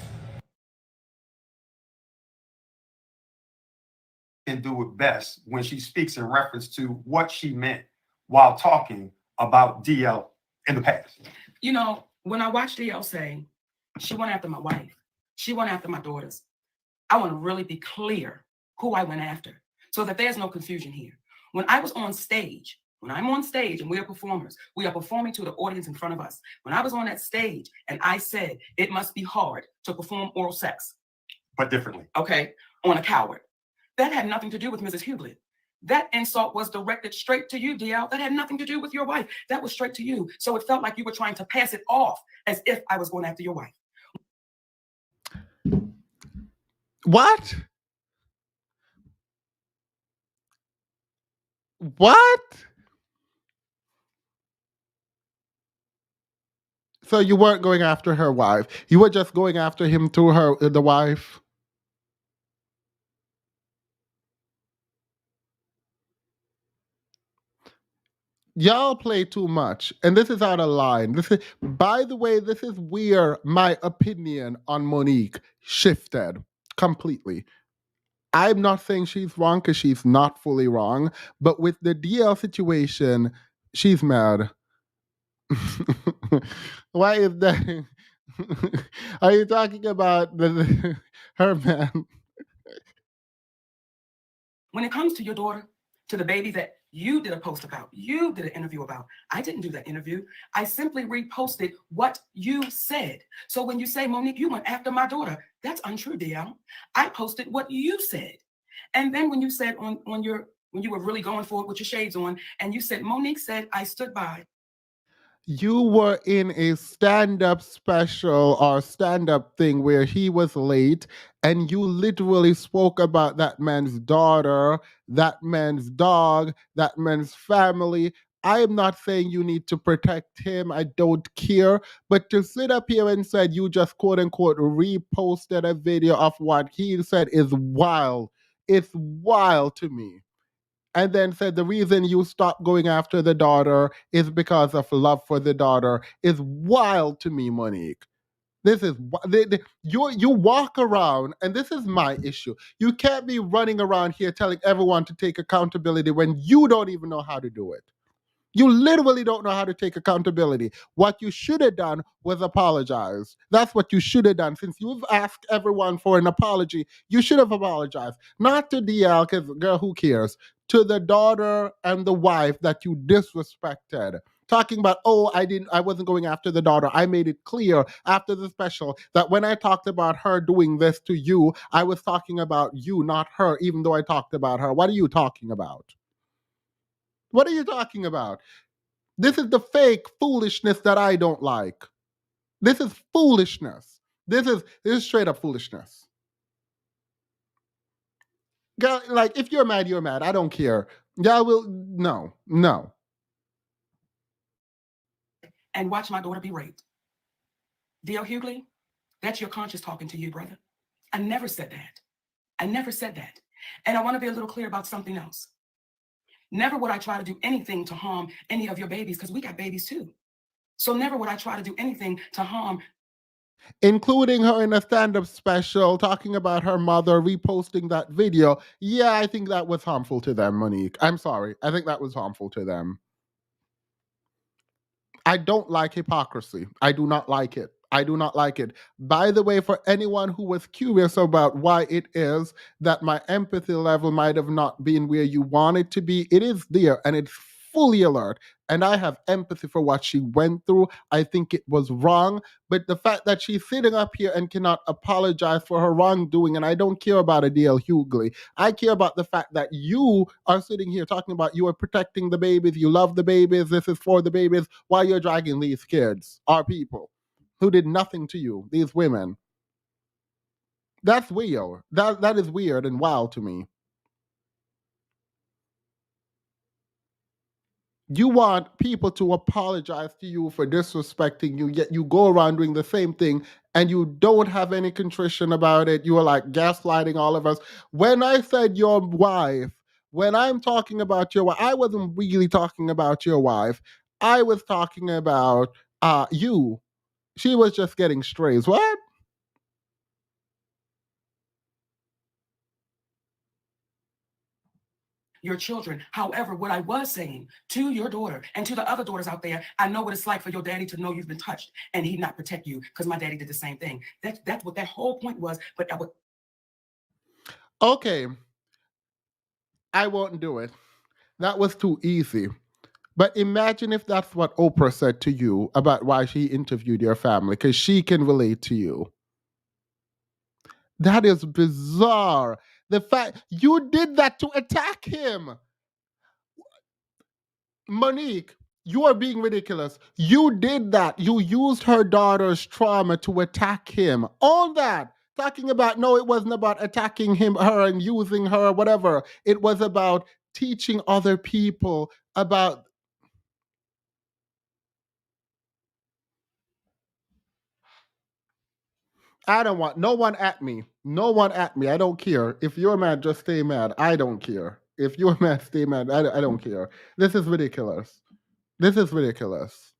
can do it best when she speaks in reference to what she meant while talking about DL in the past. You know, when I watched DL say, she went after my wife, she went after my daughters, I want to really be clear who I went after so that there's no confusion here. When I was on stage, when I'm on stage and we are performers, we are performing to the audience in front of us. When I was on that stage and I said, it must be hard to perform oral sex. But differently. Okay, on a coward. That had nothing to do with Mrs. Hughley. That insult was directed straight to you, DL. That had nothing to do with your wife. That was straight to you. So it felt like you were trying to pass it off as if I was going after your wife. What? What? So you weren't going after her wife. You were just going after him through the wife. Y'all play too much, and this is out of line. By the way, this is where my opinion on Monique shifted completely. I'm not saying she's wrong, because she's not fully wrong, but with the DL situation, she's mad. Why is that? Are you talking about her man? When it comes to your daughter, to the baby that you did a post about, you did an interview about, I didn't do that interview. I simply reposted what you said. So when you say, Monique, you went after my daughter, that's untrue, DL. I posted what you said. And then when you said when you were really going for it with your shades on, and you said, Monique said, I stood by. You were in a stand-up special or stand-up thing where he was late, and you literally spoke about that man's daughter, that man's dog, that man's family. I am not saying you need to protect him. I don't care. But to sit up here and said you just quote unquote reposted a video of what he said is wild. It's wild to me. And then said the reason you stopped going after the daughter is because of love for the daughter is wild to me, Monique. This is you walk around, and this is my issue. You can't be running around here telling everyone to take accountability when you don't even know how to do it. You literally don't know how to take accountability. What you should have done was apologize. That's what you should have done. Since you've asked everyone for an apology, you should have apologized. Not to DL, because girl, who cares? To the daughter and the wife that you disrespected. Talking about, oh, I wasn't going after the daughter. I made it clear after the special that when I talked about her doing this to you, I was talking about you, not her, even though I talked about her. What are you talking about? What are you talking about? This is the fake foolishness that I don't like. This is foolishness. This is straight up foolishness. Girl, like if you're mad, you're mad. I don't care. Y'all will no. And watch my daughter be raped. DL Hughley, that's your conscience talking to you, brother. I never said that. I never said that. And I want to be a little clear about something else. Never would I try to do anything to harm any of your babies, because we got babies too. So never would I try to do anything to harm. Including her in a stand-up special, talking about her mother, reposting that video. Yeah, I think that was harmful to them, Monique. I'm sorry. I think that was harmful to them. I don't like hypocrisy. I do not like it. I do not like it. By the way, for anyone who was curious about why it is that my empathy level might have not been where you want it to be, it is there and it's fully alert. And I have empathy for what she went through. I think it was wrong. But the fact that she's sitting up here and cannot apologize for her wrongdoing, and I don't care about a DL Hughley. I care about the fact that you are sitting here talking about you are protecting the babies, you love the babies, this is for the babies, while you're dragging these kids, our people, who did nothing to you, these women. That's weird. That is weird and wild to me. You want people to apologize to you for disrespecting you, yet you go around doing the same thing and you don't have any contrition about it. You are like gaslighting all of us. When I said your wife, when I'm talking about your wife, I wasn't really talking about your wife. I was talking about you. She was just getting strays. What? Your children. However, what I was saying to your daughter and to the other daughters out there, I know what it's like for your daddy to know you've been touched and he not protect you, because my daddy did the same thing. That's what that whole point was. But Okay, I won't do it. That was too easy. But imagine if that's what Oprah said to you about why she interviewed your family, because she can relate to you. That is bizarre. The fact you did that to attack him. Monique, you are being ridiculous. You did that. You used her daughter's trauma to attack him. All that. Talking about, no, it wasn't about attacking her and using her, whatever. It was about teaching other people about. I don't want no one at me. No one at me. I don't care. If you're mad, just stay mad. I don't care. If you're mad, stay mad. I don't care. This is ridiculous. This is ridiculous.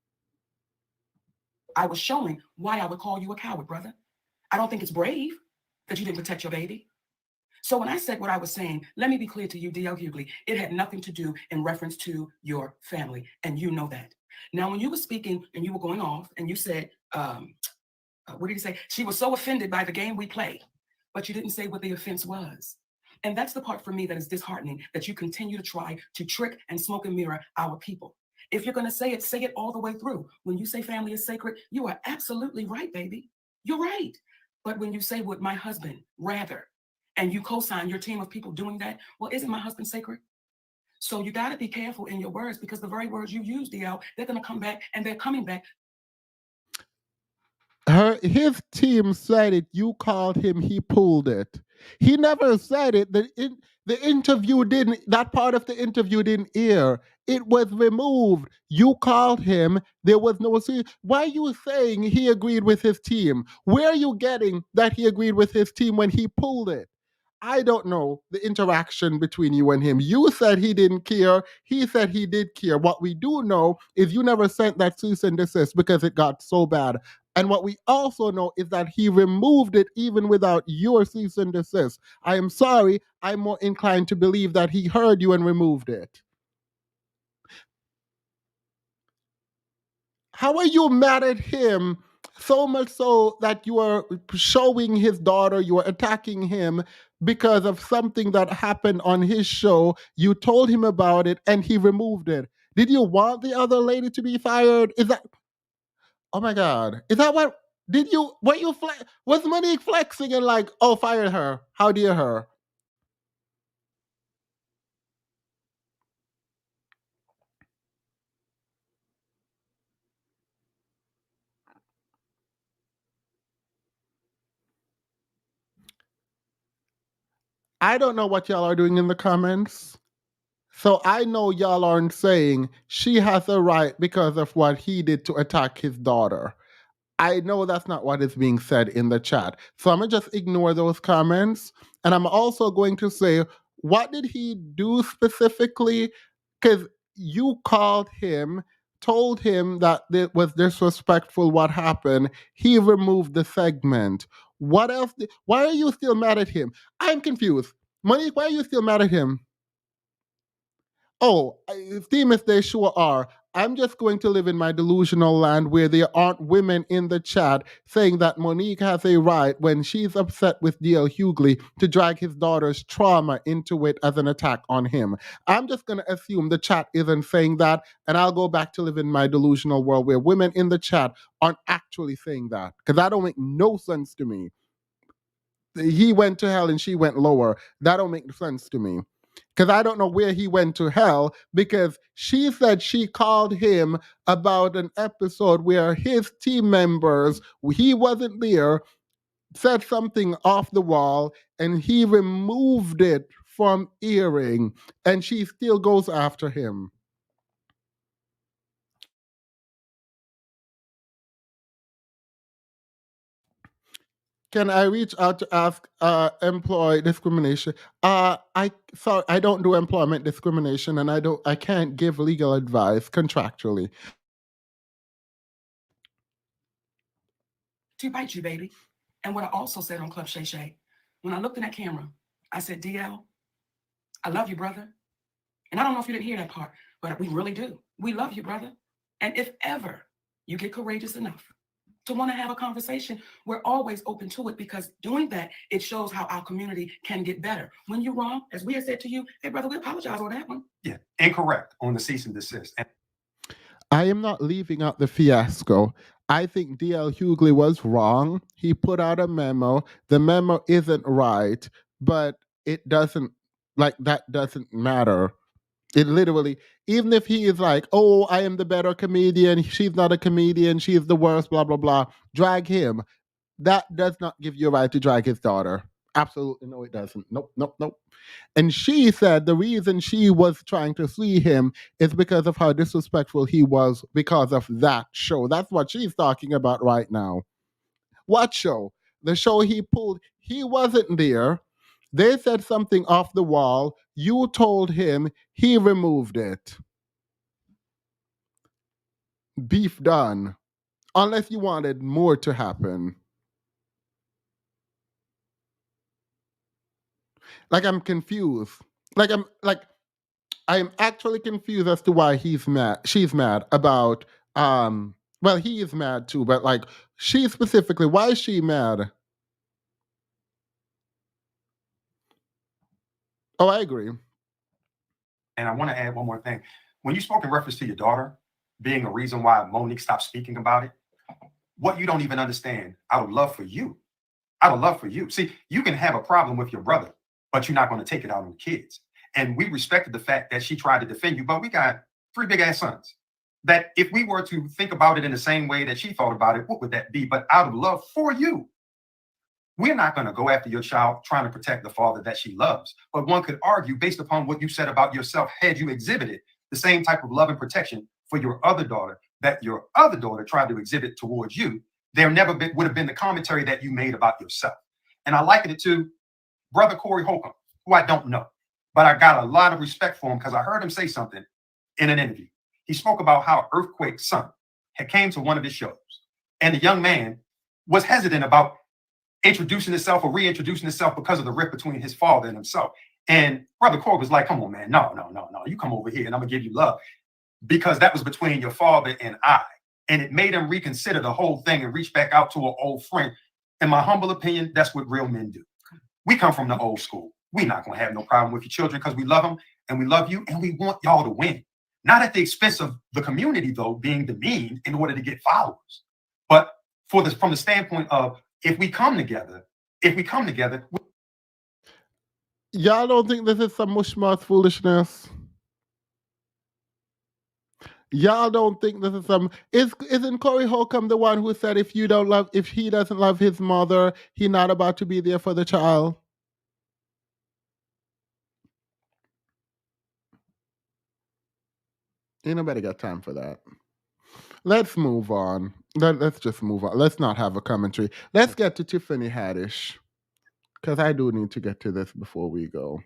I was showing why I would call you a coward, brother. I don't think it's brave that you didn't protect your baby. So when I said what I was saying, let me be clear to you, DL Hughley, it had nothing to do in reference to your family, and you know that. Now, when you were speaking and you were going off and you said, what did you say? She was so offended by the game we play, but you didn't say what the offense was. And that's the part for me that is disheartening, that you continue to try to trick and smoke and mirror our people. If you're going to say it all the way through. When you say family is sacred, you are absolutely right, baby. You're right. But when you say would my husband rather, and you co-sign your team of people doing that, well, isn't my husband sacred? So you got to be careful in your words, because the very words you use, DL, they're going to come back, and they're coming back. His team said it. You called him. He pulled it. He never said it. The interview didn't. That part of the interview didn't air. It was removed. You called him. There was no. Why are you saying he agreed with his team? Where are you getting that he agreed with his team when he pulled it? I don't know the interaction between you and him. You said he didn't care. He said he did care. What we do know is you never sent that cease and desist because it got so bad. And what we also know is that he removed it even without your cease and desist. I am sorry. I'm more inclined to believe that he heard you and removed it. How are you mad at him so much so that you are showing his daughter, you are attacking him because of something that happened on his show? You told him about it and he removed it. Did you want the other lady to be fired? Is that, oh my God, is that what, was Monique flexing and like, oh, fired her, how dare her? I don't know what y'all are doing in the comments. So I know y'all aren't saying she has a right because of what he did to attack his daughter. I know that's not what is being said in the chat. So I'm going to just ignore those comments. And I'm also going to say, what did he do specifically? Because you called him, told him that it was disrespectful what happened. He removed the segment. What else? Why are you still mad at him? I'm confused. Monique, why are you still mad at him? Oh, Themis, they sure are. I'm just going to live in my delusional land where there aren't women in the chat saying that Monique has a right, when she's upset with DL Hughley, to drag his daughter's trauma into it as an attack on him. I'm just going to assume the chat isn't saying that, and I'll go back to live in my delusional world where women in the chat aren't actually saying that, because that don't make no sense to me. He went to hell and she went lower. That don't make sense to me. Because I don't know where he went to hell, because she said she called him about an episode where his team members, he wasn't there, said something off the wall and he removed it from airing, and she still goes after him. Can I reach out to ask employee discrimination? I don't do employment discrimination, and I can't give legal advice contractually. To bite you, baby. And what I also said on Club Shay Shay, when I looked in that camera, I said, DL, I love you, brother. And I don't know if you didn't hear that part, but we really do. We love you, brother. And if ever you get courageous enough to want to have a conversation, we're always open to it, because doing that, it shows how our community can get better. When you're wrong, as we have said to you, hey, brother, we apologize on that one. Yeah, incorrect on the cease and desist. I am not leaving out the fiasco. I think DL Hughley was wrong. He put out a memo. The memo isn't right, but it doesn't, that doesn't matter. It literally, even if he is like, oh, I am the better comedian, she's not a comedian, she's the worst, blah, blah, blah, drag him. That does not give you a right to drag his daughter. Absolutely no, it doesn't. Nope, nope, nope. And she said the reason she was trying to see him is because of how disrespectful he was because of that show. That's what she's talking about right now. What show? The show he pulled. He wasn't there. They said something off the wall. You told him. He removed it. Beef done. Unless you wanted more to happen. I'm confused. I'm actually confused as to why he's mad. She's mad about well, he is mad too, but she specifically, why is she mad? Oh, I agree. And I want to add one more thing. When you spoke in reference to your daughter being a reason why Monique stopped speaking about it, what you don't even understand, I would love for you. I would love for you. See, you can have a problem with your brother, but you're not going to take it out on the kids. And we respected the fact that she tried to defend you, but we got 3 big ass sons. That if we were to think about it in the same way that she thought about it, what would that be? But out of love for you, we're not going to go after your child trying to protect the father that she loves. But one could argue, based upon what you said about yourself, had you exhibited the same type of love and protection for your other daughter that your other daughter tried to exhibit towards you, there never would have been the commentary that you made about yourself. And I liken it to Brother Corey Holcomb, who I don't know, but I got a lot of respect for him because I heard him say something in an interview. He spoke about how Earthquake's son had came to one of his shows, and the young man was hesitant about introducing himself or reintroducing himself because of the rift between his father and himself. And Brother Corey was like, come on, man, no, you come over here and I'm gonna give you love, because that was between your father and I. And it made him reconsider the whole thing and reach back out to an old friend. In my humble opinion, that's what real men do. We come from the old school. We're not gonna have no problem with your children because we love them and we love you and we want y'all to win. Not at the expense of the community, though, being demeaned in order to get followers. But from the standpoint of, if we come together, y'all don't think this is some mushmouth foolishness? Y'all don't think this is some? Isn't Corey Holcomb the one who said if he doesn't love his mother, he's not about to be there for the child? Ain't nobody got time for that. Let's move on. Let's just move on. Let's not have a commentary. Let's get to Tiffany Haddish, because I do need to get to this before we go.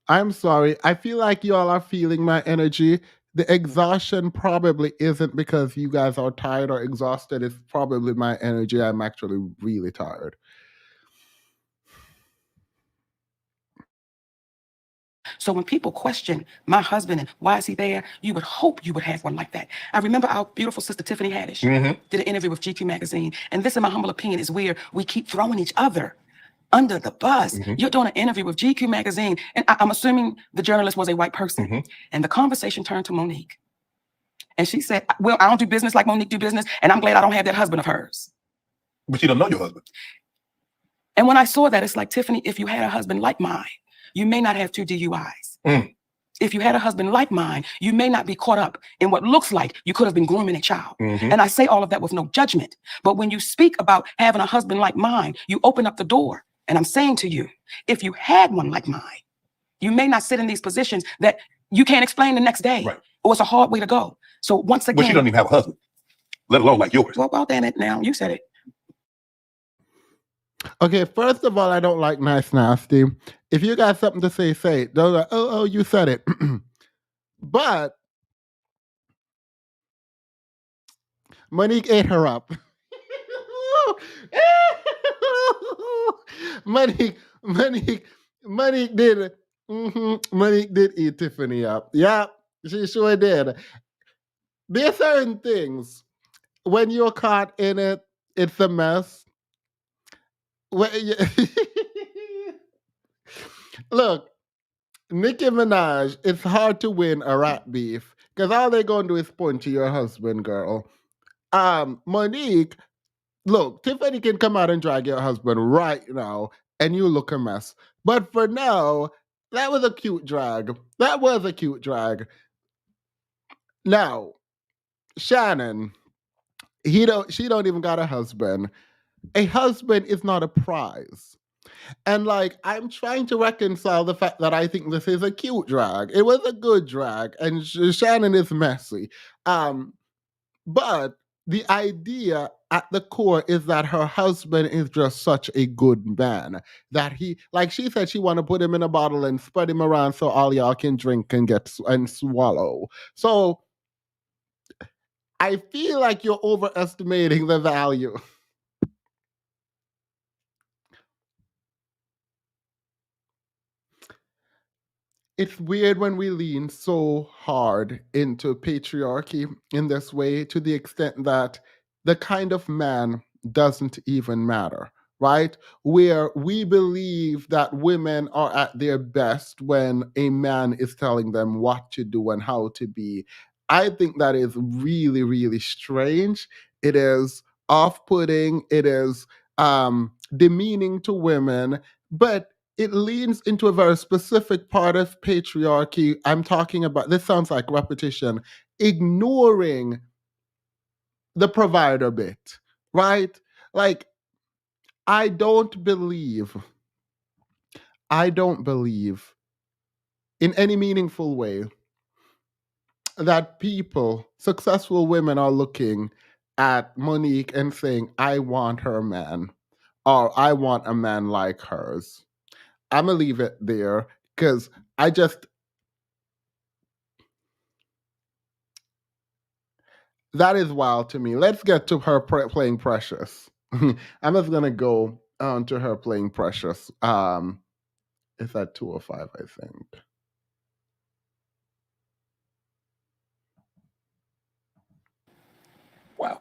I'm sorry. I feel like y'all are feeling my energy. The exhaustion probably isn't because you guys are tired or exhausted. It's probably my energy. I'm actually really tired. So when people question my husband and why is he there, you would hope you would have one like that. I remember our beautiful sister Tiffany Haddish did an interview with GQ magazine, and this, in my humble opinion, is where we keep throwing each other under the bus. You're doing an interview with GQ magazine, and I'm assuming the journalist was a white person, and the conversation turned to Monique, and she said, "Well, I don't do business like Monique do business, and I'm glad I don't have that husband of hers." But you don't know your husband. And when I saw that, it's like, Tiffany, if you had a husband like mine, you may not have 2 DUIs. If you had a husband like mine, you may not be caught up in what looks like you could have been grooming a child. And I say all of that with no judgment. But when you speak about having a husband like mine, you open up the door. And I'm saying to you, if you had one like mine, you may not sit in these positions that you can't explain the next day. Right. Or it's a hard way to go. So once again— But she doesn't even have a husband, let alone like yours. Well, damn it, now you said it. Okay, first of all, I don't like nice nasty. If you got something to say, say it. Don't like, oh, you said it. But Monique ate her up. Monique did. Monique did eat Tiffany up. Yeah, she sure did. There are certain things, when you're caught in it, it's a mess. Look, Nicki Minaj, it's hard to win a rat beef because all they're going to do is point to your husband, girl. Monique, look, Tiffany can come out and drag your husband right now and you look a mess. But for now, that was a cute drag. Now, Shannon, she don't even got a husband. A husband is not a prize. And like, I'm trying to reconcile the fact that I think this is a cute drag. It was a good drag, and Shannon is messy. But the idea at the core is that her husband is just such a good man that he, like she said, she want to put him in a bottle and spread him around so all y'all can drink and get and swallow. So I feel like you're overestimating the value. It's weird when we lean so hard into patriarchy in this way, to the extent that the kind of man doesn't even matter, right? Where we believe that women are at their best when a man is telling them what to do and how to be. I think that is really, really strange. It is off-putting. It is demeaning to women. But it leans into a very specific part of patriarchy. I'm talking about, this sounds like repetition, ignoring the provider bit, right? Like, I don't believe in any meaningful way that people, successful women, are looking at Monique and saying, I want her man, or I want a man like hers. I'm going to leave it there because that is wild to me. Let's get to her playing Precious. I'm just going to go on to her playing Precious. It's at 2:05, I think. Wow.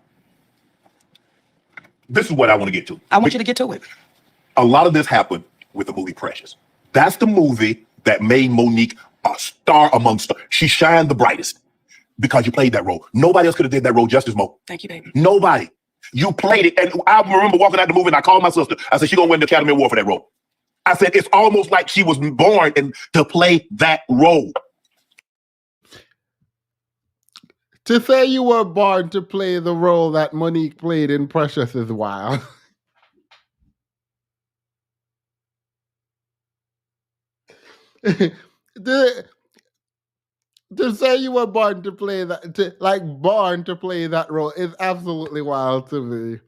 This is what I want to get to. I want you to get to it. A lot of this happened with the movie Precious. That's the movie that made Monique a star among stars. She shined the brightest because you played that role. Nobody else could have did that role justice, Mo. Thank you, baby. Nobody. You played it. And I remember walking out the movie and I called my sister. I said, she's going to win the Academy Award for that role. I said, it's almost like she was born to play that role. To say you were born to play the role that Monique played in Precious is wild. to say you were born to play that, born to play that role is absolutely wild to me.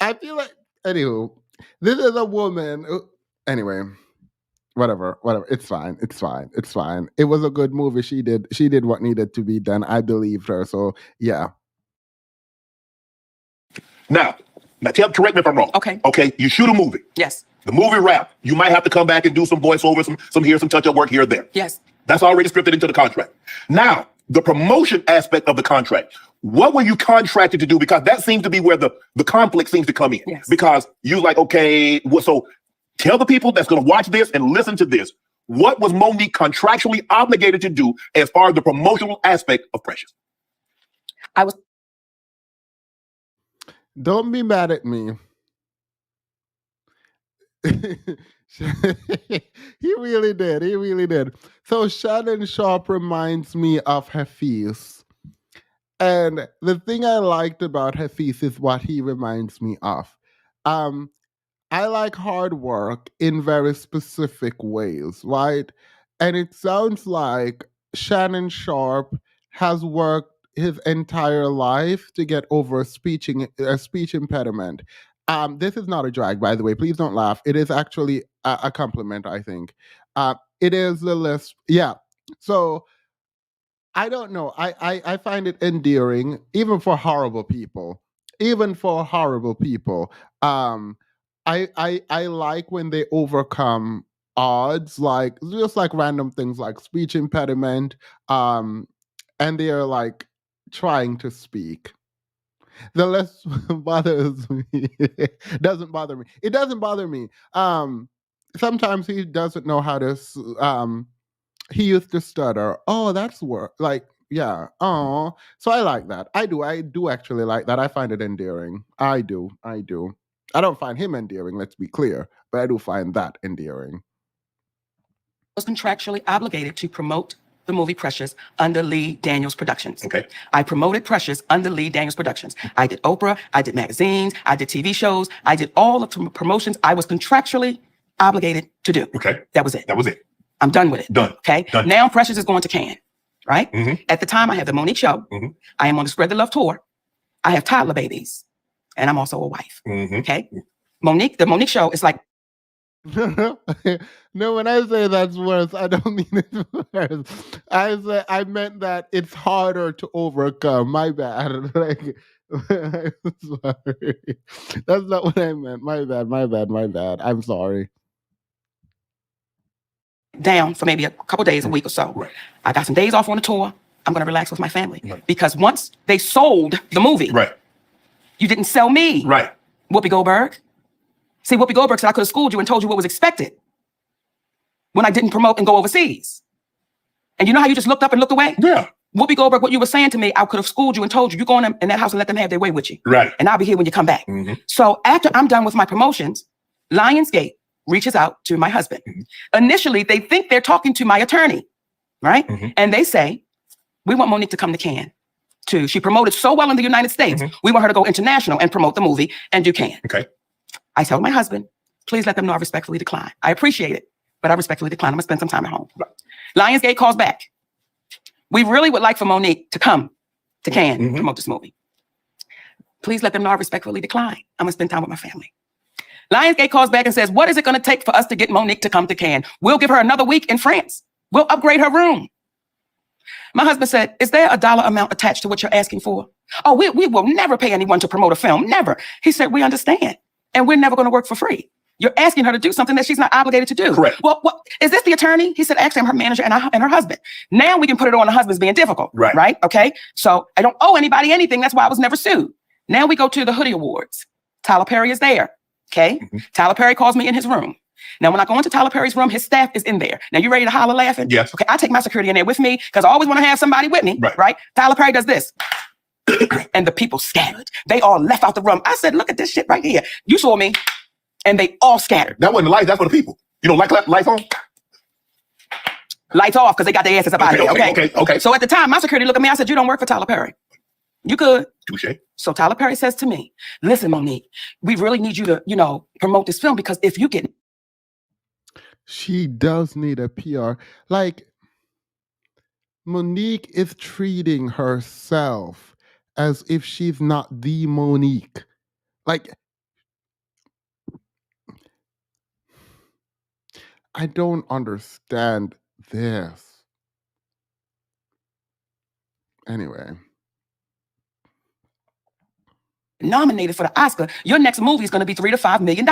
I feel like, anywho, this is a woman who, anyway, whatever. It's fine. It was a good movie. She did what needed to be done. I believed her. So yeah. Now, correct me if I'm wrong. Okay. Okay, you shoot a movie. Yes. The movie wrap. You might have to come back and do some voiceover, some touch-up work here or there. Yes. That's already scripted into the contract. Now, the promotion aspect of the contract. What were you contracted to do? Because that seems to be where the conflict seems to come in. Yes. Because you like, okay, well, so tell the people that's going to watch this and listen to this, what was Monique contractually obligated to do as far as the promotional aspect of Precious? Don't be mad at me. He really did. So Shannon Sharpe reminds me of Hafiz. And the thing I liked about Hafiz is what he reminds me of. I like hard work in very specific ways, right? And it sounds like Shannon Sharpe has worked his entire life to get over a speech impediment. This is not a drag, by the way. Please don't laugh. It is actually a compliment, I think. It is the list. Yeah. So I don't know. I find it endearing, even for horrible people. I like when they overcome odds, like just like random things like speech impediment, and they are like trying to speak. The less bothers me. Doesn't bother me. It doesn't bother me. Sometimes he doesn't know how to. He used to stutter. Oh, that's work. Like, yeah. Oh, so I like that. I do actually like that. I find it endearing. I do. I don't find him endearing. Let's be clear, but I do find that endearing. Was contractually obligated to promote the movie Precious under Lee Daniels Productions. Okay. I promoted Precious under Lee Daniels Productions. I did Oprah, I did magazines, I did TV shows, I did all of the promotions I was contractually obligated to do. Okay. That was it. I'm done with it. Done. Okay. Done. Now Precious is going to Cannes, right? Mm-hmm. At the time, I have the Monique show. Mm-hmm. I am on the Spread the Love tour. I have toddler babies, and I'm also a wife. Mm-hmm. Okay. The Monique show is like. No, when I say that's worse, I don't mean it's worse. I meant that it's harder to overcome. My bad. Like, I'm sorry. That's not what I meant. My bad. I'm sorry. Down for maybe a couple days, a week or so. Right. I got some days off on the tour. I'm going to relax with my family. Right. Because once they sold the movie, Right. You didn't sell me. Right. Whoopi Goldberg. See, Whoopi Goldberg said I could have schooled you and told you what was expected when I didn't promote and go overseas. And you know how you just looked up and looked away? Yeah. Whoopi Goldberg, what you were saying to me, I could have schooled you and told you, you go in that house and let them have their way with you. Right. And I'll be here when you come back. Mm-hmm. So after I'm done with my promotions, Lionsgate reaches out to my husband. Initially, they think they're talking to my attorney, right? And they say, we want Monique to come to Cannes. She promoted so well in the United States. We want her to go international and promote the movie and do Cannes. Okay. I tell my husband, please let them know I respectfully decline. I appreciate it, but I respectfully decline. I'm gonna spend some time at home. Lionsgate calls back. We really would like for Monique to come to Cannes and promote this movie. Please let them know I respectfully decline. I'm gonna spend time with my family. Lionsgate calls back and says, what is it gonna take for us to get Monique to come to Cannes? We'll give her another week in France. We'll upgrade her room. My husband said, is there a dollar amount attached to what you're asking for? Oh, we will never pay anyone to promote a film, never. He said, we understand, and we're never gonna work for free. You're asking her to do something that she's not obligated to do. Correct. Well, is this the attorney? He said, actually, I'm her manager and her husband. Now we can put it on the husband's being difficult, right? Okay, so I don't owe anybody anything. That's why I was never sued. Now we go to the Hoodie Awards. Tyler Perry is there, okay? Tyler Perry calls me in his room. Now, when I go into Tyler Perry's room, his staff is in there. Now, you ready to holler laughing? Yes. Okay, I take my security in there with me because I always want to have somebody with me, right? Tyler Perry does this. And the people scattered. They all left out the room. I said, look at this shit right here. You saw me. And they all scattered. That wasn't the lights, that's for the people. You don't like lights on? Lights off because they got their asses up out of here, okay. So at the time, my security looked at me. I said, you don't work for Tyler Perry. You could. Touche. So Tyler Perry says to me, listen, Monique, we really need you to, promote this film because if you get... She does need a PR. Like, Monique is treating herself as if she's not the Monique. Like, I don't understand this. Anyway. Nominated for the Oscar, your next movie is going to be $3 to $5 million.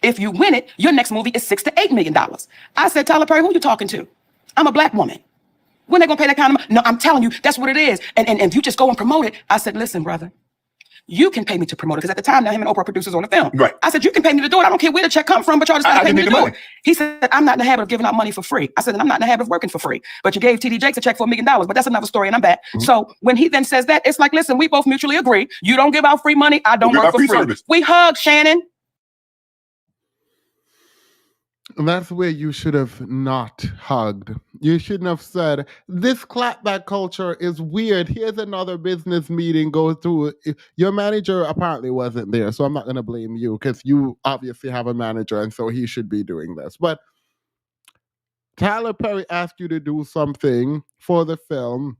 If you win it, your next movie is $6 to $8 million. I said, Tyler Perry, who you talking to? I'm a black woman. When they going to pay that kind of money? No, I'm telling you, that's what it is. And if you just go and promote it, I said, listen, brother, you can pay me to promote it. Because at the time, now him and Oprah producers on the film. Right. I said, you can pay me to do it. I don't care where the check come from, but y'all just got to pay me to do it. He said, I'm not in the habit of giving out money for free. I said, and I'm not in the habit of working for free. But you gave TD Jakes a check for $1 million, but that's another story, and I'm back. So when he then says that, it's like, listen, we both mutually agree. You don't give out free money. I don't work for free. Service. We hug, Shannon. That's where you should have not hugged. You shouldn't have said, this clapback culture is weird. Here's another business meeting, go through. Your manager apparently wasn't there, so I'm not going to blame you because you obviously have a manager and so he should be doing this. But Tyler Perry asked you to do something for the film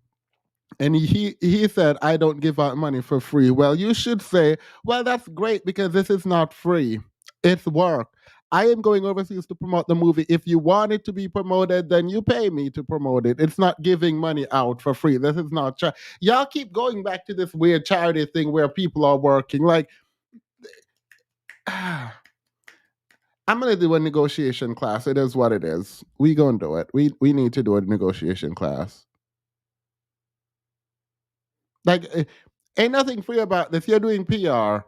and he said, I don't give out money for free. Well, you should say, well, that's great because this is not free. It's work. I am going overseas to promote the movie. If you want it to be promoted, then you pay me to promote it. It's not giving money out for free. This is not y'all keep going back to this weird charity thing where people are working. Like, I'm gonna do a negotiation class. It is what it is. We gonna do it. We need to do a negotiation class. Like, ain't nothing free about this. You're doing PR.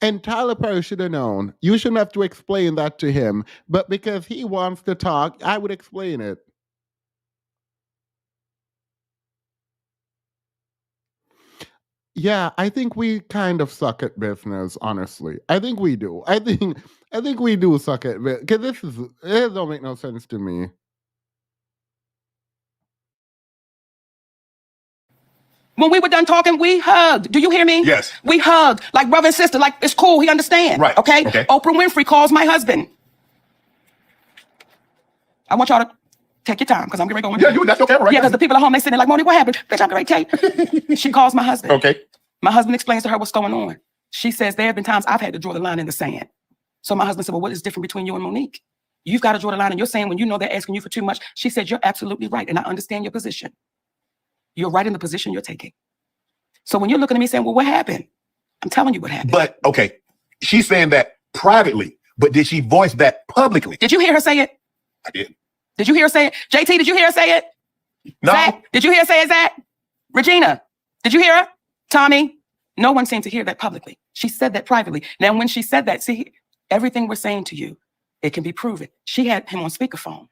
And Tyler Perry should have known. You shouldn't have to explain that to him. But because he wants to talk, I would explain it. Yeah, I think we kind of suck at business, honestly. I think we do. I think we do suck at business. Because it don't make no sense to me. When we were done talking, we hugged. Do you hear me? Yes. We hugged like brother and sister. Like, it's cool. He understands. Right. Okay? Oprah Winfrey calls my husband. I want y'all to take your time because I'm getting ready to go. Yeah, that's your camera, right? Yeah, because the people at home, they sitting there like, Monique, what happened? Bitch, I'm going to take. She calls my husband. Okay. My husband explains to her what's going on. She says, there have been times I've had to draw the line in the sand. So my husband said, well, what is different between you and Monique? You've got to draw the line, and you're saying when you know they're asking you for too much. She said, you're absolutely right, and I understand your position. You're right in the position you're taking. So when you're looking at me saying, well, what happened? I'm telling you what happened. But, okay, she's saying that privately, but did she voice that publicly? Did you hear her say it? I did. Did you hear her say it? JT, did you hear her say it? No. Zach, did you hear her say it, Zach? Regina, did you hear her? Tommy? No one seemed to hear that publicly. She said that privately. Now, when she said that, see, everything we're saying to you, it can be proven. She had him on speakerphone.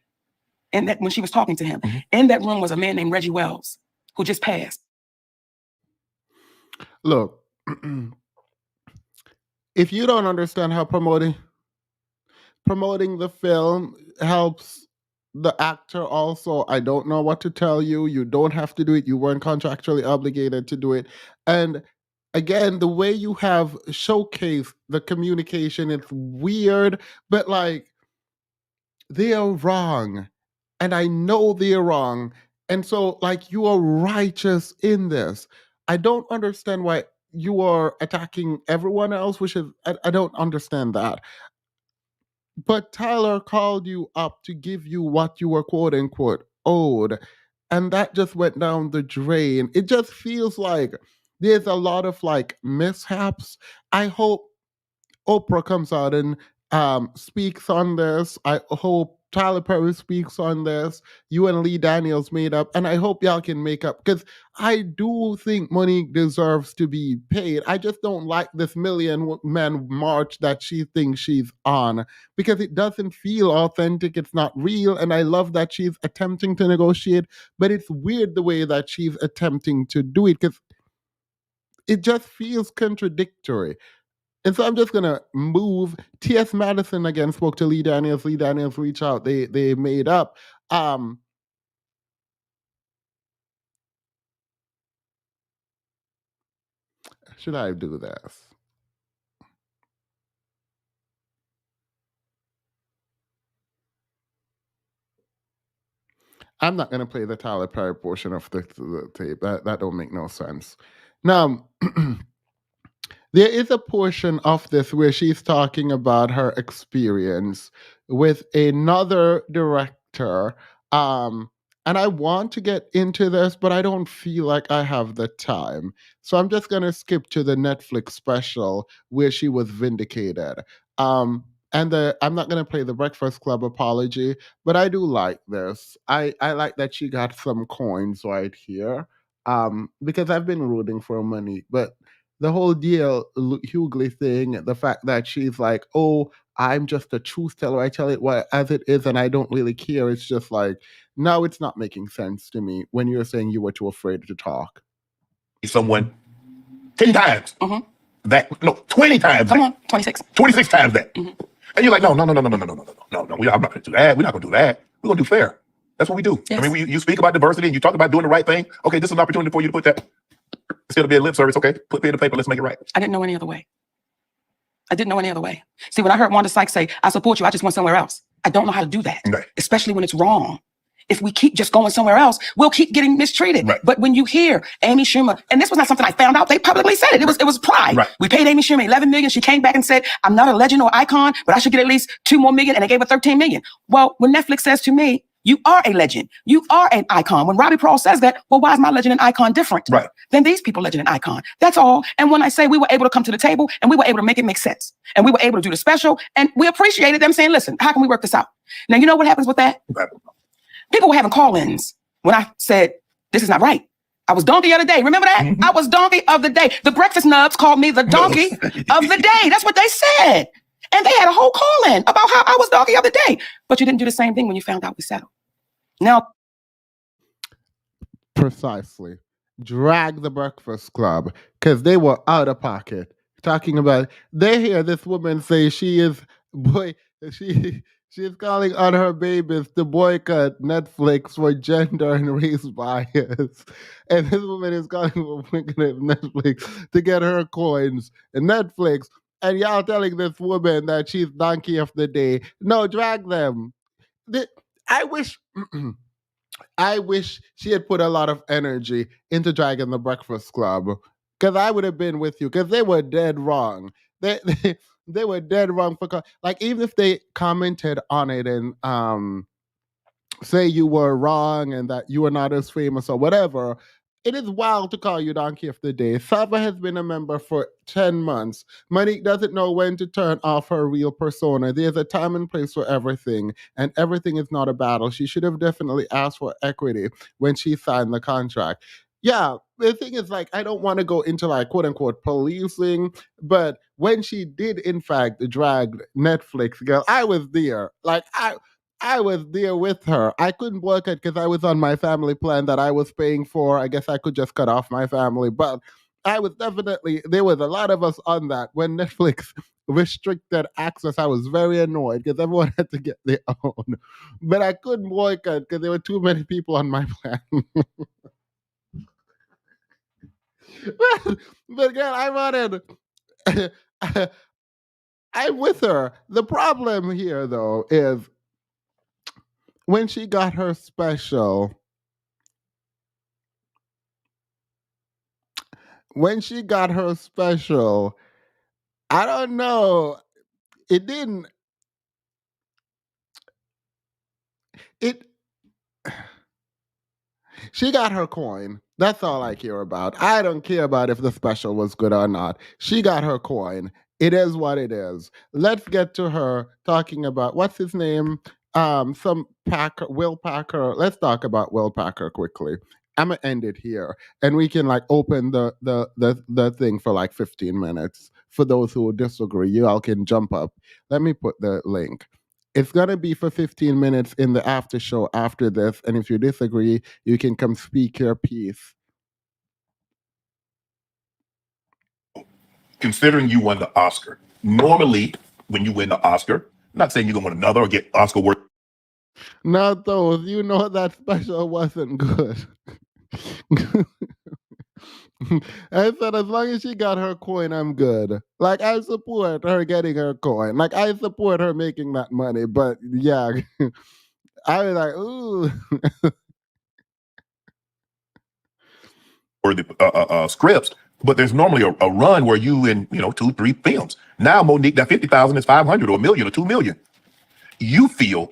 And that when she was talking to him, in that room was a man named Reggie Wells, who just passed. Look, if you don't understand how promoting the film helps the actor also, I don't know what to tell you. You don't have to do it. You weren't contractually obligated to do it. And again, the way you have showcased the communication, it's weird, but like they are wrong. And I know they're wrong. And so, like, you are righteous in this. I don't understand why you are attacking everyone else, which is, I don't understand that. But Tyler called you up to give you what you were quote unquote owed. And that just went down the drain. It just feels like there's a lot of like mishaps. I hope Oprah comes out and speaks on this. I hope Tyler Perry speaks on this. You and Lee Daniels made up, and I hope y'all can make up because I do think Monique deserves to be paid. I just don't like this million-man march that she thinks she's on because it doesn't feel authentic. It's not real, and I love that she's attempting to negotiate, but it's weird the way that she's attempting to do it because it just feels contradictory. And so I'm just gonna move. T.S. Madison again spoke to Lee Daniels. Lee Daniels reached out. They made up. Should I do this? I'm not gonna play the Tyler Perry portion of the tape. That don't make no sense. Now. There is a portion of this where she's talking about her experience with another director. And I want to get into this, but I don't feel like I have the time. So I'm just going to skip to the Netflix special where she was vindicated. I'm not going to play the Breakfast Club apology, but I do like this. I like that she got some coins right here because I've been rooting for Monique, but the whole DL Hughley thing, the fact that she's like, oh, I'm just a truth teller. I tell it as it is, and I don't really care. It's just like, no, it's not making sense to me when you're saying you were too afraid to talk. Someone 10 times that, no, 20 times. Come on, 26. 26 times that. And you're like, no. I'm not going to do that. We're not going to do that. We're going to do fair. That's what we do. Yes. I mean, you speak about diversity and you talk about doing the right thing. Okay, this is an opportunity for you to put that. Instead of being lip service, okay, put pen to paper, let's make it right. I didn't know any other way. See, when I heard Wanda Sykes say, I support you, I just went somewhere else. I don't know how to do that, right. Especially when it's wrong. If we keep just going somewhere else, we'll keep getting mistreated. Right. But when you hear Amy Schumer, and this was not something I found out, they publicly said it. It was pride. Right. We paid Amy Schumer $11 million. She came back and said, I'm not a legend or icon, but I should get at least $2 more million. And they gave her $13 million. Well, when Netflix says to me, you are a legend. You are an icon. When Robbie Pearl says that, well, why is my legend and icon different right. than these people legend and icon? That's all. And when I say we were able to come to the table and we were able to make it make sense and we were able to do the special and we appreciated them saying, listen, how can we work this out? Now, you know what happens with that? Right. People were having call-ins when I said, this is not right. I was donkey of the day. Remember that? I was donkey of the day. The breakfast nubs called me the donkey of the day. That's what they said. And they had a whole call-in about how I was donkey of the day. But you didn't do the same thing when you found out we settled. Now, precisely, drag the Breakfast Club because they were out of pocket talking about. They hear this woman say she is calling on her babies to boycott Netflix for gender and race bias, and this woman is calling for Netflix to get her coins and Netflix. And y'all telling this woman that she's donkey of the day. No, drag them. I wish she had put a lot of energy into dragging the Breakfast Club because I would have been with you because they were dead wrong. They were dead wrong for like even if they commented on it and say you were wrong and that you were not as famous or whatever. It is wild to call you Donkey of the Day. Saba has been a member for 10 months. Monique doesn't know when to turn off her real persona. There's a time and place for everything, and everything is not a battle. She should have definitely asked for equity when she signed the contract. Yeah, the thing is, like, I don't want to go into, like, quote-unquote policing, but when she did, in fact, drag Netflix, girl, I was there. Like, I was there with her. I couldn't work it because I was on my family plan that I was paying for. I guess I could just cut off my family. But there was a lot of us on that. When Netflix restricted access, I was very annoyed because everyone had to get their own. But I couldn't boycott because there were too many people on my plan. But girl, I wanted. I'm with her. The problem here, though, is when she got her special. When she got her special, I don't know. It didn't. It. She got her coin. That's all I care about. I don't care about if the special was good or not. She got her coin. It is what it is. Let's get to her talking about what's his name? Some Packer, Will Packer. Let's talk about Will Packer quickly. I'm gonna end it here, and we can like open the thing for like 15 minutes. For those who disagree, you all can jump up. Let me put the link. It's going to be for 15 minutes in the after show after this. And if you disagree, you can come speak your piece. Considering you won the Oscar, normally when you win the Oscar, I'm not saying you're going to win another or get Oscar worth. Not those. You know that special wasn't good. I said, as long as she got her coin, I'm good. Like, I support her getting her coin. Like, I support her making that money. But yeah, I was like, ooh. Or the scripts, but there's normally a run where you in 2-3 films. Now Monique, that 50,000 is 500 or $1 million or 2 million. You feel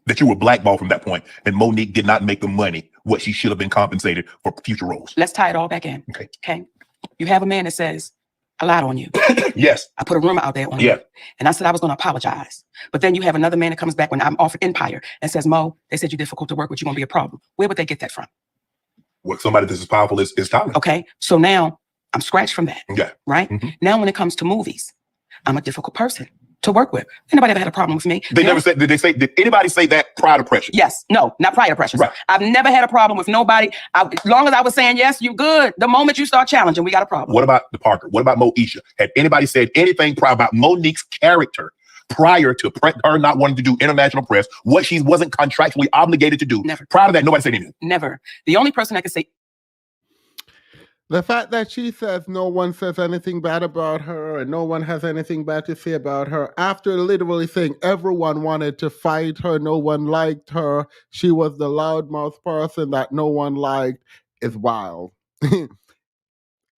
that you were blackballed from that point, and Monique did not make the money what she should have been compensated for future roles. Let's tie it all back in. Okay. You have a man that says, I lied on you. Yes. I put a rumor out there on you. And I said I was going to apologize. But then you have another man that comes back when I'm off Empire and says, Mo, they said you're difficult to work with. You're going to be a problem. Where would they get that from? What somebody that's as powerful as Tyler. Okay. So now I'm scratched from that. Yeah. Right? Mm-hmm. Now when it comes to movies, I'm a difficult person to work with. Anybody ever had a problem with me? They never said, did anybody say that prior to Pressure? Yes. No, not prior to Pressure. Right. I've never had a problem with nobody. As long as I was saying, yes, you good. The moment you start challenging, we got a problem. What about the Parker? What about Moesha? Had anybody said anything prior about Monique's character prior to her not wanting to do international press, what she wasn't contractually obligated to do? Never. Prior to that, nobody said anything. Never. The only person I could say. The fact that she says no one says anything bad about her and no one has anything bad to say about her, after literally saying everyone wanted to fight her, no one liked her, she was the loudmouth person that no one liked, is wild.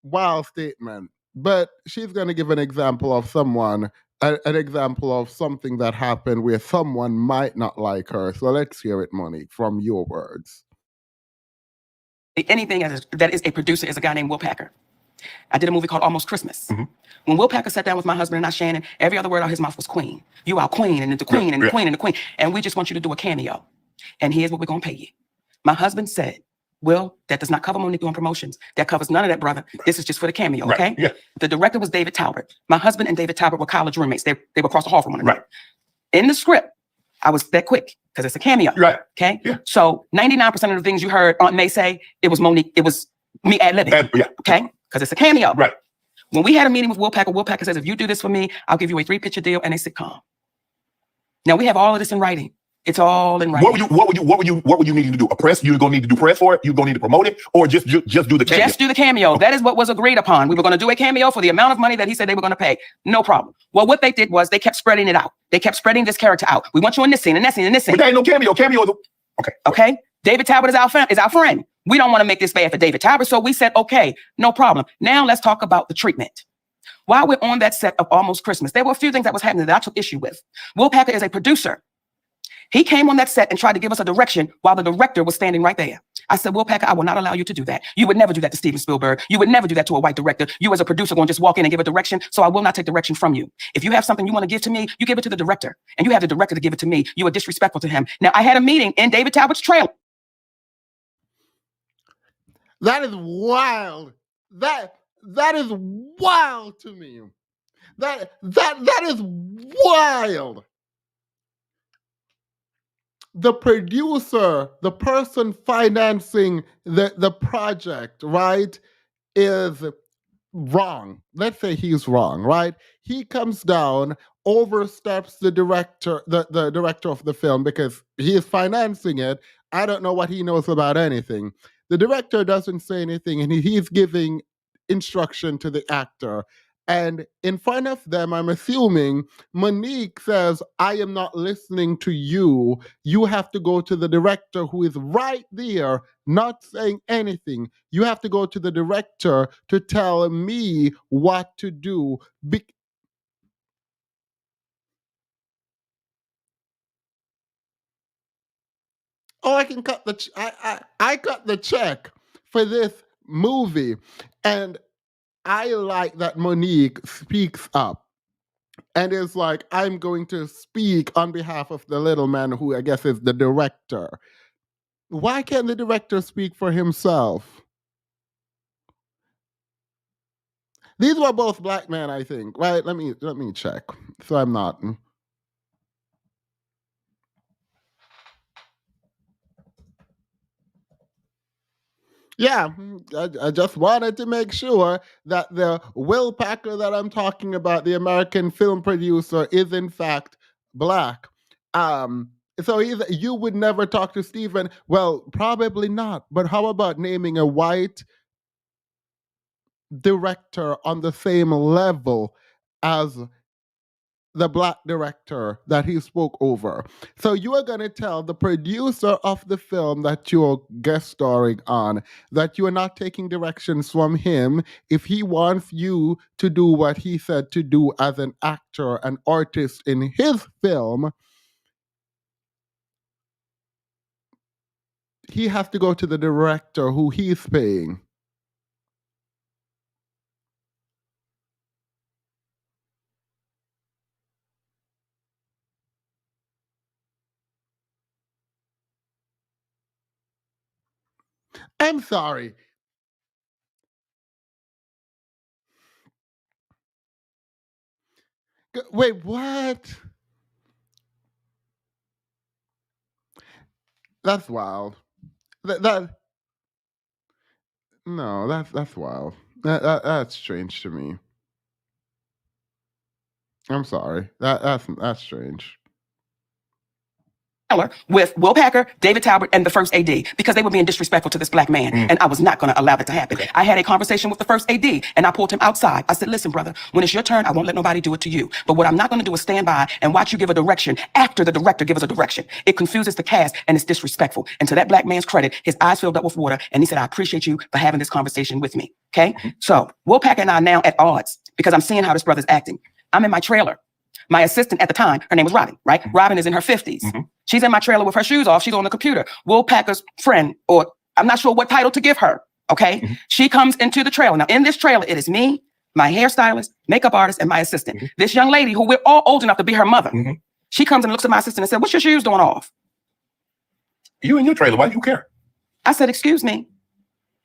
Wild statement. But she's going to give an example of someone, an example of something that happened where someone might not like her. So let's hear it, Monique, from your words. Anything that is a producer is a guy named Will Packer. I did a movie called Almost Christmas. Mm-hmm. When Will Packer sat down with my husband and I, Shannon, every other word out of his mouth was queen. You are queen and the queen and the queen and the queen. And we just want you to do a cameo. And here's what we're going to pay you. My husband said, Will, that does not cover Monique doing promotions. That covers none of that, brother. This is just for the cameo, okay? Yeah. The director was David Talbot. My husband and David Talbot were college roommates. They were across the hall from one another. Right. In the script, I was that quick because it's a cameo. Right. Okay. Yeah. So 99% of the things you heard Aunt May say, it was Monique, it was me ad-libbing. Yeah. Okay. Because it's a cameo. Right. When we had a meeting with Will Packer says, if you do this for me, I'll give you a 3-picture deal and a sitcom. Now we have all of this in writing. It's all in writing. What would you need to do? A press? You're gonna need to do press for it? You're gonna need to promote it, or just do the cameo? Just do the cameo. Okay. That is what was agreed upon. We were gonna do a cameo for the amount of money that he said they were gonna pay. No problem. Well, what they did was they kept spreading it out. They kept spreading this character out. We want you in this scene and that scene and this scene. But there ain't no cameo. Cameo is okay. Okay. David Talbot is our friend. We don't want to make this bad for David Talbot, so we said, okay, no problem. Now let's talk about the treatment. While we're on that set of Almost Christmas, there were a few things that was happening that I took issue with. Will Packer is a producer. He came on that set and tried to give us a direction while the director was standing right there. I said, Will Packer, I will not allow you to do that. You would never do that to Steven Spielberg. You would never do that to a white director. You as a producer going to just walk in and give a direction. So I will not take direction from you. If you have something you want to give to me, you give it to the director. And you have the director to give it to me. You are disrespectful to him. Now, I had a meeting in David Talbot's trailer. That is wild. That is wild to me. That is wild. The producer, the person financing the project, right, is wrong. Let's say he's wrong, right? He comes down, oversteps the director, the director of the film, because he is financing it. I don't know what he knows about anything. The director doesn't say anything, and he's giving instruction to the actor. And in front of them, I'm assuming Monique says, I am not listening to you. You have to go to the director who is right there, not saying anything. You have to go to the director to tell me what to do. I can cut the I cut the check for this movie, and I like that Monique speaks up and is like, I'm going to speak on behalf of the little man, who I guess is the director. Why can't the director speak for himself? These were both black men, I think, right? Let me check, so I'm not. Yeah, I just wanted to make sure that the Will Packer that I'm talking about, the American film producer, is in fact black. So you would never talk to Stephen? Well, probably not. But how about naming a white director on the same level as the black director that he spoke over? So you are going to tell the producer of the film that you're guest starring on that you are not taking directions from him if he wants you to do what he said to do as an actor, an artist in his film. He has to go to the director who he's paying. I'm sorry. Wait, what? That's wild. No, that's wild. That's strange to me. I'm sorry. That's strange. With Will Packer, David Talbot, and the first AD, because they were being disrespectful to this black man, and I was not going to allow that to happen. I had a conversation with the first AD, and I pulled him outside. I said, listen, brother, when it's your turn, I won't let nobody do it to you. But what I'm not going to do is stand by and watch you give a direction after the director gives a direction. It confuses the cast, and it's disrespectful. And to that black man's credit, his eyes filled up with water, and he said, I appreciate you for having this conversation with me. Okay? So Will Packer and I are now at odds because I'm seeing how this brother's acting. I'm in my trailer. My assistant at the time, her name was Robin, right? Robin is in her 50s. She's in my trailer with her shoes off. She's on the computer. Will Packer's friend, or I'm not sure what title to give her, okay? She comes into the trailer. Now, in this trailer, it is me, my hairstylist, makeup artist, and my assistant. This young lady, who we're all old enough to be her mother, she comes and looks at my assistant and said, what's your shoes doing off? You in your trailer, why do you care? I said, excuse me,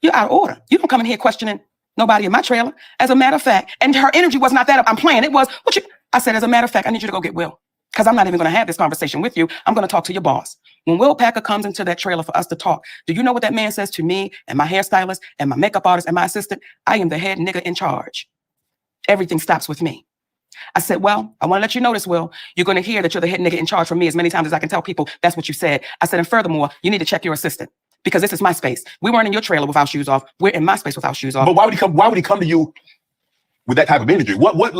you're out of order. You don't come in here questioning nobody in my trailer. As a matter of fact, and her energy was not that of, I'm playing. It was, I said, as a matter of fact, I need you to go get Will, because I'm not even going to have this conversation with you. I'm going to talk to your boss. When Will Packer comes into that trailer for us to talk, do you know what that man says to me and my hairstylist and my makeup artist and my assistant? I am the head nigga in charge. Everything stops with me. I said, well, I want to let you know this, Will. You're going to hear that you're the head nigga in charge from me as many times as I can tell people that's what you said. I said, and furthermore, you need to check your assistant, because this is my space. We weren't in your trailer with our shoes off. We're in my space with our shoes off. But why would he come to you with that type of energy? What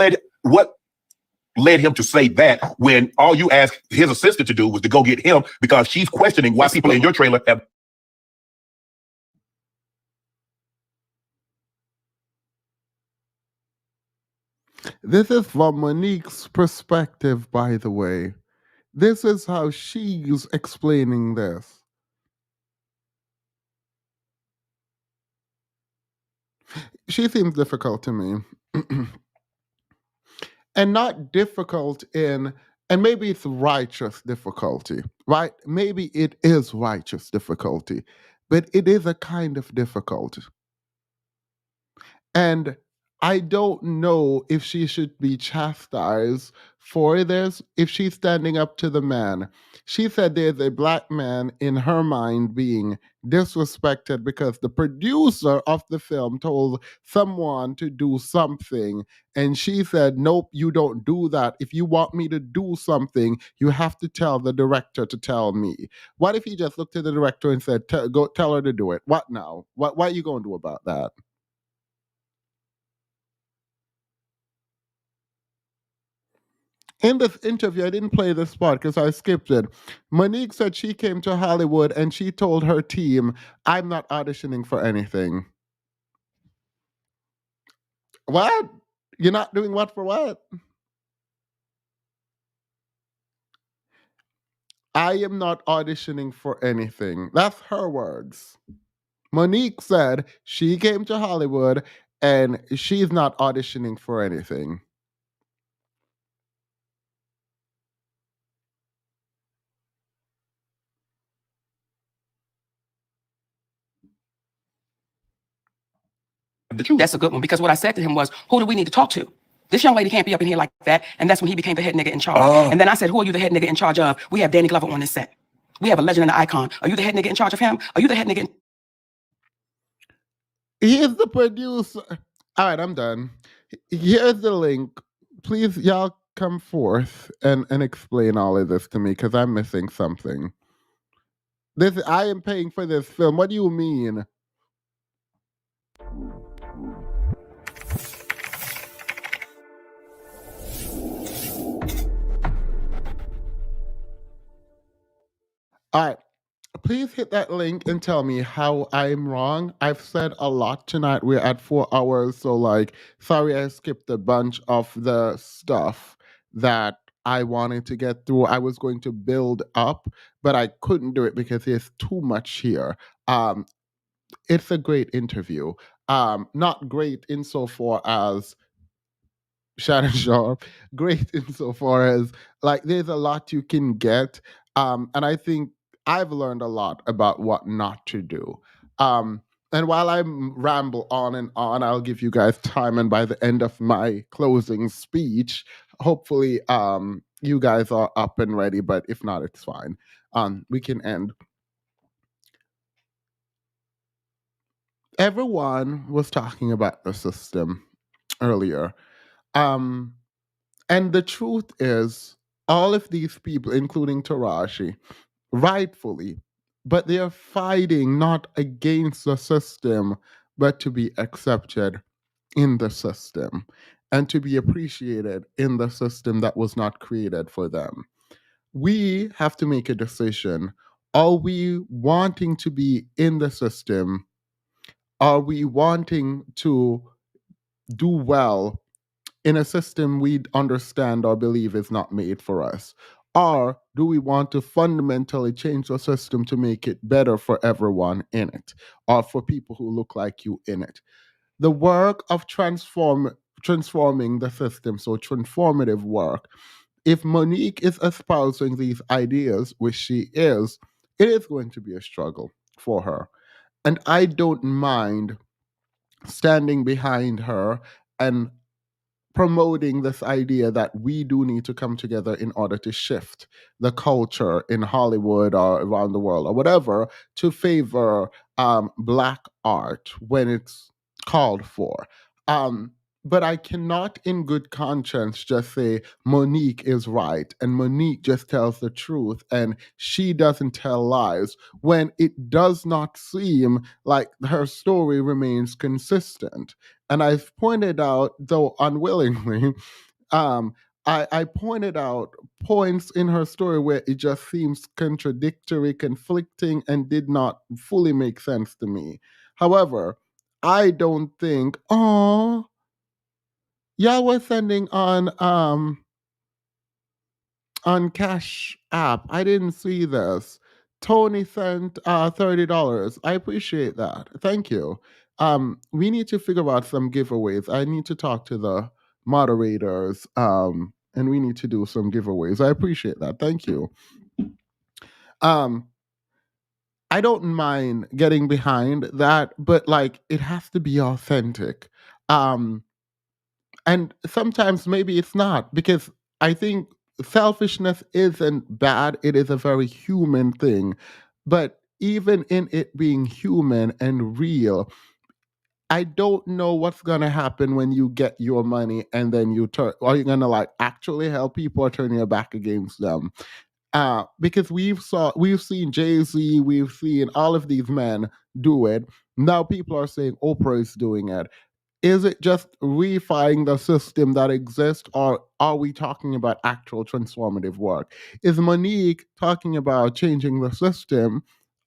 led him to say that when all you asked his assistant to do was to go get him, because she's questioning why people in your trailer have... This is from Monique's perspective, by the way. This is how she's explaining this. She seems difficult to me. And not difficult in, and maybe it's righteous difficulty, right? Maybe it is righteous difficulty, but it is a kind of difficulty. And I don't know if she should be chastised for this, if she's standing up to the man. She said there's a black man in her mind being disrespected because the producer of the film told someone to do something. And she said, nope, you don't do that. If you want me to do something, you have to tell the director to tell me. What if he just looked at the director and said, go tell her to do it? What now? What are you going to do about that? In this interview, I didn't play this part because I skipped it. Monique said she came to Hollywood and she told her team, I'm not auditioning for anything. What? You're not doing what for what? I am not auditioning for anything. That's her words. Monique said she came to Hollywood and she's not auditioning for anything. The truth. That's a good one, because what I said to him was, who do we need to talk to? This young lady can't be up in here like that. And that's when he became the head nigga in charge. And then I said, who are you the head nigga in charge of? We have Danny Glover on this set. We have a legend and an icon. Are you the head nigga in charge of him? Are you the head nigga? Here's the producer. All right, I'm done. Here's the link. Please, y'all come forth and explain all of this to me because I'm missing something. I am paying for this film. What do you mean? All right. Please hit that link and tell me how I'm wrong. I've said a lot tonight. We're at 4 hours. So, sorry I skipped a bunch of the stuff that I wanted to get through. I was going to build up, but I couldn't do it because there's too much here. It's a great interview. Not great insofar as Shannon Sharp, great insofar as there's a lot you can get. And I think I've learned a lot about what not to do. And while I ramble on and on, I'll give you guys time. And by the end of my closing speech, hopefully you guys are up and ready. But if not, it's fine. We can end. Everyone was talking about the system earlier. And the truth is, all of these people, including Taraji, rightfully, but they are fighting not against the system, but to be accepted in the system and to be appreciated in the system that was not created for them. We have to make a decision. Are we wanting to be in the system? Are we wanting to do well in a system we understand or believe is not made for us? Or do we want to fundamentally change the system to make it better for everyone in it, or for people who look like you in it? The work of transforming the system, so transformative work, if Monique is espousing these ideas, which she is, it is going to be a struggle for her. And I don't mind standing behind her and promoting this idea that we do need to come together in order to shift the culture in Hollywood or around the world or whatever to favor Black art when it's called for. But I cannot, in good conscience, just say Monique is right and Monique just tells the truth and she doesn't tell lies when it does not seem like her story remains consistent. And I've pointed out, though unwillingly, I pointed out points in her story where it just seems contradictory, conflicting, and did not fully make sense to me. However, I don't think, y'all were sending on Cash App. I didn't see this. Tony sent $30. I appreciate that. Thank you. We need to figure out some giveaways. I need to talk to the moderators, and we need to do some giveaways. I appreciate that. Thank you. I don't mind getting behind that, but it has to be authentic. And sometimes maybe it's not, because I think selfishness isn't bad. It is a very human thing. But even in it being human and real, I don't know what's gonna happen when you get your money and then you turn. Are you gonna like actually help people or turn your back against them? Because we've seen Jay-Z, we've seen all of these men do it. Now people are saying Oprah is doing it. Is it just reifying the system that exists, or are we talking about actual transformative work? Is Monique talking about changing the system,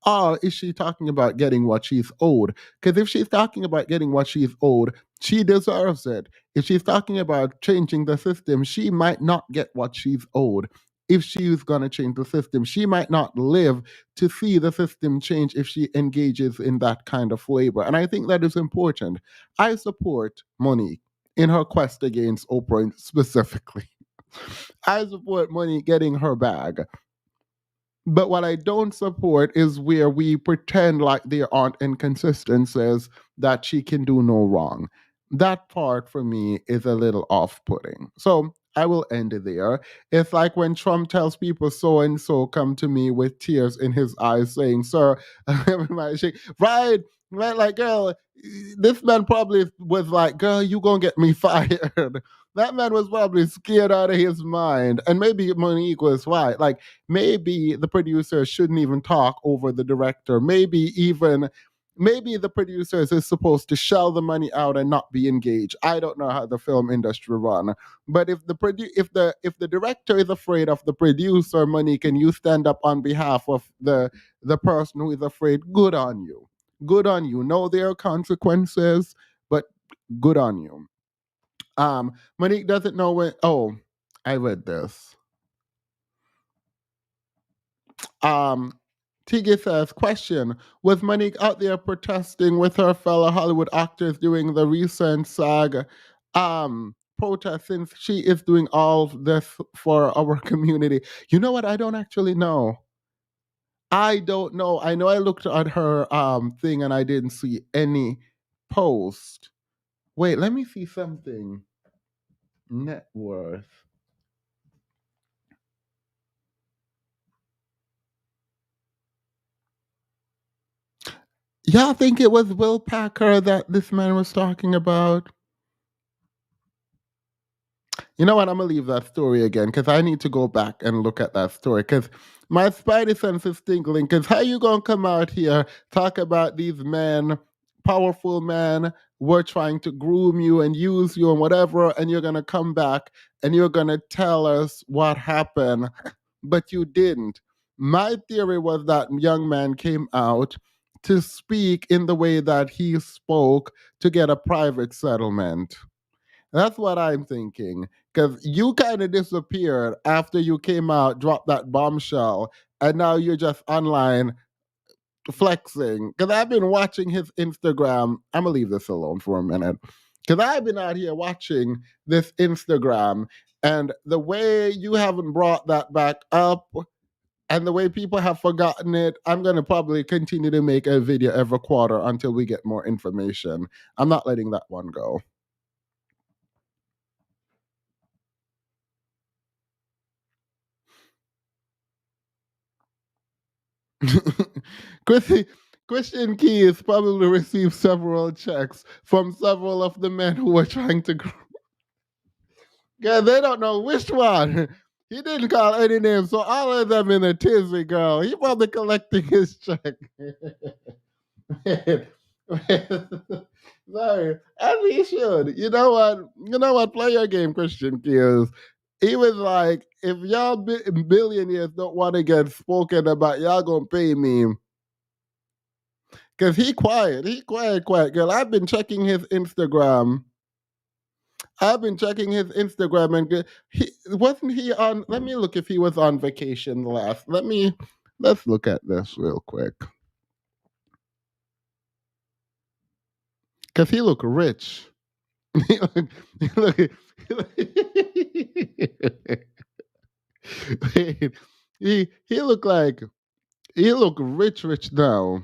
or is she talking about getting what she's owed? Because if she's talking about getting what she's owed, she deserves it. If she's talking about changing the system, she might not get what she's owed. If she's going to change the system, she might not live to see the system change if she engages in that kind of labor. And I think that is important. I support Monique in her quest against Oprah specifically. I support Monique getting her bag. But what I don't support is where we pretend like there aren't inconsistencies that she can do no wrong. That part for me is a little off putting. So I will end it there. It's like when Trump tells people so and so come to me with tears in his eyes saying, "Sir," right, right, like, girl, this man probably was like, "Girl, you gonna get me fired." That man was probably scared out of his mind. And maybe Monique was right. Like, maybe the producer shouldn't even talk over the director. Maybe the producers is supposed to shell the money out and not be engaged. I don't know how the film industry run, but if the director is afraid of the producer, Monique, and you stand up on behalf of the person who is afraid, good on you. Good on you. Know there are consequences, but good on you. Monique doesn't know when. Oh, I read this. Tiggy says, question, was Monique out there protesting with her fellow Hollywood actors during the recent SAG protest, since she is doing all this for our community? You know what? I don't actually know. I don't know. I know I looked at her thing and I didn't see any post. Wait, let me see something. Net worth. Yeah, I think it was Will Packer that this man was talking about. You know what? I'm gonna leave that story again because I need to go back and look at that story because my spidey sense is tingling. Because how you gonna come out here talk about these men, powerful men, were trying to groom you and use you and whatever, and you're gonna come back and you're gonna tell us what happened, but you didn't. My theory was that young man came out to speak in the way that he spoke to get a private settlement. That's what I'm thinking. Because you kind of disappeared after you came out, dropped that bombshell, and now you're just online flexing. Because I've been watching his Instagram. I'm going to leave this alone for a minute. Because I've been out here watching this Instagram, and the way you haven't brought that back up, and the way people have forgotten it, I'm going to probably continue to make a video every quarter until we get more information. I'm not letting that one go. Chrissy, Christian Keys probably received several checks from several of the men who were trying to. Yeah, they don't know which one. He didn't call any names, so all of them in a tizzy, girl. He probably collecting his check. Sorry, as he should. You know what? You know what? Play your game, Christian Keys. He was like, if y'all billionaires don't want to get spoken about, y'all gonna pay me. Because he quiet, girl. I've been checking his Instagram. And he wasn't he on. Let me look if he was on vacation last. Let's look at this real quick. Because he look rich. he look, he look, he look like he look rich now.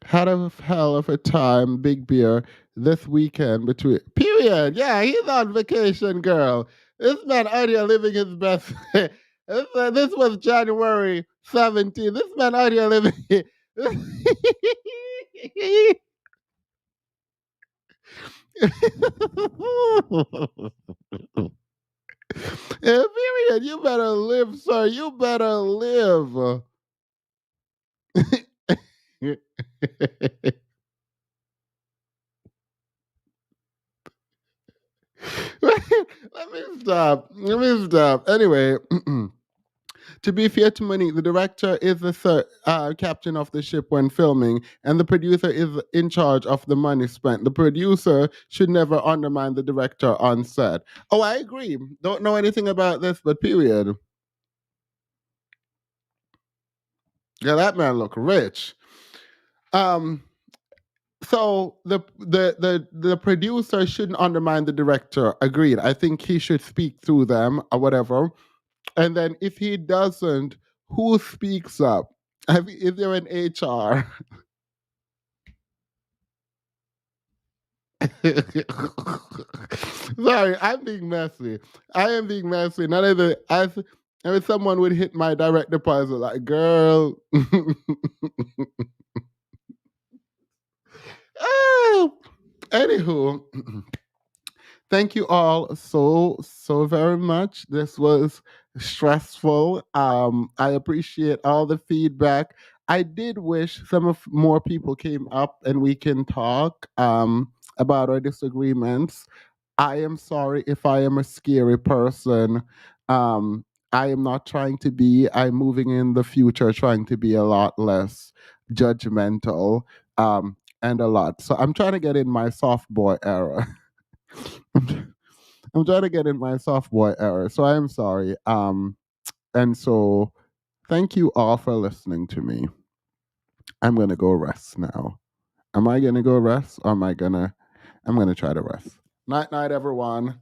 Had a hell of a time, Big Beer, this weekend between. Period. Yeah, he's on vacation, girl. This man out here living his best. This was January 17th. This man out here living. Yeah, period. You better live, sir. You better live. Let me stop. Let me stop. Anyway, to be fair to Monique, the director is the captain of the ship when filming, and the producer is in charge of the money spent. The producer should never undermine the director on set. Oh, I agree. Don't know anything about this, but period. Yeah, that man look rich. So the producer shouldn't undermine the director. Agreed. I think he should speak through them or whatever. And then if he doesn't, who speaks up? Is there an HR? Sorry, I'm being messy. I am being messy. None of the I mean, someone would hit my direct deposit like, girl. Oh, anywho, thank you all so very much. This was stressful. I appreciate all the feedback. I did wish more people came up and we can talk about our disagreements. I am sorry if I am a scary person. I am not trying to be. I'm moving in the future trying to be a lot less judgmental. And a lot. So I'm trying to get in my soft boy era. I'm trying to get in my soft boy era. So I am sorry. And so thank you all for listening to me. I'm gonna go rest now. Am I gonna go rest or I'm gonna try to rest? Night night everyone.